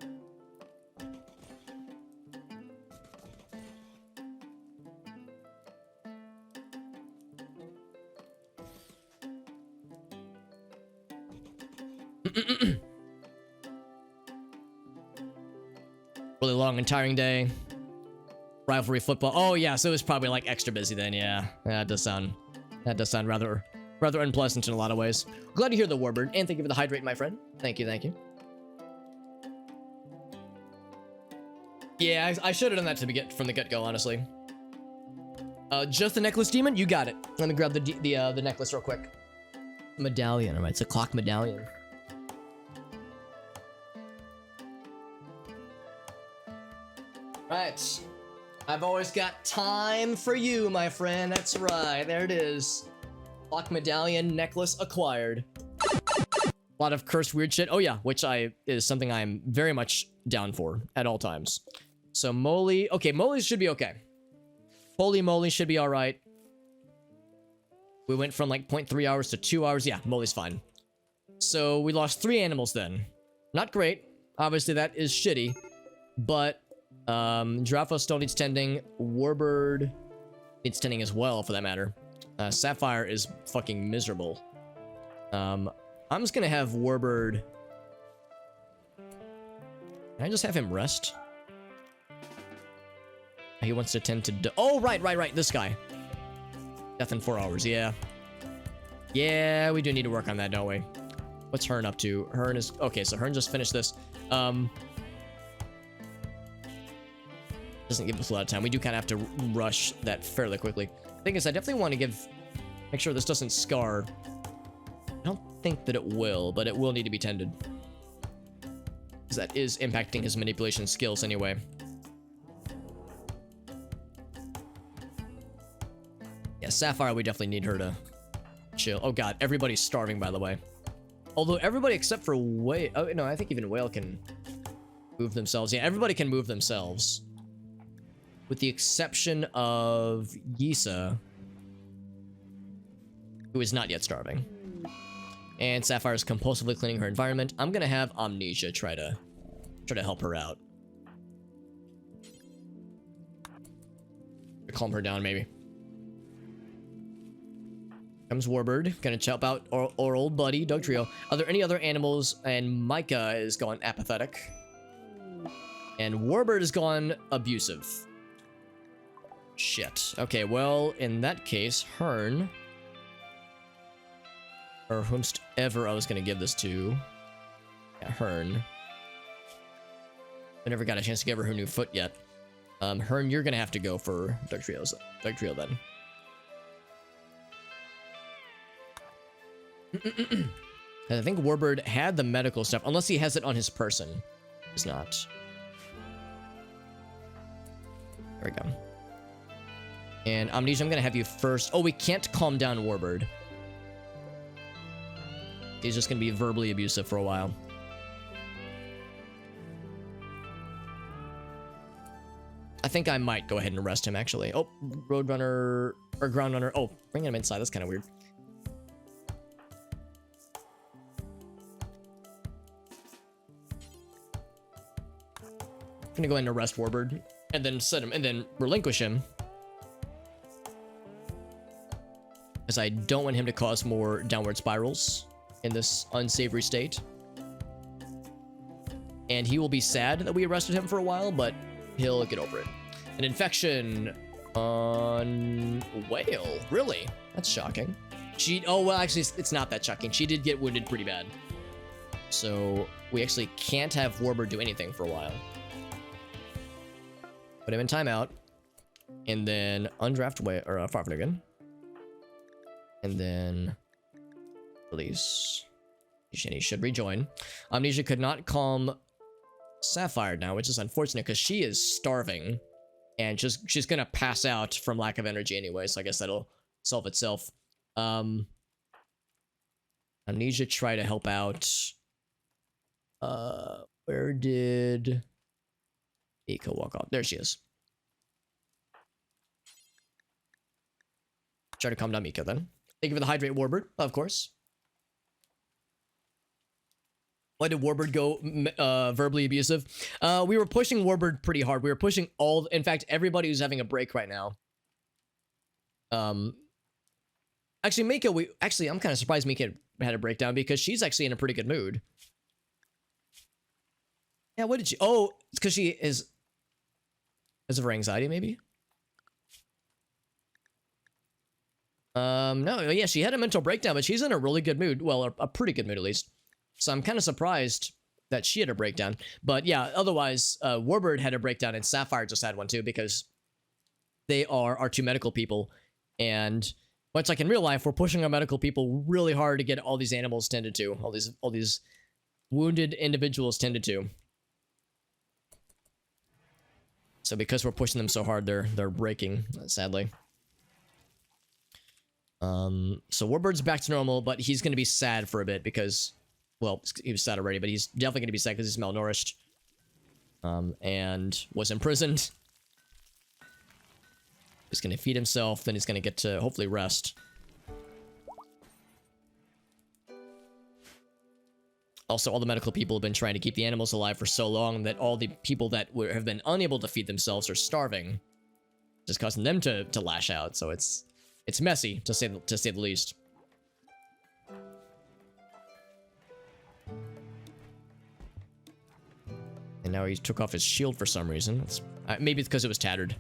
Really long and tiring day. Rivalry football. Oh yeah, so it was probably like extra busy then. Yeah, that does sound rather unpleasant in a lot of ways. Glad to hear the warbird, and thank you for the hydrate, my friend. Thank you, thank you. Yeah, I should have done that from the get-go, honestly. Just the necklace demon? You got it. Let me grab the necklace real quick. Medallion, alright, it's a clock medallion. Right. I've always got time for you, my friend. That's right. There it is. Clock medallion necklace acquired. A lot of cursed weird shit. Oh yeah, which is something I'm very much down for at all times. So moly. Okay, moly should be okay. Holy moly should be all right. We went from like 0.3 hours to 2 hours. Yeah, moly's fine. So we lost 3 animals then. Not great. Obviously that is shitty, but Giraffe still needs tending. Warbird needs tending as well, for that matter. Sapphire is fucking miserable. I'm just gonna have Warbird. Can I just have him rest? He wants to tend to... Oh, right. This guy. Death in 4 hours, yeah. Yeah, we do need to work on that, don't we? What's Hearn up to? Hearn is... Okay, so Hearn just finished this. Doesn't give us a lot of time. We do kind of have to rush that fairly quickly. Thing is, I definitely want to make sure this doesn't scar. I don't think that it will, but it will need to be tended. Because that is impacting his manipulation skills anyway. Yeah, Sapphire, we definitely need her to chill. Oh god, everybody's starving, by the way. Although everybody except for Whale... Oh, no, I think even Whale can move themselves. Yeah, everybody can move themselves. With the exception of Yisa, who is not yet starving. And Sapphire is compulsively cleaning her environment. I'm gonna have Amnesia try to help her out. Calm her down, maybe. Comes Warbird, gonna help out our old buddy, Doug Trio. Are there any other animals? And Micah is gone apathetic. And Warbird is gone abusive. Shit. Okay, well, in that case, Hearn, or whomsoever I was going to give this to, yeah, Hearn. I never got a chance to give her new foot yet. Hearn, you're going to have to go for Doug Trio then. I think Warbird had the medical stuff, unless he has it on his person. He's not. There we go. And Amnesia, I'm gonna have you first. Oh, we can't calm down Warbird. He's just gonna be verbally abusive for a while. I think I might go ahead and arrest him, actually. Oh, Roadrunner, or Ground Runner. Oh, bringing him inside, that's kind of weird. I'm gonna go ahead and arrest Warbird, and then relinquish him. Because I don't want him to cause more downward spirals in this unsavory state. And he will be sad that we arrested him for a while, but he'll get over it. An infection on Whale. Really? That's shocking. Oh, well, actually, it's not that shocking. She did get wounded pretty bad. So we actually can't have Warbird do anything for a while. Put him in timeout. And then undraft Whale, or Farfnigan. And then release. And he should rejoin. Amnesia could not calm Sapphire now, which is unfortunate because she is starving. And she's gonna pass out from lack of energy anyway, so I guess that'll solve itself. Amnesia try to help out. Where did Mika walk off? There she is. Try to calm down Mika then. Thank you for the hydrate, Warbird, of course. Why did Warbird go verbally abusive? We were pushing Warbird pretty hard. We were pushing all, in fact, everybody who's having a break right now. Actually, Mika, I'm kind of surprised Mika had a breakdown because she's actually in a pretty good mood. Yeah, what did she? Oh, it's because she is. Because of her anxiety, maybe? No, yeah, she had a mental breakdown, but she's in a really good mood. Well, a pretty good mood at least. So I'm kind of surprised that she had a breakdown. But yeah, otherwise, Warbird had a breakdown and Sapphire just had one too because they are our two medical people. And much like in real life, we're pushing our medical people really hard to get all these animals tended to, all these wounded individuals tended to. So because we're pushing them so hard, they're breaking, sadly. So Warbird's back to normal, but he's going to be sad for a bit because, well, he was sad already, but he's definitely going to be sad because he's malnourished. And was imprisoned. He's going to feed himself, then he's going to get to hopefully rest. Also, all the medical people have been trying to keep the animals alive for so long that all the people that have been unable to feed themselves are starving. Just causing them to lash out, so it's messy, to say the least. And now he took off his shield for some reason. Maybe it's because it was tattered.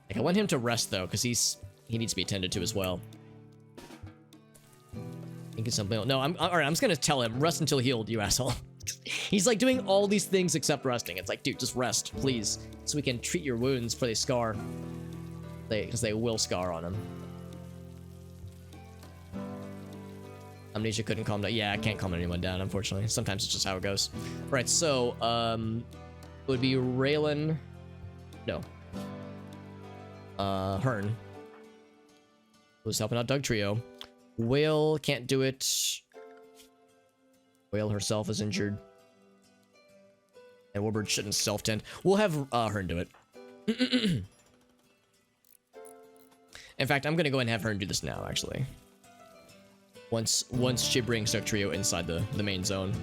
Like, I want him to rest, though, because he needs to be attended to as well. Think it's something else. No, alright, I'm just gonna tell him, rest until healed, you asshole. He's like doing all these things except resting. It's like, dude, just rest, please. So we can treat your wounds before they scar. Because they will scar on him. Amnesia couldn't calm down. Yeah, I can't calm anyone down, unfortunately. Sometimes it's just how it goes. Right, so, it would be Raylan. No. Hearn. Who's helping out Doug Trio. Whale can't do it. Whale herself is injured. And Warbird shouldn't self-tend. We'll have Hearn do it. In fact, I'm gonna go ahead and have Hearn do this now, actually. Once she brings Doug Trio inside the main zone.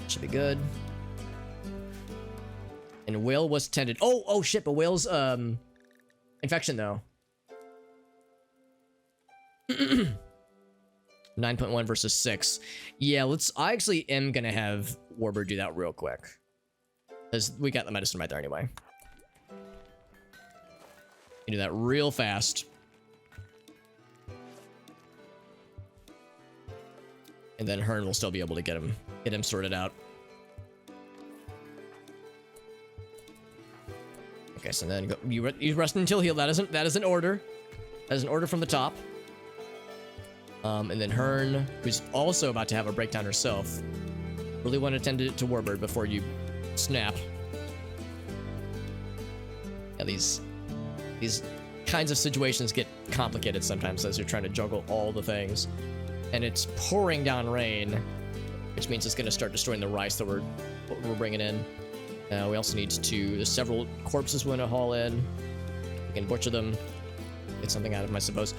Should be good. And Whale was tended. Oh shit, but Whale's infection though. 9.1 versus 6. Yeah, I actually am gonna have Warbird do that real quick. Because we got the medicine right there anyway. You do that real fast. And then Hearn will still be able to get him sorted out. Okay, so then you rest until healed. That is an order. That is an order from the top. And then Hearn, who's also about to have a breakdown herself, really want to tend to Warbird before you snap. Yeah, these kinds of situations get complicated sometimes as you're trying to juggle all the things. And it's pouring down rain, which means it's going to start destroying the rice that we're bringing in. We also need there's several corpses we want to haul in. We can butcher them. Get something out of them, I suppose.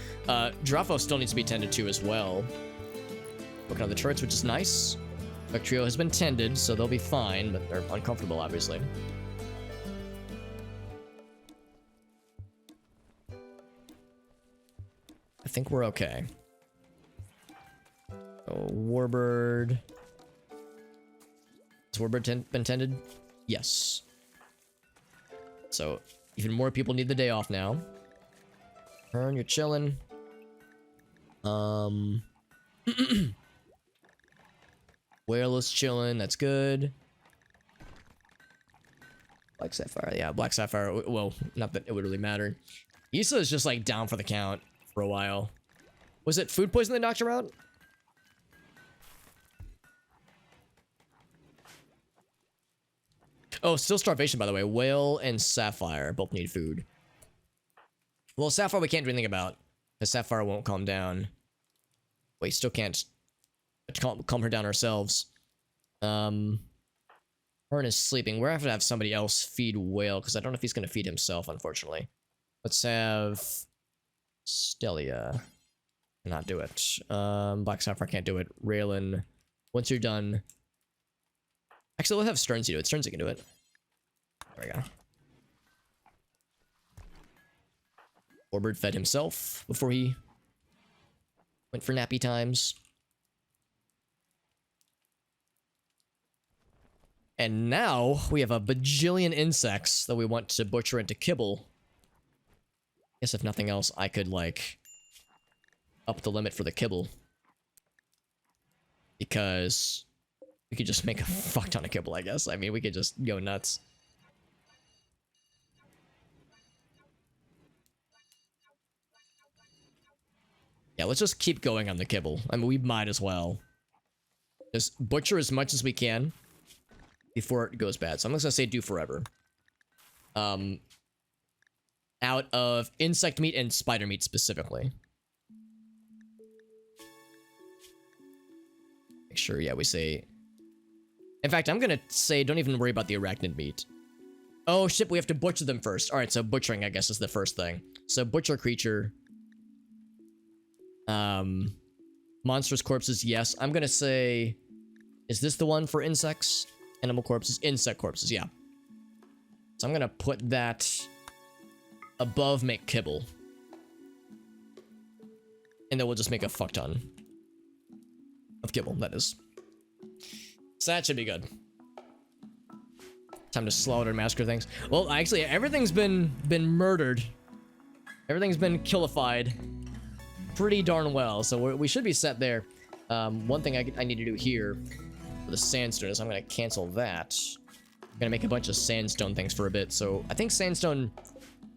Giraffe still needs to be tended to as well. Working on the turrets, which is nice. The trio has been tended, so they'll be fine, but they're uncomfortable, obviously. I think we're okay. Oh, Warbird. Has Warbird been tended? Yes. So, even more people need the day off now. Hearn, you're chilling. Whale is chilling, that's good. Black Sapphire, yeah, Black Sapphire. Well, not that it would really matter. Issa is just like down for the count for a while. Was it food poisoning that knocked her out? Oh, still starvation, by the way. Whale and Sapphire both need food. Well, Sapphire we can't do anything about, because Sapphire won't calm down. Wait, still can't calm her down ourselves. Hearn is sleeping. We're gonna have to have somebody else feed Whale, because I don't know if he's gonna feed himself, unfortunately. Let's have Stelia not do it. Black Sapphire can't do it. Raylan, once you're done. Actually, we'll have Sternsy do it. Sternsy can do it. There we go. Warbird fed himself before he went for nappy times. And now we have a bajillion insects that we want to butcher into kibble. Guess if nothing else, I could, like, up the limit for the kibble. Because we could just make a fuck ton of kibble, I guess. I mean, we could just go nuts. Yeah, let's just keep going on the kibble. I mean, we might as well. Just butcher as much as we can before it goes bad. So I'm just gonna say do forever. Out of insect meat and spider meat specifically. Make sure, yeah, we say... In fact, I'm gonna say don't even worry about the arachnid meat. Oh shit, we have to butcher them first. Alright, so butchering, I guess, is the first thing. So butcher creature. Monstrous corpses, yes. I'm gonna say... Is this the one for insects? Animal corpses? Insect corpses, yeah. So I'm gonna put that above make kibble. And then we'll just make a fuck ton of kibble, that is. So that should be good. Time to slaughter and massacre things. Well, actually, everything's been murdered. Everything's been killified pretty darn well, so we should be set there. One thing I need to do here for the sandstone is I'm gonna cancel that. I'm gonna make a bunch of sandstone things for a bit. So I think sandstone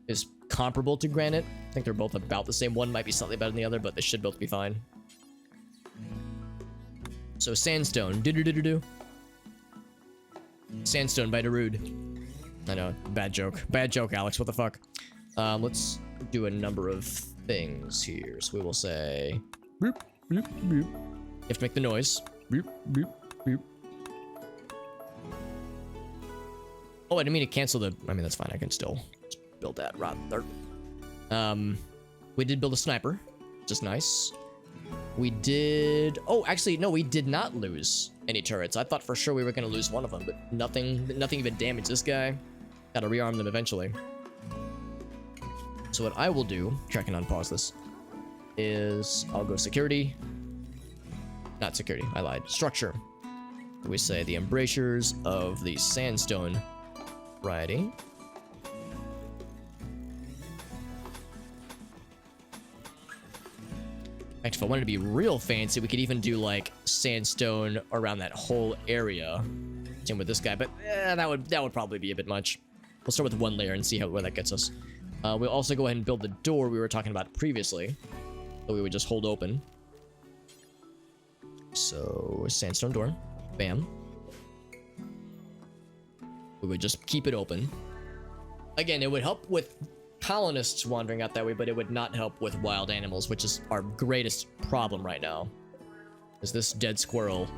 is comparable to granite. I think they're both about the same. One might be slightly better than the other, but they should both be fine. So sandstone, do. Sandstone by Darude. I know, bad joke. Bad joke, Alex, what the fuck? Let's do a number of things here. So we will say... Boop, boop, boop. You have to make the noise. Boop, boop, boop. Oh, I didn't mean to cancel the... I mean, that's fine. I can still build that rather. We did build a sniper, which is nice. We did... Oh, actually, no, we did not lose any turrets. I thought for sure we were going to lose one of them, but nothing even damaged this guy. Gotta rearm them eventually. So what I will do, I can unpause this, is I'll go security. Not security, I lied. Structure. We say the embrasures of the sandstone variety. In fact, if I wanted to be real fancy, we could even do like sandstone around that whole area. Same with this guy, but that would probably be a bit much. We'll start with one layer and see where that gets us. We'll also go ahead and build the door we were talking about previously, that we would just hold open. So, sandstone door. Bam. We would just keep it open. Again, it would help with colonists wandering out that way, but it would not help with wild animals, which is our greatest problem right now. Is this dead squirrel,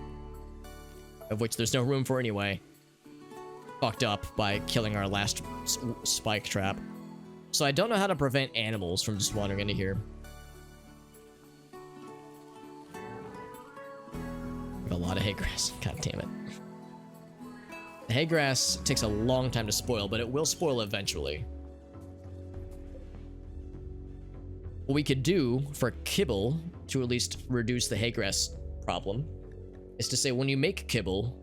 of which there's no room for anyway, fucked up by killing our last spike trap. So I don't know how to prevent animals from just wandering into here. We have a lot of hay grass. God damn it. The hay grass takes a long time to spoil, but it will spoil eventually. What we could do for kibble, to at least reduce the hay grass problem, is to say when you make kibble,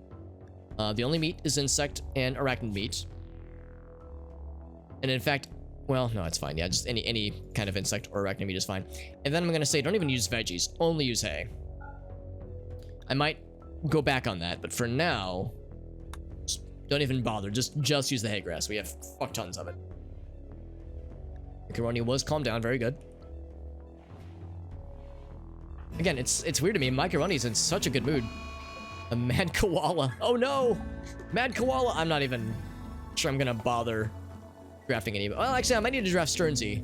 the only meat is insect and arachnid meat. And in fact, well, no, it's fine. Yeah, just any kind of insect or arachnid meat is fine. And then I'm going to say don't even use veggies, only use hay. I might go back on that, but for now, just Don't even bother. Just use the hay grass. We have fuck tons of it. Macaroni was calmed down. Very good. Again, it's weird to me. Macaroni's in such a good mood. A mad koala. Oh no! Mad koala. I'm not even sure I'm gonna bother drafting any. Well, actually, I might need to draft Sternsey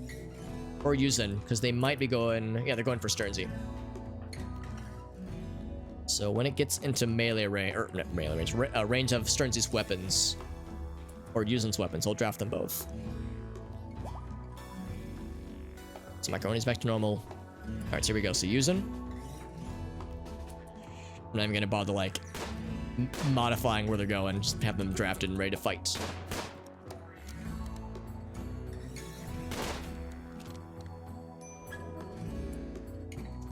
or Yuzen because they might be going. Yeah, they're going for Sternsey. So when it gets into melee range, or not melee range, range of Sternsey's weapons or Yuzen's weapons, I'll draft them both. So Macaroni's back to normal. All right, so here we go. So Yuzen. I'm not even gonna bother like modifying where they're going. Just have them drafted and ready to fight.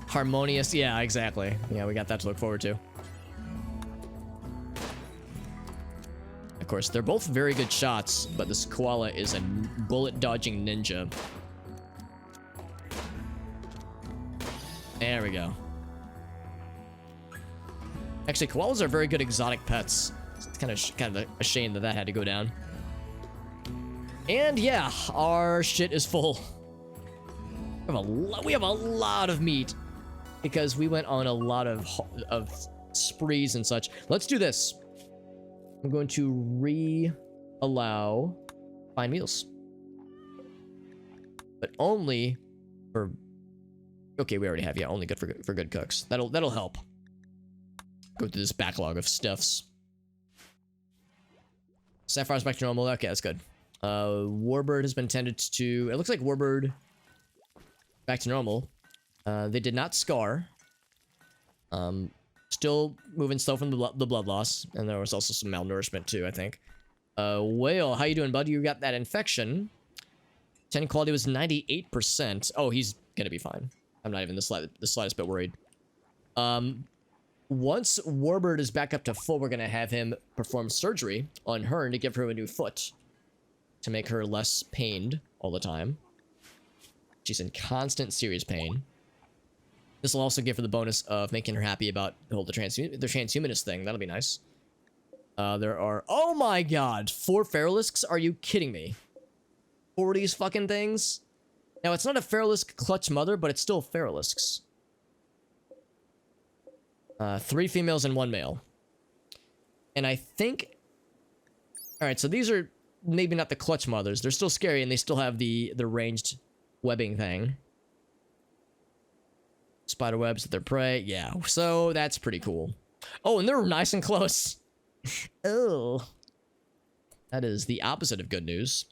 Harmonious, yeah, exactly. Yeah, we got that to look forward to. Of course, they're both very good shots, but this koala is a bullet-dodging ninja. There we go. Actually, koalas are very good exotic pets. It's kind of a shame that had to go down. And yeah, our shit is full. We have a lot of meat because we went on a lot of sprees and such. Let's do this. I'm going to allow fine meals, but only for. Okay, we already have. Yeah, only good for good cooks. That'll help. Go through this backlog of stuffs. Sapphire's back to normal. Okay, that's good. Warbird has been tended to. It looks like Warbird back to normal. They did not scar. Still moving slow from the blood loss, and there was also some malnourishment too, I think. Whale, how you doing, bud? You got that infection. 10 quality was 98%. Oh, he's gonna be fine. I'm not even the slightest bit worried. Once Warbird is back up to full, we're gonna have him perform surgery on her to give her a new foot to make her less pained all the time. She's in constant serious pain. This will also give her the bonus of making her happy about the transhumanist thing. That'll be nice. There are, oh my god, 4 Feralisks? Are you kidding me? 4 of these fucking things? Now, it's not a Feralisk clutch mother, but it's still Feralisks. 3 females and 1 male. And I think... Alright, so these are maybe not the clutch mothers. They're still scary, and they still have the ranged webbing thing. Spider webs at their prey. Yeah, so that's pretty cool. Oh, and they're nice and close. Oh. That is the opposite of good news.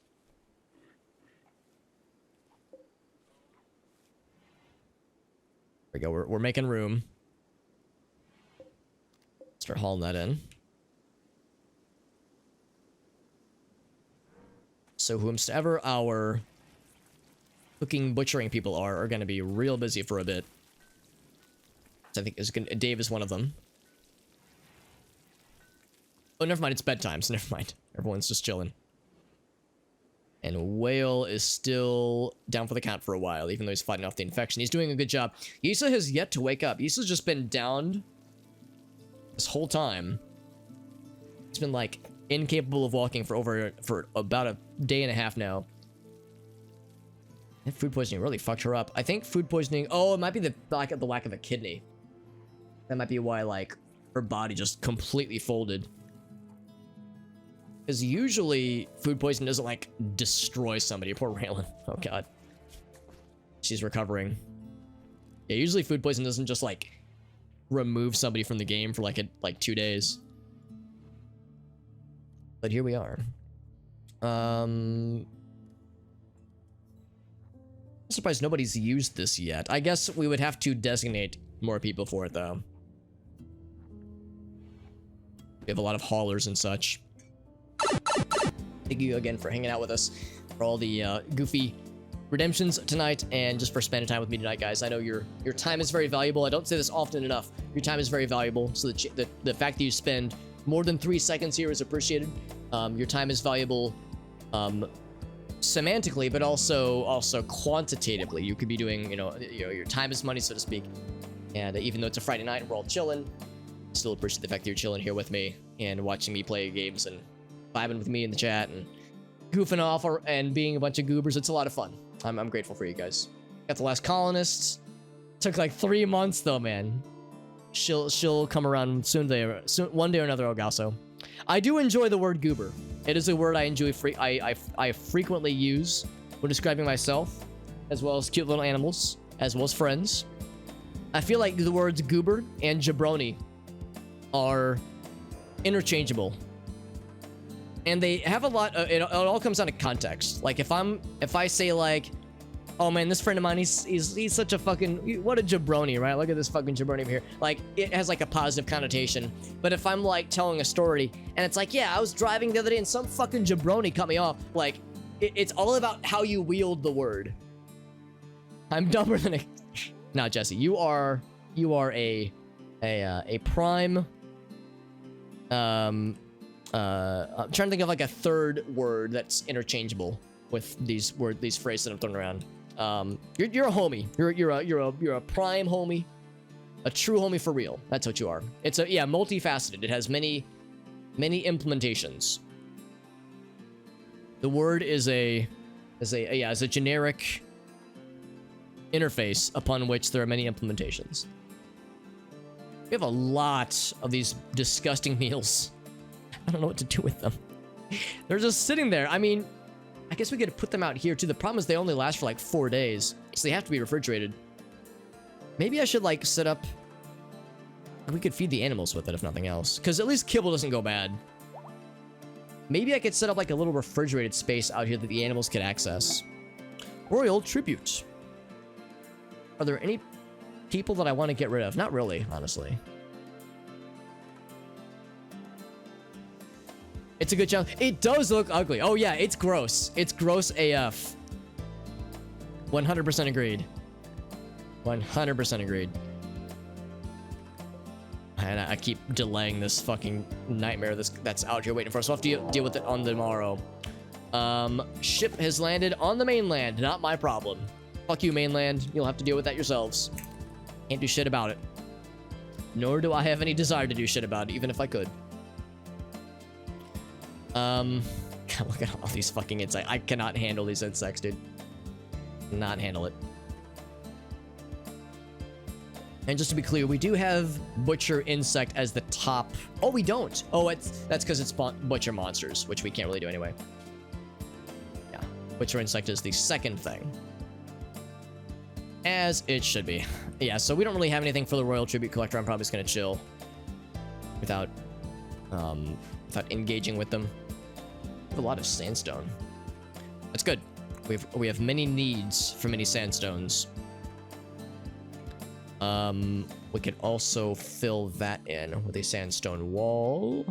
There we go. We're making room. Start hauling that in. So whomsoever our cooking, butchering people are going to be real busy for a bit. I think Dave is one of them. Oh, never mind. It's bedtime, so never mind. Everyone's just chilling. And Whale is still down for the count for a while, even though he's fighting off the infection. He's doing a good job. Issa has yet to wake up. Issa's just been downed this whole time. He's been, like, incapable of walking for about a day and a half now. And food poisoning really fucked her up. I think food poisoning... Oh, it might be the lack of a kidney. That might be why, like, her body just completely folded. Because usually, food poisoning doesn't, like, destroy somebody. Poor Raylan. Oh, God. She's recovering. Yeah, usually food poisoning doesn't just, like, remove somebody from the game for, like 2 days. But here we are. I'm surprised nobody's used this yet. I guess we would have to designate more people for it, though. We have a lot of haulers and such. Thank you again for hanging out with us, for all the goofy redemptions tonight, and just for spending time with me tonight, guys. I know your time is very valuable. I don't say this often enough. Your time is very valuable, so the fact that you spend more than 3 seconds here is appreciated. Your time is valuable semantically, but also quantitatively. You could be doing, your time is money, so to speak. And even though it's a Friday night and we're all chilling, still appreciate the fact that you're chilling here with me and watching me play games and vibing with me in the chat and goofing off and being a bunch of goobers. It's a lot of fun. I'm grateful for you guys. Got the last colonists. Took like 3 months though, man. She'll come around soon. One day or another, Ogasso. I do enjoy the word goober. It is a word I enjoy. I frequently use when describing myself, as well as cute little animals, as well as friends. I feel like the words goober and jabroni are interchangeable, and they have a lot. It all comes down to context. Like if I say like, oh man, this friend of mine, he's such a fucking, what a jabroni, right? Look at this fucking jabroni over here. Like, it has like a positive connotation. But if I'm like telling a story and it's like, yeah, I was driving the other day and some fucking jabroni cut me off. Like, it's all about how you wield the word. I'm dumber than a... Nah, Jesse, you are a prime... I'm trying to think of like a third word that's interchangeable with these phrases that I'm throwing around. You're a homie. You're a prime homie, a true homie for real. That's what you are. It's multifaceted. It has many implementations. The word is a generic interface upon which there are many implementations. We have a lot of these disgusting meals. I don't know what to do with them. They're just sitting there. I mean, I guess we could put them out here too. The problem is they only last for like 4 days, so they have to be refrigerated. Maybe I should like set up... We could feed the animals with it if nothing else, because at least kibble doesn't go bad. Maybe I could set up like a little refrigerated space out here that the animals could access. Royal tribute. Are there any people that I want to get rid of? Not really, honestly. It's a good challenge. It does look ugly. Oh yeah, it's gross. It's gross AF. 100% agreed. 100% agreed. And I keep delaying this fucking nightmare that's out here waiting for us. So I'll have to deal with it on the morrow. Ship has landed on the mainland. Not my problem. Fuck you, mainland. You'll have to deal with that yourselves. Can't do shit about it. Nor do I have any desire to do shit about it, even if I could. God, look at all these fucking insects. I cannot handle these insects, dude. Not handle it. And just to be clear, we do have Butcher Insect as the top. Oh, we don't. Oh, that's because it's Butcher Monsters, which we can't really do anyway. Yeah, Butcher Insect is the second thing. As it should be. Yeah, so we don't really have anything for the Royal Tribute Collector. I'm probably just gonna chill without engaging with them. We have a lot of sandstone. That's good. We have many needs for many sandstones. We could also fill that in with a sandstone wall.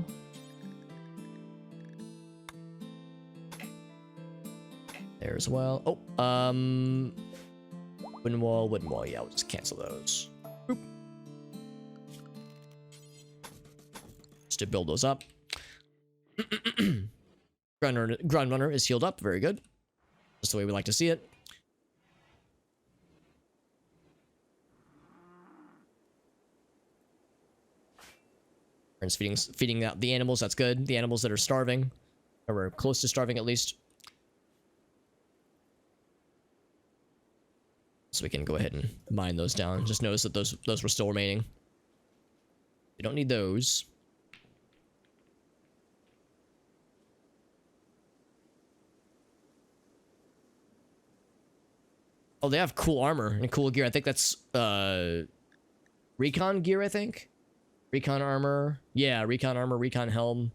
There as well. Oh, wooden wall. Yeah, we'll just cancel those. Boop. Just to build those up. Ground runner is healed up. Very good. Just the way we like to see it. Aaron's feeding out the animals. That's good. The animals that are starving, or are close to starving at least. So we can go ahead and mine those down. Just notice that those were still remaining. We don't need those. Oh, they have cool armor and cool gear. I think that's recon gear, I think. Recon armor. Yeah, recon armor, recon helm.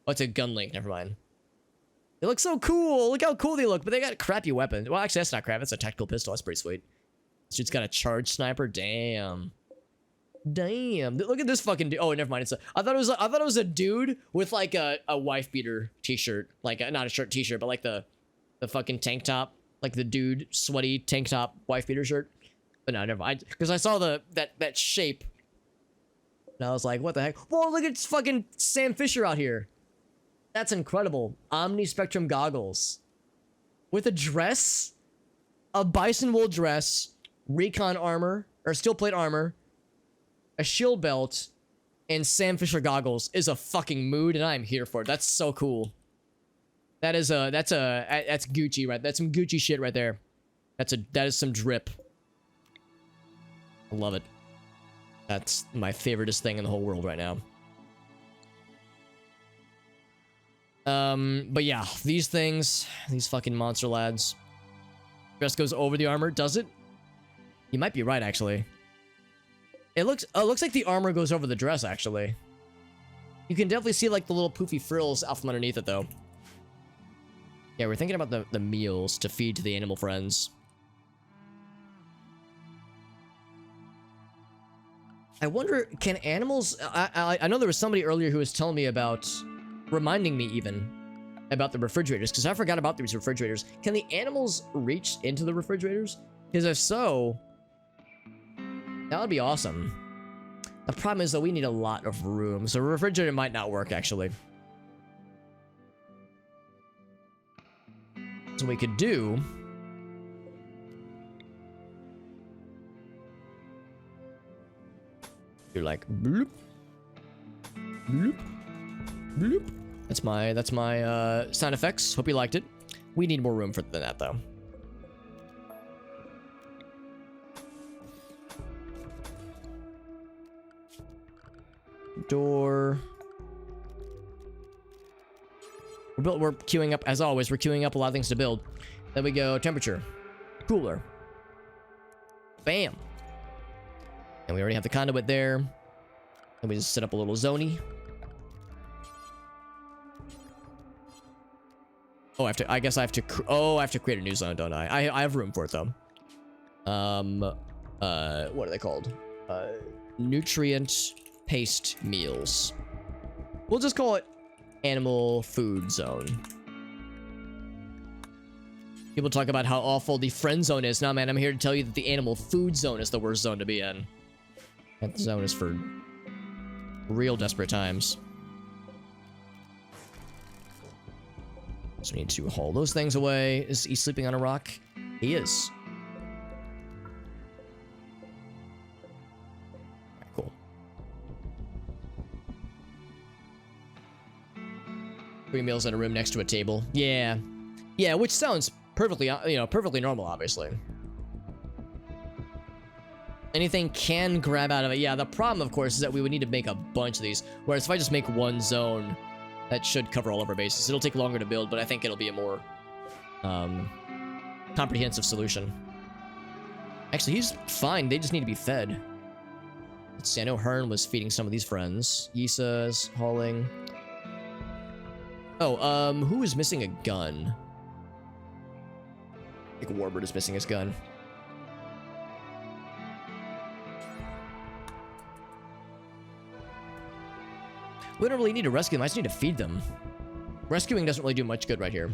Oh, it's a gun link. Never mind. They look so cool. Look how cool they look, but they got crappy weapons. Well, actually, that's not crap. That's a tactical pistol. That's pretty sweet. This dude's got a charge sniper. Damn. Damn. Look at this fucking dude. Oh, never mind. I thought it was a dude with like a wife beater t-shirt. Like not a shirt t-shirt, but like the fucking tank top. Like the dude sweaty tank top wife beater shirt. But no, never mind. Because I saw that shape. And I was like, what the heck? Whoa, look at fucking Sam Fisher out here. That's incredible. Omni Spectrum goggles. With a dress, a bison wool dress, recon armor, or steel plate armor, a shield belt, and Sam Fisher goggles is a fucking mood, and I'm here for it. That's so cool. That's Gucci, right? That's some Gucci shit right there. That is some drip. I love it. That's my favoriteest thing in the whole world right now. But yeah, these things, these fucking monster lads. Dress goes over the armor, does it? You might be right, actually. It looks like the armor goes over the dress, actually. You can definitely see like the little poofy frills out from underneath it, though. Yeah, we're thinking about the meals to feed to the animal friends. I wonder, can animals... I know there was somebody earlier who was telling me about... reminding me even about the refrigerators, because I forgot about these refrigerators. Can the animals reach into the refrigerators? Because if so, that would be awesome. The problem is, though, we need a lot of room, so a refrigerator might not work, actually. So we could do... you're like, bloop, bloop, bloop. That's my sound effects. Hope you liked it. We need more room than that, though. Door. We're queuing up, as always, we're queuing up a lot of things to build. Then we go temperature. Cooler. Bam. And we already have the conduit there. And we just set up a little zoney. Oh, I guess I have to create a new zone, don't I? I have room for it, though. What are they called? Nutrient paste meals. We'll just call it animal food zone. People talk about how awful the friend zone is. Nah, man, I'm here to tell you that the animal food zone is the worst zone to be in. That zone is for real desperate times. So we need to haul those things away. Is he sleeping on a rock? He is. Right, cool. 3 meals in a room next to a table. Yeah. Yeah, which sounds perfectly, perfectly normal, obviously. Anything can grab out of it. Yeah, the problem, of course, is that we would need to make a bunch of these. Whereas if I just make one zone, that should cover all of our bases. It'll take longer to build, but I think it'll be a more comprehensive solution. Actually, he's fine. They just need to be fed. Let's see. I know Hearn was feeding some of these friends. Yisa's hauling. Oh, who is missing a gun? I think Warbird is missing his gun. We don't really need to rescue them. I just need to feed them. Rescuing doesn't really do much good right here.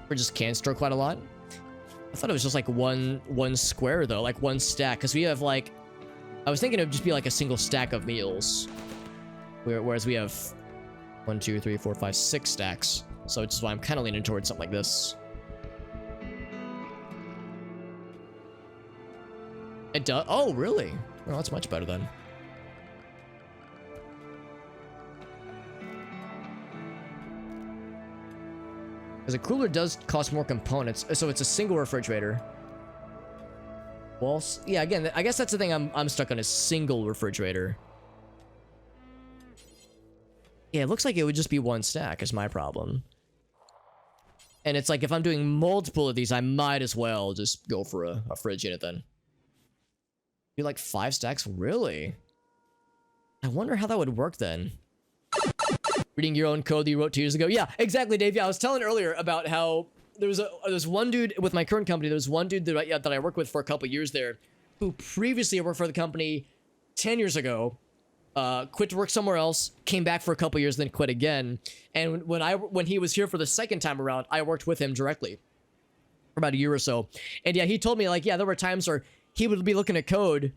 We just can store quite a lot. I thought it was just like one square though, like one stack, because we have like, I was thinking it would just be like a single stack of meals, whereas we have 1, 2, 3, 4, 5, 6 stacks. So which is why I'm kind of leaning towards something like this. It does. Oh, really? Well, that's much better then. Because a cooler does cost more components, so it's a single refrigerator. Well, yeah, again, I guess that's the thing I'm stuck on, a single refrigerator. Yeah, it looks like it would just be one stack is my problem. And it's like, if I'm doing multiple of these, I might as well just go for a fridge unit then. Be like 5 stacks? Really? I wonder how that would work then. Reading your own code that you wrote 2 years ago. Yeah, exactly, Dave. Yeah, I was telling earlier about how there's one dude with my current company. There's one dude that I worked with for a couple years there, who previously worked for the company 10 years ago, quit to work somewhere else, came back for a couple years, then quit again. And when he was here for the second time around, I worked with him directly for about a year or so. And yeah, he told me like, yeah, there were times where he would be looking at code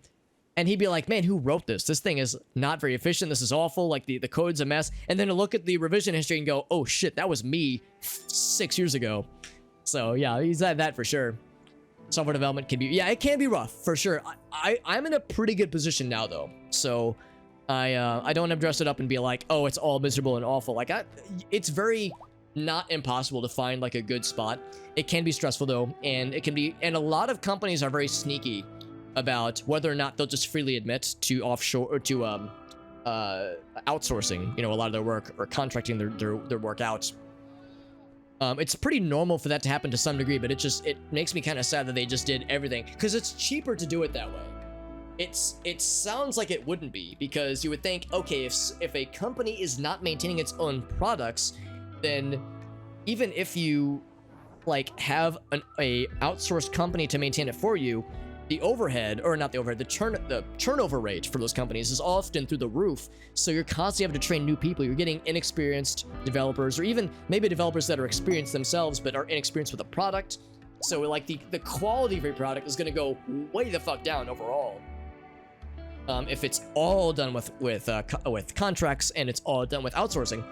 and he'd be like, man, who wrote this? This thing is not very efficient. This is awful. Like, the code's a mess. And then to look at the revision history and go, oh, shit, that was me 6 years ago. So, yeah, he's had that for sure. Software development can be... Yeah, it can be rough, for sure. I'm in a pretty good position now, though. So, I don't want to dress it up and be like, oh, it's all miserable and awful. Like, it's very not impossible to find like a good spot. It can be stressful though, and it can be, and a lot of companies are very sneaky about whether or not they'll just freely admit to offshore or to outsourcing, you know, a lot of their work or contracting their work out. It's pretty normal for that to happen to some degree, but it makes me kind of sad that they just did everything because it's cheaper to do it that way. It sounds like it wouldn't be, because you would think, okay, if a company is not maintaining its own products, then even if you like have a outsourced company to maintain it for you, the overhead, or not the overhead, the turnover rate for those companies is often through the roof. So you're constantly having to train new people. You're getting inexperienced developers, or even maybe developers that are experienced themselves but are inexperienced with the product. So like the quality of your product is going to go way the fuck down overall. If it's all done with contracts and it's all done with outsourcing.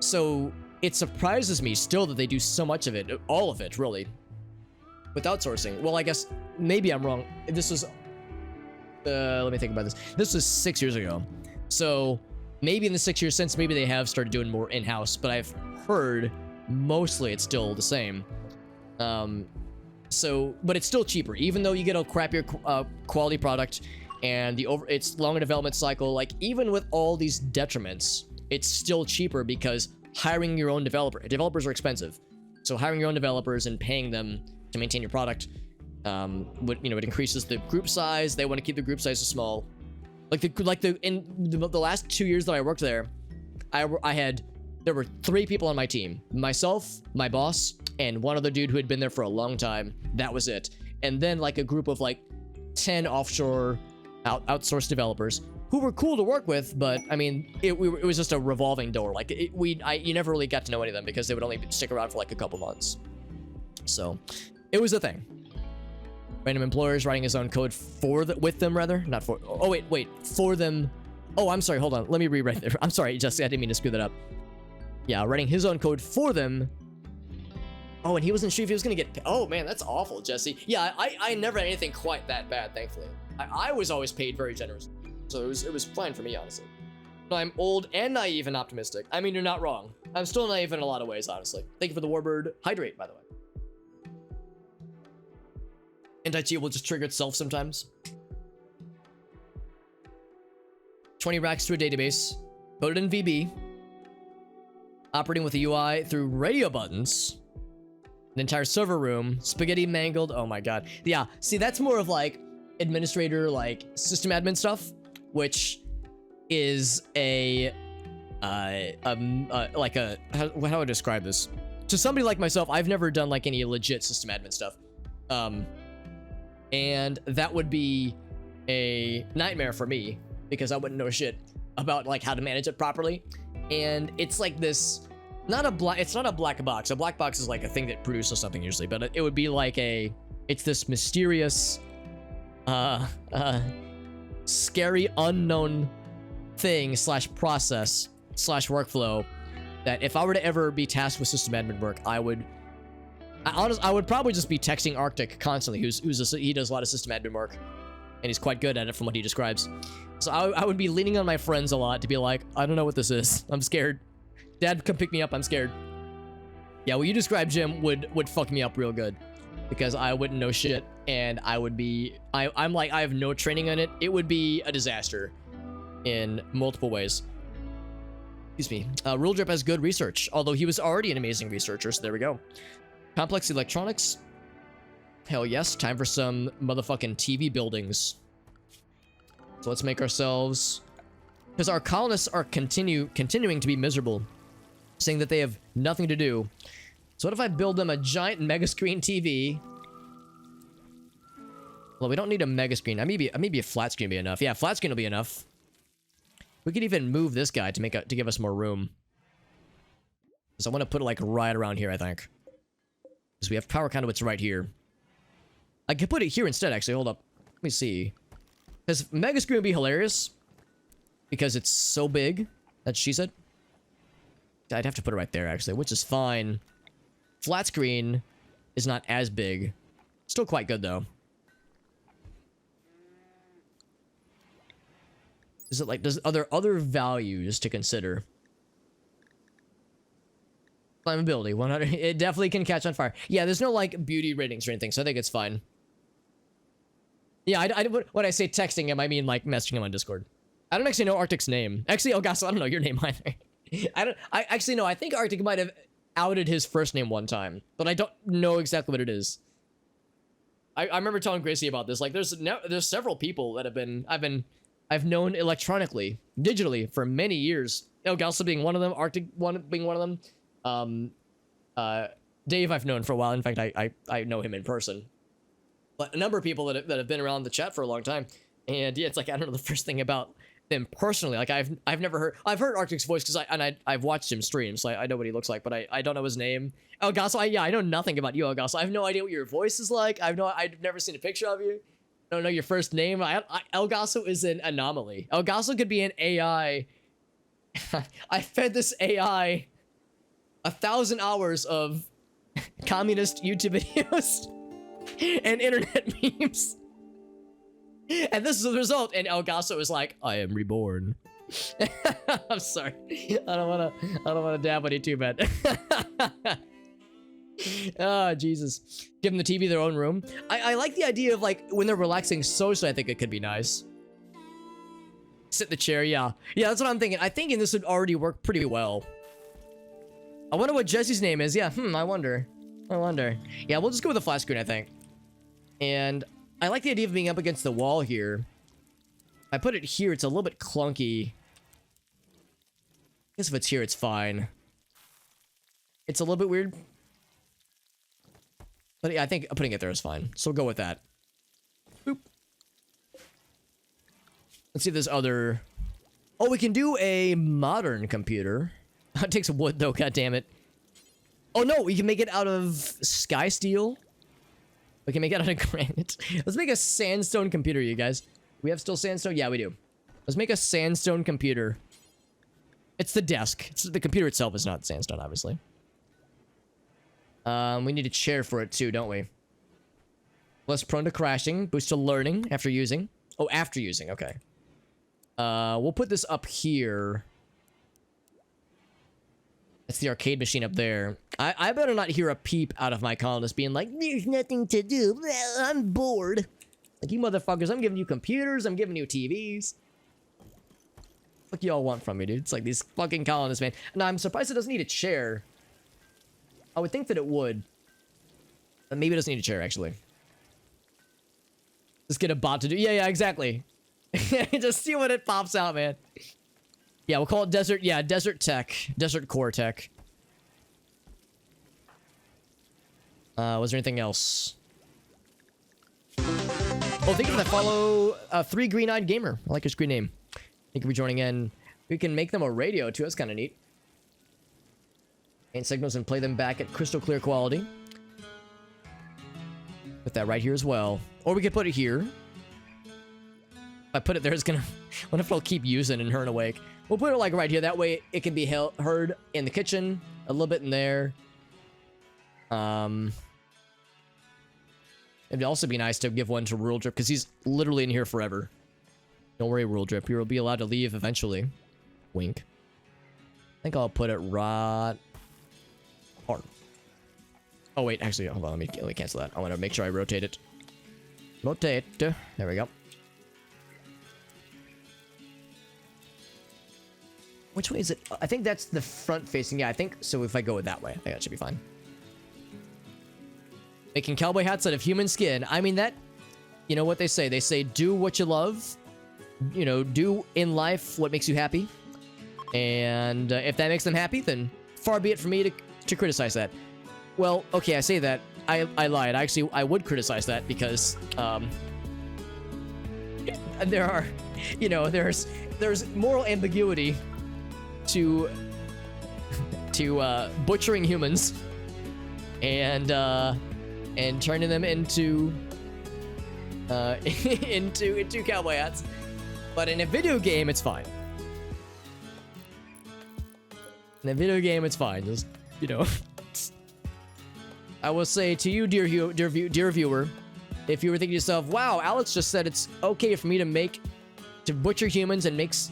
So it surprises me still that they do so much of it, all of it really, with outsourcing. Well, I guess maybe I'm wrong. This was, let me think about this. This was 6 years ago. So maybe in the 6 years since, maybe they have started doing more in-house, but I've heard mostly it's still the same. So, but it's still cheaper, even though you get a crappier quality product and it's longer development cycle. Like, even with all these detriments, it's still cheaper because hiring your own developers are expensive. So hiring your own developers and paying them to maintain your product, it increases the group size. They want to keep the group size small. In the last 2 years that I worked there, there were 3 people on my team: myself, my boss, and one other dude who had been there for a long time. That was it. And then like a group of like 10 offshore outsourced developers who were cool to work with, but I mean, it was just a revolving door. Like you never really got to know any of them because they would only stick around for like a couple months. So it was a thing. Random employers writing his own code with them, rather, not for. Oh wait, for them. Oh, I'm sorry. Hold on. Let me rewrite it. I'm sorry, Jesse. I didn't mean to screw that up. Yeah, writing his own code for them. Oh, and he wasn't sure if he was gonna get. Oh man, that's awful, Jesse. Yeah, I never had anything quite that bad, thankfully. I was always paid very generously, so it was fine for me, honestly. But I'm old and naive and optimistic. I mean, you're not wrong. I'm still naive in a lot of ways, honestly. Thank you for the warbird. Hydrate, by the way. Anti-cheat will just trigger itself sometimes. 20 racks to a database. Coded in VB. Operating with the UI through radio buttons. An entire server room. Spaghetti mangled. Oh my god. Yeah, see, that's more of like administrator, like system admin stuff, which is how do I describe this? To somebody like myself, I've never done like any legit system admin stuff. And that would be a nightmare for me because I wouldn't know shit about like how to manage it properly. And it's like this, it's not a black box. A black box is like a thing that produces something usually, but it would be like it's this mysterious, scary unknown thing / process / workflow that if I were to ever be tasked with system admin work, I would probably just be texting Arctic constantly, he does a lot of system admin work, and he's quite good at it from what he describes. So I would be leaning on my friends a lot to be like, I don't know what this is. I'm scared. Dad, come pick me up. I'm scared. Yeah, what you described, Jim, would fuck me up real good because I wouldn't know shit, and I have no training on it. It would be a disaster in multiple ways. Excuse me. Rule Drip has good research, although he was already an amazing researcher, so there we go. Complex electronics. Hell yes. Time for some motherfucking TV buildings. So let's make ourselves... Because our colonists are continuing to be miserable, saying that they have nothing to do. So what if I build them a giant mega screen TV? Well, we don't need a mega screen. Maybe a flat screen will be enough. Yeah, flat screen will be enough. We could even move this guy to give us more room. So I want to put it like right around here, I think. Because we have power conduits right here. I could put it here instead, actually. Hold up. Let me see. Because mega screen would be hilarious. Because it's so big. That's she said. I'd have to put it right there, actually, which is fine. Flat screen is not as big. Still quite good, though. Is it like, are there other values to consider? Flammability, 100. It definitely can catch on fire. Yeah, there's no like beauty ratings or anything, so I think it's fine. Yeah, when I say texting him, I mean like messaging him on Discord. I don't actually know Arctic's name. Actually, oh gosh, I don't know your name either. I actually know. I think Arctic might have outed his first name one time, but I don't know exactly what it is. I remember telling Gracie about this. Like, there's several people that I've known electronically, digitally for many years. El Galsa being one of them, Arctic being one of them. Dave I've known for a while. In fact, I know him in person. But a number of people that have been around the chat for a long time, and yeah, it's like I don't know the first thing about them personally. Like I've never heard Arctic's voice because I've watched him stream, so I know what he looks like, but I don't know his name. El Gasso, I know nothing about you, El Gasso. I have no idea what your voice is like. I've never seen a picture of you. I don't know your first name. El Gasso is an anomaly. El Gasso could be an AI. I fed this AI 1,000 hours of communist YouTube videos and internet memes. And this is the result, and El Gasso is like, I am reborn. I'm sorry. I don't wanna dab on you too bad. Oh, Jesus. Give them the TV their own room. I like the idea of like when they're relaxing socially, I think it could be nice. Sit in the chair, yeah. Yeah, that's what I'm thinking. I think this would already work pretty well. I wonder what Jesse's name is. Yeah, I wonder. Yeah, we'll just go with a flat screen, I think. And I like the idea of being up against the wall here. If I put it here, it's a little bit clunky. I guess if it's here, it's fine. It's a little bit weird. But yeah, I think putting it there is fine. So we'll go with that. Boop. Let's see if there's other... Oh, we can do a modern computer. It takes wood, though, goddammit. Oh, no, we can make it out of sky steel. We can make it out of granite. Let's make a sandstone computer, you guys. We have still sandstone? Yeah, we do. Let's make a sandstone computer. It's the desk. The computer itself is not sandstone, obviously. We need a chair for it, too, don't we? Less prone to crashing. Boost to learning after using. Oh, after using. Okay. We'll put this up here. That's the arcade machine up there. I better not hear a peep out of my colonist being like, there's nothing to do. I'm bored. Like, you motherfuckers, I'm giving you computers. I'm giving you TVs. What y'all want from me, dude? It's like these fucking colonists, man. And I'm surprised it doesn't need a chair. I would think that it would. But maybe it doesn't need a chair, actually. Let's get a bot to do... Yeah, exactly. Just see what it pops out, man. Yeah, we'll call it Desert... Yeah, Desert Tech. Desert Core Tech. Was there anything else? Oh, thank you for that follow. 3 Green-Eyed Gamer. I like your screen name. Thank you for joining in. We can make them a radio, too. That's kind of neat. And signals and play them back at crystal clear quality. Put that right here as well. Or we could put it here. If I put it there, it's gonna... What if I'll keep using and turn awake? We'll put it like right here. That way it can be heard in the kitchen. A little bit in there. It'd also be nice to give one to Rural Drip because he's literally in here forever. Don't worry, Rural Drip. You'll be allowed to leave eventually. Wink. I think I'll put it right... Oh, wait. Actually, hold on. Let me cancel that. I want to make sure I rotate it. Rotate. There we go. Which way is it? I think that's the front facing. Yeah, I think so. If I go that way, I think that should be fine. Making cowboy hats out of human skin. I mean, that... You know what they say? They say, do what you love. You know, do in life what makes you happy. And if that makes them happy, then far be it for me to criticize that. Well, okay, I say that. I lied. Actually, I would criticize that because, there are, you know, there's moral ambiguity to butchering humans and turning them into into cowboy hats. But in a video game, it's fine. In a video game, it's fine. Just, you know. I will say to you, dear viewer, if you were thinking to yourself, wow, Alex just said it's okay for me to make to butcher humans and makes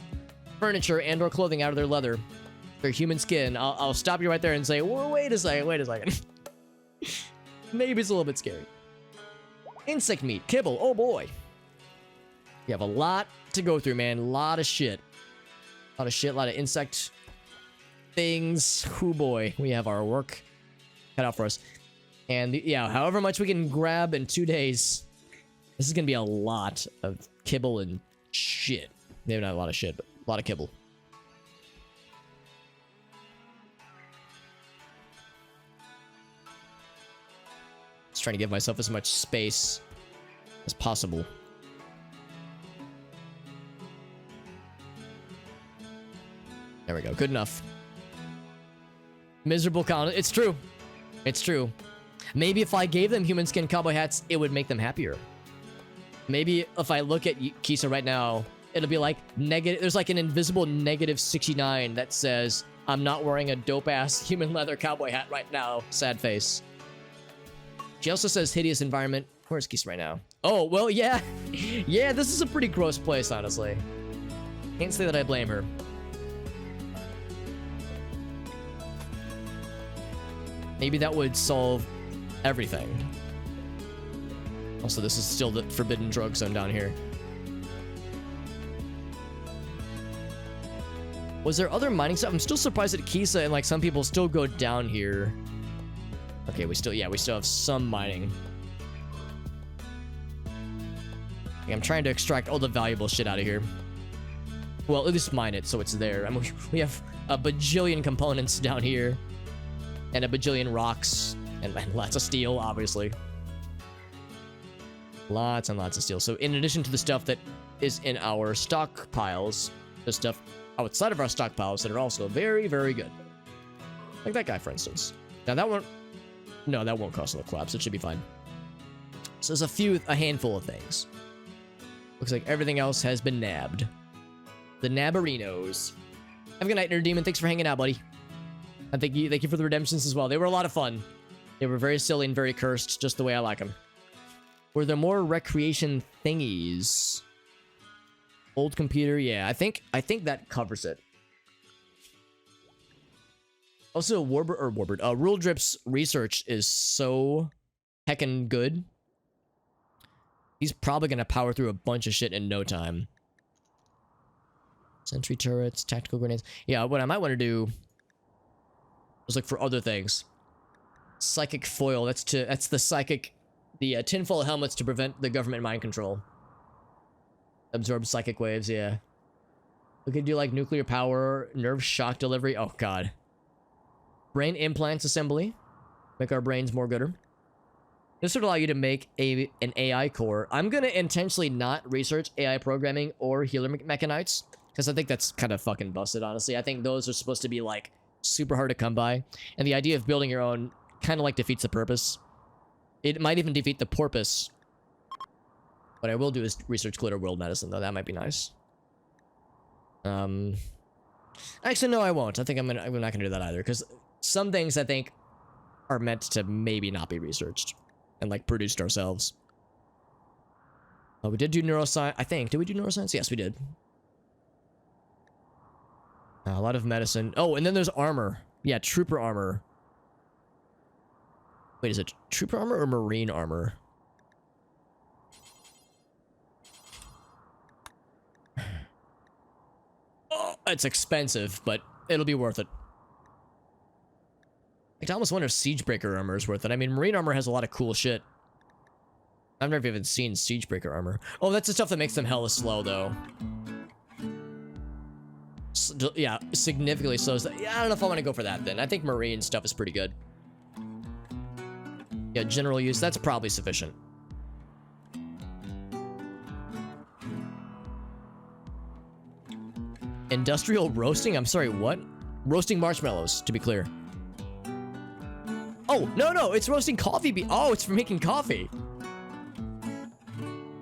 furniture and or clothing out of their leather, their human skin, I'll stop you right there and say, well, wait a second. Maybe it's a little bit scary. Insect meat, kibble, oh boy. You have a lot to go through, man. A lot of shit. A lot of insect things. Oh boy, we have our work cut out for us. And yeah, however much we can grab in 2 days, this is gonna be a lot of kibble and shit. Maybe not a lot of shit, but a lot of kibble. Just trying to give myself as much space as possible. There we go. Good enough. Miserable con. It's true. It's true. Maybe if I gave them human skin cowboy hats, it would make them happier. Maybe if I look at Kisa right now, it'll be like negative. There's like an invisible negative 69 that says, I'm not wearing a dope ass human leather cowboy hat right now. Sad face. She also says hideous environment. Where's Kisa right now? Oh, well, yeah. Yeah, this is a pretty gross place, honestly. Can't say that I blame her. Maybe that would solve everything. Also, this is still the forbidden drug zone down here. Was there other mining stuff? I'm still surprised that Kisa and like some people still go down here. Okay, we still have some mining. I'm trying to extract all the valuable shit out of here. Well, at least mine it so it's there. I mean, we have a bajillion components down here. And a bajillion rocks. And lots of steel, obviously. Lots and lots of steel. So in addition to the stuff that is in our stockpiles, there's stuff outside of our stockpiles that are also very, very good. Like that guy, for instance. Now that one... No, that won't cause a collapse. It should be fine. So there's a handful of things. Looks like everything else has been nabbed. The Nabarinos. Have a good night, Nerd Demon. Thanks for hanging out, buddy. And thank you for the redemptions as well. They were a lot of fun. They were very silly and very cursed, just the way I like them. Were there more recreation thingies? Old computer, yeah. I think that covers it. Also, Rule Drip's research is so heckin' good. He's probably gonna power through a bunch of shit in no time. Sentry turrets, tactical grenades. Yeah, what I might want to do is look for other things. Psychic foil. That's the psychic, the tinfoil helmets to prevent the government mind control. Absorb psychic waves. Yeah. We could do like nuclear power, nerve shock delivery. Oh god. Brain implants assembly. Make our brains more gooder. This would allow you to make an AI core. I'm gonna intentionally not research AI programming or healer mechanites because I think that's kind of fucking busted, honestly. I think those are supposed to be like super hard to come by, and the idea of building your own kind of like defeats the purpose. It might even defeat the porpoise. What I will do is research glitter world medicine, though. That might be nice. Actually, no, I won't. I think I'm not gonna do that either, because some things I think are meant to maybe not be researched and like produced ourselves. Oh, we did do neuroscience. I think. Did we do neuroscience? Yes, we did. A lot of medicine. Oh, and then there's armor. Yeah, trooper armor. Wait, is it trooper armor or marine armor? Oh, it's expensive, but it'll be worth it. I almost wonder if Siegebreaker armor is worth it. I mean, marine armor has a lot of cool shit. I've never even seen Siegebreaker armor. Oh, that's the stuff that makes them hella slow, though. Yeah, significantly slow. Yeah, I don't know if I want to go for that then. I think marine stuff is pretty good. Yeah, general use, that's probably sufficient. Industrial roasting? I'm sorry, what? Roasting marshmallows, to be clear. Oh, no, it's roasting coffee. Oh, it's for making coffee.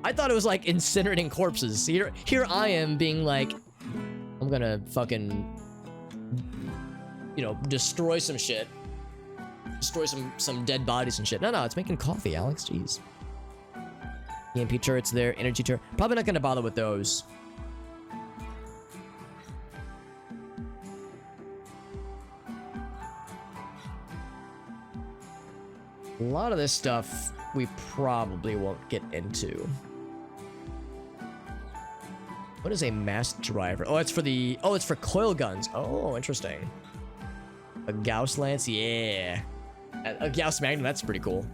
I thought it was like incinerating corpses. Here I am being like, I'm gonna fucking, you know, destroy some shit. Destroy some dead bodies and shit. No, it's making coffee, Alex. Jeez. EMP turrets there, energy turret. Probably not gonna bother with those. A lot of this stuff we probably won't get into. What is a mass driver? Oh, it's for the... Oh, it's for coil guns. Oh, interesting. A Gauss Lance? Yeah. A Gauss Magnum? That's pretty cool.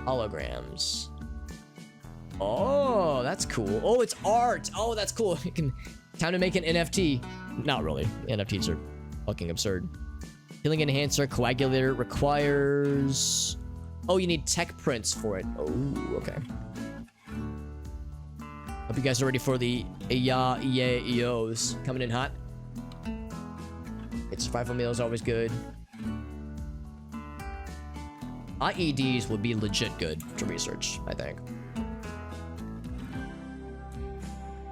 Holograms. Oh, that's cool. Oh, it's art. Oh, that's cool. You can... Time to make an NFT. Not really. NFTs are fucking absurd. Healing enhancer, coagulator requires... Oh, you need tech prints for it. Oh, okay. Hope you guys are ready for the EOs coming in hot. It's survival meal is always good. IEDs would be legit good to research, I think.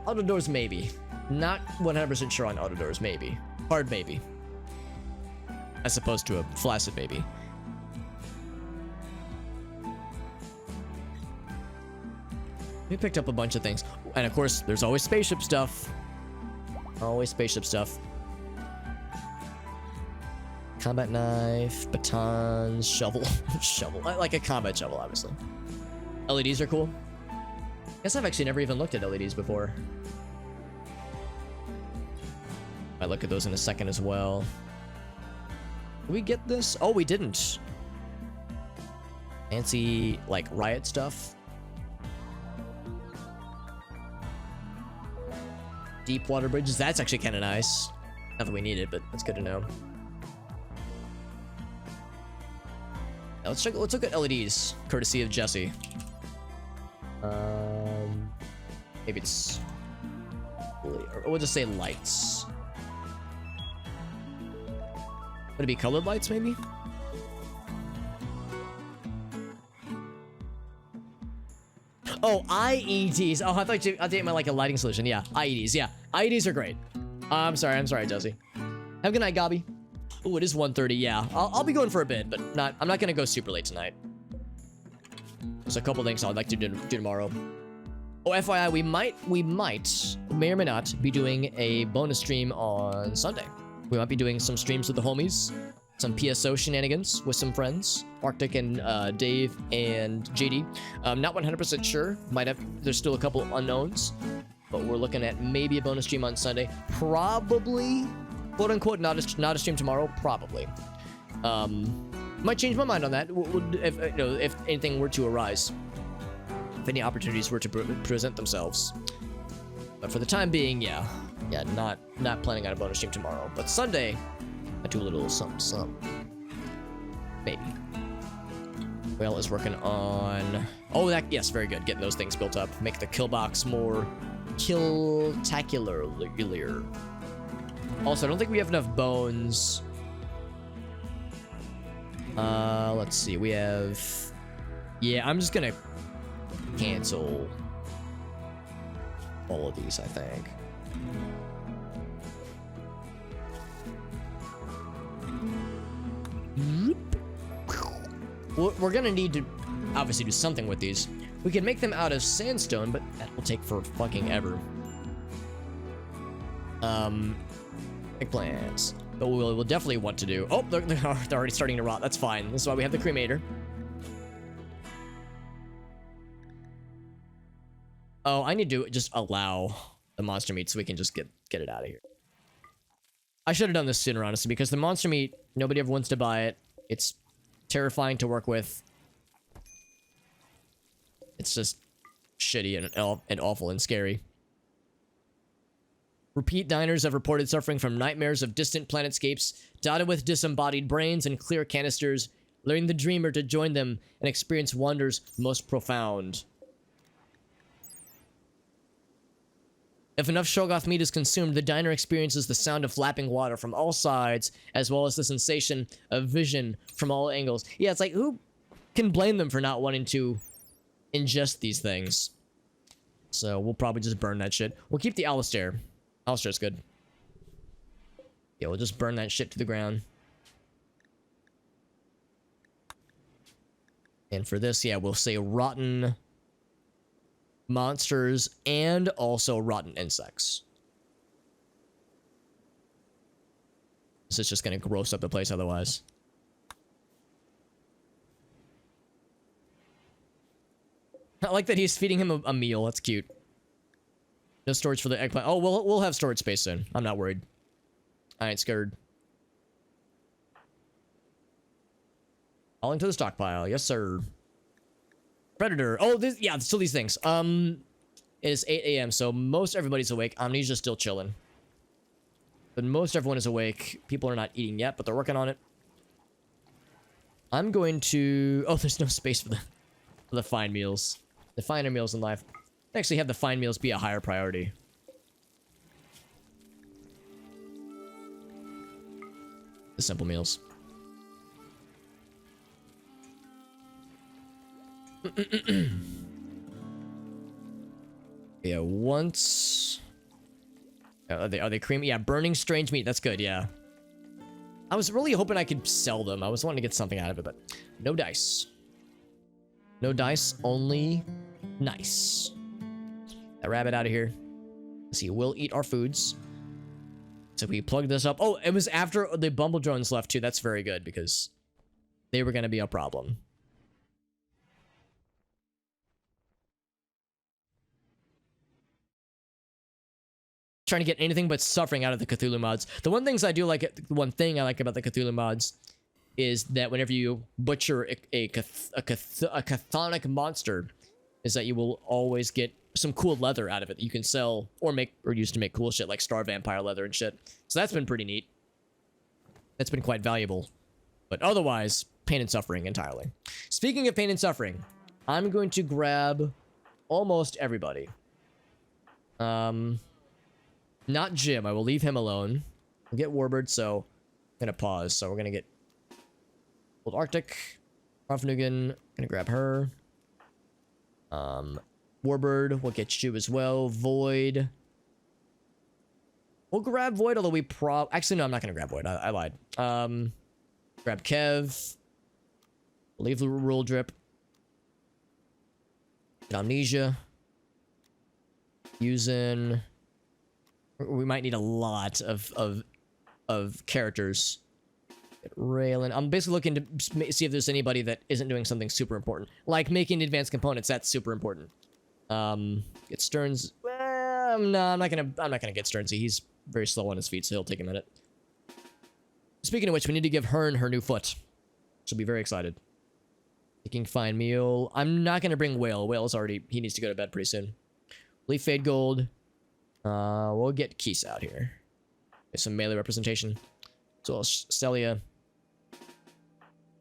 Auto doors, maybe. Not 100% sure on auto doors, maybe. Hard maybe. As opposed to a flaccid maybe. We picked up a bunch of things. And of course, there's always spaceship stuff. Always spaceship stuff. Combat knife, batons, shovel. Shovel. Like a combat shovel, obviously. LEDs are cool. Guess I've actually never even looked at LEDs before. Might look at those in a second as well. Did we get this? Oh, we didn't. Fancy, like, riot stuff. Deep water bridges. That's actually kind of nice. Not that we need it, but it's good to know. Now let's look at LEDs, courtesy of Jesse. Maybe it's... Or we'll just say lights. Would it be colored lights, maybe? Oh, IEDs. Oh, I thought you meant like a lighting solution. Yeah, IEDs. Yeah, IEDs are great. I'm sorry, Jesse. Have a good night, Gobby. Oh, it is 1:30. Yeah, I'll be going for a bit, but I'm not gonna go super late tonight. There's a couple things I'd like to do tomorrow. Oh, FYI, we may or may not be doing a bonus stream on Sunday. We might be doing some streams with the homies, some PSO shenanigans with some friends, Arctic and Dave and JD. Not 100% sure. There's still a couple unknowns, but we're looking at maybe a bonus stream on Sunday. Probably, quote unquote, not a stream tomorrow. Probably. Might change my mind on that if anything were to arise, if any opportunities were to present themselves. But for the time being, yeah, not planning on a bonus stream tomorrow. But Sunday, I do a little something. Maybe. Well, is working on... Oh, yes, very good. Getting those things built up. Make the kill box more kill-tacular. Also, I don't think we have enough bones. Let's see. We have... Yeah, I'm just gonna cancel all of these, I think. We're gonna need to obviously do something with these. We can make them out of sandstone, but that will take for fucking ever. Eggplants. But we'll definitely want to do... Oh, they're already starting to rot. That's fine. This is why we have the cremator. Oh, I need to just allow the monster meat so we can just get it out of here. I should have done this sooner, honestly, because the monster meat, nobody ever wants to buy it. It's terrifying to work with. It's just shitty and awful and scary. Repeat diners have reported suffering from nightmares of distant planetscapes, dotted with disembodied brains and clear canisters, luring the dreamer to join them and experience wonders most profound. If enough Shoggoth meat is consumed, the diner experiences the sound of lapping water from all sides, as well as the sensation of vision from all angles. Yeah, it's like, who can blame them for not wanting to ingest these things? So we'll probably just burn that shit. We'll keep the Alistair. Alistair's good. Yeah, we'll just burn that shit to the ground. And for this, yeah, we'll say rotten monsters and also rotten insects. This is just gonna gross up the place otherwise. I like that he's feeding him a meal. That's cute. No storage for the eggplant. Oh, we'll have storage space soon. I'm not worried. I ain't scared. Falling to the stockpile. Yes, sir. Predator. Oh, yeah, still these things. It is 8 a.m., so most everybody's awake. Amnesia's still chilling. But most everyone is awake. People are not eating yet, but they're working on it. I'm going to... Oh, there's no space for the fine meals. The finer meals in life. I actually have the fine meals be a higher priority. The simple meals. Yeah, once... Are they creamy? Yeah, burning strange meat. That's good, yeah. I was really hoping I could sell them. I was wanting to get something out of it, but no dice. No dice, only nice. That rabbit out of here. Let's see, we'll eat our foods. So we plug this up. Oh, it was after the bumble drones left too. That's very good because they were going to be a problem. Trying to get anything but suffering out of the Cthulhu mods. The one thing I like about the Cthulhu mods is that whenever you butcher a chthonic monster, is that you will always get some cool leather out of it that you can sell or use to make cool shit like star vampire leather and shit. So that's been pretty neat. That's been quite valuable. But otherwise, pain and suffering entirely. Speaking of pain and suffering, I'm going to grab almost everybody. Not Jim. I will leave him alone. We'll get Warbird, so I'm gonna pause. So we're gonna get Old Arctic. Rofnugan, gonna grab her. Warbird, we'll get you as well. Void. We'll grab Void, although actually, no, I'm not gonna grab Void. I lied. Grab Kev. We'll leave the Rule Drip. Get Amnesia. Using... We might need a lot of characters. Get Raylan. I'm basically looking to see if there's anybody that isn't doing something super important. Like making advanced components, that's super important. Get Stearns. Well, no, I'm not gonna get Stearnsy. He's very slow on his feet, so he'll take a minute. Speaking of which, we need to give Hearn her new foot. She'll be very excited. Taking fine meal. I'm not gonna bring Whale. Whale's already... He needs to go to bed pretty soon. Leaf Fade Gold. We'll get Keese out here. Get some melee representation. So well, Celia.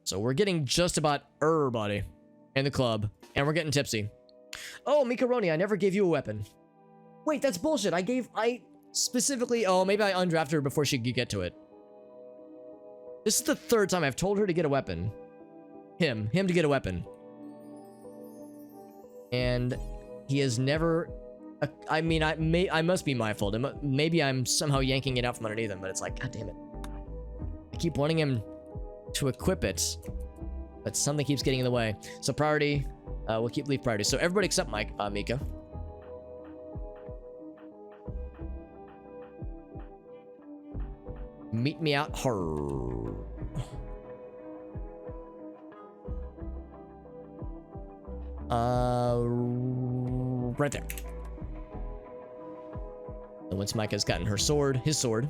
So we're getting just about everybody in the club. And we're getting tipsy. Oh, Mikaroni, I never gave you a weapon. Wait, that's bullshit. I specifically... Oh, maybe I undrafted her before she could get to it. This is the third time I've told her to get a weapon. Him to get a weapon. And he has never... I mean, I must be my fault. Maybe I'm somehow yanking it out from underneath him, but it's like, god damn it. I keep wanting him to equip it, but something keeps getting in the way. So priority, we'll keep leaf priority. So everybody except Mika. Meet me out her. Right there. And once Micah's gotten his sword.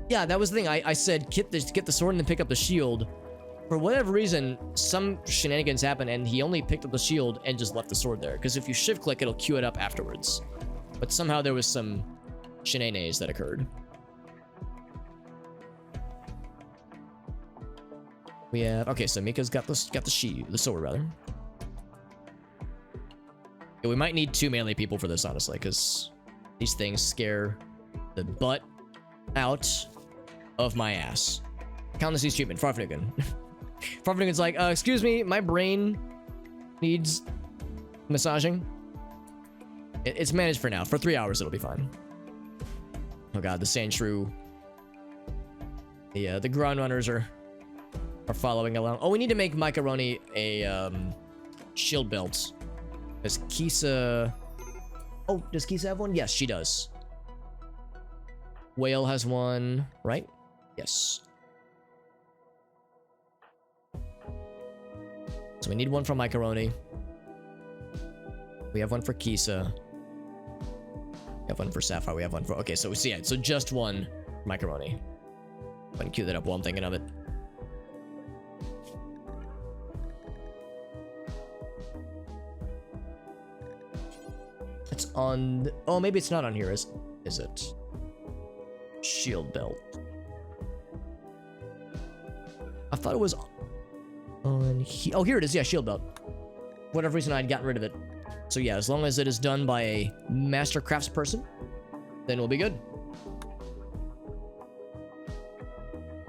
Yeah, that was the thing. I said, get the sword and then pick up the shield. For whatever reason, some shenanigans happened and he only picked up the shield and just left the sword there. Because if you shift click, it'll queue it up afterwards. But somehow there was some shenanigans that occurred. We have... Okay, so Mika's got the sword, rather. Yeah, we might need 2 melee people for this, honestly, because... These things scare the butt out of my ass. Count this treatment. Farfnugan. Farfnugan's like, excuse me, my brain needs massaging. It's managed for now. For 3 hours, it'll be fine. Oh god, the sand shrew. The ground runners are following along. Oh, we need to make Macaroni a shield belt. Because Kisa... Oh, does Kisa have one? Yes, she does. Whale has one, right? Yes. So we need one from Macaroni. We have one for Kisa. We have one for Sapphire. We have one for... Okay, so yeah, so just one macaroni. I'm gonna cue that up while I'm thinking of it. It's on... Oh, maybe it's not on here, is it? Shield belt. I thought it was on here. Oh, here it is. Yeah, shield belt. For whatever reason, I'd gotten rid of it. So yeah, as long as it is done by a master craftsperson, then we'll be good.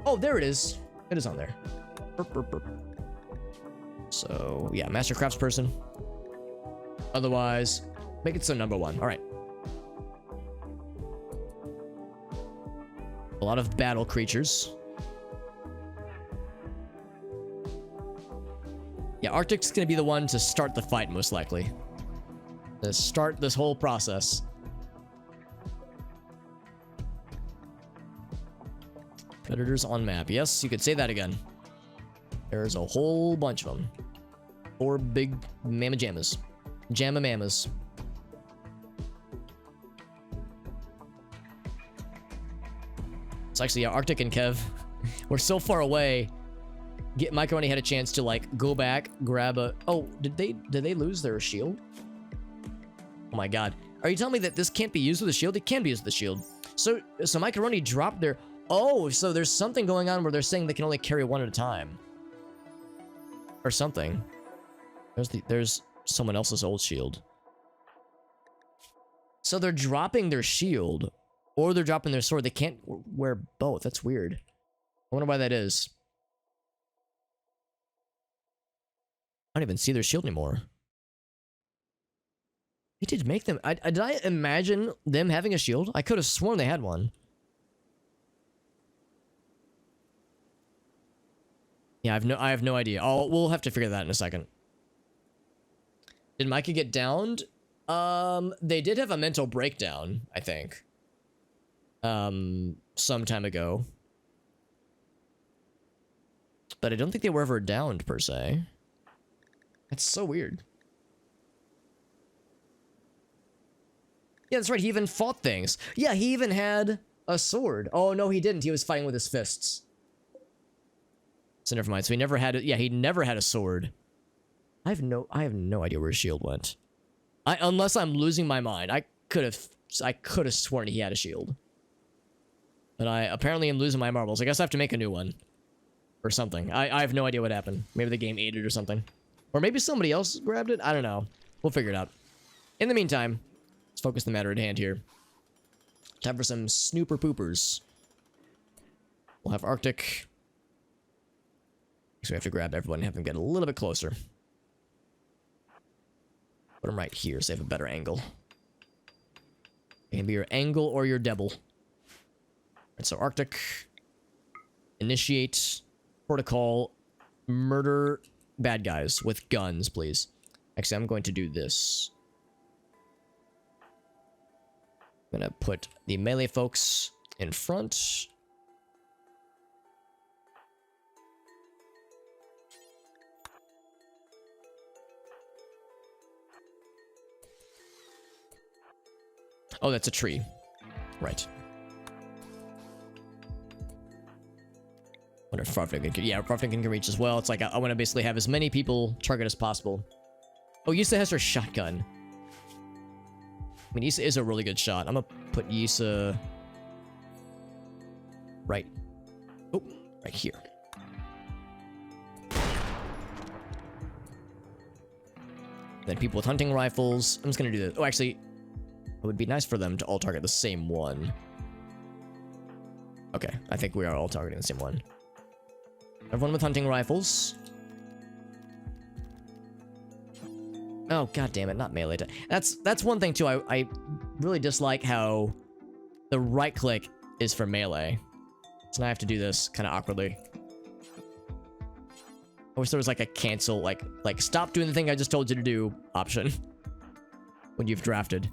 Oh, there it is. It is on there. Burp, burp, burp. So yeah, master craftsperson. Otherwise, make it so number 1. All right. A lot of battle creatures. Yeah, Arctic's gonna be the one to start the fight, most likely. To start this whole process. Predators on map. Yes, you could say that again. There's a whole bunch of them. 4 big mamma jammas. Jamma mammas. It's actually, yeah, Arctic and Kev. We're so far away. Mike only had a chance to like go back, grab a... Oh, did they lose their shield? Oh my god. Are you telling me that this can't be used with a shield? It can be used with a shield. So Macaroni dropped their... Oh, so there's something going on where they're saying they can only carry one at a time. Or something. There's someone else's old shield. So they're dropping their shield. Or they're dropping their sword. They can't wear both. That's weird. I wonder why that is. I don't even see their shield anymore. They did make them... did I imagine them having a shield? I could have sworn they had one. Yeah, I have no idea. We'll have to figure that out in a second. Did Micah get downed? They did have a mental breakdown, I think. Some time ago. But I don't think they were ever downed, per se. That's so weird. Yeah, that's right. He even fought things. Yeah, he even had a sword. Oh, no, he didn't. He was fighting with his fists. So never mind. So he never had it. Yeah, he never had a sword. I have no idea where his shield went. Unless I'm losing my mind. I could have sworn he had a shield. But I apparently am losing my marbles. I guess I have to make a new one. Or something. I have no idea what happened. Maybe the game ate it or something. Or maybe somebody else grabbed it. I don't know. We'll figure it out. In the meantime, let's focus the matter at hand here. Time for some snooper poopers. We'll have Arctic. So we have to grab everyone and have them get a little bit closer. Put them right here so they have a better angle. It can be your angle or your devil. Alright, so Arctic. Initiate protocol. Murder bad guys with guns, please. Actually, I'm going to do this. I'm gonna put the melee folks in front. Oh, that's a tree. Right. Wonder if Farfigin can... Yeah, Farfigin can reach as well. It's like I want to basically have as many people target as possible. Oh, Yisa has her shotgun. I mean, Yisa is a really good shot. I'm gonna put Yisa... right... Oh, right here. Then people with hunting rifles. I'm just gonna do this. Oh, actually... It would be nice for them to all target the same one. Okay, I think we are all targeting the same one. Everyone with hunting rifles. Oh, god damn it, not melee. That's one thing too. I really dislike how the right click is for melee. So now I have to do this kind of awkwardly. I wish there was like a cancel, like stop doing the thing I just told you to do option when you've drafted.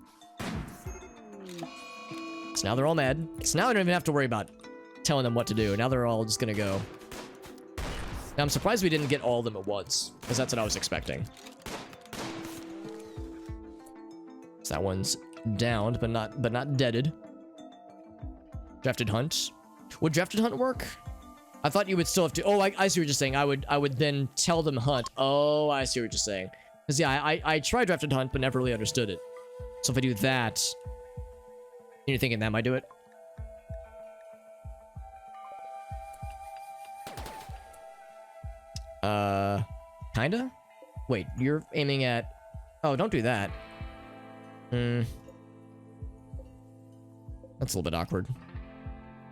So now they're all mad. So now I don't even have to worry about telling them what to do. Now they're all just gonna go. Now I'm surprised we didn't get all of them at once, because that's what I was expecting. So that one's downed, but not deaded. Drafted hunt. Would drafted hunt work? I thought you would still have to. Oh, I see what you're saying. I would then tell them hunt. Oh, I see what you're saying. Because yeah, I tried drafted hunt, but never really understood it. So if I do that, you're thinking that might do it? Kinda? Wait, you're aiming at... Oh, don't do that. That's a little bit awkward.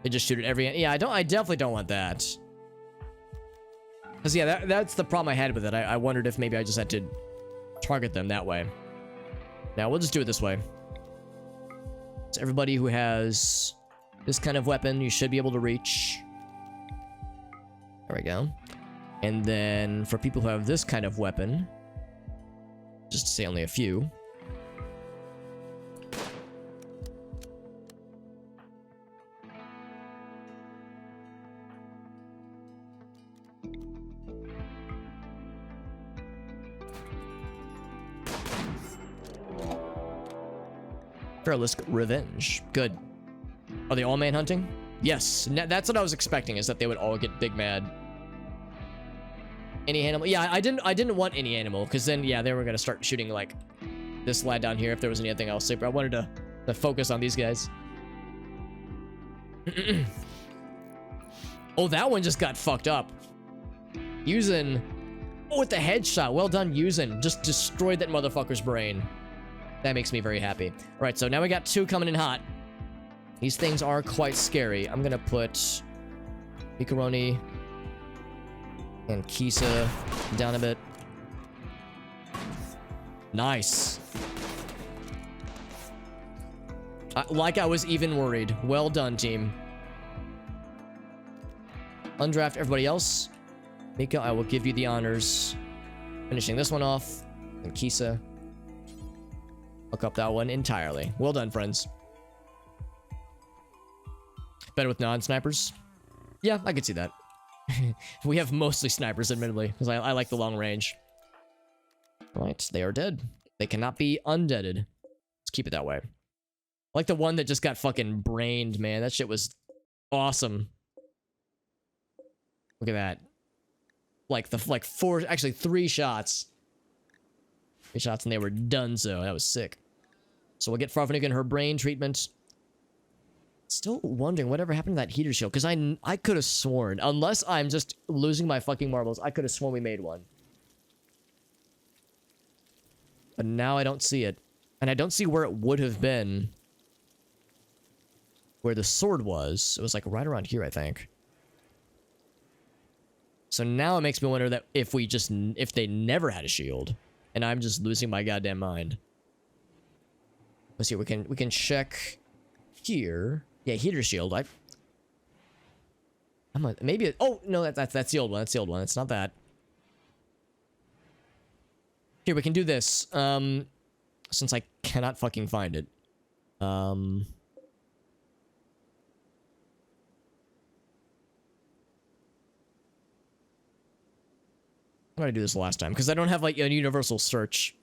They just shoot at every... Yeah, I definitely don't want that. Because, yeah, that's the problem I had with it. I wondered if maybe I just had to target them that way. Now, we'll just do it this way. So everybody who has this kind of weapon, you should be able to reach. There we go. And then for people who have this kind of weapon, just to say only a few. Fearless Revenge. Good. Are they all manhunting? Yes. That's what I was expecting, is that they would all get big mad. Any animal? Yeah, I didn't want any animal, because then, yeah, they were going to start shooting, like, this lad down here if there was anything else. But I wanted to focus on these guys. Oh, that one just got fucked up. Using... Oh, with the headshot. Well done, using. Just destroyed that motherfucker's brain. That makes me very happy. All right, so now we got two coming in hot. These things are quite scary. I'm going to put Mikaroni and Kisa down a bit. Nice. Like I was even worried. Well done, team. Undraft everybody else. Mika, I will give you the honors. Finishing this one off. And Kisa. Fuck up that one entirely. Well done, friends. Better with non-snipers? Yeah, I could see that. We have mostly snipers, admittedly, because I like the long range. Right, they are dead. They cannot be undeaded. Let's keep it that way. I like the one that just got fucking brained, man. That shit was awesome. Look at that. Like four, actually 3 shots. 3 shots and they were done, so that was sick. So we'll get Farfanigan her brain treatment. Still wondering whatever happened to that heater shield, because I could have sworn, unless I'm just losing my fucking marbles, I could have sworn we made one. But now I don't see it. And I don't see where it would have been. Where the sword was. It was like right around here, I think. So now it makes me wonder that if they never had a shield, and I'm just losing my goddamn mind. Let's see, we can check here. Yeah, heater shield. Maybe. Oh no, that's the old one. That's the old one. It's not that. Here, we can do this. Since I cannot fucking find it. How did I do this last time? Because I don't have like a universal search.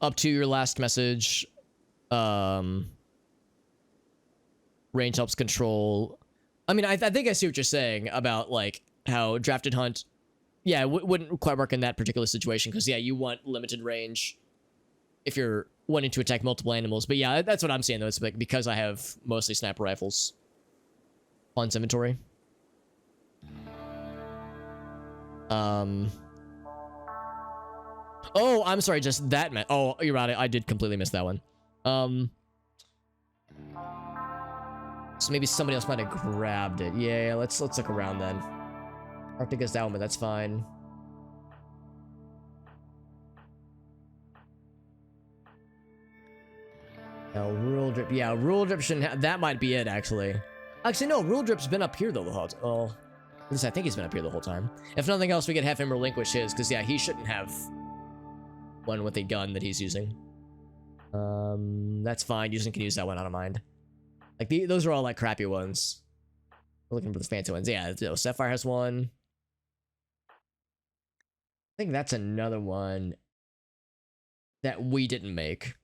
Up to your last message. Range helps control. I mean, I think I see what you're saying about like how drafted hunt. Yeah, wouldn't quite work in that particular situation because yeah, you want limited range if you're wanting to attack multiple animals. But yeah, that's what I'm saying though. It's like because I have mostly sniper rifles. Fun's inventory. Oh, I'm sorry, just that meant. Oh, you're right. I did completely miss that one. So maybe somebody else might have grabbed it. Yeah, let's look around then. Arctic down, but that's fine. Now, rule drip. Yeah, rule drip shouldn't. That might be it, actually. Actually, no. Rule drip's been up here though the whole time. Oh, at least I think he's been up here the whole time. If nothing else, we could have him relinquish his, because yeah, he shouldn't have one with a gun that he's using. That's fine. Yusin can use that one. I don't mind. Like those are all like crappy ones. We're looking for the fancy ones. Yeah, Sapphire has one. I think that's another one that we didn't make.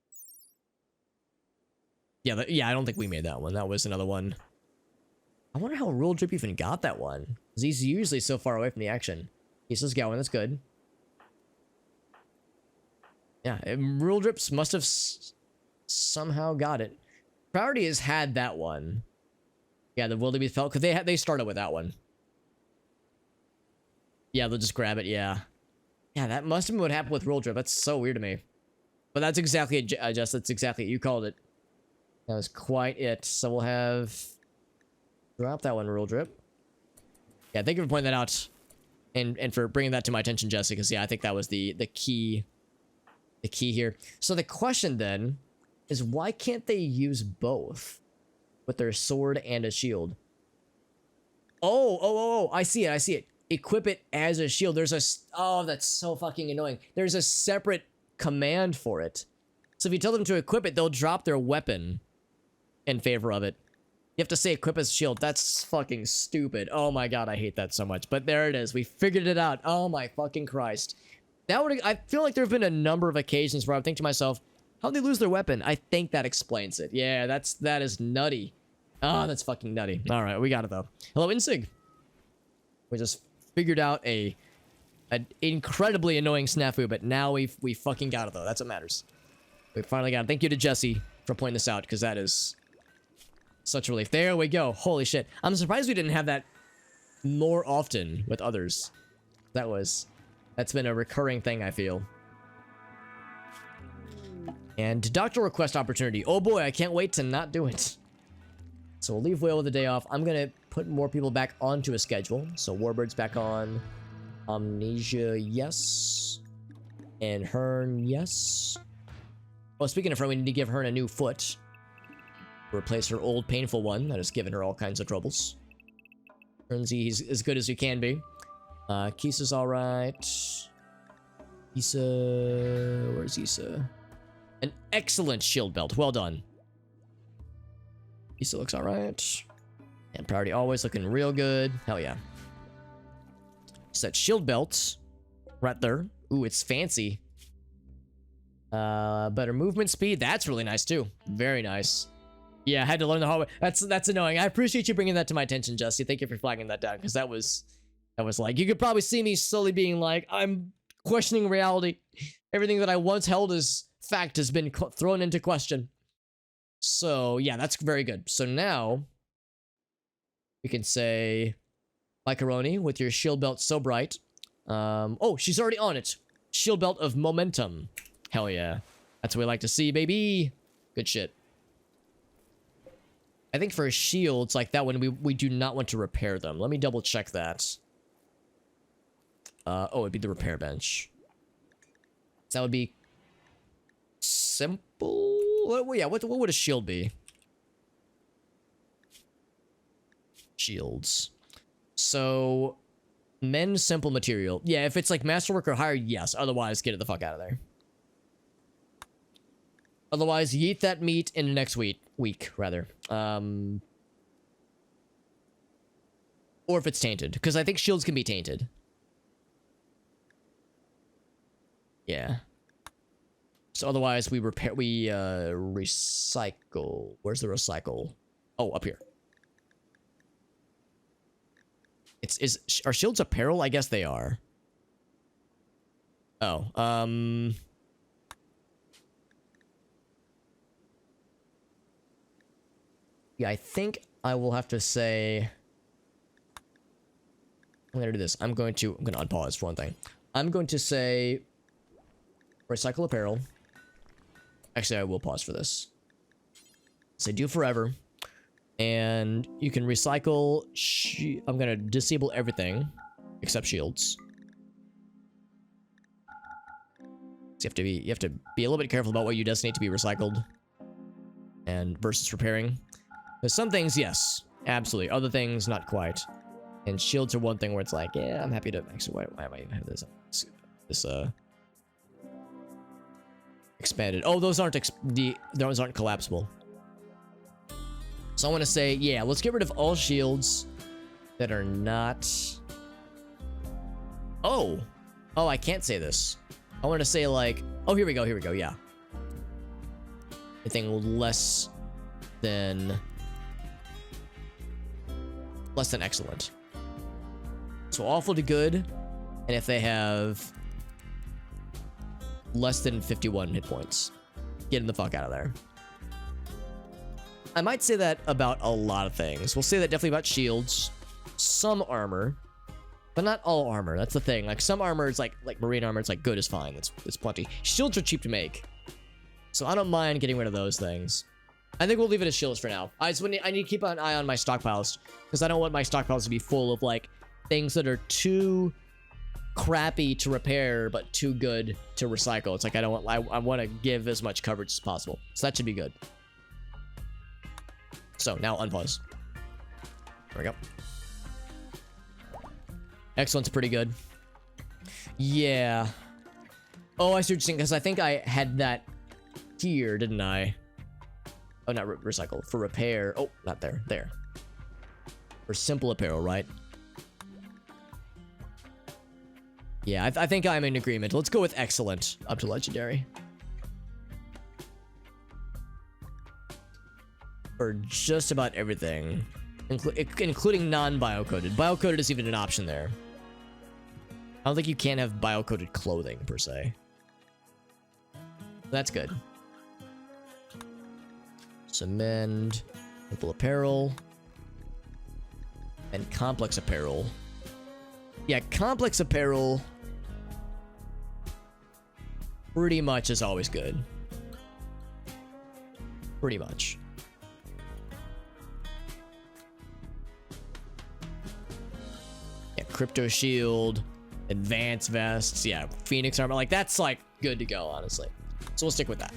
Yeah, yeah, I don't think we made that one. That was another one. I wonder how Rule Drip even got that one. Because he's usually so far away from the action. He's just got one. That's good. Yeah, Rule Drips must have somehow got it. Priority has had that one. Yeah, the Wildebeest felt because they started with that one. Yeah, they'll just grab it. Yeah, yeah, that must have been what happened with Rule Drip. That's so weird to me. But that's exactly it, Jess. That's exactly it. You called it. That was quite it. So we'll have drop that one, Rule Drip. Yeah, thank you for pointing that out, and for bringing that to my attention, Jesse. Because yeah, I think that was the key here. So the question then is, why can't they use both with their sword and a shield? Oh, I see it. Equip it as a shield. There's a... Oh, that's so fucking annoying. There's a separate command for it. So if you tell them to equip it, they'll drop their weapon in favor of it. You have to say equip as shield. That's fucking stupid. Oh my god, I hate that so much. But there it is. We figured it out. Oh my fucking Christ. That would... I feel like there have been a number of occasions where I think to myself, how'd they lose their weapon? I think that explains it. Yeah, that is nutty. Oh, that's fucking nutty. Alright, we got it though. Hello, Insig. We just figured out an incredibly annoying snafu, but now we fucking got it though. That's what matters. We finally got it. Thank you to Jesse for pointing this out, because that is such a relief. There we go. Holy shit. I'm surprised we didn't have that more often with others. That's been a recurring thing, I feel. And doctor request opportunity. Oh boy, I can't wait to not do it. So we'll leave Whale with a day off. I'm gonna put more people back onto a schedule. So Warbird's back on. Amnesia, yes. And Hearn, yes. Oh, speaking of Hearn, we need to give Hearn a new foot. Replace her old painful one that has given her all kinds of troubles. He's as good as he can be. Kisa's alright. Isa... Where's Isa? An excellent shield belt. Well done. Isa looks alright. And priority always looking real good. Hell yeah. Set shield belt. Right there. Ooh, it's fancy. Better movement speed. That's really nice too. Very nice. Yeah, I had to learn the hard way. That's annoying. I appreciate you bringing that to my attention, Jesse. Thank you for flagging that down, because that was like, you could probably see me slowly being like, I'm questioning reality. Everything that I once held as fact has been thrown into question. So yeah, that's very good. So now we can say, Macaroni, with your shield belt so bright. Oh, she's already on it. Shield belt of momentum. Hell yeah. That's what we like to see, baby. Good shit. I think for shields like that one, we do not want to repair them. Let me double check that. Oh, it'd be the repair bench. So that would be simple. Well, yeah, what would a shield be? Shields. So, men simple material. Yeah, if it's like masterwork or higher, yes. Otherwise, get it the fuck out of there. Otherwise, yeet that meat in the next week, rather. Or if it's tainted, because I think shields can be tainted. Yeah. So otherwise, we recycle. Where's the recycle? Oh, up here. Are shields apparel? I guess they are. Oh, yeah, I think I will have to say, I'm gonna do this. I'm gonna unpause for one thing. I'm going to say recycle apparel. Actually, I will pause for this. Say do forever. And you can recycle. I'm gonna disable everything except shields. So you have to be a little bit careful about what you designate to be recycled and versus repairing. Because some things, yes, absolutely. Other things, not quite. And shields are one thing where it's like, yeah, I'm happy to actually. Why am I even have this expanded? Oh, those aren't those aren't collapsible. So I want to say, yeah, let's get rid of all shields. that are not... Oh! Oh, I can't say this. I want to say, like... Oh, here we go, yeah. Anything less than excellent. So awful to good, and if they have less than 51 hit points, getting the fuck out of there. I might say that about a lot of things. We'll say that definitely about shields, some armor, but not all armor. That's the thing. Like some armor is like marine armor. It's like good is fine. It's plenty. Shields are cheap to make, so I don't mind getting rid of those things. I think we'll leave it as shields for now. I need to keep an eye on my stockpiles because I don't want my stockpiles to be full of like things that are too crappy to repair but too good to recycle. It's like I want to give as much coverage as possible. So that should be good. So now unpause. There we go. Excellent's pretty good. Yeah. Oh, I see what you're saying, because I think I had that here, didn't I? Oh, not recycle. For repair. Oh, not there. There. For simple apparel, right? Yeah, I think I'm in agreement. Let's go with excellent up to legendary. For just about everything. Including non-biocoded. Biocoded is even an option there. I don't think you can have biocoded clothing, per se. That's good. Cement, simple apparel, and complex apparel. Yeah, complex apparel pretty much is always good. Pretty much. Yeah, crypto shield, advanced vests, yeah, phoenix armor, like that's like good to go, honestly. So we'll stick with that.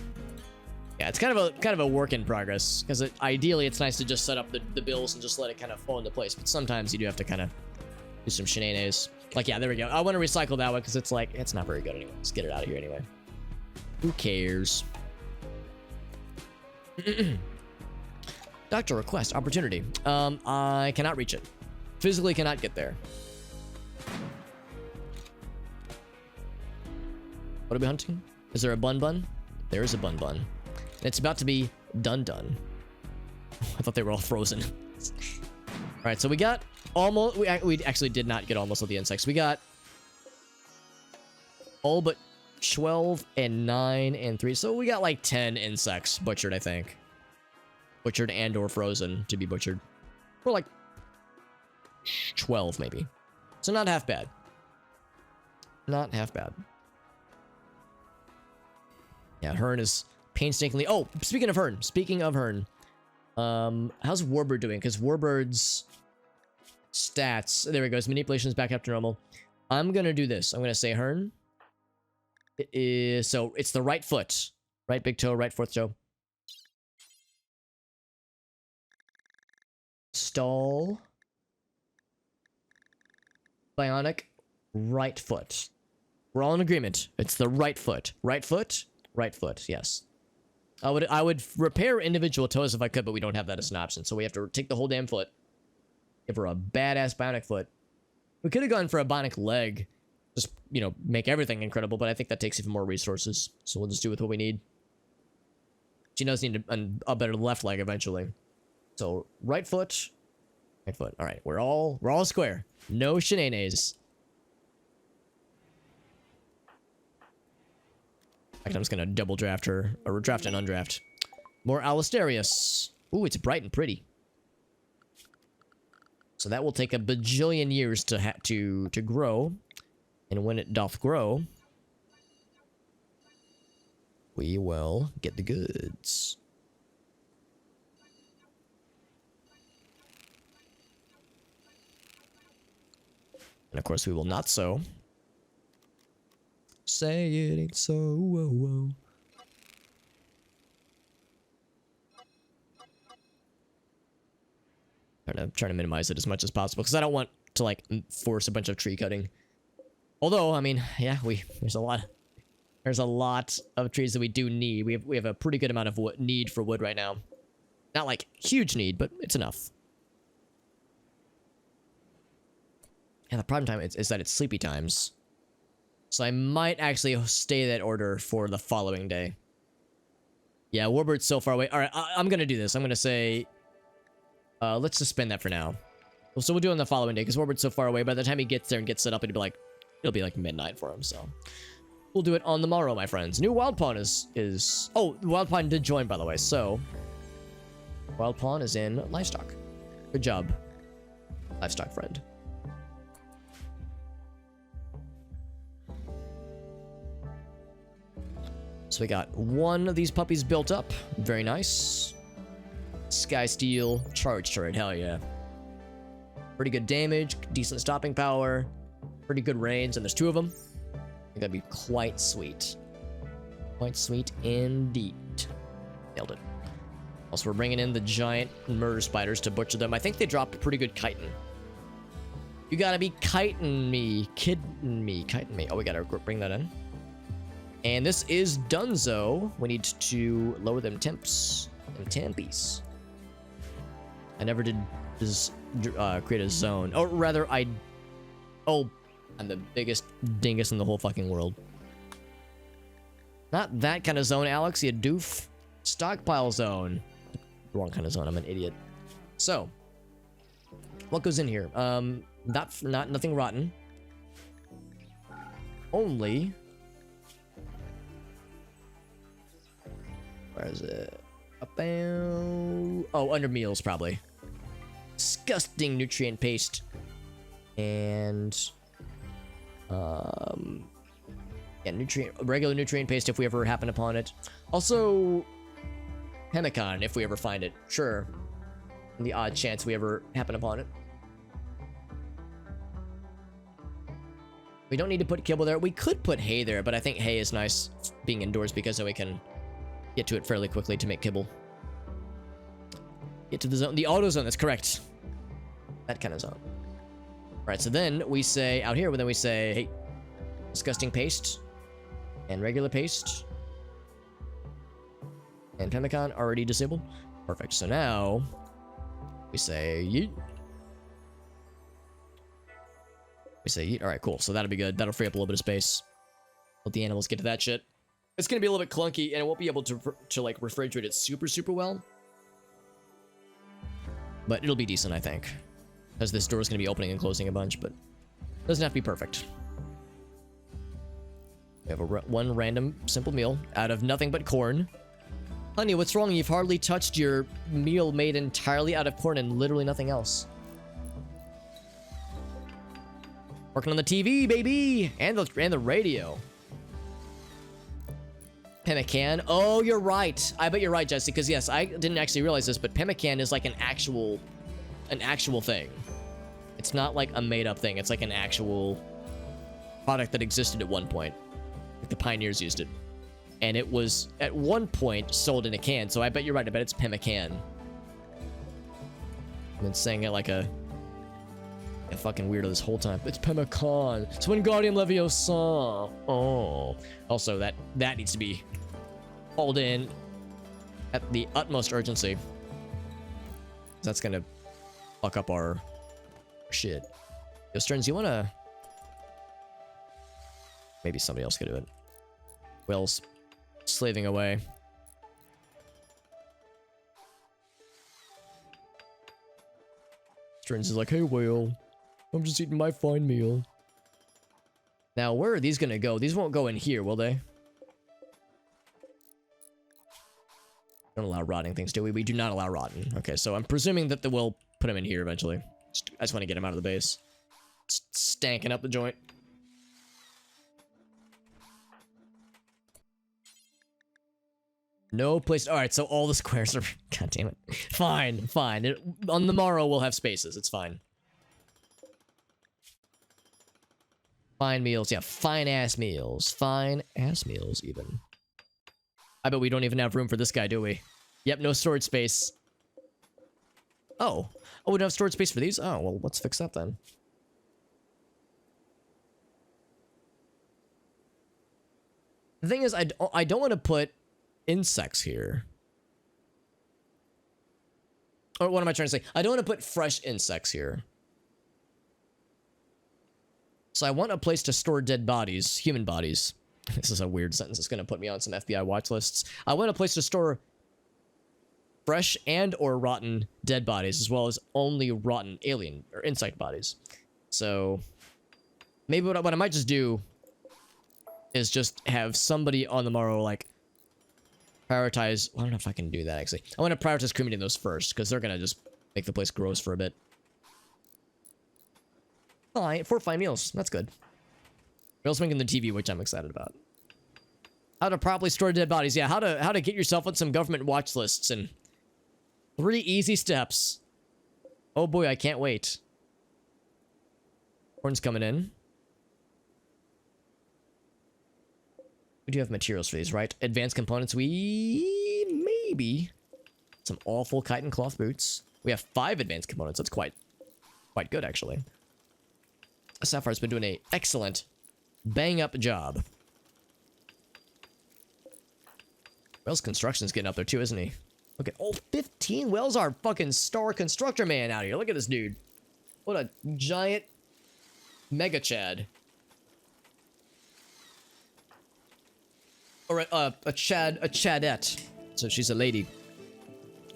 Yeah, it's kind of a work in progress because ideally it's nice to just set up the bills and just let it kind of fall into place. But sometimes you do have to kind of do some shenanigans. Like, yeah, there we go. I want to recycle that one because it's like it's not very good anyway. Let's get it out of here anyway. Who cares? Doctor request opportunity. I cannot reach it. Physically cannot get there. What are we hunting? Is there a bun? There is a bun. It's about to be done. I thought they were all frozen. All right, so we got almost. We actually did not get almost all the insects. We got all but 12 and 9 and 3. So we got like 10 insects butchered, I think. Butchered and or frozen to be butchered. Or like 12 maybe. So not half bad. Not half bad. Yeah, Hearn is painstakingly... Oh, speaking of Hearn. How's Warbird doing? Because Warbird's stats... There we go. His manipulation is back up to normal. I'm going to do this. I'm going to say Hearn. It is... So, it's the right foot. Right big toe, right fourth toe. Stall. Bionic. Right foot. We're all in agreement. It's the right foot. Right foot? Right foot, yes. I would repair individual toes if I could, but we don't have that as an option. So we have to take the whole damn foot. If we're a badass bionic foot. We could have gone for a bionic leg. Just, you know, make everything incredible, but I think that takes even more resources. So we'll just do with what we need. She does need a better left leg eventually. So right foot. Right foot. Alright, we're all square. No shenanigans. I'm just gonna double draft her, or draft and undraft. More Alisterius. Ooh, it's bright and pretty. So that will take a bajillion years to grow, and when it doth grow, we will get the goods. And of course, we will not sow. Say it ain't so. Whoa, whoa. Trying to minimize it as much as possible because I don't want to like force a bunch of tree cutting. Although, I mean, yeah, there's a lot of trees that we do need. We have a pretty good amount of need for wood right now. Not like huge need, but it's enough. And the prime time is that it's sleepy times. So I might actually stay that order for the following day. Yeah, Warbird's so far away. All right, I'm going to do this. I'm going to say, let's suspend that for now. So we'll do it on the following day because Warbird's so far away. By the time he gets there and gets set up, it'll be like midnight for him. So we'll do it on the morrow, my friends. New Wild Pawn is... Oh, Wild Pawn did join, by the way. So Wild Pawn is in Livestock. Good job, Livestock friend. So we got one of these puppies built up. Very nice. Sky Steel charge turret. Hell yeah. Pretty good damage. Decent stopping power. Pretty good range. And there's 2 of them. I think that'd be quite sweet. Quite sweet indeed. Nailed it. Also, we're bringing in the giant murder spiders to butcher them. I think they dropped a pretty good chitin. You gotta be kiting me. Kidding me. Kiting me. Oh, we gotta bring that in. And this is Dunzo. We need to lower them temps. Them tempies. I never did just create a zone. Or rather, Oh, I'm the biggest dingus in the whole fucking world. Not that kind of zone, Alex, you doof. Stockpile zone. Wrong kind of zone, I'm an idiot. So, what goes in here? Nothing rotten. Only... Where is it? About... Oh, under meals, probably. Disgusting nutrient paste. And... Yeah, regular nutrient paste if we ever happen upon it. Also... Pemmican, if we ever find it. Sure. In the odd chance we ever happen upon it. We don't need to put kibble there. We could put hay there, but I think hay is nice being indoors because then we can... get to it fairly quickly to make kibble. Get to the zone. The auto zone, that's correct. That kind of zone. Alright, so then we say, out here, then we say, hey, disgusting paste. And regular paste. And pemmican already disabled. Perfect. So now, we say, yeet. We say, yeet. Alright, cool. So that'll be good. That'll free up a little bit of space. Let the animals get to that shit. It's gonna be a little bit clunky, and it won't be able to like refrigerate it super well. But it'll be decent, I think, because this door is gonna be opening and closing a bunch. But it doesn't have to be perfect. We have one random simple meal out of nothing but corn. Honey, what's wrong? You've hardly touched your meal made entirely out of corn and literally nothing else. Working on the TV, baby, and the radio. Pemmican. Oh, you're right. I bet you're right, Jesse, because yes, I didn't actually realize this, but pemmican is like an actual thing. It's not like a made-up thing. It's like an actual product that existed at one point. Like the pioneers used it. And it was, at one point, sold in a can, so I bet you're right. I bet it's pemmican. I've been saying it like a fucking weirdo this whole time. It's pemmican. It's Wingardium Leviosa. Oh. Also, that needs to be hauled in at the utmost urgency. That's gonna fuck up our shit. Yo, Stearns, you wanna... Maybe somebody else could do it. Will's slaving away. Stearns is like, hey, Will. I'm just eating my fine meal. Now, where are these gonna go? These won't go in here, will they? Don't allow rotting things, do we? We do not allow rotten. Okay, so I'm presuming that we'll put them in here eventually. I just want to get them out of the base. Stanking up the joint. No place. All right, so all the squares are... God damn it. Fine, fine. On the morrow, we'll have spaces. It's fine. Fine meals. Yeah, fine-ass meals. Fine-ass meals, even. I bet we don't even have room for this guy, do we? Yep, no storage space. Oh. Oh, we don't have storage space for these? Oh, well, let's fix that then. The thing is, I don't want to put insects here. Or what am I trying to say? I don't want to put fresh insects here. So I want a place to store dead bodies, human bodies. This is a weird sentence. It's going to put me on some FBI watch lists. I want a place to store fresh and or rotten dead bodies, as well as only rotten alien or insect bodies. So maybe what I might just do is just have somebody on the morrow, like, prioritize... Well, I don't know if I can do that, actually. I want to prioritize cremating those first, because they're going to just make the place gross for a bit. Oh, 4 fine meals. That's good. We're also making the TV, which I'm excited about. How to properly store dead bodies. Yeah, how to get yourself on some government watch lists, and 3 easy steps. Oh boy, I can't wait. Horn's coming in. We do have materials for these, right? Advanced components, maybe. Some awful chitin cloth boots. We have 5 advanced components. That's quite good, actually. Sapphire's been doing an excellent bang-up job. Wells Construction's getting up there, too, isn't he? Okay, oh, 15 Wells, our fucking star constructor man out here. Look at this dude. What a giant mega chad. Or a chadette. So she's a lady.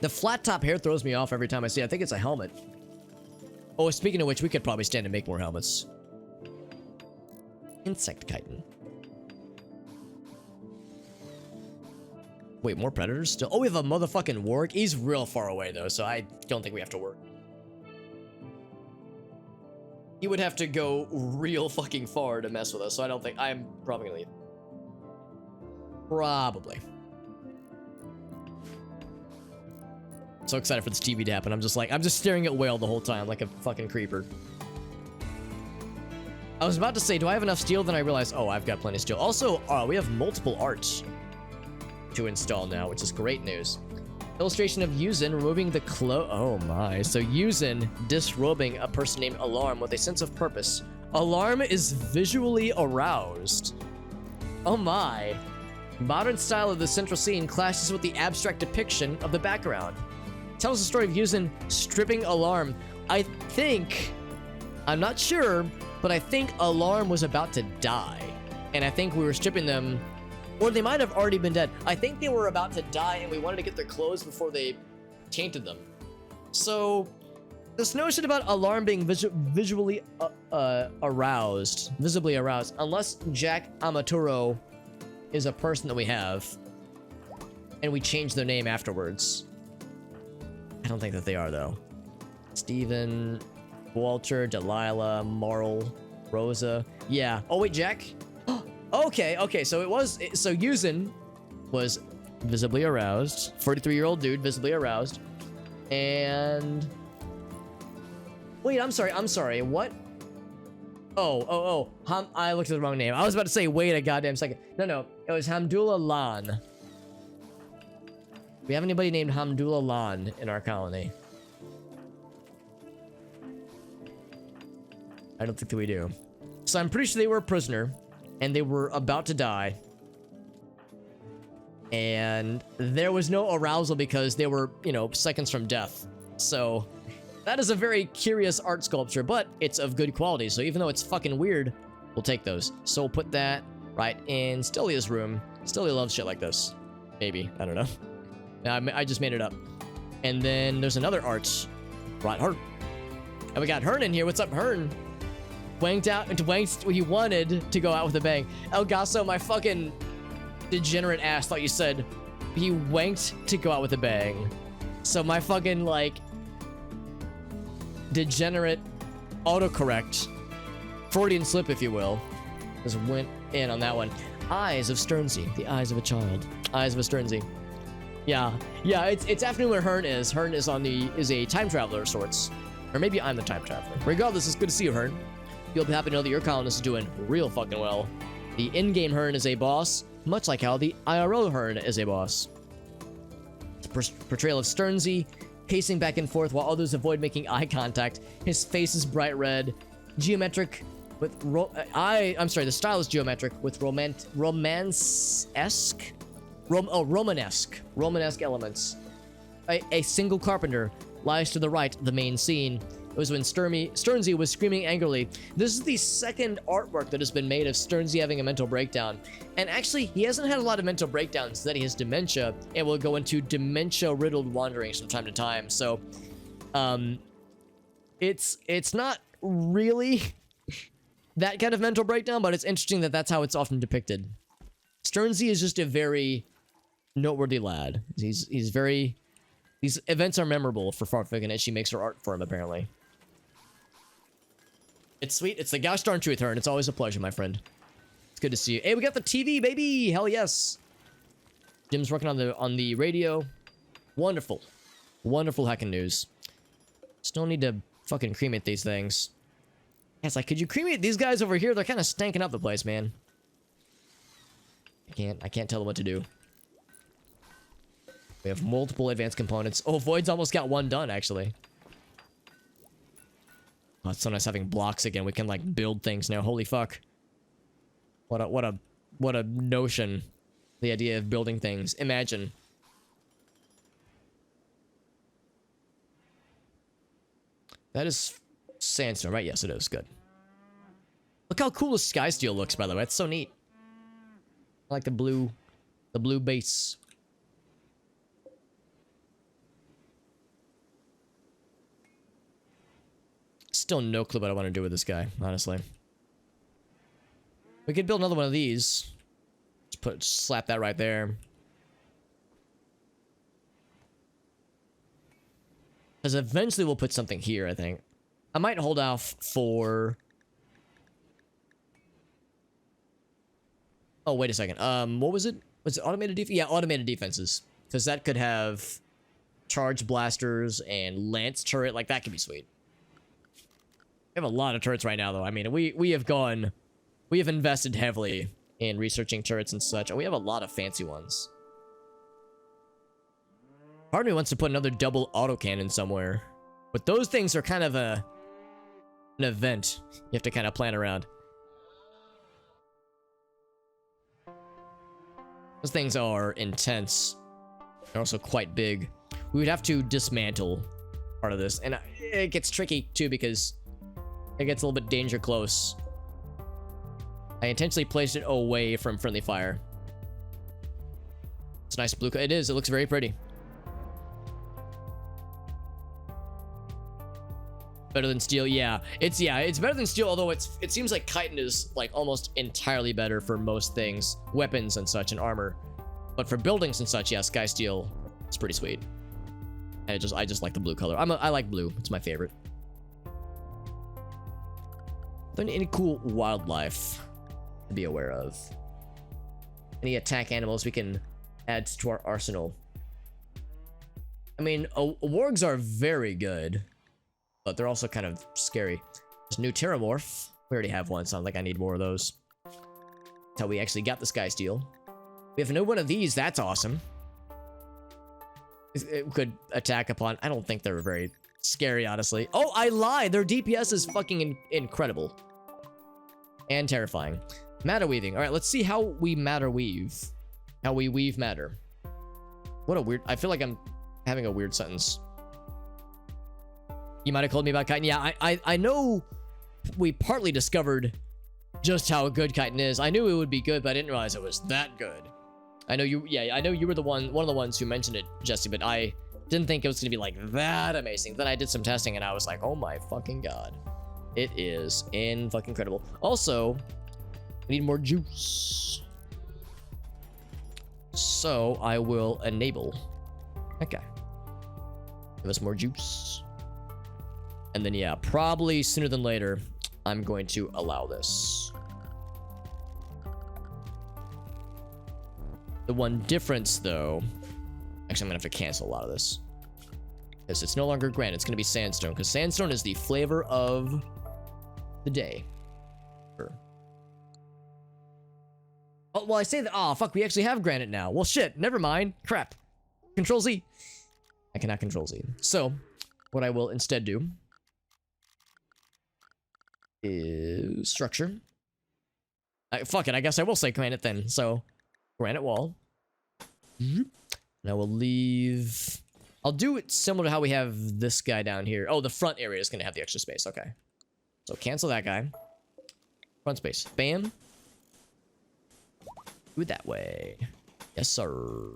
The flat top hair throws me off every time I see it. I think it's a helmet. Oh, speaking of which, we could probably stand to make more helmets. Insect chitin. Wait, more predators still? Oh, we have a motherfucking warg. He's real far away, though, so I don't think we have to work. He would have to go real fucking far to mess with us, so I don't think... I'm probably gonna leave. Probably. So excited for this TV to happen. I'm just staring at whale the whole time like a fucking creeper. I was about to say, do I have enough steel? Then I realized, oh, I've got plenty of steel. Also, we have multiple arts to install now, which is great news. Illustration of Yuzin removing the oh my. So Yuzin disrobing a person named Alarm with a sense of purpose. Alarm is visually aroused. Oh my. Modern style of the central scene clashes with the abstract depiction of the background. Tells the story of Yuzin stripping Alarm. I think, I'm not sure, but I think Alarm was about to die. And I think we were stripping them, or they might have already been dead. I think they were about to die and we wanted to get their clothes before they tainted them. So, this notion about Alarm being visually aroused, visibly aroused, unless Jack Amaturo is a person that we have, and we change their name afterwards. I don't think that they are, though. Steven, Walter, Delilah, Marl, Rosa. Yeah. Oh, wait, Jack? Okay, so so Yuzin was visibly aroused. 43-year-old dude, visibly aroused. And... Wait, I'm sorry, what? I looked at the wrong name. I was about to say, wait a goddamn second. No, it was Hamdullah Lan. We have anybody named Hamdullah Lan in our colony? I don't think that we do. So I'm pretty sure they were a prisoner, and they were about to die. And there was no arousal because they were, seconds from death. So that is a very curious art sculpture, but it's of good quality. So even though it's fucking weird, we'll take those. So we'll put that right in Stilia's room. Stilia loves shit like this. Maybe. I don't know. I just made it up. And then there's another art. Right, Hearn. And we got Hearn in here. What's up, Hearn? He wanted to go out with a bang. El Gaso, my fucking degenerate ass thought you said he wanked to go out with a bang. So my fucking, degenerate autocorrect, Freudian slip, if you will, just went in on that one. Eyes of Sternsey. The eyes of a child. Eyes of a Sternsey. Yeah, it's afternoon where Hearn is. Hearn is a time traveler of sorts. Or maybe I'm the time traveler. Regardless, it's good to see you, Hearn. You'll be happy to know that your colonist is doing real fucking well. The in-game Hearn is a boss, much like how the IRL Hearn is a boss. It's a portrayal of Sternsey, pacing back and forth while others avoid making eye contact. His face is bright red, geometric with the style is geometric with Romanesque elements. A single carpenter lies to the right of the main scene. It was when Sternsey was screaming angrily. This is the second artwork that has been made of Sternsey having a mental breakdown. And actually, he hasn't had a lot of mental breakdowns, that he has dementia, and will go into dementia-riddled wanderings from time to time. So, it's not really that kind of mental breakdown, but it's interesting that that's how it's often depicted. Sternsey is just a very noteworthy lad. He's very... These events are memorable for Fartfig, and she makes her art for him, apparently. It's sweet. It's the gosh darn truth, Hearn. It's always a pleasure, my friend. It's good to see you. Hey, we got the TV, baby! Hell yes! Jim's working on the radio. Wonderful. Wonderful heckin' news. Still need to fucking cremate these things. Yeah, it's like, could you cremate these guys over here? They're kind of stanking up the place, man. I can't tell them what to do. We have multiple advanced components. Oh, Void's almost got one done, actually. Oh, it's so nice having blocks again. We can, like, build things now. Holy fuck. What a notion. The idea of building things. Imagine. That is sandstone, right? Yes, it is. Good. Look how cool the sky steel looks, by the way. It's so neat. I like the blue base. Still no clue what I want to do with this guy, honestly. We could build another one of these. Just slap that right there. Because eventually we'll put something here, I think. I might hold off for... Oh, wait a second. What was it? Was it automated defense? Yeah, automated defenses. Because that could have charge blasters and lance turret. Like, that could be sweet. We have a lot of turrets right now, though. I mean, we have invested heavily in researching turrets and such, and we have a lot of fancy ones. Part of me wants to put another double autocannon somewhere, but those things are kind of an event. You have to kind of plan around. Those things are intense. They're also quite big. We would have to dismantle part of this, and it gets tricky too because it gets a little bit danger close. I intentionally placed it away from friendly fire. It's a nice blue. It is. It looks very pretty. Better than steel. Yeah, it's better than steel. Although it seems like chitin is like almost entirely better for most things, weapons and such, and armor. But for buildings and such, yeah, sky steel. It's pretty sweet. And I just like the blue color. I like blue. It's my favorite. Any cool wildlife to be aware of? Any attack animals we can add to our arsenal? I mean, wargs are very good, but they're also kind of scary. There's new Terramorph. We already have one, so I don't think I need more of those. That's how we actually got the Sky Steel. We have a new one of these. That's awesome. It could attack upon... I don't think they're very scary, honestly. Oh, I lied! Their DPS is fucking incredible. And terrifying. Matter weaving. Alright, let's see how we matter weave. How we weave matter. What a weird... I feel like I'm having a weird sentence. You might have told me about chitin. Yeah, I know we partly discovered just how good chitin is. I knew it would be good, but I didn't realize it was that good. I know you... Yeah, I know you were one of the ones who mentioned it, Jesse, but I didn't think it was going to be like that amazing. Then I did some testing and I was like, oh my fucking god. It is fucking incredible. Also, we need more juice. So I will enable. Okay. Give us more juice. And then, yeah, probably sooner than later, I'm going to allow this. The one difference, though... Actually, I'm going to have to cancel a lot of this. Because it's no longer granite. It's going to be sandstone. Because sandstone is the flavor of the day. Sure. Oh, well, I say that... Oh, fuck, we actually have granite now. Well, shit, never mind. Crap. Control Z. I cannot Control Z. So, what I will instead do... is structure. Fuck it, I guess I will say granite then. So, granite wall. And I will leave I'll do it similar to how we have this guy down here. Oh, the front area is going to have the extra space. Okay. So cancel that guy. Front space. Bam. Do it that way. Yes, sir.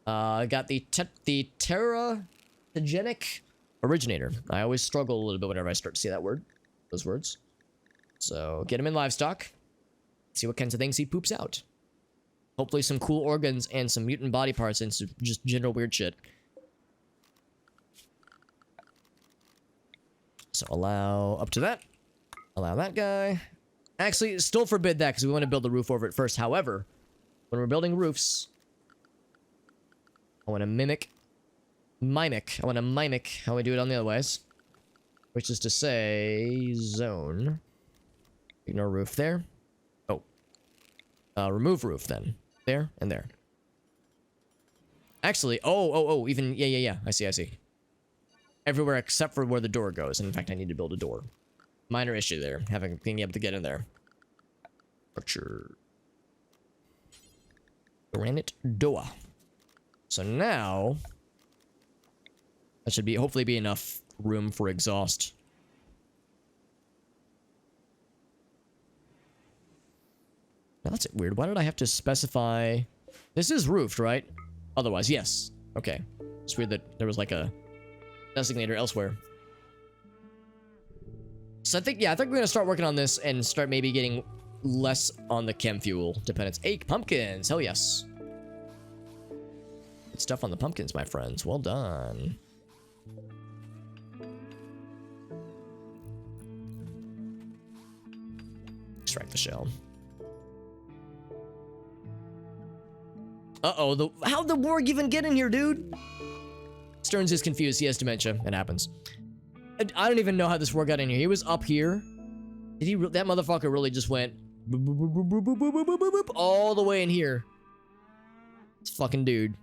I got the teratogenic originator. I always struggle a little bit whenever I start to see that word. Those words. So get him in livestock. See what kinds of things he poops out. Hopefully some cool organs and some mutant body parts and some just general weird shit. So allow up to that. Allow that guy. Actually, still forbid that because we want to build the roof over it first. However, when we're building roofs, I want to mimic how we do it on the other ways. Which is to say, zone. Ignore roof there. Oh. Remove roof then. There and there. Actually, even, yeah. I see. Everywhere except for where the door goes. And in fact, I need to build a door. Minor issue there, being able to get in there. Structure. Granite door. So now, that should hopefully be enough room for exhaust. Now that's weird. Why did I have to specify? This is roofed, right? Otherwise, yes. Okay. It's weird that there was like a designator elsewhere. So I think we're gonna start working on this and start maybe getting less on the chem fuel dependence. 8 pumpkins, hell yes. Good stuff on the pumpkins, my friends. Well done. Extract the shell. Uh-oh, how'd the warg even get in here, dude? Stearns is confused. He has dementia. It happens. I don't even know how this warg got in here. He was up here. That motherfucker really just went boop, boop, boop, boop, boop, boop, boop, boop, boop, all the way in here. This fucking dude.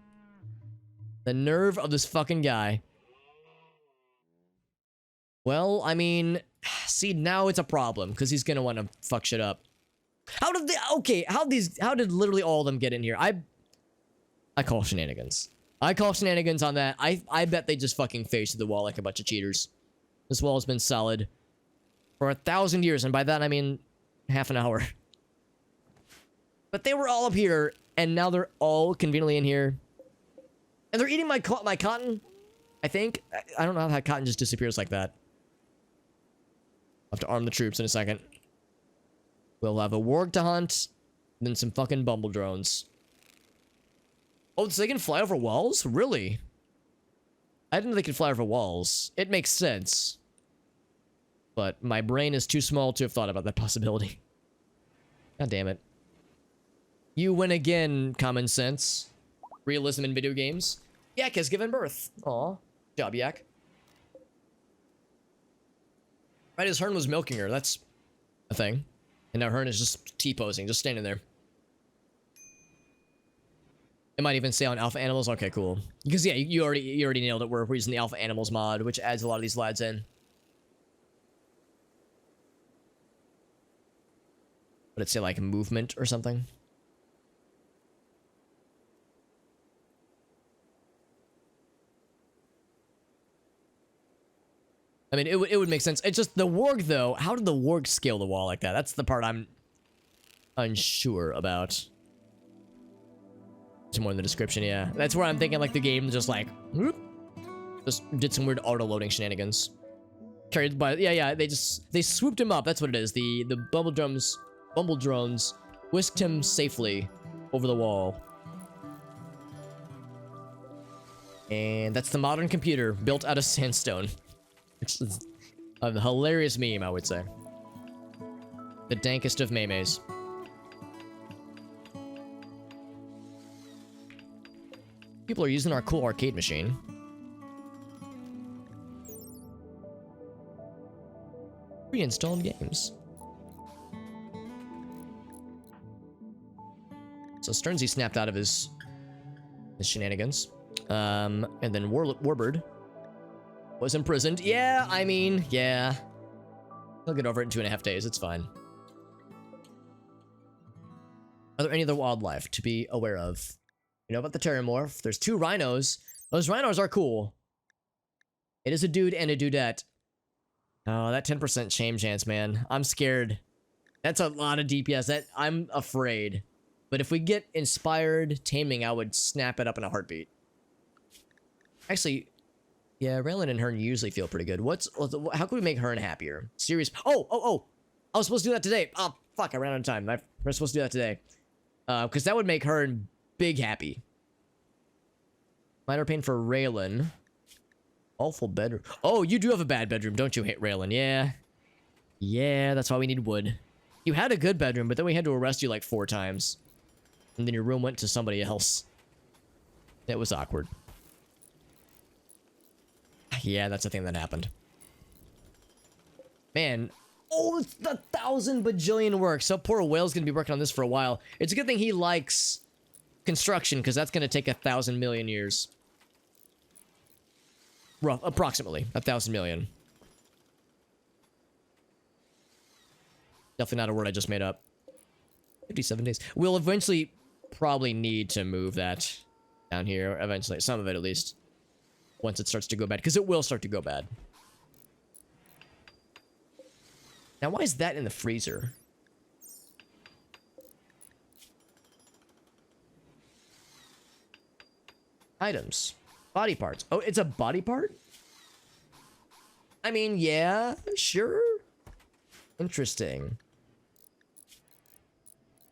The nerve of this fucking guy. Well, I mean, see, now it's a problem because he's gonna want to fuck shit up. How did literally all of them get in here? I call shenanigans. I call shenanigans on that. I bet they just fucking faced the wall like a bunch of cheaters. This wall has been solid for 1,000 years, and by that I mean half an hour. But they were all up here, and now they're all conveniently in here. And they're eating my cotton, I think. I don't know how cotton just disappears like that. I'll have to arm the troops in a second. We'll have a warg to hunt, and then some fucking bumble drones. Oh, so they can fly over walls? Really? I didn't know they could fly over walls. It makes sense. But my brain is too small to have thought about that possibility. God damn it. You win again, common sense. Realism in video games. Yak has given birth. Aw. Job, Yak. Right as Hearn was milking her. That's a thing. And now Hearn is just T-posing, just standing there. It might even say on Alpha Animals. Okay, cool. Because yeah, you already nailed it. We're using the Alpha Animals mod, which adds a lot of these lads in. Would it say like movement or something? I mean, it would make sense. It's just the warg though. How did the warg scale the wall like that? That's the part I'm unsure about. It's more in the description, yeah. That's where I'm thinking like the game just like whoop, just did some weird auto loading shenanigans. Carried by they swooped him up. That's what it is. The bumble drones whisked him safely over the wall. And that's the modern computer built out of sandstone. It's a hilarious meme, I would say. The dankest of memes. People are using our cool arcade machine. Pre-installed games. So Sternsy snapped out of his shenanigans. And then Warbird was imprisoned. Yeah, I mean, yeah. He'll get over it in 2.5 days. It's fine. Are there any other wildlife to be aware of? You know about the Terramorph. There's 2 rhinos. Those rhinos are cool. It is a dude and a dudette. Oh, that 10% shame chance, man. I'm scared. That's a lot of DPS. I'm afraid. But if we get inspired taming, I would snap it up in a heartbeat. Actually, yeah, Raylan and Hearn usually feel pretty good. How can we make Hearn happier? Serious. Oh! I was supposed to do that today. Oh, fuck, I ran out of time. We're supposed to do that today. Because that would make Hearn big happy. Minor pain for Raylan. Awful bedroom. Oh, you do have a bad bedroom, don't you, Raylan? Yeah. Yeah, that's why we need wood. You had a good bedroom, but then we had to arrest you like 4 times. And then your room went to somebody else. It was awkward. Yeah, that's a thing that happened. Man. Oh, it's the 1,000 bajillion work. So poor Whale's gonna be working on this for a while. It's a good thing he likes construction, because that's gonna take 1,000 million years. Approximately 1,000 million. Definitely not a word I just made up. 57 days. We'll eventually probably need to move that down here. Eventually. Some of it, at least. Once it starts to go bad. Because it will start to go bad. Now, why is that in the freezer? Items. Body parts. Oh, it's a body part? I mean, yeah, sure. Interesting.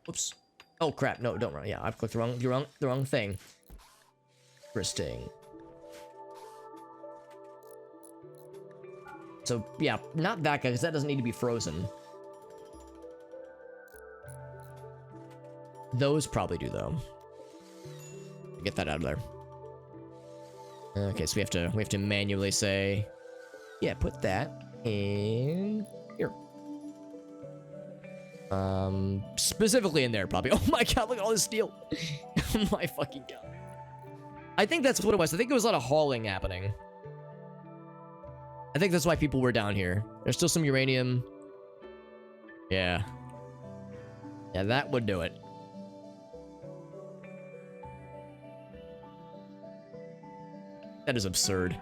Oops. Oh crap! No, don't run. Yeah, I've clicked the wrong thing. Interesting. So yeah, not that guy, because that doesn't need to be frozen. Those probably do though. Get that out of there. Okay, so we have to manually say, yeah, put that in here. Specifically in there, probably. Oh my god, look at all this steel. Oh my fucking god. I think that's what it was. I think it was a lot of hauling happening. I think that's why people were down here. There's still some uranium. Yeah. Yeah, that would do it. That is absurd.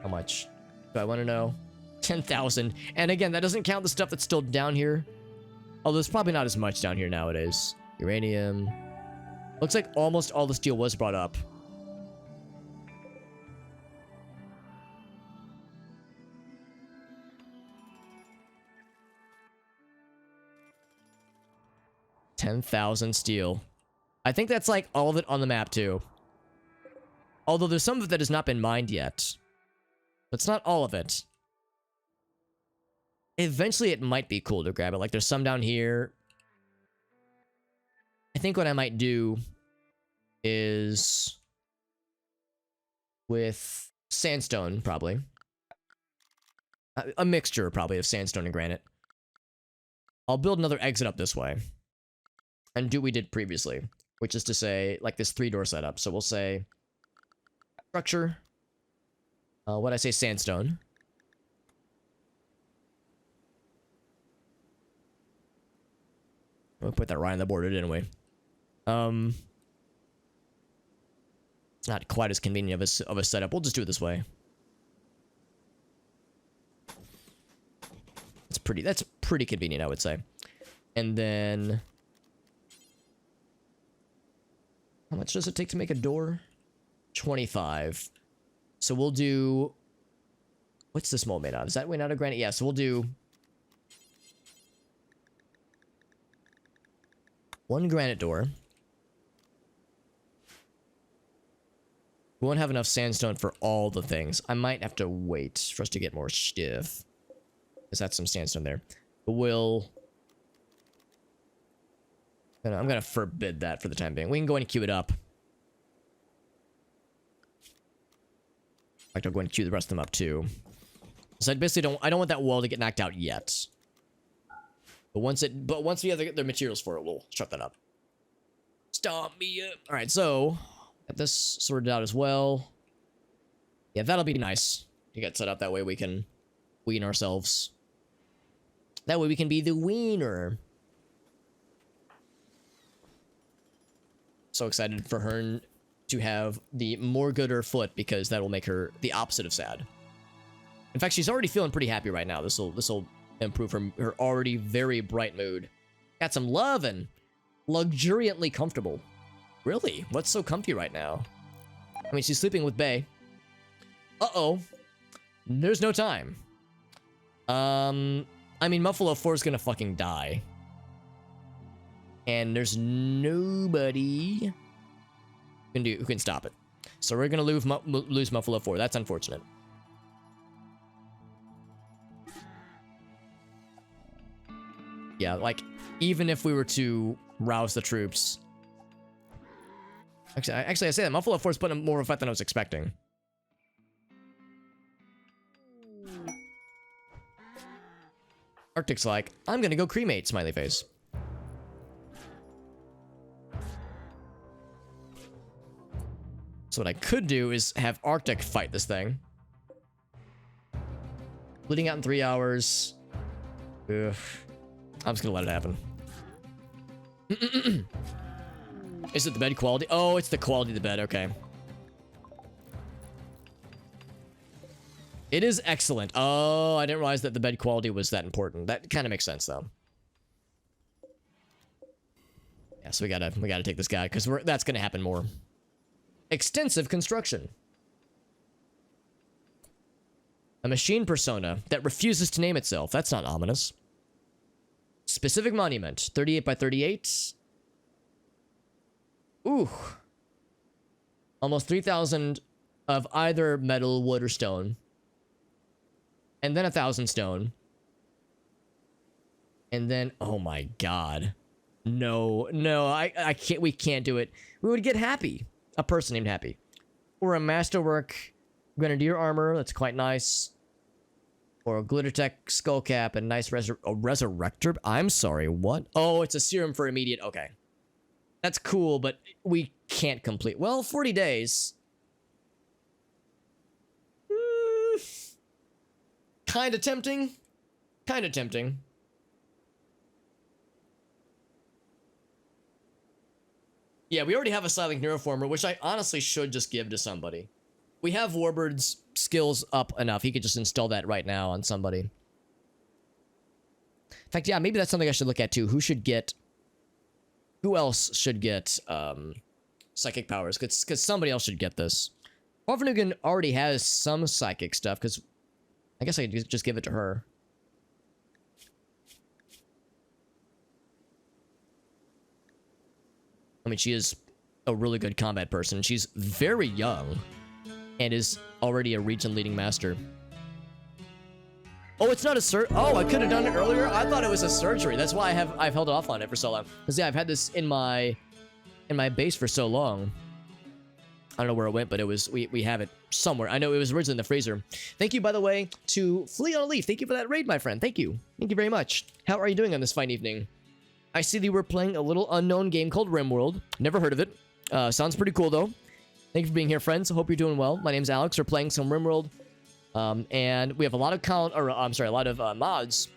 How much do I want to know? 10,000. And again, that doesn't count the stuff that's still down here. Although there's probably not as much down here nowadays. Uranium. Looks like almost all the steel was brought up. $10,000 steel. I think that's like all of it on the map too. Although there's some of it that has not been mined yet. But it's not all of it. Eventually it might be cool to grab it. Like there's some down here. I think what I might do is with sandstone, probably. A mixture, probably, of sandstone and granite. I'll build another exit up this way. And do what we did previously. Which is to say, like this 3-door setup. So we'll say structure. What I say, sandstone. We put that right on the border, didn't we? It's not quite as convenient of a setup. We'll just do it this way. That's pretty convenient, I would say. And then how much does it take to make a door? 25. So we'll do, what's this mold made out of? Is that made out of granite? Yeah, so we'll do 1 granite door. We won't have enough sandstone for all the things. I might have to wait for us to get more stiff. Because that's some sandstone there. But I'm gonna forbid that for the time being. We can go and queue it up. In fact, I'll go and queue the rest of them up too. So I basically I don't want that wall to get knocked out yet. But once we have the materials for it, we'll shut that up. Stomp me up. All right, so got this sorted out as well. Yeah, that'll be nice to get set up. That way we can wean ourselves. That way we can be the wiener. So excited for Hearn to have the more gooder foot because that'll make her the opposite of sad. In fact, she's already feeling pretty happy right now. This'll improve her already very bright mood. Got some love and luxuriantly comfortable. Really? What's so comfy right now? I mean, she's sleeping with Bae. Uh-oh. There's no time. I mean, Muffalo 4 is gonna fucking die. And there's nobody who can stop it. So we're gonna lose Muffalo 4. That's unfortunate. Yeah, like, even if we were to rouse the troops... Actually, I say that. Muffalo 4 is putting more of a fight than I was expecting. Arctic's like, I'm gonna go cremate, smiley face. So what I could do is have Arctic fight this thing. Bleeding out in 3 hours. Ugh. I'm just gonna let it happen. Is it the bed quality? Oh, it's the quality of the bed. Okay. It is excellent. Oh, I didn't realize that the bed quality was that important. That kind of makes sense, though. Yeah, so we gotta take this guy because that's gonna happen more. Extensive construction. A machine persona that refuses to name itself. That's not ominous. Specific monument. 38 by 38. Ooh. Almost 3,000 of either metal, wood, or stone. And then 1,000 stone. And then, oh my god. No, I can't, we can't do it. We would get Happy. A person named Happy. Or a masterwork grenadier armor, that's quite nice. Or a Glittertech skull cap and nice resurrector. I'm sorry, what? Oh, it's a serum for immediate, okay. That's cool, but we can't complete. Well, 40 days. Kinda tempting. Kinda tempting. Yeah, we already have a Silent Neuroformer, which I honestly should just give to somebody. We have Warbird's skills up enough. He could just install that right now on somebody. In fact, yeah, maybe that's something I should look at too. Who else should get psychic powers? Because somebody else should get this. Farfanugan already has some psychic stuff, because I guess I could just give it to her. I mean, she is a really good combat person. She's very young and is already a region-leading master. Oh, it's not a oh, I could have done it earlier. I thought it was a surgery. That's why I've held off on it for so long. Because yeah, I've had this in my base for so long. I don't know where it went, but it was we have it somewhere. I know it was originally in the freezer. Thank you, by the way, to Flea on a Leaf. Thank you for that raid, my friend. Thank you. Thank you very much. How are you doing on this fine evening? I see that you were playing a little unknown game called RimWorld. Never heard of it. Sounds pretty cool, though. Thank you for being here, friends. Hope you're doing well. My name's Alex. We're playing some RimWorld. And we have a lot of mods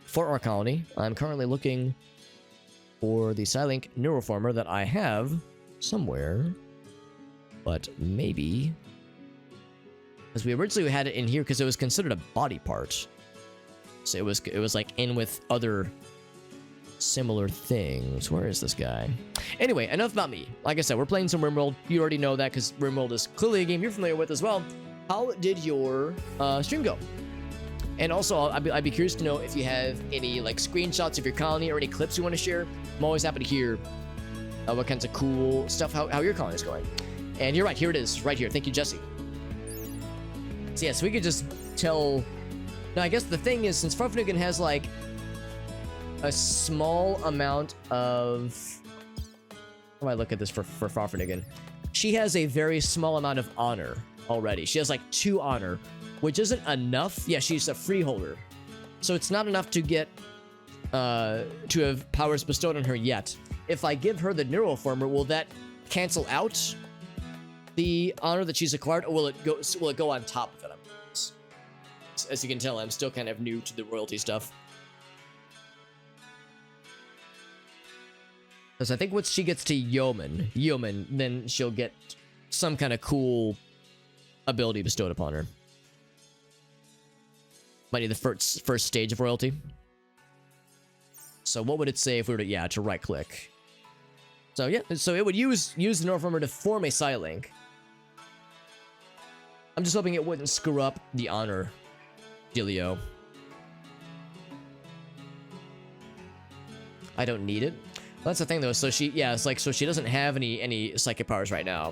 for our colony. I'm currently looking for the Silent Neuroformer that I have somewhere. But maybe... because we originally had it in here because it was considered a body part. So it was like in with other similar things. Where is this guy? Anyway, enough about me. Like I said, we're playing some RimWorld. You already know that because RimWorld is clearly a game you're familiar with as well. How did your stream go? And also, I'd be curious to know if you have any like screenshots of your colony or any clips you want to share. I'm always happy to hear what kinds of cool stuff, how your colony is going. And you're right, here it is, right here. Thank you, Jesse. So yeah, so we could just tell... Now, I guess the thing is, since Farfanugan has like a small amount of... How do I look at this for Farfanugan? She has a very small amount of honor already. She has like 2 honor, which isn't enough. Yeah, she's a freeholder. So it's not enough to get, to have powers bestowed on her yet. If I give her the Neuroformer, will that cancel out the honor that she's acquired, or will it go on top of it? As you can tell, I'm still kind of new to the royalty stuff. Because I think once she gets to Yeoman, then she'll get some kind of cool ability bestowed upon her. Might need the first stage of royalty. So what would it say if we were to, yeah, to right click? So yeah, so it would use the Neuroformer to form a Psylink. I'm just hoping it wouldn't screw up the honor dealio. I don't need it. Well, that's the thing though. So she, yeah, it's like, so she doesn't have any psychic powers right now.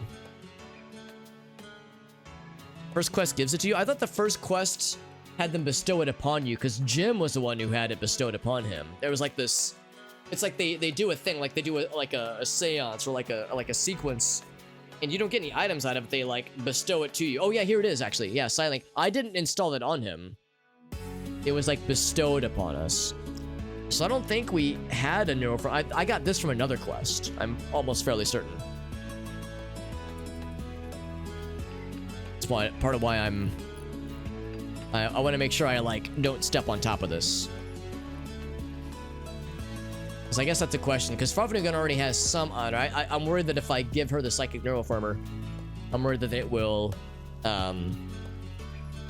First quest gives it to you. I thought the first quest had them bestow it upon you because Jim was the one who had it bestowed upon him. There was like this, it's like they do a thing, like they do a seance or like a sequence, and you don't get any items out of it. They like bestow it to you. Oh yeah, here it is actually. Yeah, Psylink. I didn't install it on him. It was like bestowed upon us. So I don't think we had a Neuroformer. I got this from another quest. I'm almost fairly certain. That's why part of why I want to make sure I like don't step on top of this. So I guess that's a question, because Farfnugan already has some honor. I'm worried that if I give her the Psychic Neuroformer, I'm worried that it will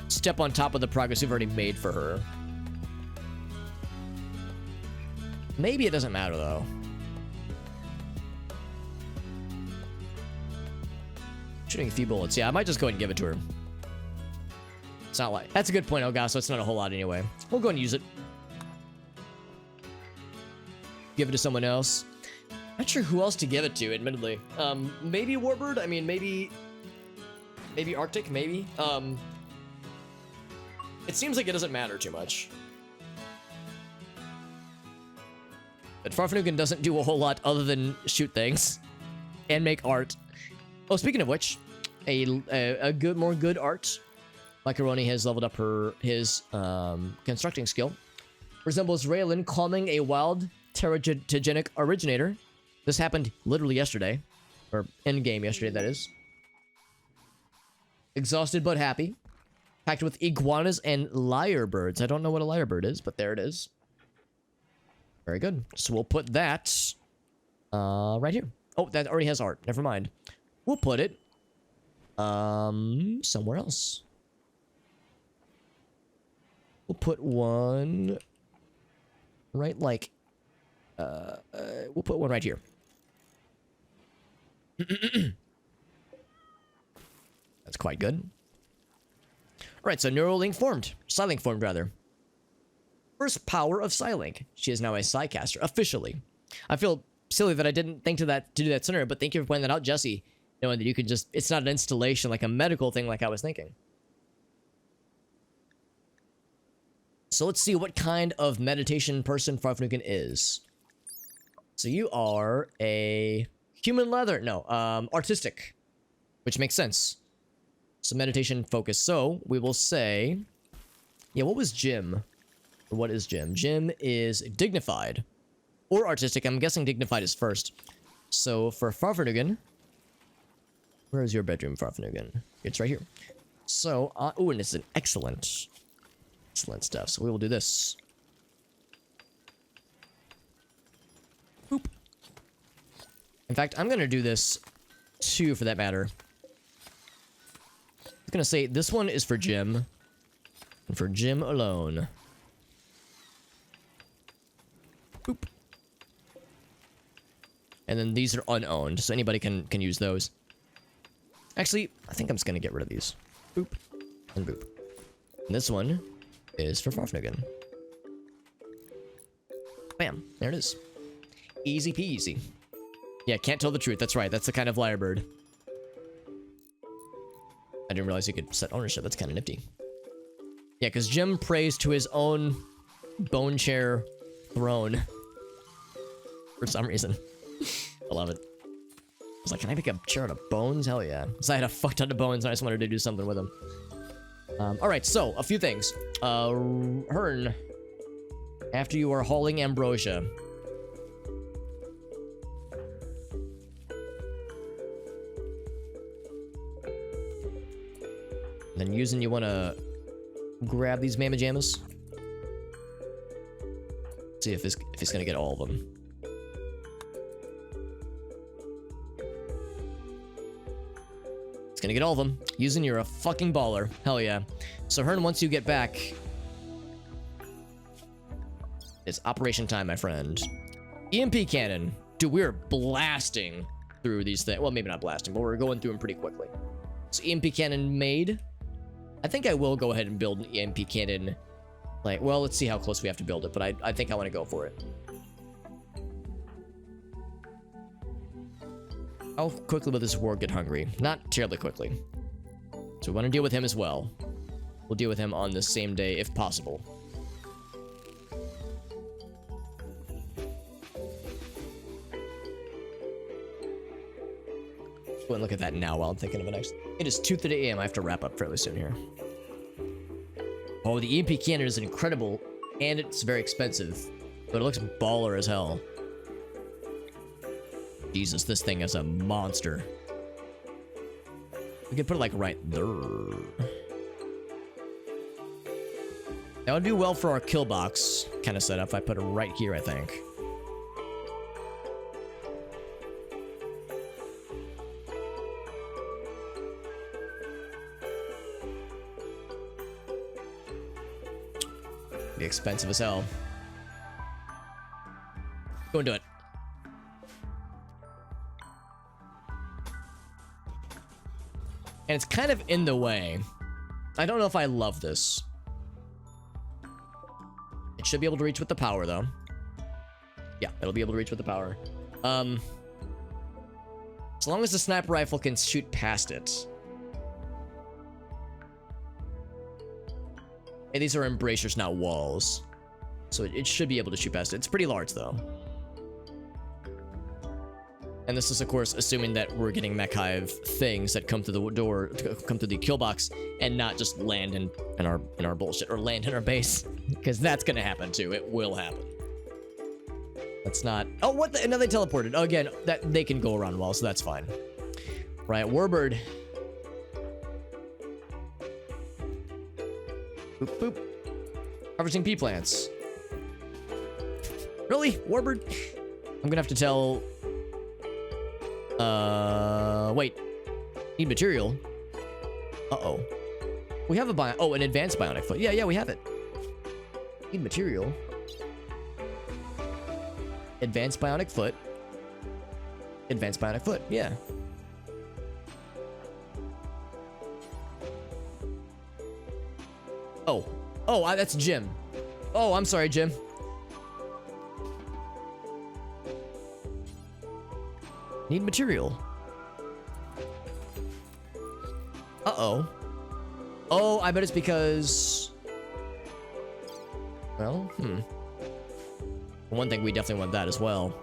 step on top of the progress we've already made for her. Maybe it doesn't matter though. Shooting a few bullets. Yeah, I might just go ahead and give it to her. It's not like... That's a good point, Elgaso. It's not a whole lot anyway. We'll go and use it. Give it to someone else. Not sure who else to give it to, admittedly. Maybe Warbird? I mean, maybe Arctic? Maybe? It seems like it doesn't matter too much. But Farfnugan doesn't do a whole lot other than shoot things and make art. Oh, speaking of which, a more good art. Macaroni has leveled up his constructing skill. Resembles Raylan calming a wild teratogenic originator. This happened literally yesterday, or end game yesterday, that is. Exhausted but happy. Packed with iguanas and lyrebirds. I don't know what a lyrebird is, but there it is. Very good. So we'll put that right here. Oh, that already has art. Never mind. We'll put it somewhere else. We'll put one right like we'll put one right here. That's quite good. All right, so Neuralink formed. Psylink formed, rather. First power of Psylink. She is now a Psycaster, officially. I feel silly that I didn't think to do that sooner, but thank you for pointing that out, Jesse. Knowing that you could just, it's not an installation like a medical thing like I was thinking. So let's see what kind of meditation person Farfnugan is. So you are a human leather, no, artistic, which makes sense. So meditation focus. So we will say, yeah, what was Jim? Or what is Jim? Jim is dignified or artistic. I'm guessing dignified is first. So for Farfnugan, where is your bedroom, Farfnugan? It's right here. So, oh, and it's an excellent stuff. So we will do this. Boop. In fact, I'm gonna do this too, for that matter. I'm gonna say this one is for Jim, and for Jim alone. Boop. And then these are unowned, so anybody can use those. Actually, I think I'm just gonna get rid of these. Boop and boop. And this one is for Farfnugan. Bam, there it is. Easy peasy. Yeah, can't tell the truth. That's right. That's the kind of lyrebird. I didn't realize you could set ownership. That's kind of nifty. Yeah, because Jim prays to his own bone chair throne. For some reason. I love it. I was like, can I make a chair out of bones? Hell yeah. So I had a fuck ton of bones and I just wanted to do something with them. Alright, so, a few things. Hearn. After you are hauling ambrosia. Then using, you want to grab these mamma jammas. See if he's gonna get all of them. It's gonna get all of them. Using, you're a fucking baller. Hell yeah. So Hearn, once you get back, it's operation time, my friend. EMP cannon. Dude, we're blasting through these things. Well, maybe not blasting, but we're going through them pretty quickly. So EMP cannon made. I think I will go ahead and build an EMP cannon. Like, well, let's see how close we have to build it, but I think I want to go for it. How quickly will this war get hungry? Not terribly quickly. So we want to deal with him as well. We'll deal with him on the same day if possible. Go and look at that now while I'm thinking of it next. It is 2:30 a.m. I have to wrap up fairly soon here. Oh, the EMP cannon is incredible, and it's very expensive, but it looks baller as hell. Jesus, this thing is a monster. We could put it like right there. That would do well for our kill box kind of setup if I put it right here, I think. Be expensive as hell. Go and do it. And it's kind of in the way. I don't know if I love this. It should be able to reach with the power, though. Yeah, it'll be able to reach with the power. As long as the sniper rifle can shoot past it. Hey, these are embrasures, not walls. So it should be able to shoot past it. It's pretty large, though. And this is, of course, assuming that we're getting mech hive things that come through the door, come through the kill box, and not just land in our bullshit, or land in our base. Because that's gonna happen, too. It will happen. That's not... Oh, what the... No, they teleported. Oh, again, that they can go around well, so that's fine. Right, Warbird. Boop, boop. Harvesting pea plants. Really? Warbird? I'm gonna have to tell... wait. Need material. Uh-oh. We have a an advanced bionic foot. Yeah, we have it. Need material. Advanced bionic foot. Advanced bionic foot, yeah. Oh. Oh, that's Jim. Oh, I'm sorry, Jim. Need material. Uh-oh. Oh, I bet it's because... Well, one thing, we definitely want that as well.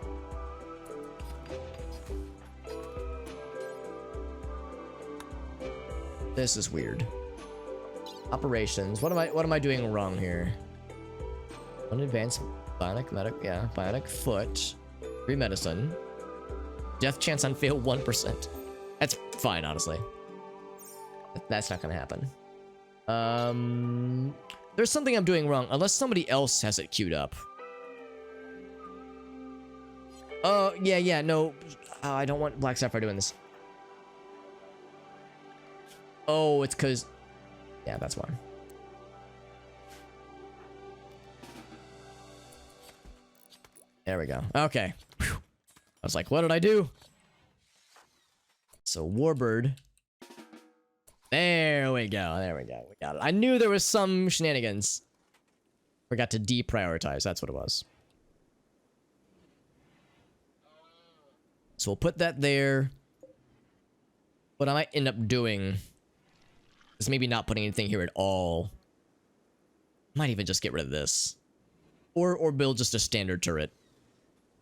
This is weird. Operations. What am I doing wrong here? One advanced bionic medic, yeah, bionic foot. 3 medicine. Death chance on fail 1%. That's fine, honestly. That's not gonna happen. There's something I'm doing wrong, unless somebody else has it queued up. Oh, yeah, no. I don't want Black Sapphire doing this. Oh, it's because... Yeah, that's why. There we go. Okay. Whew. I was like, what did I do? So, Warbird. There we go. There we go. We got it. I knew there was some shenanigans. Forgot to deprioritize. That's what it was. So we'll put that there. What I might end up doing is maybe not putting anything here at all. Might even just get rid of this. Or build just a standard turret.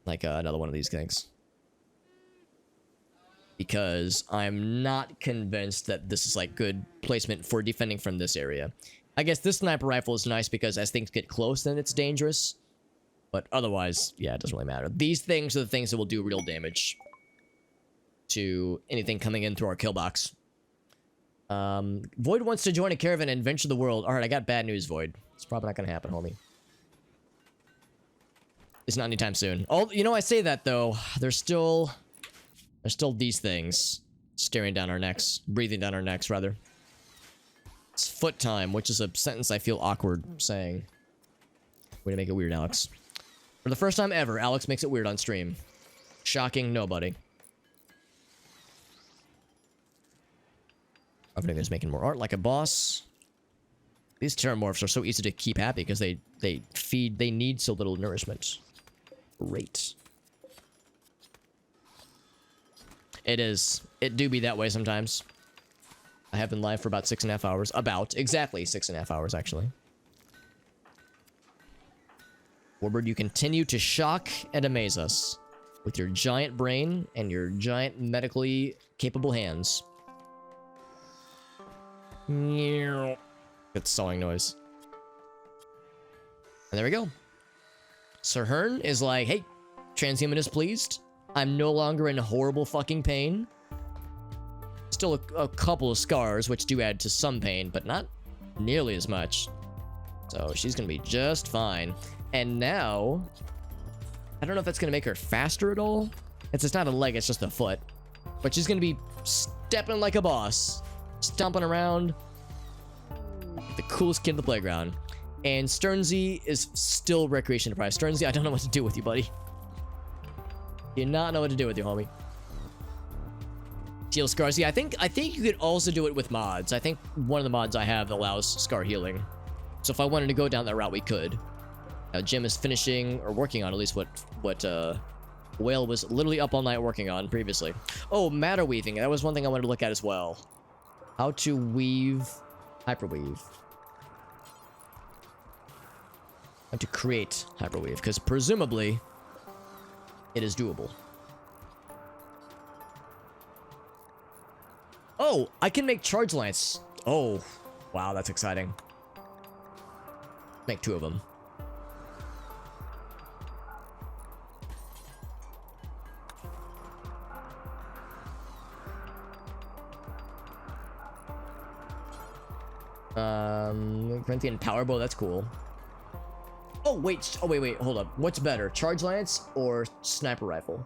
Like another one of these things. Because I'm not convinced that this is like good placement for defending from this area. I guess this sniper rifle is nice because as things get close, then it's dangerous. But otherwise, yeah, it doesn't really matter. These things are the things that will do real damage to anything coming in through our kill box. Void wants to join a caravan and venture the world. Alright, I got bad news, Void. It's probably not gonna happen, homie. It's not anytime soon. Oh, you know, I say that, though. There's still these things. Staring down our necks. Breathing down our necks, rather. It's foot time, which is a sentence I feel awkward saying. Way to make it weird, Alex. For the first time ever, Alex makes it weird on stream. Shocking nobody. Everything is making more art like a boss. These Terramorphs are so easy to keep happy because they need so little nourishment. Great. It is. It do be that way sometimes. I have been live for about 6.5 hours. Exactly 6.5 hours, actually. Warbird, you continue to shock and amaze us with your giant brain and your giant medically capable hands. Good sawing noise. And there we go. Sir Hearn is like, hey, transhuman is pleased. I'm no longer in horrible fucking pain. Still a couple of scars, which do add to some pain, but not nearly as much. So she's gonna be just fine. And now, I don't know if that's gonna make her faster at all. It's not a leg, it's just a foot. But she's gonna be stepping like a boss. Stomping around. The coolest kid in the playground. And Sternsy is still recreation deprived. Sternsy, I don't know what to do with you, buddy. You not know what to do with you, homie. Heal scars. Yeah, I think you could also do it with mods. I think one of the mods I have allows scar healing. So if I wanted to go down that route, we could. Now, Jim is finishing, or working on at least what Whale was literally up all night working on previously. Oh, matter weaving. That was one thing I wanted to look at as well. How to weave, hyperweave. How to create hyperweave, because presumably it is doable. Oh, I can make charge lance. Oh, wow, that's exciting. Make 2 of them. Corinthian powerbow, that's cool. Oh, wait, hold up. What's better, charge lance or sniper rifle?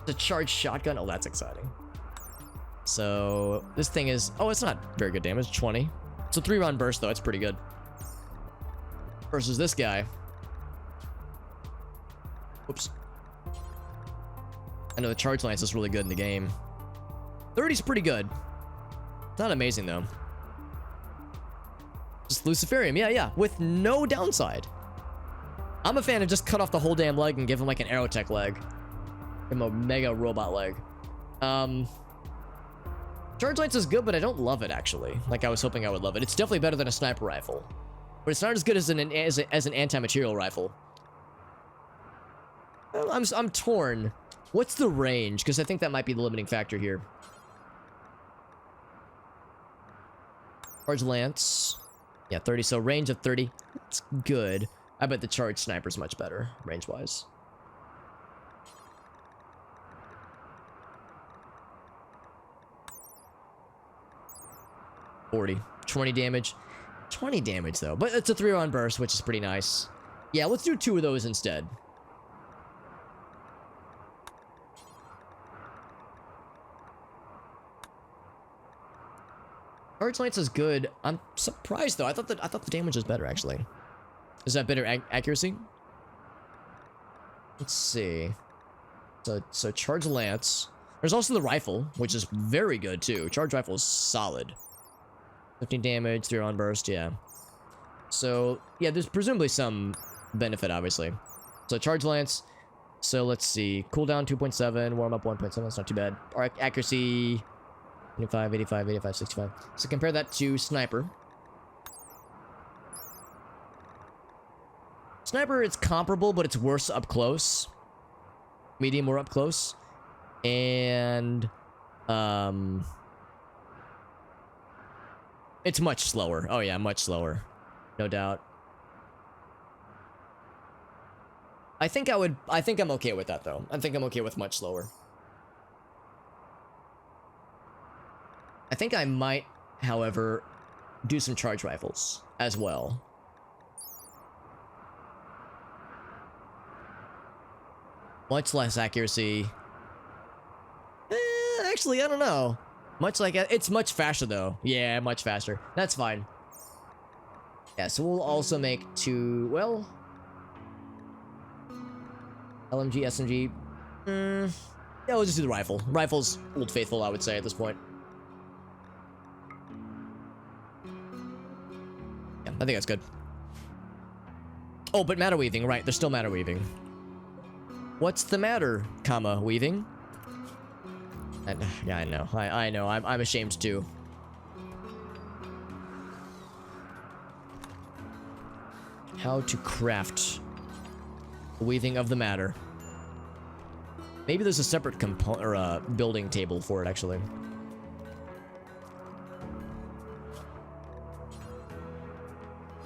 The charge shotgun? Oh, that's exciting. So, this thing is... Oh, it's not very good damage, 20. It's a 3-round burst, though. It's pretty good. Versus this guy. Whoops. I know the charge lance is really good in the game. 30's pretty good. Not amazing, though. Just Luciferium, yeah, with no downside. I'm a fan of just cut off the whole damn leg and give him like an Aerotech leg. Give him a mega robot leg. Charge lance is good, but I don't love it, actually. Like I was hoping I would love it. It's definitely better than a sniper rifle. But it's not as good as an anti-material rifle. I'm torn. What's the range? Because I think that might be the limiting factor here. Charge lance. Yeah, 30. So range of 30. It's good. I bet the charge sniper's much better, range-wise. $40. 20 damage. 20 damage, though. But it's a 3-round burst, which is pretty nice. Yeah, let's do 2 of those instead. Charge lance is good. I'm surprised though. I thought the damage was better actually. Is that better accuracy? Let's see. So charge lance. There's also the rifle, which is very good too. Charge rifle is solid. 15 damage, 3-round burst, yeah. So yeah, there's presumably some benefit obviously. So charge lance. So let's see. Cooldown 2.7, warm up 1.7. That's not too bad. Accuracy 25, 85, 85, 65. So compare that to Sniper. Sniper, it's comparable, but it's worse up close. Medium or up close. And, it's much slower. Oh yeah, much slower. No doubt. I think I'm okay with that, though. I think I'm okay with much slower. I think I might, however, do some charge rifles as well. Much less accuracy. Actually, I don't know. Much like it's much faster though. Yeah, much faster. That's fine. Yeah, so we'll also make 2. Well, LMG, SMG. Yeah, we'll just do the rifle. Rifle's Old Faithful, I would say at this point. Yeah, I think that's good. Oh, but matter weaving, right? There's still matter weaving. What's the matter, comma, weaving? Yeah, I know. I know. I'm ashamed too. How to craft weaving of the matter. Maybe there's a separate component or a building table for it, actually.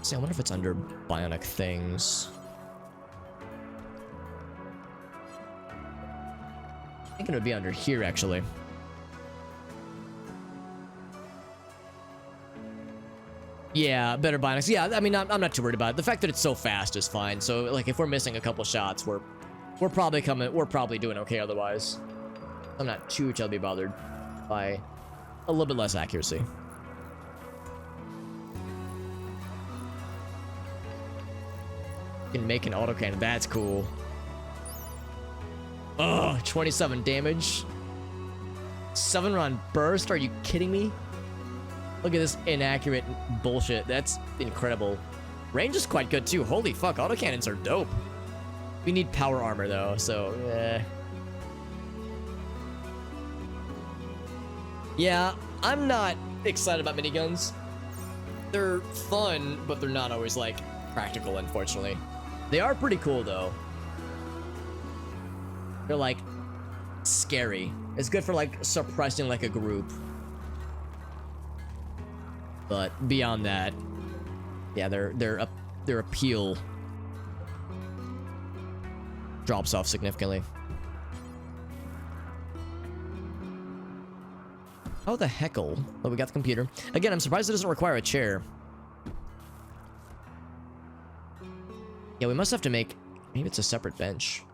See, I wonder if it's under bionic things. I think it would be under here, actually. Yeah, better bionics. Yeah, I mean, I'm not too worried about it. The fact that it's so fast is fine. So, like, if we're missing a couple shots, we're probably doing okay otherwise. I'm not too terribly bothered by a little bit less accuracy. You can make an autocannon. That's cool. Oh, 27 damage. 7-round burst? Are you kidding me? Look at this inaccurate bullshit. That's incredible. Range is quite good too. Holy fuck, autocannons are dope. We need power armor though, so yeah, I'm not excited about miniguns. They're fun, but they're not always like practical, unfortunately. They are pretty cool though. They're like scary. It's good for like suppressing like a group. But beyond that, yeah, their appeal drops off significantly. How the heckle? Oh, we got the computer. Again, I'm surprised it doesn't require a chair. Yeah, we must have to make... Maybe it's a separate bench.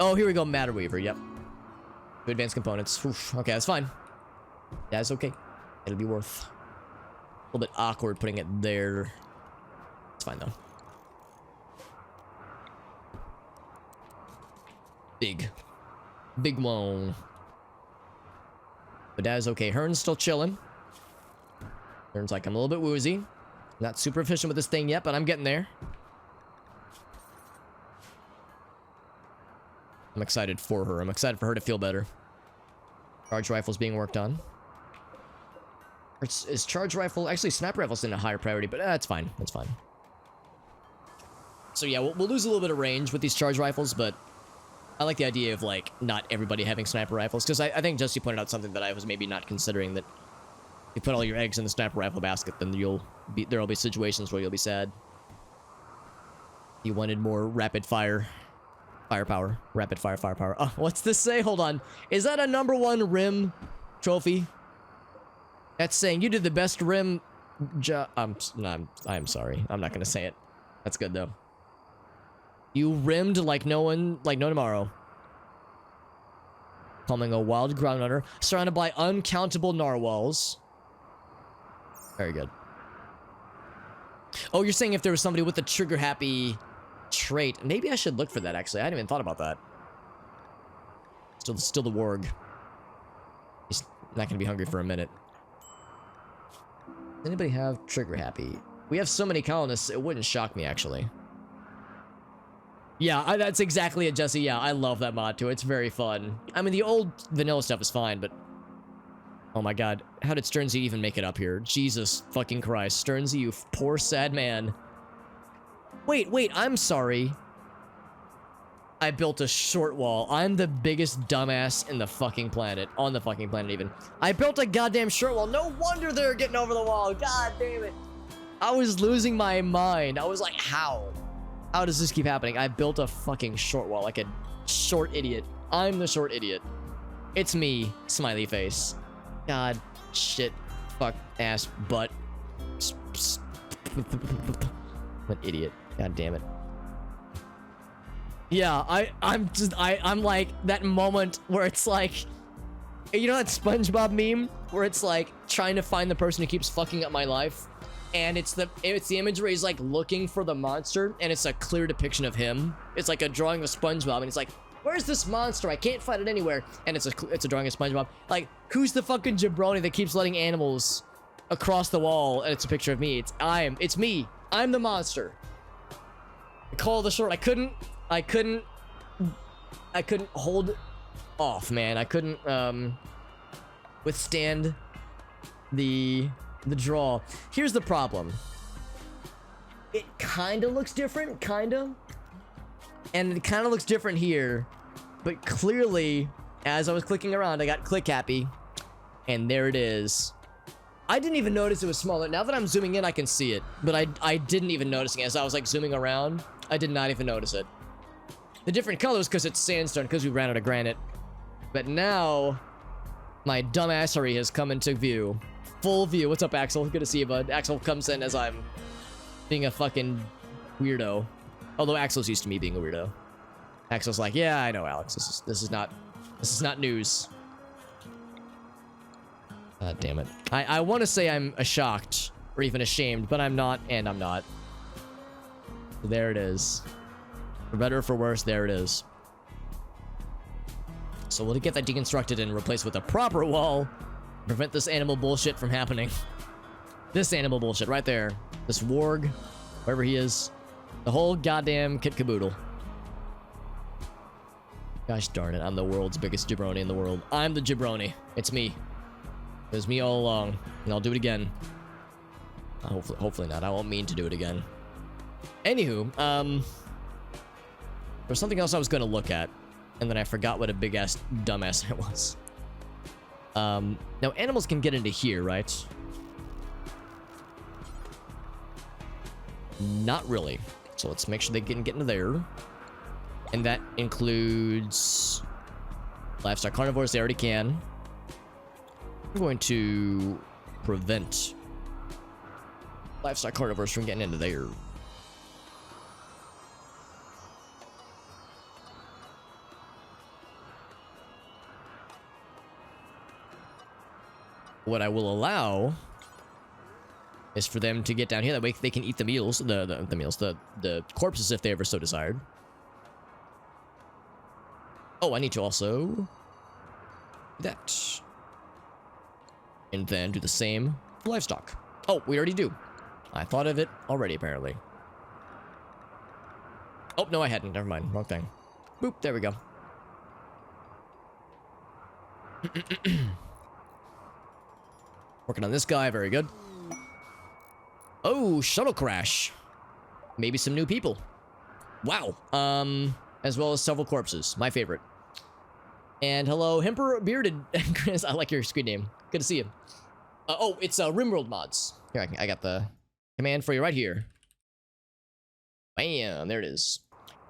Oh, here we go. Matter Weaver. Yep. Advanced components. Oof. Okay, that's fine. That's okay. It'll be worth. A little bit awkward putting it there. It's fine though. Big one. But that is okay. Hearn's still chilling. Hearn's like, I'm a little bit woozy. Not super efficient with this thing yet, but I'm getting there. I'm excited for her. I'm excited for her to feel better. Charge rifle's being worked on. Is charge rifle... Actually, sniper rifle's in a higher priority, but that's fine. That's fine. So yeah, we'll lose a little bit of range with these charge rifles, but I like the idea of, like, not everybody having sniper rifles. Because I think Jesse pointed out something that I was maybe not considering, that you put all your eggs in the sniper rifle basket, then there'll be situations where you'll be sad. You wanted more rapid fire... Firepower. Rapid fire firepower. Oh, what's this say? Hold on. Is that a #1 rim trophy? That's saying you did the best rim job. I'm sorry. I'm not gonna say it. That's good though. You rimmed like no tomorrow. Calming a wild ground runner surrounded by uncountable narwhals. Very good. Oh, you're saying if there was somebody with a trigger happy trait. Maybe I should look for that, actually. I hadn't even thought about that. Still the warg. He's not gonna be hungry for a minute. Does anybody have trigger happy? We have so many colonists, it wouldn't shock me, actually. Yeah, that's exactly it, Jesse. Yeah, I love that mod, too. It's very fun. I mean, the old vanilla stuff is fine, but... Oh my god. How did Sternsy even make it up here? Jesus fucking Christ. Sternsy, you poor, sad man. Wait, I'm sorry. I built a short wall. I'm the biggest dumbass in the fucking planet. On the fucking planet, even. I built a goddamn short wall. No wonder they're getting over the wall. God damn it. I was losing my mind. I was like, how? How does this keep happening? I built a fucking short wall like a short idiot. I'm the short idiot. It's me, smiley face. God, shit, fuck, ass, butt. I'm an idiot. God damn it. Yeah, I'm like that moment where it's like, you know that SpongeBob meme where it's like trying to find the person who keeps fucking up my life, and it's the image where he's like looking for the monster, and it's a clear depiction of him. It's like a drawing of SpongeBob, and it's like, where's this monster? I can't find it anywhere. And it's a drawing of SpongeBob. Like, who's the fucking jabroni that keeps letting animals across the wall? And it's a picture of me. It's me. I'm the monster. I call the short. I couldn't hold off, man. I couldn't withstand the draw. Here's the problem. It kind of looks different, kind of. And it kind of looks different here. But clearly, as I was clicking around, I got click happy. And there it is. I didn't even notice it was smaller. Now that I'm zooming in, I can see it. But I didn't even notice it. As I was like zooming around, I did not even notice it. The different colors because it's sandstone, because we ran out of granite. But now, my dumbassery has come into view. Full view. What's up, Axel? Good to see you, bud. Axel comes in as I'm being a fucking weirdo. Although Axel's used to me being a weirdo. Axel's like, yeah, I know, Alex. This is not news. God damn it. I want to say I'm shocked or even ashamed, but I'm not, and I'm not. There it is. For better or for worse, there it is. So we'll get that deconstructed and replaced with a proper wall. Prevent this animal bullshit from happening. This animal bullshit right there. This warg, wherever he is. The whole goddamn kit caboodle. Gosh darn it, I'm the world's biggest jabroni in the world. I'm the jabroni. It's me. It was me all along. And I'll do it again. Hopefully not. I won't mean to do it again. Anywho, there's something else I was gonna look at. And then I forgot what a big-ass dumbass it was. Now animals can get into here, right? Not really. So let's make sure they can get into there. And that includes livestock carnivores. They already can. I'm going to prevent livestock carnivores from getting into there. What I will allow is for them to get down here. That way they can eat the meals, the corpses if they ever so desired. Oh, I need to also do that. And then do the same for livestock. Oh, we already do. I thought of it already, apparently. Oh, no, I hadn't. Never mind. Wrong thing. Boop. There we go. Working on this guy. Very good. Oh, shuttle crash. Maybe some new people. Wow. As well as several corpses. My favorite. And hello, Emperor Bearded. Chris, I like your screen name. Good to see you. Oh, it's RimWorld mods. Here, I got the command for you right here. Bam, there it is.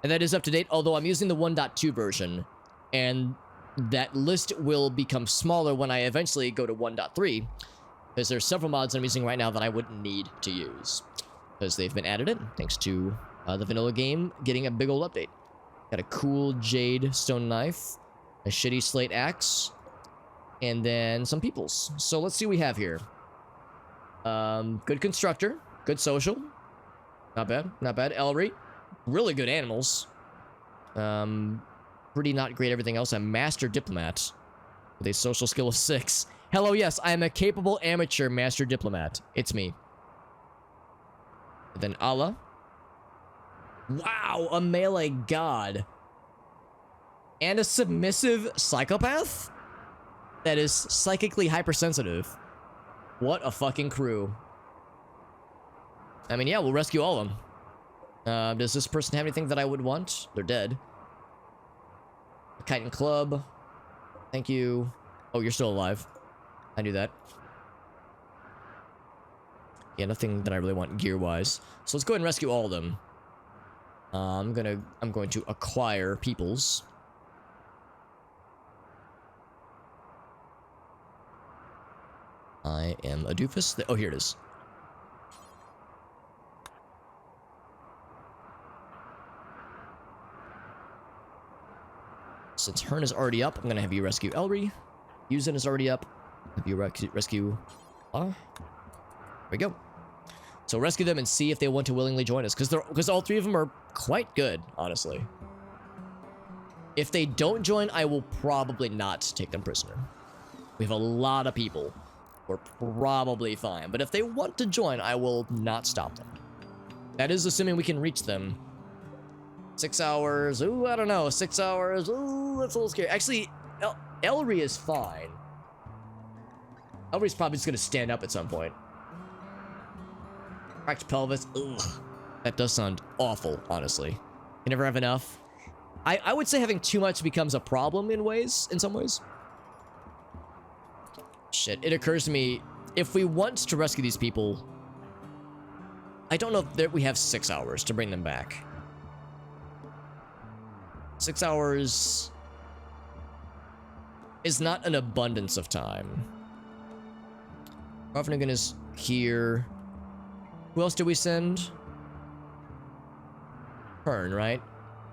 And that is up to date, although I'm using the 1.2 version. And that list will become smaller when I eventually go to 1.3. Because there's several mods I'm using right now that I wouldn't need to use. Because they've been added in, thanks to the vanilla game getting a big old update. Got a cool jade stone knife, a shitty slate axe, and then some peoples. So let's see what we have here. Good constructor, good social. Not bad, not bad. Ellery, really good animals. Pretty not great everything else. A master diplomat with a social skill of 6. Hello, yes, I am a capable amateur master diplomat. It's me. And then Allah. Wow, a melee god. And a submissive psychopath? That is psychically hypersensitive. What a fucking crew. I mean, yeah, we'll rescue all of them. Does this person have anything that I would want? They're dead. A Kite and Club. Thank you. Oh, you're still alive. I knew that. Yeah, nothing that I really want gear-wise. So let's go ahead and rescue all of them. I'm going to acquire peoples. I am a doofus. Oh, here it is. Since Hearn is already up, I'm gonna have you rescue Elri. Yuzin is already up. Have you rescue... There we go. So rescue them and see if they want to willingly join us. Because all three of them are quite good, honestly. If they don't join, I will probably not take them prisoner. We have a lot of people. We're probably fine. But if they want to join, I will not stop them. That is assuming we can reach them. 6 hours. Ooh, I don't know. 6 hours. Ooh, that's a little scary. Actually, Elri is fine. Elri's probably just going to stand up at some point. Cracked pelvis. Ugh. That does sound awful, honestly. You never have enough. I would say having too much becomes a problem in some ways. Shit, it occurs to me, if we want to rescue these people, I don't know if we have 6 hours to bring them back. 6 hours is not an abundance of time. Ravnigan is here. Who else did we send? Hearn, right?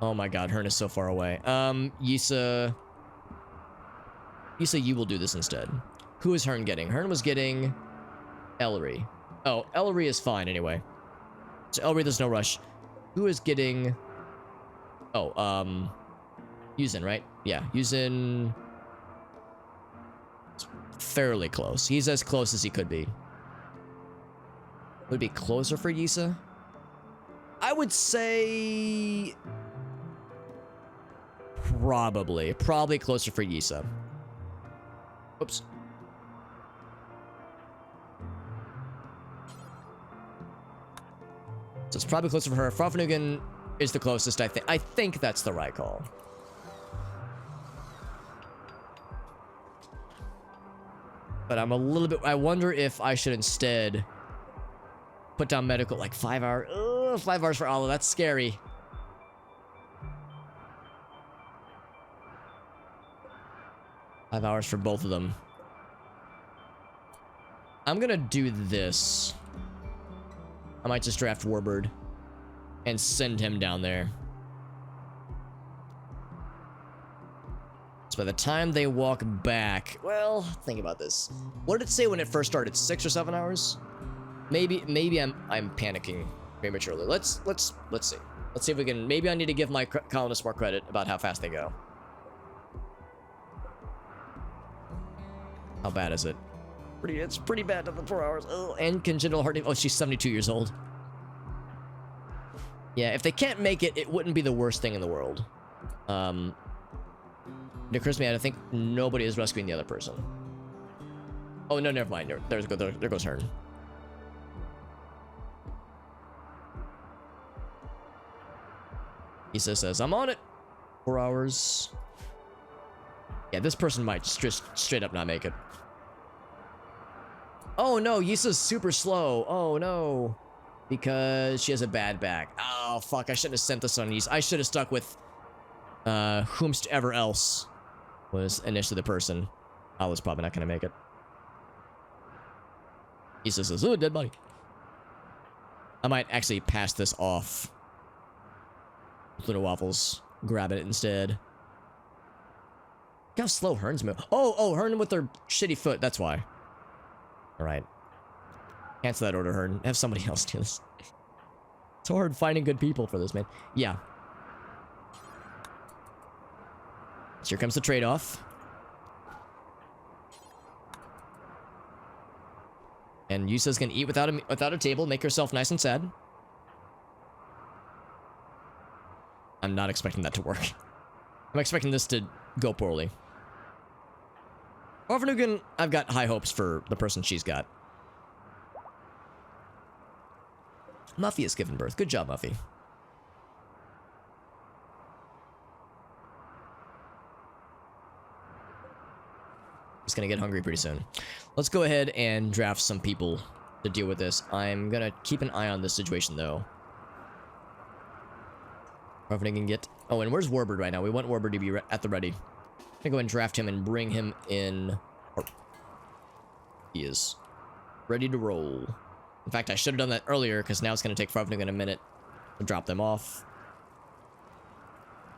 Oh my god, Hearn is so far away. Yisa, you will do this instead. Who is Hearn getting? Hearn was getting Elri. Oh, Elri is fine anyway. So Elri, there's no rush. Who is getting... Oh, Yuzin, right? Yeah, Yuzin... Fairly close. He's as close as he could be. Would it be closer for Yisa? I would say... Probably closer for Yisa. Oops. So it's probably closer for her. Frafnugan is the closest, I think. I think that's the right call. But I'm a little bit... I wonder if I should instead put down medical, like 5 hours. Ugh, 5 hours for Ala. That's scary. Five hours for both of them. I'm gonna do this. I might just draft Warbird and send him down there. So by the time they walk back, well, think about this. What did it say when it first started? 6 or 7 hours? Maybe I'm panicking prematurely. Let's see. Let's see if we can. Maybe I need to give my colonists more credit about how fast they go. How bad is it? It's pretty bad to the 4 hours. Oh, and congenital heart. Oh, she's 72 years old. Yeah, if they can't make it, it wouldn't be the worst thing in the world. It occurs to me, I think nobody is rescuing the other person. Oh, no, never mind. There goes Hearn. He says, I'm on it. 4 hours. Yeah, this person might just straight up not make it. Oh no, Yisa's super slow. Oh no. Because she has a bad back. Oh fuck, I shouldn't have sent this on Yisa. I should have stuck with whomsoever else was initially the person. Ala's probably not gonna make it. Yisa says, oh, dead body. I might actually pass this off. Little Waffles. Grab it instead. Look how slow Hearn's move. Oh, Hearn with their shitty foot. That's why. Alright. Cancel that order, Hearn. Have somebody else do this. It's hard finding good people for this, man. Yeah. So here comes the trade-off. And Yusa's gonna eat without a table, make herself nice and sad. I'm not expecting that to work. I'm expecting this to go poorly. Overnugan, I've got high hopes for the person she's got. Muffy has given birth. Good job, Muffy. He's gonna get hungry pretty soon. Let's go ahead and draft some people to deal with this. I'm gonna keep an eye on this situation, though. Overnugan can get... Oh, and where's Warbird right now? We want Warbird to be at the ready. I'm gonna go ahead and draft him and bring him in. He is ready to roll. In fact, I should have done that earlier because now it's gonna take Frognigan a minute to drop them off.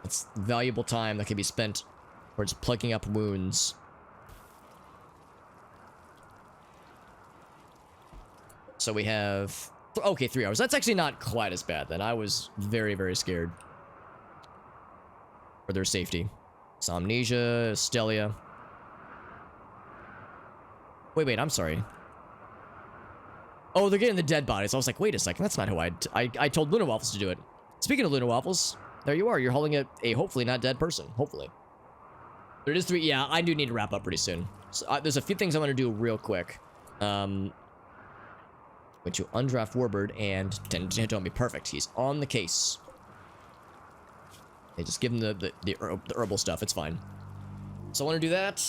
It's valuable time that can be spent We're just plugging up wounds. So we have... Okay, 3 hours. That's actually not quite as bad then. I was very, very scared. For their safety. Somnesia, Stelia. Wait, I'm sorry. Oh, they're getting the dead bodies. I was like, wait a second, that's not how I told Luna Waffles to do it. Speaking of Luna Waffles, there you are. You're holding a hopefully not dead person. Hopefully. But it is 3. Yeah, I do need to wrap up pretty soon. So, there's a few things I want to do real quick. Going to undraft Warbird and don't be perfect. He's on the case. Hey, just give him the herbal stuff. It's fine. So I want to do that.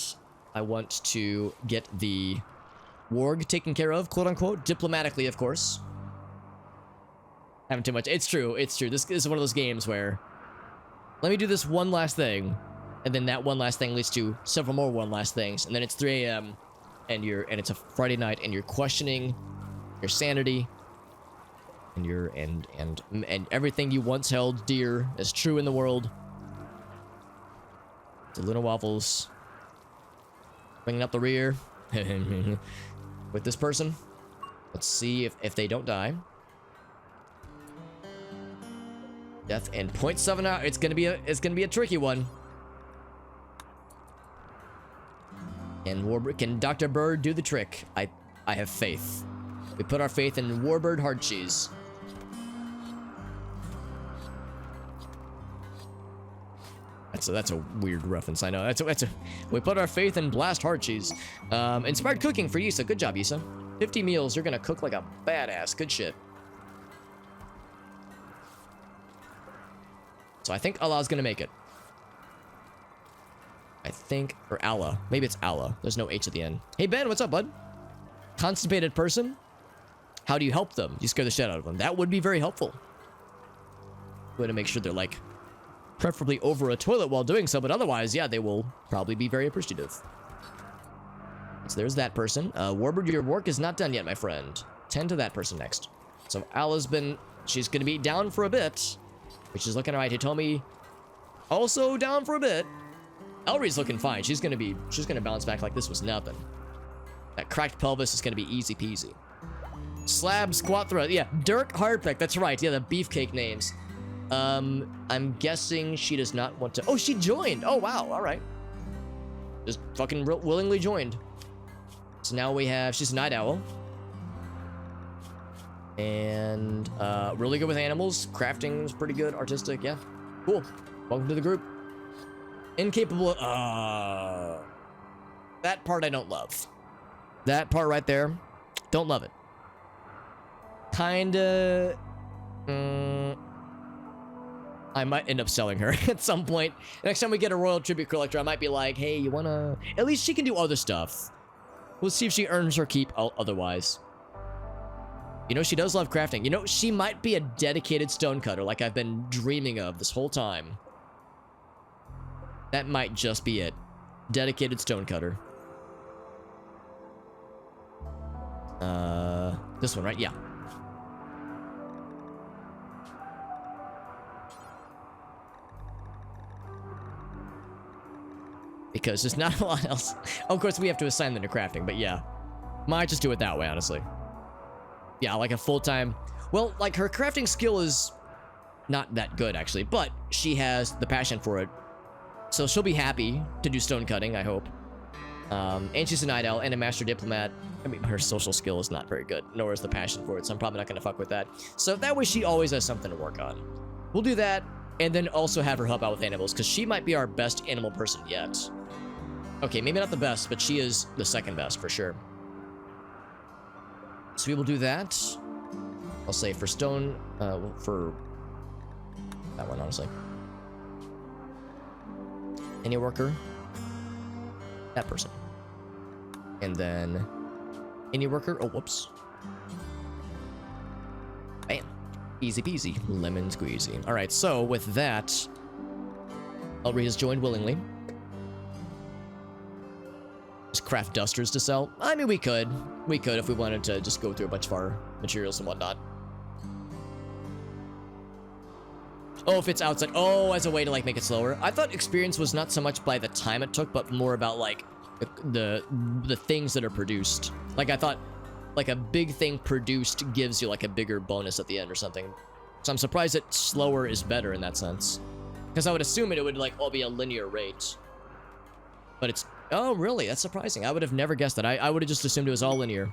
I want to get the warg taken care of, quote unquote, diplomatically, of course. Having too much. It's true. It's true. This is one of those games where let me do this one last thing, and then that one last thing leads to several more one last things, and then it's 3 a.m. and it's a Friday night, and you're questioning your sanity, and and everything you once held dear as true in the world. The Luna Waffles bringing up the rear with this person. Let's see if they don't die. Death and 0.7 out. It's gonna be a tricky one. Can Dr. Bird do the trick? I have faith. We put our faith in Warbird Hard Cheese. That's a weird reference. I know. We put our faith in Blast Hard Cheese. Inspired cooking for Yisa. Good job, Yisa. 50 meals. You're gonna cook like a badass. Good shit. So I think Allah's gonna make it. Or Allah. Maybe it's Allah. There's no H at the end. Hey, Ben, what's up, bud? Constipated person? How do you help them? You scare the shit out of them. That would be very helpful. Way to make sure they're, like, preferably over a toilet while doing so, but otherwise, yeah, they will probably be very appreciative. So there's that person. Warbird, your work is not done yet, my friend. Tend to that person next. So Allah's she's gonna be down for a bit, which is looking alright. Hitomi also down for a bit. Elri's looking fine. She's gonna bounce back like this was nothing. That cracked pelvis is gonna be easy peasy. Slab, squat throat. Yeah, Dirk Hardpeck. That's right. Yeah, the beefcake names. I'm guessing she does not want to. Oh, she joined. Oh, wow. All right. Just fucking willingly joined. So now she's a night owl. And, really good with animals. Crafting is pretty good. Artistic. Yeah. Cool. Welcome to the group. Incapable. That part I don't love. That part right there. Don't love it. Kinda. I might end up selling her at some point. Next time we get a Royal Tribute Collector, I might be like, hey, you wanna... At least she can do other stuff. We'll see if she earns her keep otherwise. You know, she does love crafting. You know, she might be a dedicated stonecutter like I've been dreaming of this whole time. That might just be it. Dedicated stonecutter. This one, right? Yeah. Because there's not a lot else. Of course, we have to assign them to crafting, but yeah. Might just do it that way, honestly. Yeah, like a full-time... Well, like, her crafting skill is not that good, actually, but she has the passion for it. So she'll be happy to do stone cutting, I hope. And she's a night owl and a master diplomat. I mean, her social skill is not very good, nor is the passion for it, so I'm probably not going to fuck with that. So that way she always has something to work on. We'll do that, and then also have her help out with animals, because she might be our best animal person yet. Okay, maybe not the best, but she is the second best, for sure. So we will do that. I'll say for stone, for that one, honestly. Any worker, that person. And then any worker, oh, whoops. Bam. Easy peasy, lemon squeezy. All right, so with that, Elri has joined willingly. Just craft dusters to sell. I mean, we could if we wanted to just go through a bunch of our materials and whatnot. Oh, if it's outside. Oh, as a way to like make it slower. I thought experience was not so much by the time it took, but more about like the things that are produced. Like I thought like a big thing produced gives you like a bigger bonus at the end or something. So I'm surprised that slower is better in that sense. Because I would assume it would like all be a linear rate. But it's, oh really? That's surprising. I would have never guessed that. I would have just assumed it was all linear.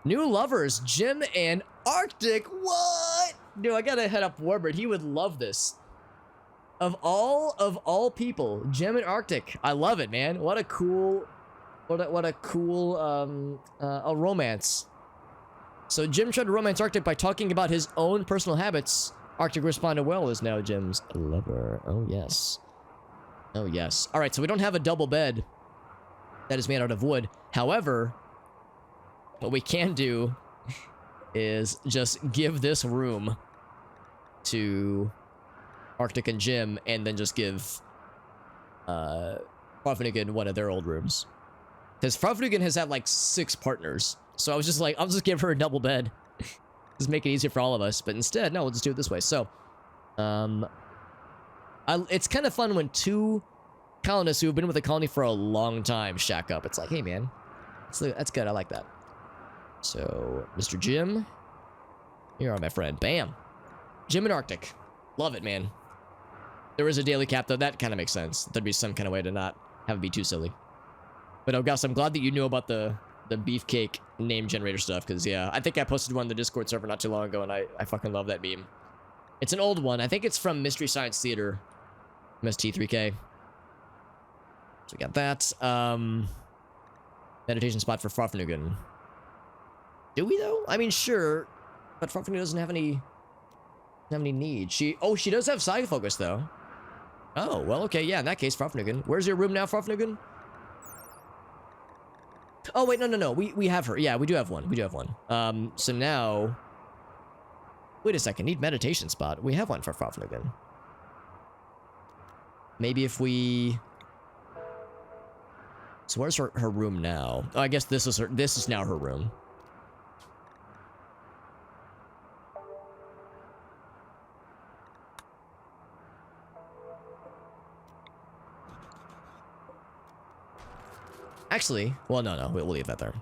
New lovers, Jim and Arctic. What? Dude, I gotta head up Warbird. He would love this. Of all people, Jim and Arctic. I love it, man. What a cool, what a cool a romance. So Jim tried to romance Arctic by talking about his own personal habits. Arctic responded well, is now Jim's lover. Oh yes. Oh yes. All right, so we don't have a double bed that is made out of wood. However, what we can do is just give this room to Arctic and Jim, and then just give Frofnugan one of their old rooms. Because Frofnugan has had like 6 partners. So I was just like, I'll just give her a double bed. Just make it easier for all of us. But instead, no, we'll just do it this way. So, it's kind of fun when 2 colonists who have been with the colony for a long time shack up. It's like, hey man, that's good. I like that. So, Mr. Jim, here are my friend. Bam. Jim and Arctic. Love it, man. There is a daily cap, though. That kind of makes sense. There'd be some kind of way to not have it be too silly. But, oh, Gus, I'm glad that you knew about the beefcake name generator stuff, because, yeah, I think I posted one on the Discord server not too long ago, and I fucking love that meme. It's an old one. I think it's from Mystery Science Theater. MST3K. So we got that. Meditation spot for Frofnugan. Do we, though? I mean, sure. But Frofnugan doesn't have any need. She does have side focus, though. Oh, well, okay, yeah, in that case, Frofnugan. Where's your room now, Frofnugan? Oh, wait, no. We have her. Yeah, we do have one. We do have one. So now... Wait a second. Need meditation spot. We have one for Frofnugan. Maybe if we... So where's her room now? Oh, I guess this is now her room. Actually, well, no, we'll leave that there.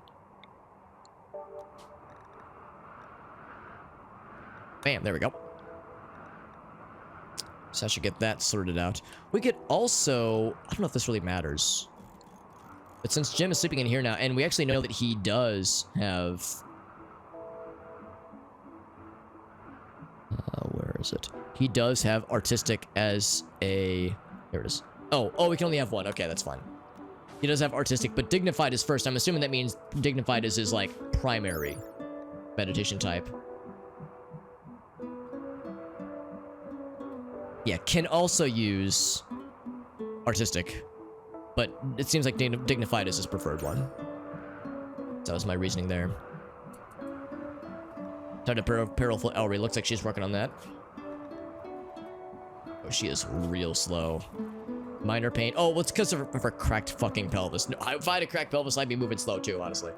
Bam, there we go. So I should get that sorted out. We could also, I don't know if this really matters, but since Jim is sleeping in here now, and we actually know that he does have, where is it? He does have artistic as a, there it is. Oh, we can only have one. Okay, that's fine. He does have artistic, but dignified is first. I'm assuming that means dignified is his, like, primary meditation type. Yeah, can also use artistic, but it seems like dignified is his preferred one. That was my reasoning there. Time to Perilful Ellery. Looks like she's working on that. Oh, she is real slow. Minor pain. Oh, well, it's because of her cracked fucking pelvis. No, if I had a cracked pelvis, I'd be moving slow too, honestly.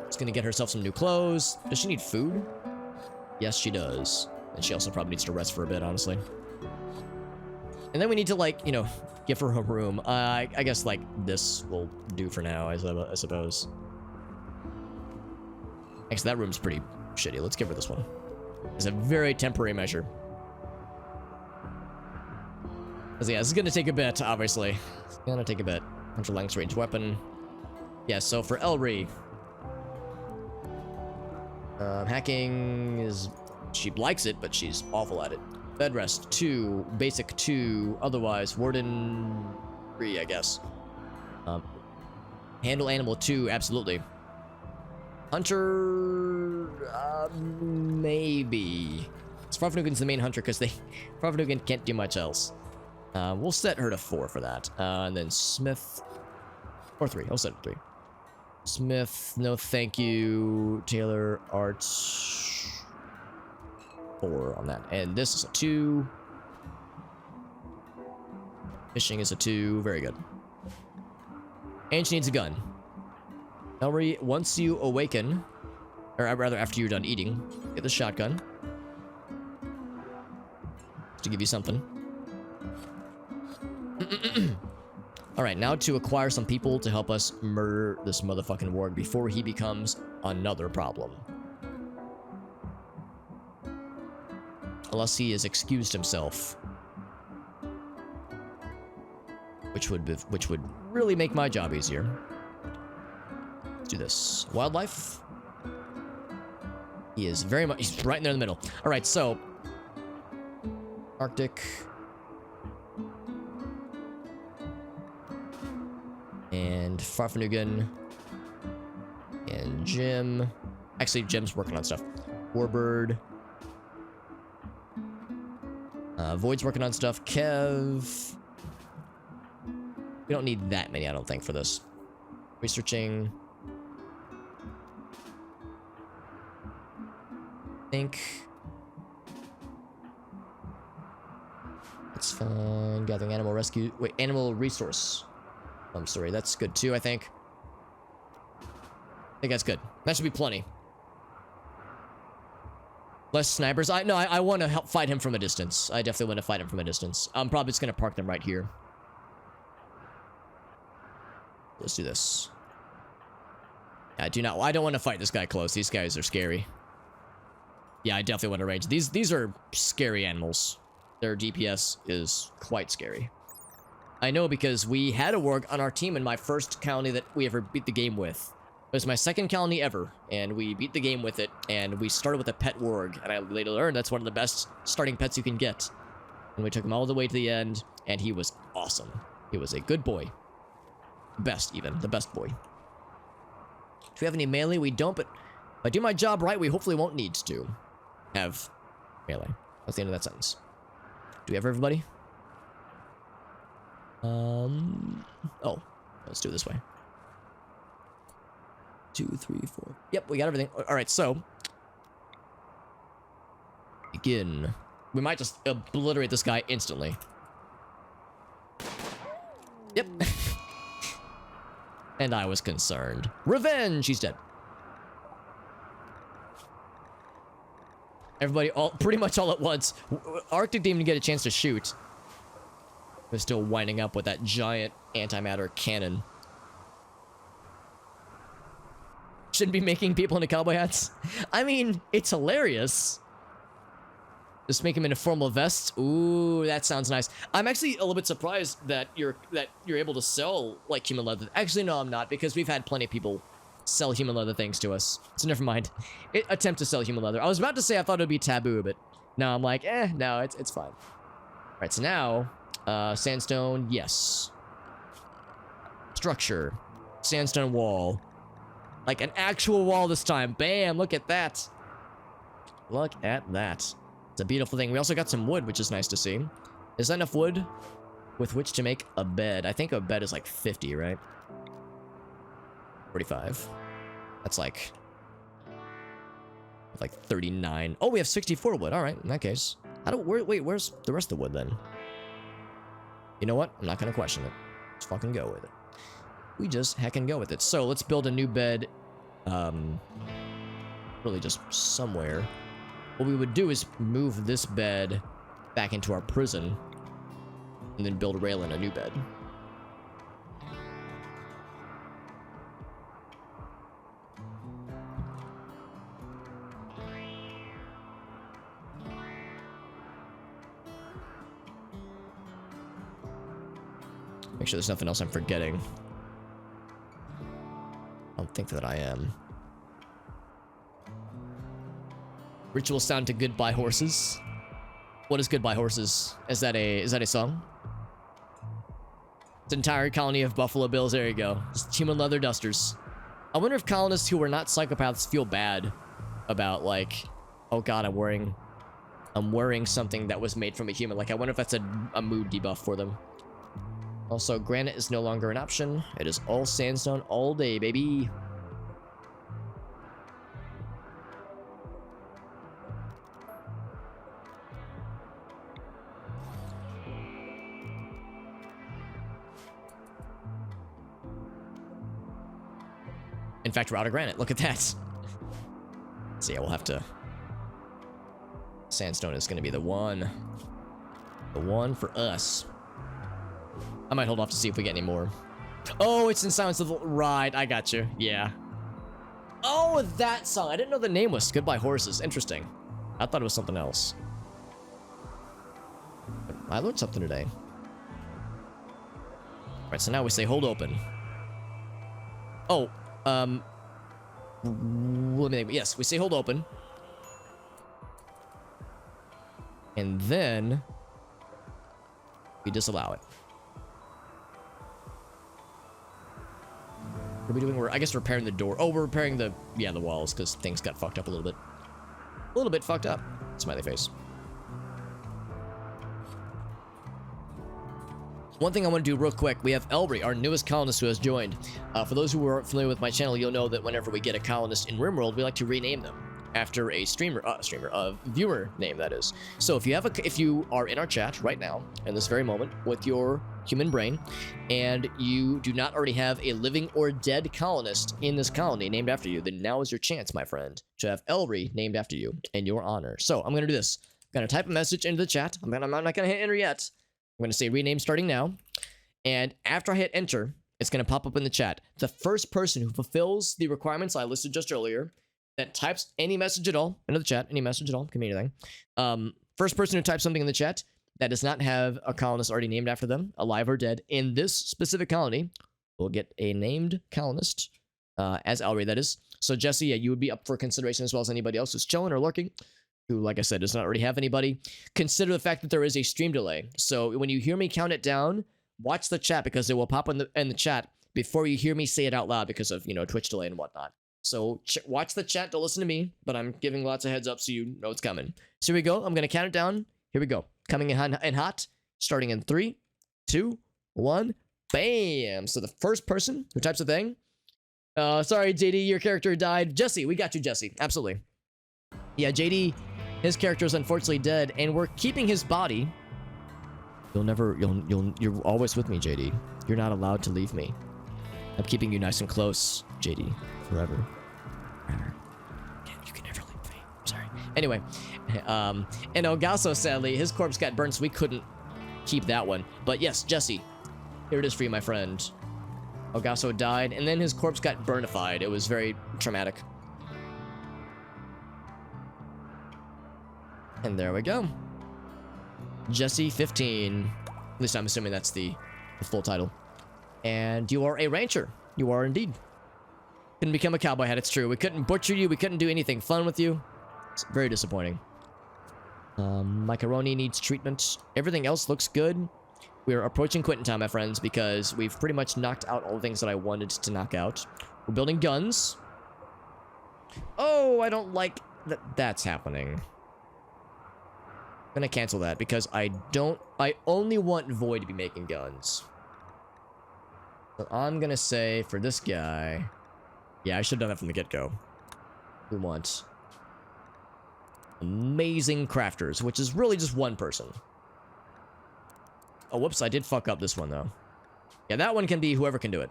She's gonna get herself some new clothes. Does she need food? Yes, she does. And she also probably needs to rest for a bit, honestly. And then we need to, like, you know, give her a room. I guess, like, this will do for now, I suppose. Actually, that room's pretty shitty. Let's give her this one. It's a very temporary measure. Because, yeah, this is going to take a bit, obviously. It's going to take a bit. Hunter Lang's range weapon. Yeah, so for Ellery. Hacking is... She likes it, but she's awful at it. Bed rest, 2. Basic, 2. Otherwise, Warden, 3, I guess. Handle animal, 2. Absolutely. Hunter... maybe. Frofnugan's the main hunter, because Frofnugan can't do much else. We'll set her to 4 for that. And then Smith... Or 3. I'll set it 3. Smith, no thank you. Taylor, Arts... 4 on that. And this is a 2. Fishing is a 2. Very good. And she needs a gun. Ellery, once you awaken... Or rather, after you're done eating, get the shotgun. to give you something. Alright, now to acquire some people to help us murder this motherfucking warg before he becomes another problem. Unless he has excused himself. Which would really make my job easier. Let's do this. Wildlife. He is very much... He's right in there in the middle. Alright, so... Arctic... And Farfanugan. And Jim. Actually, Jim's working on stuff. Warbird. Void's working on stuff. Kev. We don't need that many, I don't think, for this. Researching. Think. That's fine. Gathering animal rescue. Wait, animal resource. I'm sorry, that's good too, I think. I think that's good. That should be plenty. Less snipers. I want to help fight him from a distance. I definitely want to fight him from a distance. I'm probably just going to park them right here. Let's do this. I don't want to fight this guy close. These guys are scary. Yeah, I definitely want to range. These are scary animals. Their DPS is quite scary. I know because we had a warg on our team in my first colony that we ever beat the game with. It was my second colony ever, and we beat the game with it, and we started with a pet warg, and I later learned that's one of the best starting pets you can get. And we took him all the way to the end, and he was awesome. He was a good boy. Best, even. The best boy. Do we have any melee? We don't, but if I do my job right, we hopefully won't need to have melee. That's the end of that sentence. Do we have everybody? Oh, let's do it this way. 2, 3, 4. Yep, we got everything. All right, so begin. We might just obliterate this guy instantly. Yep. And I was concerned. Revenge! He's dead. Everybody, pretty much all at once. Arctic didn't even get a chance to shoot. We're still winding up with that giant antimatter cannon. Shouldn't be making people into cowboy hats. I mean, it's hilarious. Just make them into formal vests. Ooh, that sounds nice. I'm actually a little bit surprised that you're able to sell like human leather. Actually, no, I'm not, because we've had plenty of people sell human leather things to us. So never mind. Attempt to sell human leather. I was about to say I thought it would be taboo, but no, I'm like, no, it's fine. All right, so now. Sandstone, yes. Structure. Sandstone wall. Like an actual wall this time. Bam, look at that. Look at that. It's a beautiful thing. We also got some wood, which is nice to see. Is that enough wood with which to make a bed? I think a bed is like 50, right? 45. That's like 39. Oh, we have 64 wood. All right, in that case. Wait, where's the rest of the wood then? You know what? I'm not going to question it. Let's fucking go with it. We just heckin' go with it. So, let's build a new bed. Really just somewhere. What we would do is move this bed back into our prison. And then build a rail in a new bed. Make sure there's nothing else I'm forgetting. I don't think that I am. Ritual sound to Goodbye Horses. What is Goodbye Horses? Is that a song? It's an entire colony of Buffalo Bills. There you go. Just human leather dusters. I wonder if colonists who are not psychopaths feel bad about like, oh god, I'm wearing something that was made from a human. Like, I wonder if that's a mood debuff for them. Also, granite is no longer an option. It is all sandstone all day, baby. In fact, we're out of granite. Look at that. So yeah, we'll have to... Sandstone is going to be the one. The one for us. I might hold off to see if we get any more. Oh, it's in Silence of the... Right, I got you. Yeah. Oh, that song. I didn't know the name was Goodbye Horses. Interesting. I thought it was something else. I learned something today. Alright, so now we say hold open. Oh, let me think. Yes, we say hold open. And then we disallow it. What are we doing? We're, I guess, repairing the door. Oh, we're repairing the, yeah, the walls, because things got fucked up a little bit. A little bit fucked up. Smiley face. One thing I want to do real quick, we have Elry, our newest colonist who has joined. For those who are familiar with my channel, you'll know that whenever we get a colonist in RimWorld, we like to rename them after a viewer name, that is. So if you are in our chat right now, in this very moment, with your human brain, and you do not already have a living or dead colonist in this colony named after you, then now is your chance, my friend, to have Elry named after you in your honor. So I'm going to do this. I'm going to type a message into the chat. I'm not going to hit enter yet. I'm going to say rename starting now. And after I hit enter, it's going to pop up in the chat. The first person who fulfills the requirements I listed just earlier, that types any message at all into the chat, any message at all, can be anything. First person who types something in the chat that does not have a colonist already named after them, alive or dead, in this specific colony, will get a named colonist, as Elry, that is. So Jesse, yeah, you would be up for consideration as well as anybody else who's chilling or lurking, who, like I said, does not already have anybody. Consider the fact that there is a stream delay. So when you hear me count it down, watch the chat, because it will pop in the chat before you hear me say it out loud because of, Twitch delay and whatnot. So watch the chat to listen to me, but I'm giving lots of heads up so you know it's coming. So here we go. I'm going to count it down. Here we go. Coming in hot, starting in 3, 2, 1, bam. So the first person who types a thing. Sorry, JD, your character died. Jesse, we got you, Jesse. Absolutely. Yeah, JD, his character is unfortunately dead, and we're keeping his body. You're always with me, JD. You're not allowed to leave me. I'm keeping you nice and close, JD, forever. You can never leave me. I'm sorry. Anyway, and Ogaso, sadly, his corpse got burned, so we couldn't keep that one. But yes, Jesse, here it is for you, my friend. Ogaso died, and then his corpse got burnified. It was very traumatic. And there we go. Jesse 15. At least I'm assuming that's the full title. And you are a rancher. You are indeed. Couldn't become a cowboy hat, it's true. We couldn't butcher you. We couldn't do anything fun with you. It's very disappointing. Macaroni needs treatment. Everything else looks good. We're approaching quitting time, my friends, because we've pretty much knocked out all the things that I wanted to knock out. We're building guns. Oh, I don't like that that's happening. I'm gonna cancel that because I only want Void to be making guns. So I'm gonna say for this guy, yeah, I should have done that from the get-go. We want amazing crafters, which is really just one person. Oh, whoops, I did fuck up this one though. Yeah, that one can be whoever can do it.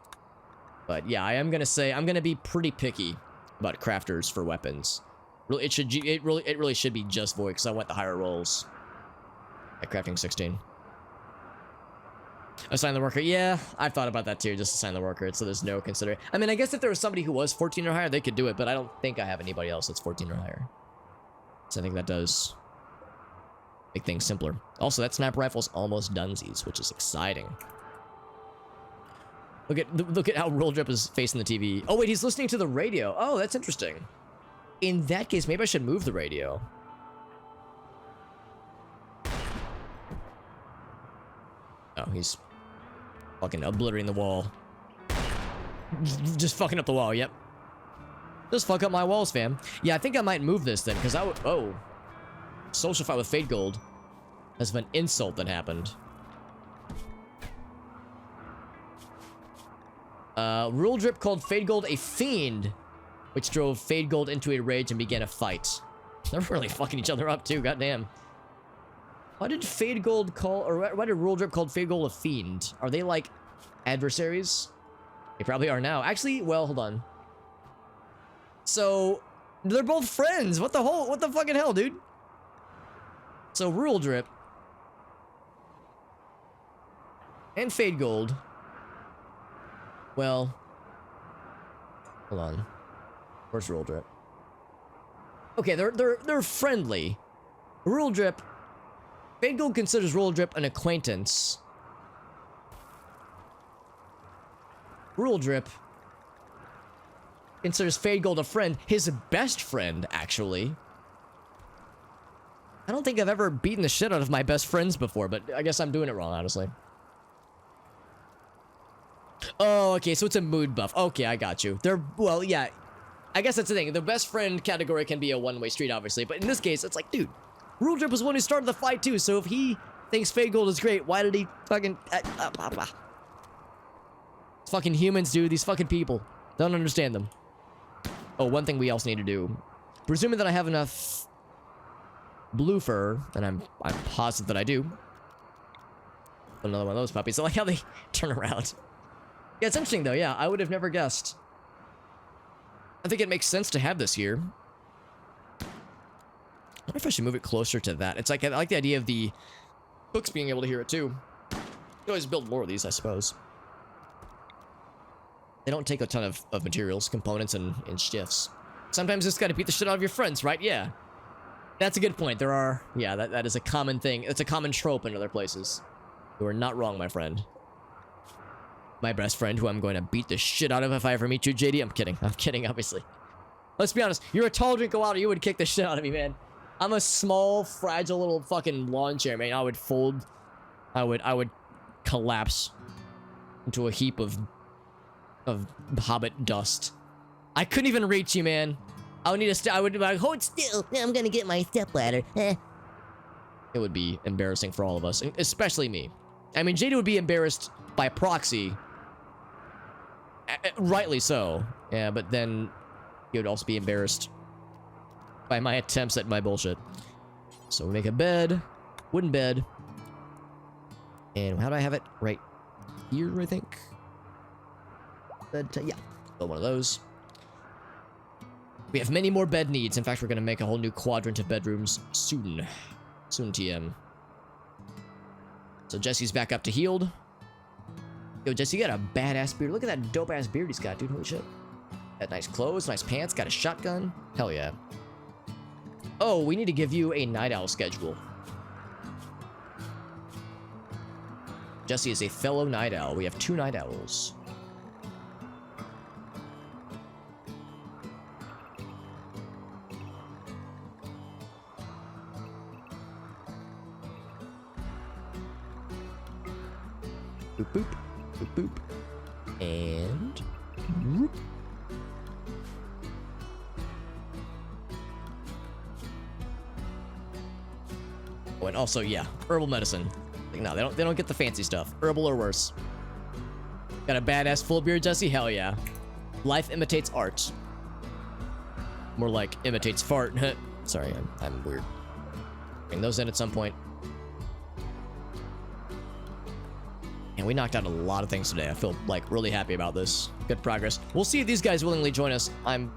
But yeah, I am gonna say I'm gonna be pretty picky about crafters for weapons. Really, it really should be just Void, because I want the higher rolls. At crafting 16. Assign the worker. Yeah, I've thought about that too. Just assign the worker, so there's no consider. I mean, I guess if there was somebody who was 14 or higher, they could do it, but I don't think I have anybody else that's 14 or higher. So I think that does make things simpler. Also, that sniper rifle's almost donesies, which is exciting. Look at how RimWorld is facing the TV. Oh wait, he's listening to the radio. Oh, that's interesting. In that case, maybe I should move the radio. Oh, he's fucking obliterating the wall. Just fucking up the wall, yep. Just fuck up my walls, fam. Yeah, I think I might move this then, because I would... Oh. Social fight with Fade Gold. That's an insult that happened. Rule Drip called Fade Gold a fiend, which drove Fade Gold into a rage and began a fight. They're really fucking each other up too, goddamn. Why did Fade Gold call, or why did Rule Drip called Fade Gold a fiend? Are they like adversaries? They probably are now. Actually, well, hold on. So they're both friends. What the fucking hell, dude? So Rule Drip And Fade Gold. Well, hold on. Where's Roll Drip? Okay, they're friendly. Roll Drip. Fade Gold considers Roll Drip an acquaintance. Roll Drip considers Fade Gold a friend. His best friend, actually. I don't think I've ever beaten the shit out of my best friends before, but I guess I'm doing it wrong, honestly. Oh, okay, so it's a mood buff. Okay, I got you. Well, yeah. I guess that's the thing. The best friend category can be a one-way street, obviously. But in this case, it's like, dude, Rule Drip was the one who started the fight, too. So if he thinks Fade Gold is great, why did he fucking... It's fucking humans, dude. These fucking people. Don't understand them. Oh, one thing we also need to do. Presuming that I have enough blue fur, and I'm positive that I do. Another one of those puppies. I like how they turn around. Yeah, it's interesting, though. Yeah, I would have never guessed. I think it makes sense to have this here. I wonder if I should move it closer to that. It's like, I like the idea of the hooks being able to hear it, too. You can always build more of these, I suppose. They don't take a ton of materials, components, and shifts. Sometimes you just gotta beat the shit out of your friends, right? Yeah. That's a good point. There are... Yeah, that is a common thing. It's a common trope in other places. You are not wrong, my friend. My best friend, who I'm going to beat the shit out of if I ever meet you, JD. I'm kidding. I'm kidding, obviously. Let's be honest. You're a tall drink of water. You would kick the shit out of me, man. I'm a small, fragile little fucking lawn chair, man. I would fold. I would collapse into a heap of hobbit dust. I couldn't even reach you, man. I would need a I would be like, hold still. I'm gonna get my stepladder. It would be embarrassing for all of us, especially me. I mean, JD would be embarrassed by proxy. Rightly so. Yeah, but then he would also be embarrassed by my attempts at my bullshit. So we make a bed. Wooden bed. And how do I have it? Right here, I think. Bed, yeah. Build one of those. We have many more bed needs. In fact, we're going to make a whole new quadrant of bedrooms soon. Soon, TM. So Jesse's back up to healed. Yo, Jesse, you got a badass beard. Look at that dope-ass beard he's got, dude. Holy shit. Got nice clothes, nice pants, got a shotgun. Hell yeah. Oh, we need to give you a night owl schedule. Jesse is a fellow night owl. We have 2 night owls. Boop, boop, boop, boop. And... whoop. Oh, and also, yeah, herbal medicine. Like, no, they don't get the fancy stuff. Herbal or worse. Got a badass full beard, Jesse? Hell yeah. Life imitates art. More like imitates fart. Sorry, I'm weird. Bring those in at some point. And we knocked out a lot of things today. I feel like really happy about this. Good progress. We'll see if these guys willingly join us. I mean,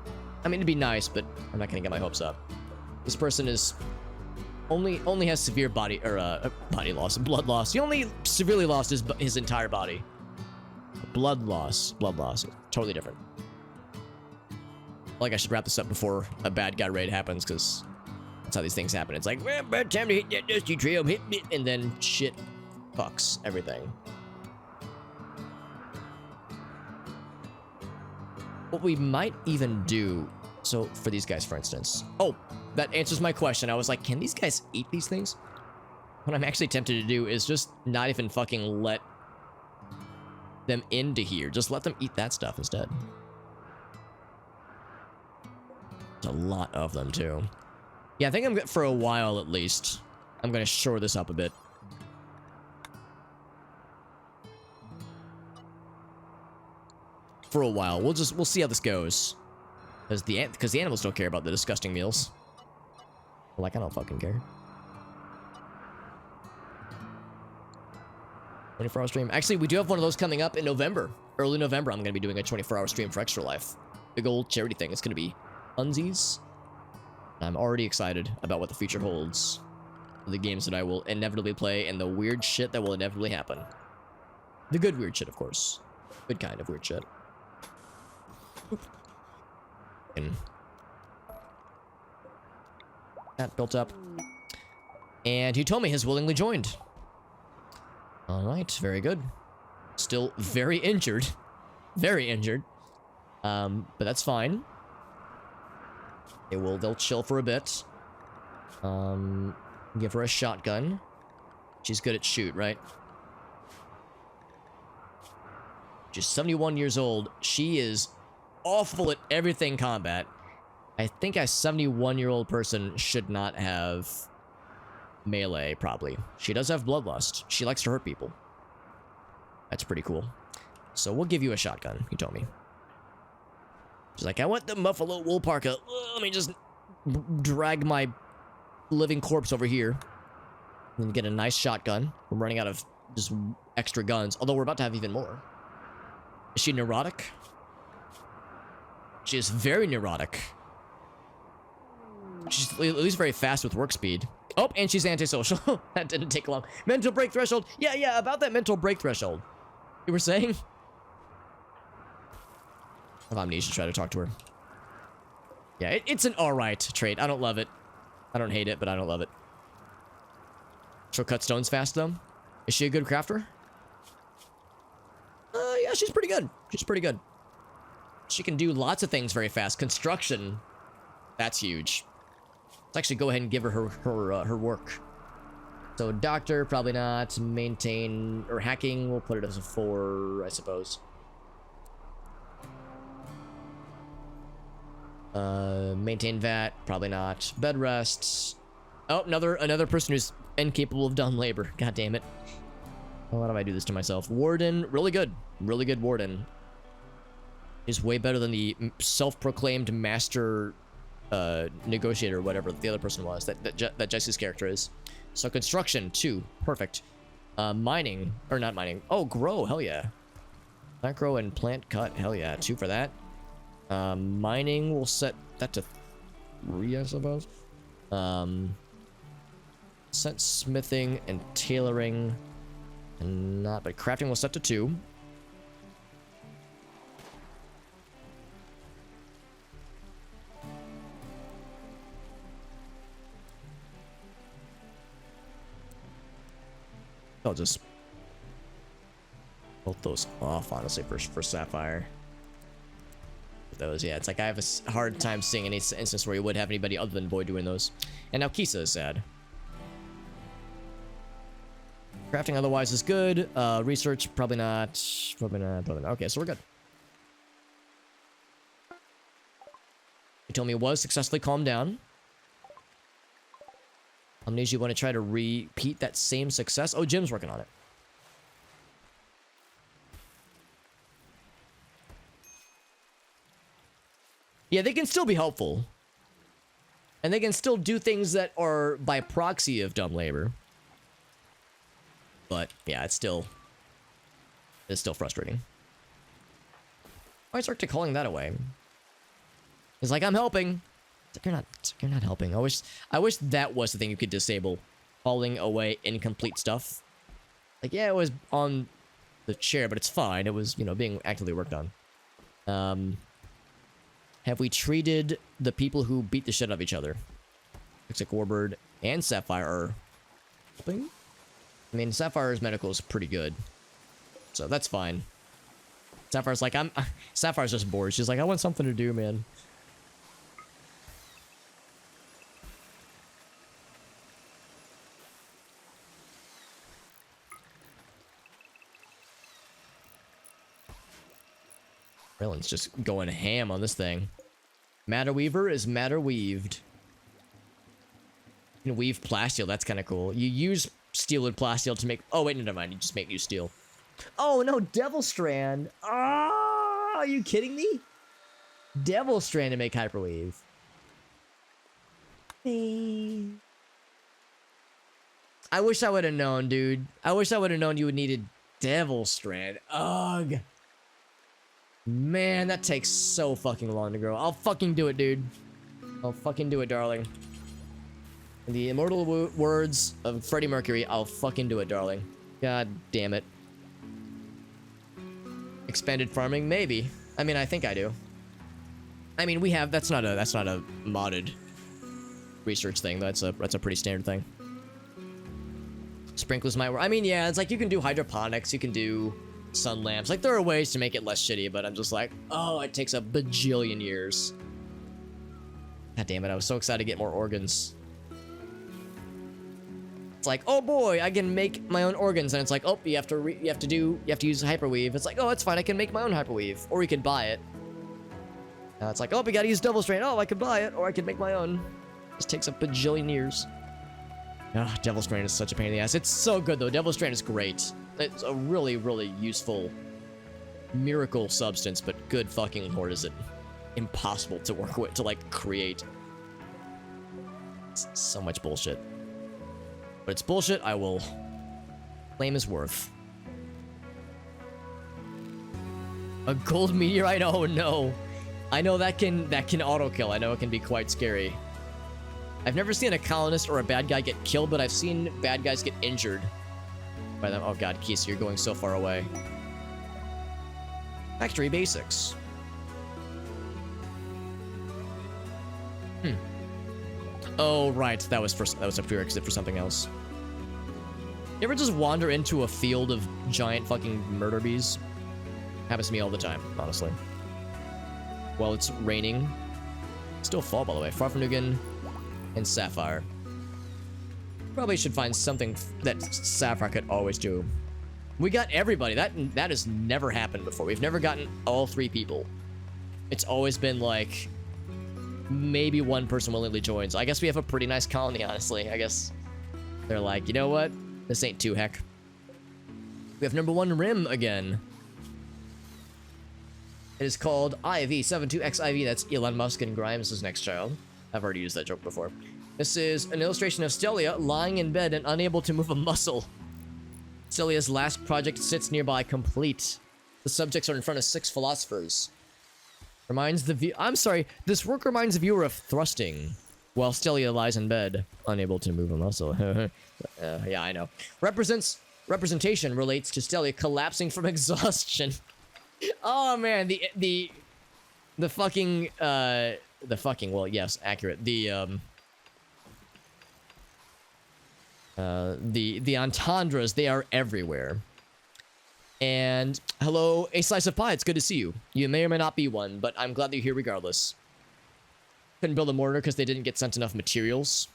it'd be nice, but I'm not gonna get my hopes up. This person is only has severe body loss, blood loss. He only severely lost his entire body. Blood loss, totally different. Like I should wrap this up before a bad guy raid happens, because that's how these things happen. It's like, well, bad time to hit that dusty trail, hit me, and then shit fucks everything. What we might even do, so for these guys, for instance. Oh, that answers my question. I was like, can these guys eat these things? What I'm actually tempted to do is just not even fucking let them into here. Just let them eat that stuff instead. There's a lot of them, too. Yeah, I think I'm good for a while, at least. I'm gonna shore this up a bit. For a while. We'll see how this goes. Because the animals don't care about the disgusting meals. Like, I don't fucking care. 24-hour stream. Actually, we do have one of those coming up in November. Early November, I'm going to be doing a 24-hour stream for Extra Life. Big old charity thing. It's going to be unsies. I'm already excited about what the future holds. The games that I will inevitably play and the weird shit that will inevitably happen. The good weird shit, of course. Good kind of weird shit. Oop. And that built up. And he told me he's willingly joined. Alright, very good. Still very injured. Very injured. But that's fine. They'll chill for a bit. Give her a shotgun. She's good at shoot, right? She's 71 years old. She is awful at everything combat. I think a 71-year-old person should not have melee, probably. She does have bloodlust. She likes to hurt people. That's pretty cool. So we'll give you a shotgun, he told me. She's like, I want the buffalo wool parka. Let me just drag my living corpse over here. And get a nice shotgun. We're running out of just extra guns. Although we're about to have even more. Is she neurotic? She is very neurotic. She's at least very fast with work speed. Oh, and she's antisocial. That didn't take long. Mental break threshold. Yeah, about that mental break threshold. You were saying? I have amnesia, try to talk to her. Yeah, it's an alright trait. I don't love it. I don't hate it, but I don't love it. She'll cut stones fast, though. Is she a good crafter? Yeah, she's pretty good. She's pretty good. She can do lots of things very fast. Construction, that's huge. Let's actually go ahead and give her her work. So doctor, probably not. Maintain, or hacking, we'll put it as a 4, I suppose. Maintain vat, probably not. Bed rests. Oh, another person who's incapable of dumb labor. God damn it. Why do I do this to myself? Warden, really good. Really good warden. He's way better than the self-proclaimed master negotiator, whatever the other person was, that Jesse's character is. So construction, 2. Perfect. Mining, or not mining. Oh, grow, hell yeah. Plant grow and plant cut, hell yeah. 2 for that. Mining, we'll set that to 3, I suppose. Set smithing and tailoring. And not, but crafting we'll set to 2. I'll just both those off, honestly, for Sapphire. Those, yeah, it's like I have a hard time seeing any instance where you would have anybody other than Boy doing those. And now Kisa is sad. Crafting otherwise is good. Research, probably not. Probably not. Okay, so we're good. You told me it was successfully calmed down. Amnesia, you want to try to repeat that same success? Oh, Jim's working on it. Yeah, they can still be helpful. And they can still do things that are by proxy of dumb labor. But, yeah, it's still frustrating. Why is Arctic calling that away? He's like, I'm helping. You're not helping. I wish that was the thing you could disable. Calling away incomplete stuff. Like, yeah, it was on the chair, but it's fine. It was, being actively worked on. Have we treated the people who beat the shit out of each other? Looks like Warbird and Sapphire are helping. I mean, Sapphire's medical is pretty good. So that's fine. Sapphire's like, Sapphire's just bored. She's like, I want something to do, man. Raylan's just going ham on this thing. Matter Weaver is matter weaved. You can weave plasteel, that's kind of cool. You use steel and plasteel to make... Oh, wait, never mind. You just make new steel. Oh, no, Devil Strand. Oh, are you kidding me? Devil Strand to make hyperweave. I wish I would have known, dude. I wish I would have known you would need a Devil Strand. Ugh. Man, that takes so fucking long to grow. I'll fucking do it, dude. I'll fucking do it, darling. In the immortal words of Freddie Mercury, I'll fucking do it, darling. God damn it. Expanded farming, maybe. I mean, I think I do. I mean, we have, that's not a modded research thing. That's a pretty standard thing. Sprinklers might work. I mean, yeah, it's like you can do hydroponics, you can do sun lamps. Like, there are ways to make it less shitty, but I'm just like, oh, it takes a bajillion years. God damn it, I was so excited to get more organs. It's like, oh boy, I can make my own organs, and it's like, oh, you have to use hyperweave. It's like, oh, it's fine, I can make my own hyperweave, or you could buy it. Now it's like, oh, we gotta use Devil Strain. Oh, I could buy it, or I could make my own. This takes a bajillion years. Ah, Devil Strain is such a pain in the ass. It's so good though. Devil Strain is great. It's a really, really useful miracle substance, but good fucking lord is it impossible to work with, to like create. It's so much bullshit. But it's bullshit I will claim as worth. A gold meteorite? Oh no. I know that can auto kill. I know it can be quite scary. I've never seen a colonist or a bad guy get killed, but I've seen bad guys get injured by them. Oh god, Keith, you're going so far away. Factory basics. Oh right, that was a prerequisite for something else. You ever just wander into a field of giant fucking murder bees? Happens to me all the time, honestly. Well, it's raining. Still fall, by the way. Farfanugan and Sapphire. Probably should find something that Sapphire could always do. We got everybody. That has never happened before. We've never gotten all 3 people. It's always been like maybe one person willingly joins. I guess we have a pretty nice colony, honestly. I guess they're like, you know what? This ain't too heck. We have number 1 Rim again. It is called IV72XIV. That's Elon Musk and Grimes' next child. I've already used that joke before. This is an illustration of Stelia lying in bed and unable to move a muscle. Stelia's last project sits nearby, complete. The subjects are in front of 6 philosophers. Reminds the viewer. I'm sorry, this work reminds the viewer of thrusting, while Stelia lies in bed, unable to move a muscle. Yeah, I know. Representation relates to Stelia collapsing from exhaustion. Oh man, the fucking well, yes, accurate. The entendres, they are everywhere. And hello, a slice of pie, it's good to see you. You may or may not be one, but I'm glad that you're here regardless. Couldn't build a mortar because they didn't get sent enough materials.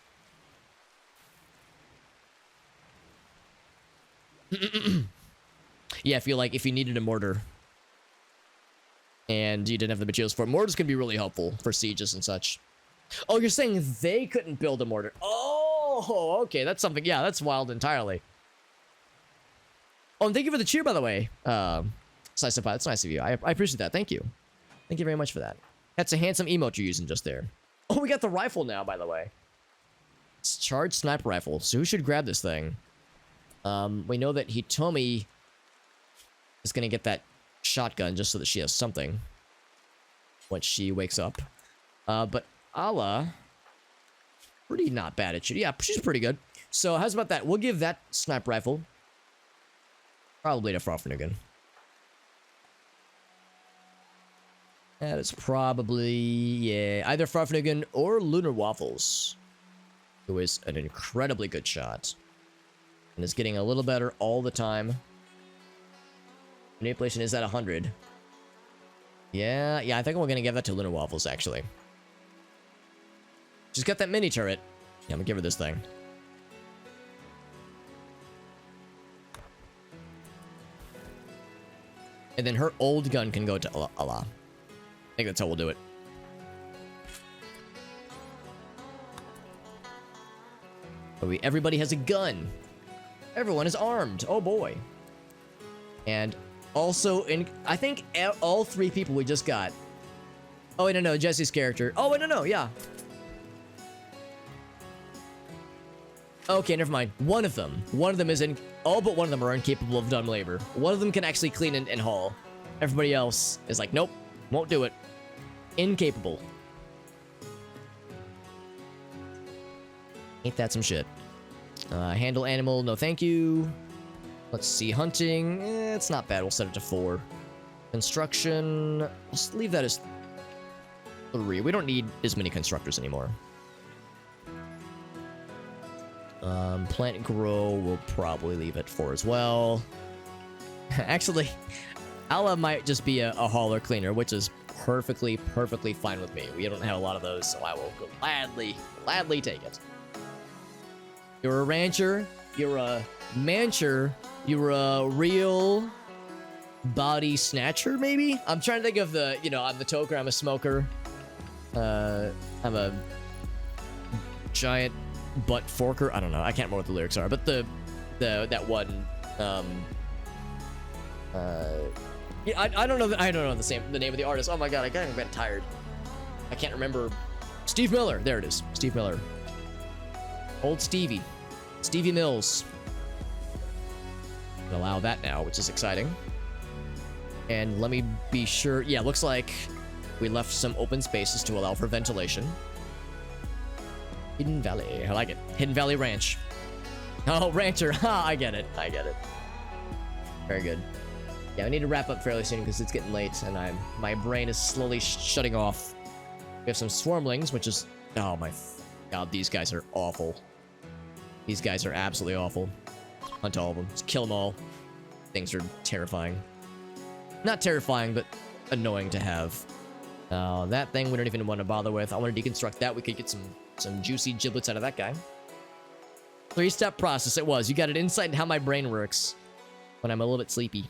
Yeah, I feel like if you needed a mortar and you didn't have the materials for it, mortars can be really helpful for sieges and such. Oh, you're saying they couldn't build a mortar? Oh, okay, that's something. Yeah, that's wild entirely. Oh, and thank you for the cheer, by the way. Slice of pie, that's nice of you. I appreciate that. Thank you. Thank you very much for that. That's a handsome emote you're using just there. Oh, we got the rifle now, by the way. It's charged sniper rifle. So who should grab this thing? We know that Hitomi is going to get that shotgun just so that she has something when she wakes up. But Ala, pretty not bad at shooting. Yeah, she's pretty good. So how's about that? We'll give that sniper rifle probably to Farfanugan. That is probably, yeah, either Farfanugan or Lunar Waffles, who is an incredibly good shot and is getting a little better all the time. Manipulation is at 100. Yeah, I think we're gonna give that to Lunar Waffles, actually. She's got that mini turret. Yeah, I'm gonna give her this thing. And then her old gun can go to Allah. I think that's how we'll do it. Everybody has a gun. Everyone is armed. Oh boy. And also, I think all 3 people we just got. Oh wait, no, Jesse's character. Oh wait, no, yeah. Okay, never mind. One of them is in. All but one of them are incapable of dumb labor. One of them can actually clean and haul. Everybody else is like, nope, won't do it. Incapable. Ain't that some shit? Handle animal, no thank you. Let's see, hunting. It's not bad. We'll set it to 4. Construction, let's leave that as 3. We don't need as many constructors anymore. Plant grow, we'll probably leave at 4 as well. Actually, Ala might just be a hauler cleaner, which is perfectly fine with me. We don't have a lot of those, so I will gladly take it. You're a rancher, you're a mancher, you're a real body snatcher, maybe? I'm trying to think of the, you know, I'm the toker, I'm a smoker. I'm a giant butt forker. I don't know. I can't remember what the lyrics are, but that one, yeah, I don't know. I don't know the name of the artist. Oh my god, I kind of got tired. I can't remember. Steve Miller. There it is. Steve Miller. Old Stevie. Stevie Mills. Can allow that now, which is exciting. And let me be sure. Yeah, looks like we left some open spaces to allow for ventilation. Hidden Valley. I like it. Hidden Valley Ranch. Oh, rancher. Ha, I get it. I get it. Very good. Yeah, I need to wrap up fairly soon because it's getting late and my brain is slowly shutting off. We have some swarmlings, which is... Oh my god, these guys are awful. These guys are absolutely awful. Hunt all of them. Just kill them all. Things are terrifying. Not terrifying, but annoying to have. That thing we don't even want to bother with. I want to deconstruct that. We could get some juicy giblets out of that guy. 3-step process it was. You got an insight into how my brain works when I'm a little bit sleepy.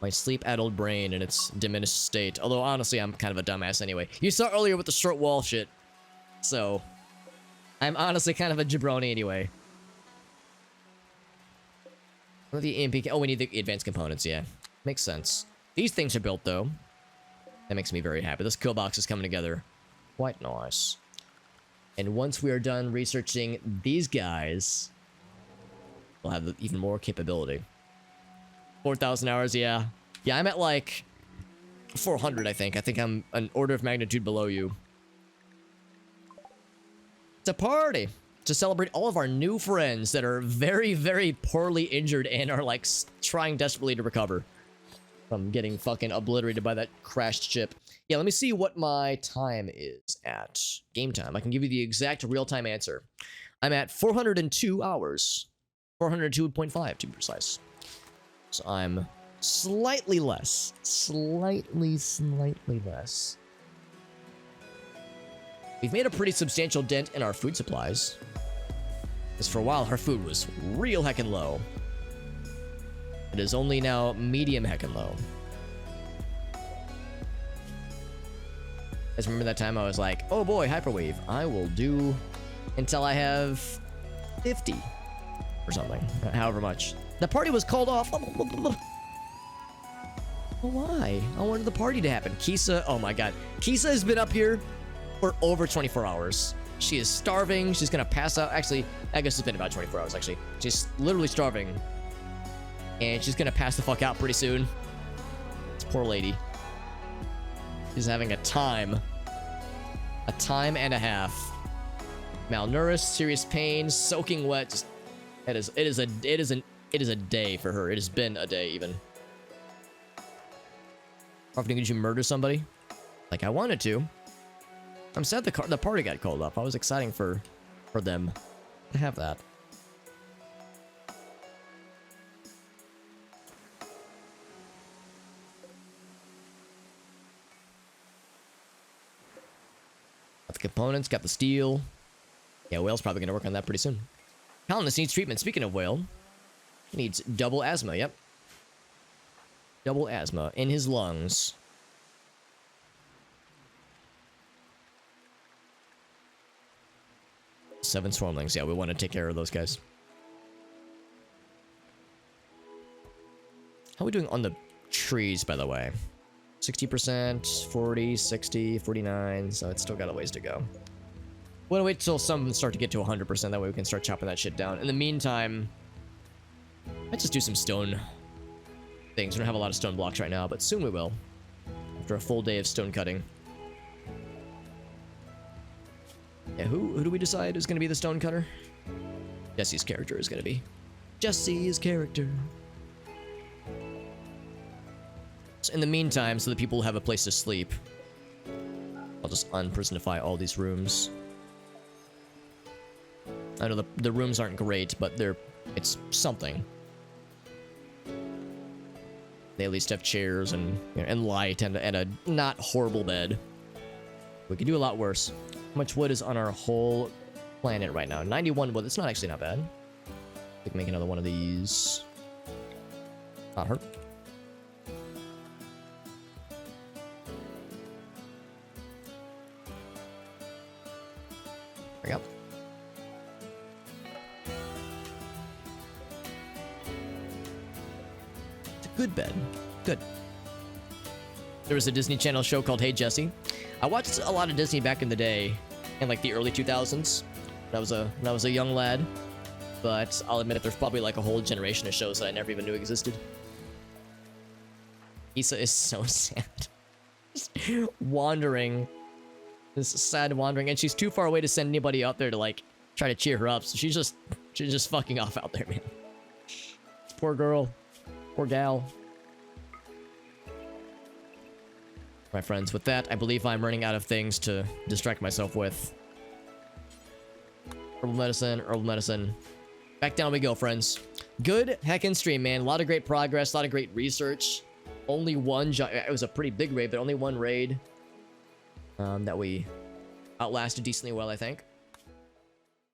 My sleep-addled brain in its diminished state. Although, honestly, I'm kind of a dumbass anyway. You saw earlier with the short wall shit. So, I'm honestly kind of a jabroni anyway. The EMP... Oh, we need the advanced components, yeah. Makes sense. These things are built, though. That makes me very happy. This kill box is coming together. Quite nice. And once we are done researching these guys, we'll have even more capability. 4,000 hours, yeah. Yeah, I'm at like 400, I think. I think I'm an order of magnitude below you. It's a party to celebrate all of our new friends that are very poorly injured and are like trying desperately to recover from getting fucking obliterated by that crashed ship. Yeah, let me see what my time is at. Game time. I can give you the exact real-time answer. I'm at 402 hours. 402.5 to be precise. So I'm slightly less. Slightly less. We've made a pretty substantial dent in our food supplies. Because for a while, our food was real heckin' low. It is only now medium heckin' low. I just remember that time I was like, oh boy, hyperwave. I will do until I have 50 or something. However much. The party was called off. Why? I wanted the party to happen. Kisa, oh my god. Kisa has been up here for over 24 hours. She is starving. She's gonna pass out. Actually, I guess it's been about 24 hours, actually. She's literally starving. And she's gonna pass the fuck out pretty soon. This poor lady. She's having a time. A time and a half. Malnourished, serious pain, soaking wet. Just, it is a day for her. It has been a day, even. Often did you murder somebody? Like I wanted to. I'm sad the party got called up. I was exciting for them to have that. Got the components, got the steel. Yeah, Whale's probably gonna work on that pretty soon. Colonist needs treatment. Speaking of Whale, he needs double asthma. Yep. Double asthma in his lungs. Seven swarmlings. Yeah, we want to take care of those guys. How are we doing on the trees, by the way? 60%, 40, 60, 49. So it's still got a ways to go. We'll wait till some of them start to get to 100%. That way we can start chopping that shit down. In the meantime, let's just do some stone things. We don't have a lot of stone blocks right now, but soon we will. After a full day of stone cutting. Yeah, who do we decide is going to be the stone cutter? Jesse's character is going to be. Jesse's character. So in the meantime, so that people have a place to sleep, I'll just unpersonify all these rooms. I know the rooms aren't great, but it's something. They at least have chairs and light and a not horrible bed. We could do a lot worse. How much wood is on our whole planet right now? 91 wood. It's not actually not bad. We can make another one of these. Not hurt. There we go. It's a good bed. Good. There was a Disney Channel show called Hey Jesse. I watched a lot of Disney back in the day, in like the early 2000s. When I was a young lad, but I'll admit it, there's probably like a whole generation of shows that I never even knew existed. Issa is so sad. Just wandering. This sad wandering, and she's too far away to send anybody out there to like try to cheer her up. So she's just fucking off out there, man. Poor girl. Poor gal. My friends, with that, I believe I'm running out of things to distract myself with. Herbal medicine. Back down we go, friends. Good heckin' stream, man. A lot of great progress, a lot of great research. Only one, it was a pretty big raid, but only one raid that we outlasted decently well, I think.